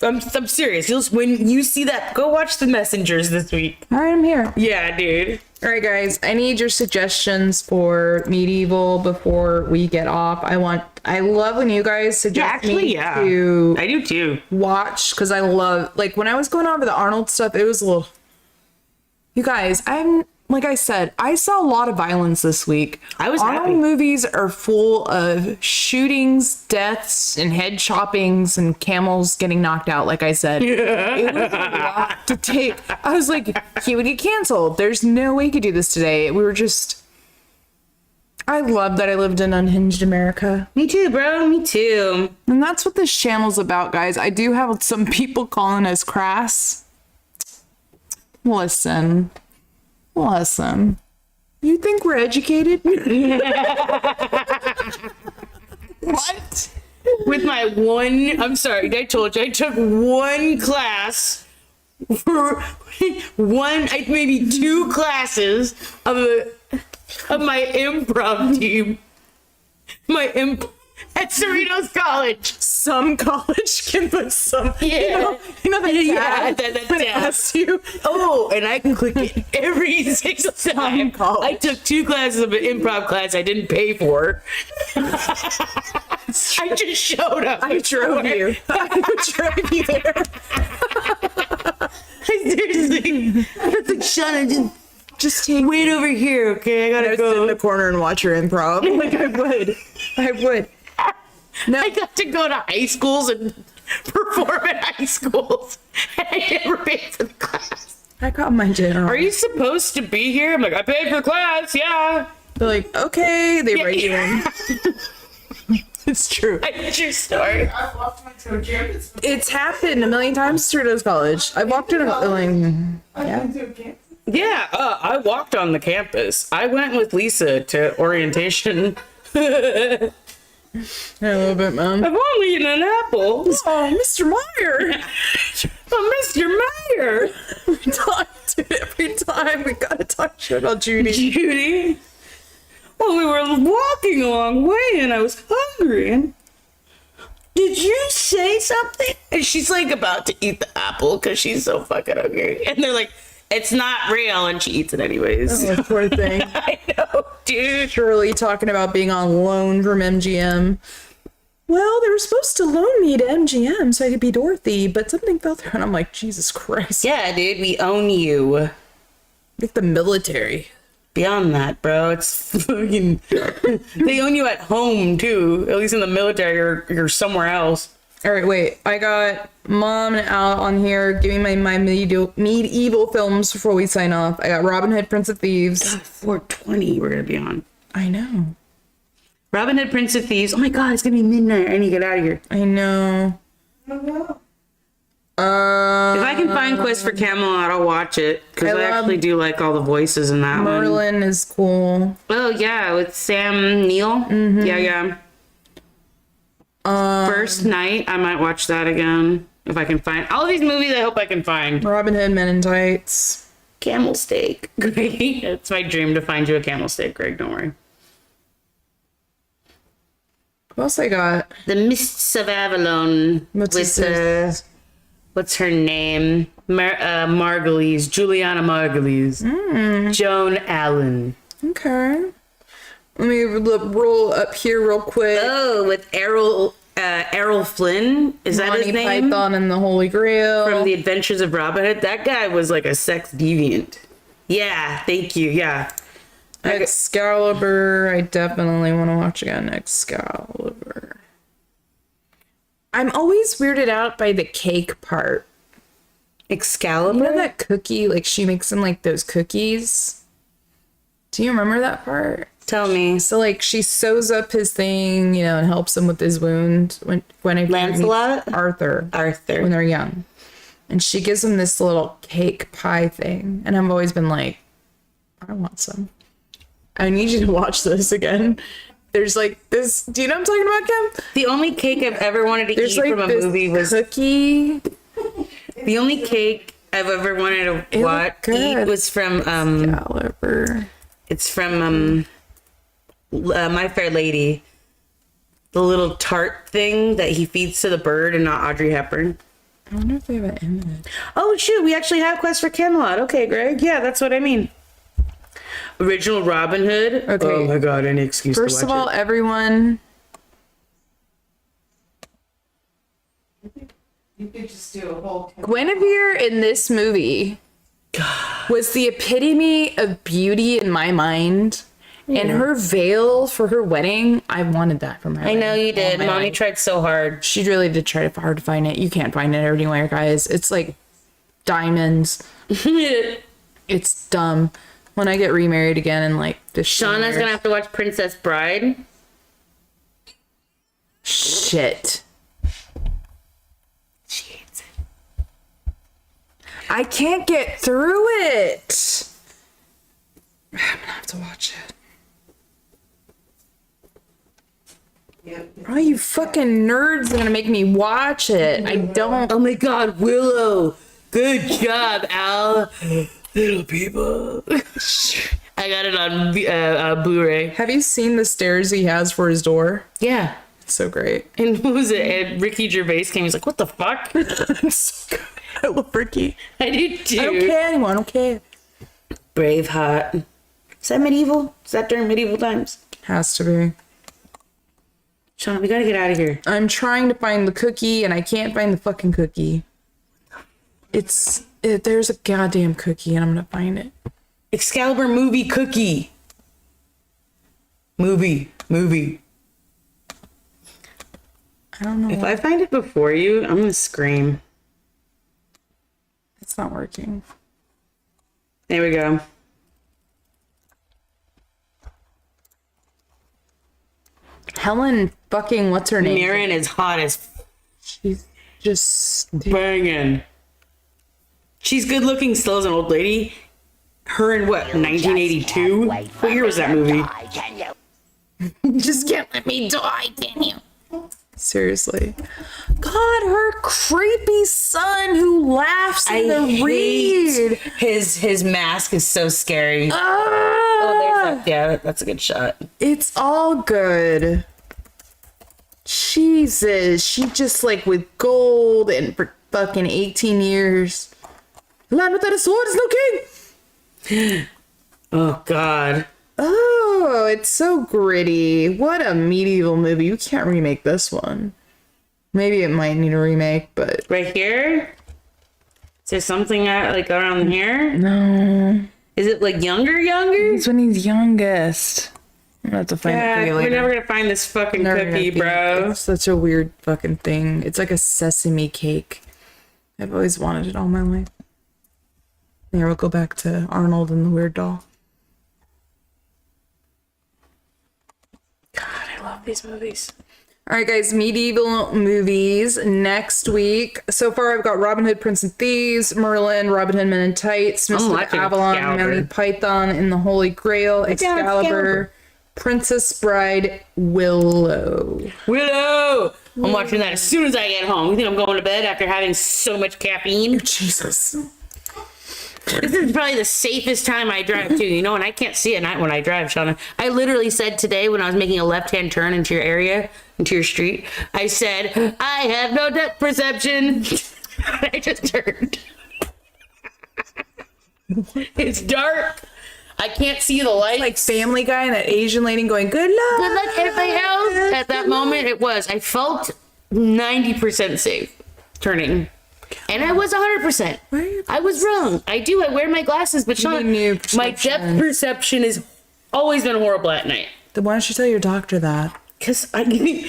I'm serious. When you see that, go watch The Messengers this week. All right, I'm here. Yeah, dude. All right, guys. I need your suggestions for Medieval before we get off. I love when you guys suggest me to. I do too. Watch, because I love, like, when I was going over the Arnold stuff, it was a little. You guys, like I said, I saw a lot of violence this week. I was Arnold happy. movies are full of shootings, deaths, and head choppings, and camels getting knocked out, like I said. It was a lot to take. I was like, he would get canceled. There's no way he could do this today. We were just... I love that I lived in unhinged America. Me too, bro. Me too. And that's what this channel's about, guys. I do have some people calling us crass. Listen. You think we're educated? What? With my I'm sorry, I told you, I took one class for maybe 2 classes of my improv team. At Cerritos College. Some college can put some. Yeah. You know that Yeah, tab that when it tab. asks you. Oh, and I can click it every single time. college. I took 2 classes of an improv class I didn't pay for. I just showed up. I drove you. I drove you there. I seriously. I was like, Sean, just take Wait over here, okay? I I gotta would sit in the go. corner and watch her improv. Like I would. No, I got to go to high schools and perform at high schools. I never paid for the class. I got my dinner. Are you supposed to be here? I'm like, I paid for the class, yeah. They're like, okay, they write you in. It's true. True story. I walked into a campus. It's happened a million times through those college. I walked in Into a campus. Yeah, I walked on the campus. I went with Lisa to orientation. a little bit, Mom. I've only eaten an apple. Oh, Mr. Meyer. Oh, Mr. Meyer. We talk to it every time. We gotta talk shit about Judy. Judy. Well, we were walking a long way and I was hungry. And did you say something? And she's like about to eat the apple because she's so fucking hungry. And they're like, it's not real. And she eats it anyways. Oh, poor thing. I know, dude. Shirley talking about being on loan from MGM. Well, they were supposed to loan me to MGM so I could be Dorothy, but something fell through. And I'm like, Jesus Christ. Yeah, dude, we own you. Like the military. Beyond that, bro, it's fucking. They own you at home too. At least in the military, you're somewhere else. All right, wait. I got Mom and Al on here giving my medieval films before we sign off. I got Robin Hood, Prince of Thieves. God, 4:20, we're gonna be on. I know. Robin Hood, Prince of Thieves. Oh my God, it's gonna be midnight. I need to get out of here. I know. If I can find Quest for Camelot, I'll watch it because I actually do like all the voices in that one. Merlin is cool. Oh yeah, with Sam Neill. Mm-hmm. Yeah. First Night, I might watch that again if I can find all of these movies. I hope I can find Robin Hood, Men in Tights. Camel Steak. Greg, it's my dream to find you a camel steak, Greg. Don't worry. What else I got? The Mists of Avalon What's with this? what's her name? Margulies, Juliana Margulies, Joan Allen. Okay. Let me roll up here real quick. Oh, with Errol Flynn. Is that his Monty name? Python and the Holy Grail. From The Adventures of Robin Hood. That guy was like a sex deviant. Yeah, thank you. Yeah. Excalibur. I definitely want to watch again. Excalibur. I'm always weirded out by the cake part. Excalibur? You know that cookie? Like she makes them like those cookies. Do you remember that part? Tell me. So like she sews up his thing, you know, and helps him with his wound when Lancelot? Arthur when they're young. And she gives him this little cake pie thing. And I've always been like, I want some. I need you to watch this again. There's like this. Do you know what I'm talking about, Kim? The only cake I've ever wanted to eat from a movie was cookie. The only cake I've ever wanted to eat was from Excalibur. It's from My Fair Lady. The little tart thing that he feeds to the bird and not Audrey Hepburn. I wonder if they have an image. Oh shoot, we actually have Quest for Camelot. Okay, Greg. Yeah, that's what I mean. Original Robin Hood. Okay. Oh my God, any excuse First to watch of all, it. everyone. You could just do a whole. Guinevere in this movie was the epitome of beauty in my mind. And her veil for her wedding, I wanted that for my wedding. I know you did. Oh, my Mommy God. tried so hard. She really did try hard to find it. You can't find it anywhere, guys. It's like diamonds. It's dumb. When I get remarried again in like 15 Shauna's years. gonna have to watch Princess Bride. Shit. She hates it. I can't get through it. I'm gonna have to watch it. Oh, you fucking nerds are gonna make me watch it. I don't. Oh my God, Willow. Good job, Al. Little people. I got it on Blu-ray. Have you seen the stairs he has for his door? Yeah. It's so great. And what was it? And Ricky Gervais came. He's like, "What the fuck?" So good. I love Ricky. I did too. I don't care anymore. I don't care. Braveheart. Is that medieval? Is that during medieval times? Has to be. Shauna, we gotta get out of here. I'm trying to find the cookie and I can't find the fucking cookie. There's a goddamn cookie and I'm gonna find it. Excalibur movie cookie. Movie. I don't know. If I find it before you, I'm gonna scream. It's not working. There we go. Helen fucking what's her name? Mirren is hot as She's just banging. She's good looking still as an old lady. Her in what, 1982? What year was that movie? just can't let me die, can you? Seriously. God, her creepy son who laughs in the read. His mask is so scary. Ah! Oh, there's that. Yeah, that's a good shot. It's all good. Jesus, she just like with gold and for fucking 18 years. Land without a sword is no king. Oh God. Oh, it's so gritty. What a medieval movie. You can't remake this one. Maybe it might need a remake, but Right here? Is there something like around here? no. Is it like younger? It's when he's youngest. I'm gonna have to find it for Yeah, you we're later. never gonna find this fucking Never cookie, gonna be- bro. It's such a weird fucking thing. It's like a sesame cake. I've always wanted it all my life. Here, we'll go back to Arnold and the weird doll. God, I love these movies. All right, guys, medieval movies next week. So far, I've got Robin Hood, Prince and Thieves, Merlin, Robin Hood, Men in Tights, I'm Mr. watching Avalon, Excalibur. Monty Python and the Holy Grail, down, Excalibur. Excalibur, Princess Bride, Willow. Willow! I'm watching that as soon as I get home. You think I'm going to bed after having so much caffeine? Jesus. This is probably the safest time I drive too, you know, and I can't see at night when I drive, Shauna. I literally said today when I was making a left-hand turn into your area, into your street, I said, I have no depth perception. I just turned. It's dark. I can't see the light. Like Family Guy and that Asian lady going, good luck. Good luck, everybody else. At that moment, it was. I felt 90% safe turning. And I was 100%. I was wrong. I do. I wear my glasses, but Sean, my depth perception has always been horrible at night. Then why don't you tell your doctor that? Because let me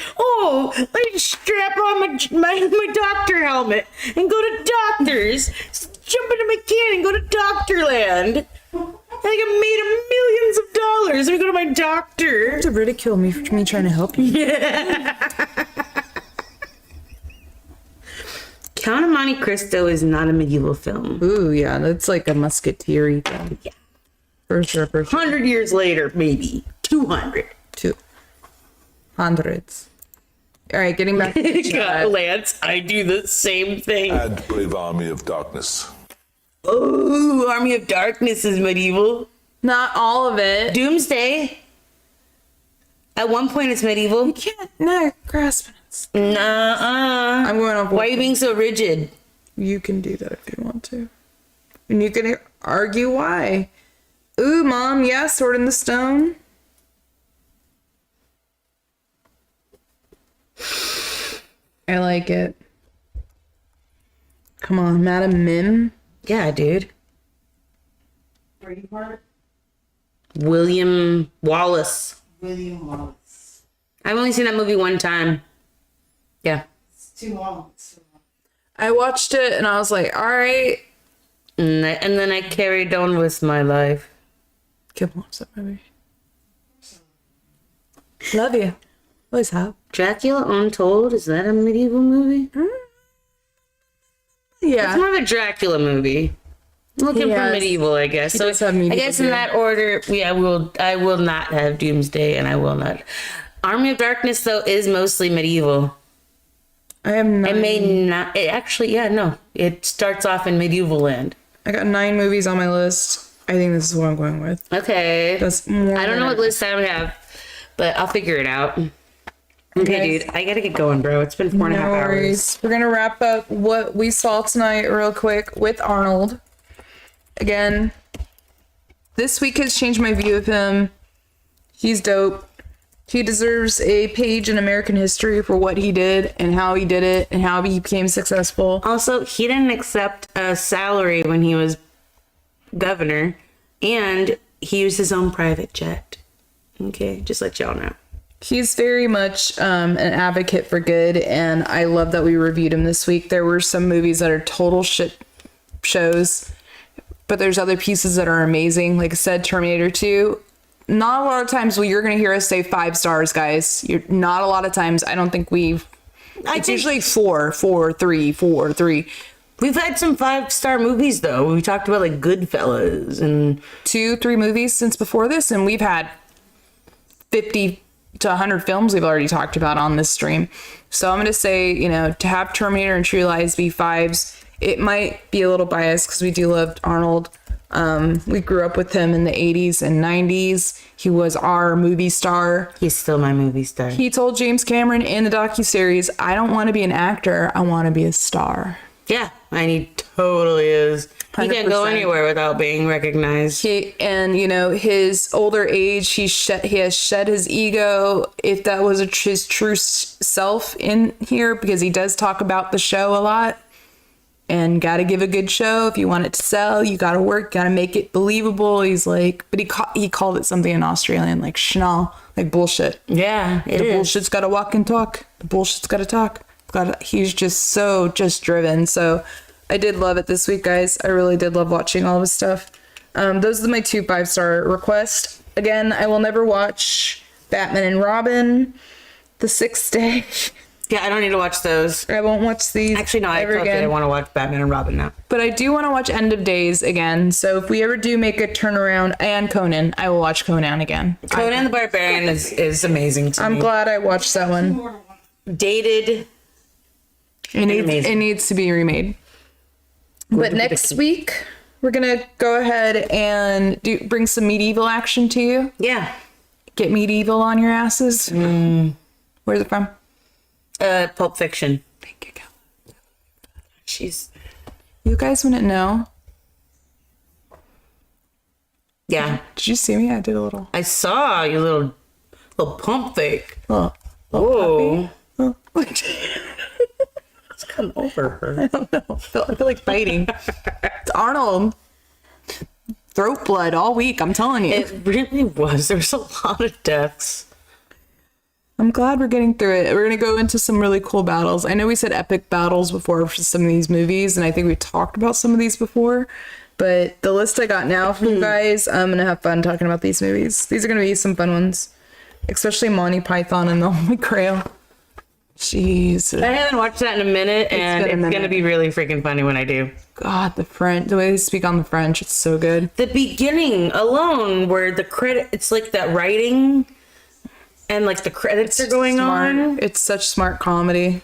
strap on my doctor helmet and go to doctors. Jump into my can and go to Doctorland. I think I made millions of dollars. Let me go to my doctor. To ridicule me for me trying to help you. Yeah. Count of Monte Cristo is not a medieval film. Ooh, yeah, that's like a musketeer thing. Yeah. For sure. 100 years later, maybe. 200. 200s. All right, getting back to the chat. Lance, I do the same thing. Add Brave Army of Darkness. Oh, Army of Darkness is medieval. Not all of it. Doomsday. At one point, it's medieval. You can't, no, grasping it. Nuh-uh. I'm going off. Why are you being so rigid? You can do that if you want to. And you can argue why. Ooh, Mom, yeah, Sword in the Stone. I like it. Come on, Madam Mim. Yeah, dude. Braveheart. William Wallace. William Wallace. I've only seen that movie one time. Yeah. It's too long. It's too long. I watched it and I was like, all right. And then I carried on with my life. Kim watch that movie. Love you. Always have. Dracula Untold, is that a medieval movie? Yeah. It's more of a Dracula movie. I'm looking for Yes. medieval, I guess. He So does have I medieval guess in too. that order, I will not have Doomsday, and I will not. Army of Darkness though is mostly medieval. I have 9. It may not. It actually, yeah, no. It starts off in medieval land. I got 9 movies on my list. I think this is what I'm going with. Okay. That's more I don't know what list I would have, but I'll figure it out. Okay, dude, I gotta get going, bro. It's been 4.5 hours. We're gonna wrap up what we saw tonight real quick with Arnold. Again, this week has changed my view of him. He's dope. He deserves a page in American history for what he did and how he did it and how he became successful. Also, he didn't accept a salary when he was governor And he used his own private jet. Okay, just let y'all know. He's very much an advocate for good, and I love that we reviewed him this week. There were some movies that are total shit shows, but there's other pieces that are amazing. Like I said, Terminator 2. Not a lot of times will you're going to hear us say 5 stars, guys. Not a lot of times. I don't think it's usually 4, 3, 4, 3. We've had some 5-star movies, though. We talked about, like, Goodfellas and 2, 3 movies since before this, and we've had 50 to 100 films we've already talked about on this stream. So I'm going to say, to have Terminator and True Lies be 5s, it might be a little biased because we do love Arnold. We grew up with him in the 80s and 90s. He was our movie star. He's still my movie star. He told James Cameron in the docuseries, I don't want to be an actor. I want to be a star. Yeah, and he totally is. He can't go 100%. anywhere without being recognized. His older age, he has shed his ego, if that was his true self in here, because he does talk about the show a lot. And gotta give a good show. If you want it to sell, you gotta work, gotta make it believable. He's like, but he called it something in Australian, like schnall, like bullshit. Yeah, the bullshit's gotta walk and talk. The bullshit's gotta talk. He's just driven. So I did love it this week, guys. I really did love watching all of his stuff. Those are my 2 5-star requests. Again, I will never watch Batman and Robin, The Sixth Day. Yeah, I don't need to watch those. I won't watch these. Actually, no, I told you I want to watch Batman and Robin now. But I do want to watch End of Days again. So if we ever do make a turnaround, and Conan, I will watch Conan again. Conan the Barbarian is amazing to me. I'm glad I watched that one. Dated. It needs to be remade. But next week, we're going to go ahead and bring some medieval action to you. Yeah. Get medieval on your asses. Where's it from? Pulp Fiction. Thank you, Cal. You guys wouldn't know. Yeah. Did you see me? I did a little. I saw you little pump fake. Little Whoa. It's come over her. I don't know. I feel like biting. It's Arnold. Throat blood all week, I'm telling you. It really was. There was a lot of deaths. I'm glad we're getting through it. We're going to go into some really cool battles. I know we said epic battles before for some of these movies, and I think we talked about some of these before. But the list I got now for you guys, I'm going to have fun talking about these movies. These are going to be some fun ones. Especially Monty Python and the Holy Grail. Jeez. I haven't watched that in a minute, and it's going to be really freaking funny when I do. God, the way they speak on the French, it's so good. The beginning alone, where the credit, it's like that writing... And like the credits are going on. It's such smart comedy.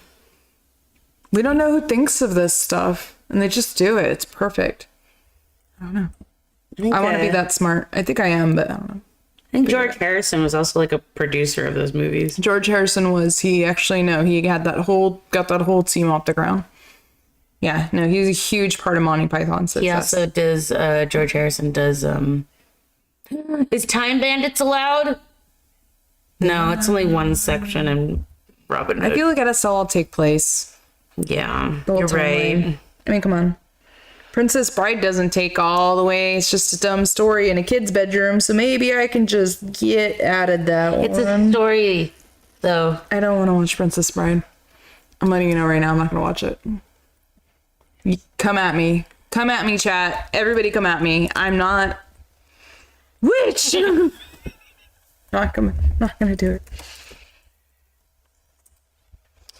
We don't know who thinks of this stuff, and they just do it. It's perfect. I don't know. I want to be that smart. I think I am, but I don't know. I think George Harrison was also like a producer of those movies. George Harrison was. He had got that whole team off the ground. Yeah, no, he's a huge part of Monty Python's success. He also does. George Harrison does. Is Time Bandits allowed? No, it's only one section in Robin Hood. I feel like that's all take place. Yeah, you're right. I mean, come on. Princess Bride doesn't take all the way. It's just a dumb story in a kid's bedroom, so maybe I can just get out of that one. It's a story, though. I don't want to watch Princess Bride. I'm letting you know right now, I'm not going to watch it. Come at me. Come at me, chat. Everybody come at me. I'm not... Witch! Not gonna do it.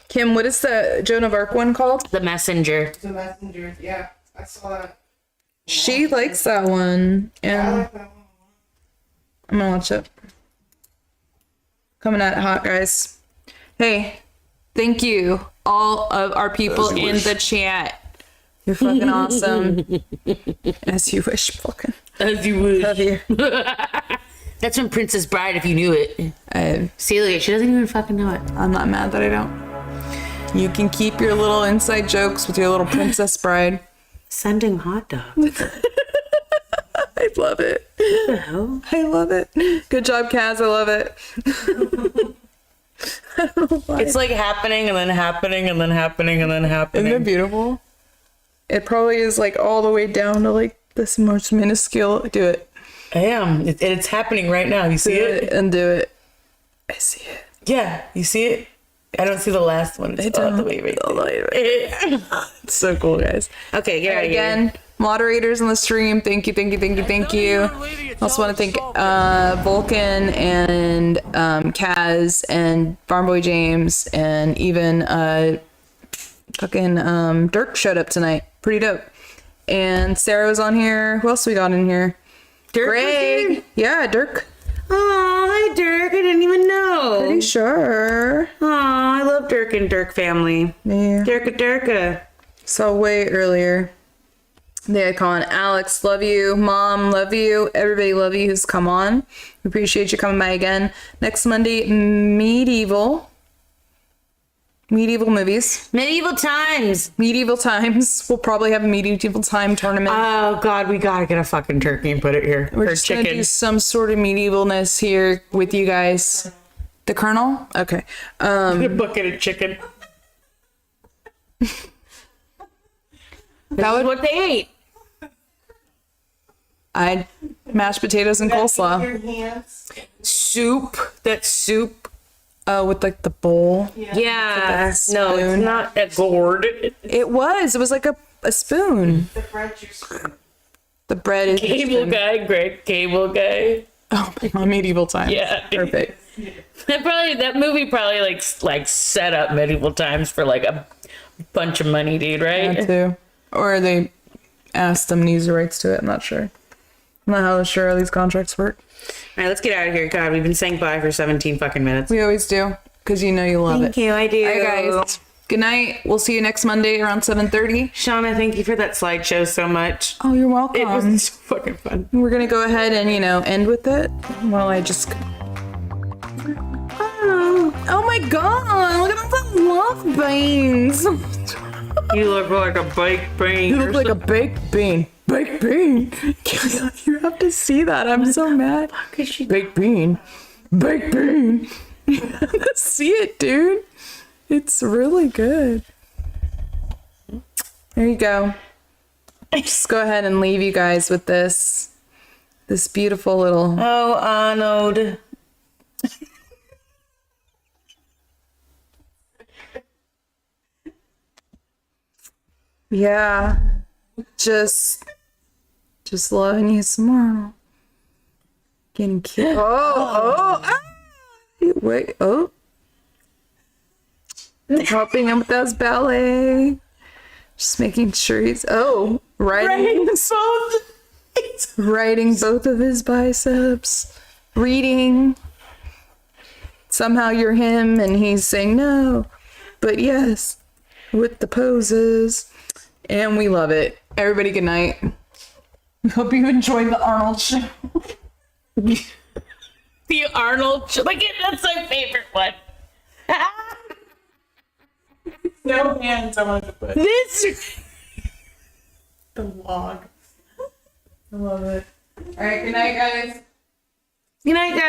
Kim, what is the Joan of Arc one called? The Messenger. The Messenger, yeah. I saw that. She likes that one. And I like that one. I'm gonna watch it. Coming at it hot, guys. Hey, thank you, all of our people in the chat. You're fucking awesome. As you wish, fucking. As you wish. Love you. That's from Princess Bride, if you knew it. Celia, she doesn't even fucking know it. I'm not mad that I don't. You can keep your little inside jokes with your little Princess Bride. Sending hot dogs. I love it. What the hell? I love it. Good job, Kaz. I love it. I don't know why. It's like happening and then happening and then happening and then happening. Isn't it beautiful? It probably is like all the way down to like this most minuscule. Do it. I am. It's happening right now. You see it? And do it. I see it. Yeah, you see it? I don't see the last one. It's all the way right there. It's so cool, guys. Okay, yeah. Again, moderators on the stream, thank you. I also want to thank Vulcan and Kaz and Farmboy James and even fucking Dirk showed up tonight. Pretty dope. And Sarah was on here. Who else we got in here? Dirk Greg. Yeah, Dirk. Oh, hi Dirk. I didn't even know. Pretty sure. Oh, I love Dirk and Dirk family. Yeah. Dirka. So way earlier. The icon, Alex, love you. Mom, love you. Everybody love you who's come on. We appreciate you coming by again. Next Monday, medieval movies. Medieval times. We'll probably have a medieval time tournament. Oh God, we gotta get a fucking turkey and put it here. We're Or just gonna chicken. do some sort of medievalness here with you guys. The Colonel? Okay. A bucket of chicken. That was what they ate. I mashed potatoes and coleslaw. Your hands. Soup. That soup. Oh, with like the bowl. Yeah. No, spoon. it's not a gourd. It was like a spoon. The bread's your spoon. The bread is Cable guy, Greg. Cable guy. Oh my God, medieval times. Yeah. Perfect. That movie probably like set up medieval times for like a bunch of money, dude, right? That too. Or they asked them to use the rights to it. I'm not sure. I'm not how sure how these contracts work. All right, let's get out of here. God, we've been saying bye for 17 fucking minutes. We always do, because you know you love it. Thank you, I do. All right, guys. Good night. We'll see you next Monday around 7:30. Shauna, thank you for that slideshow so much. Oh, you're welcome. It was so fucking fun. We're gonna go ahead and end with it. While I just. Oh my God! Look at those love beans. You look like a baked bean. You look like a baked bean. Baked bean. You have to see that. I'm so mad. Baked bean. Baked bean. You have to see it, dude. It's really good. There you go. Just go ahead and leave you guys with this beautiful little. Oh, Arnold. Yeah. Just loving you some more. Getting cute. Ah! Wait, helping him with those ballet. Just making sure he's writing both of his biceps. Reading. Somehow you're him and he's saying no, but yes, with the poses. And we love it. Everybody, good night. We hope you enjoyed the Arnold show. The Arnold show. Like, that's my favorite one. No hands, I wanted to put. This. The vlog. I love it. All right, good night, guys. Good night, guys.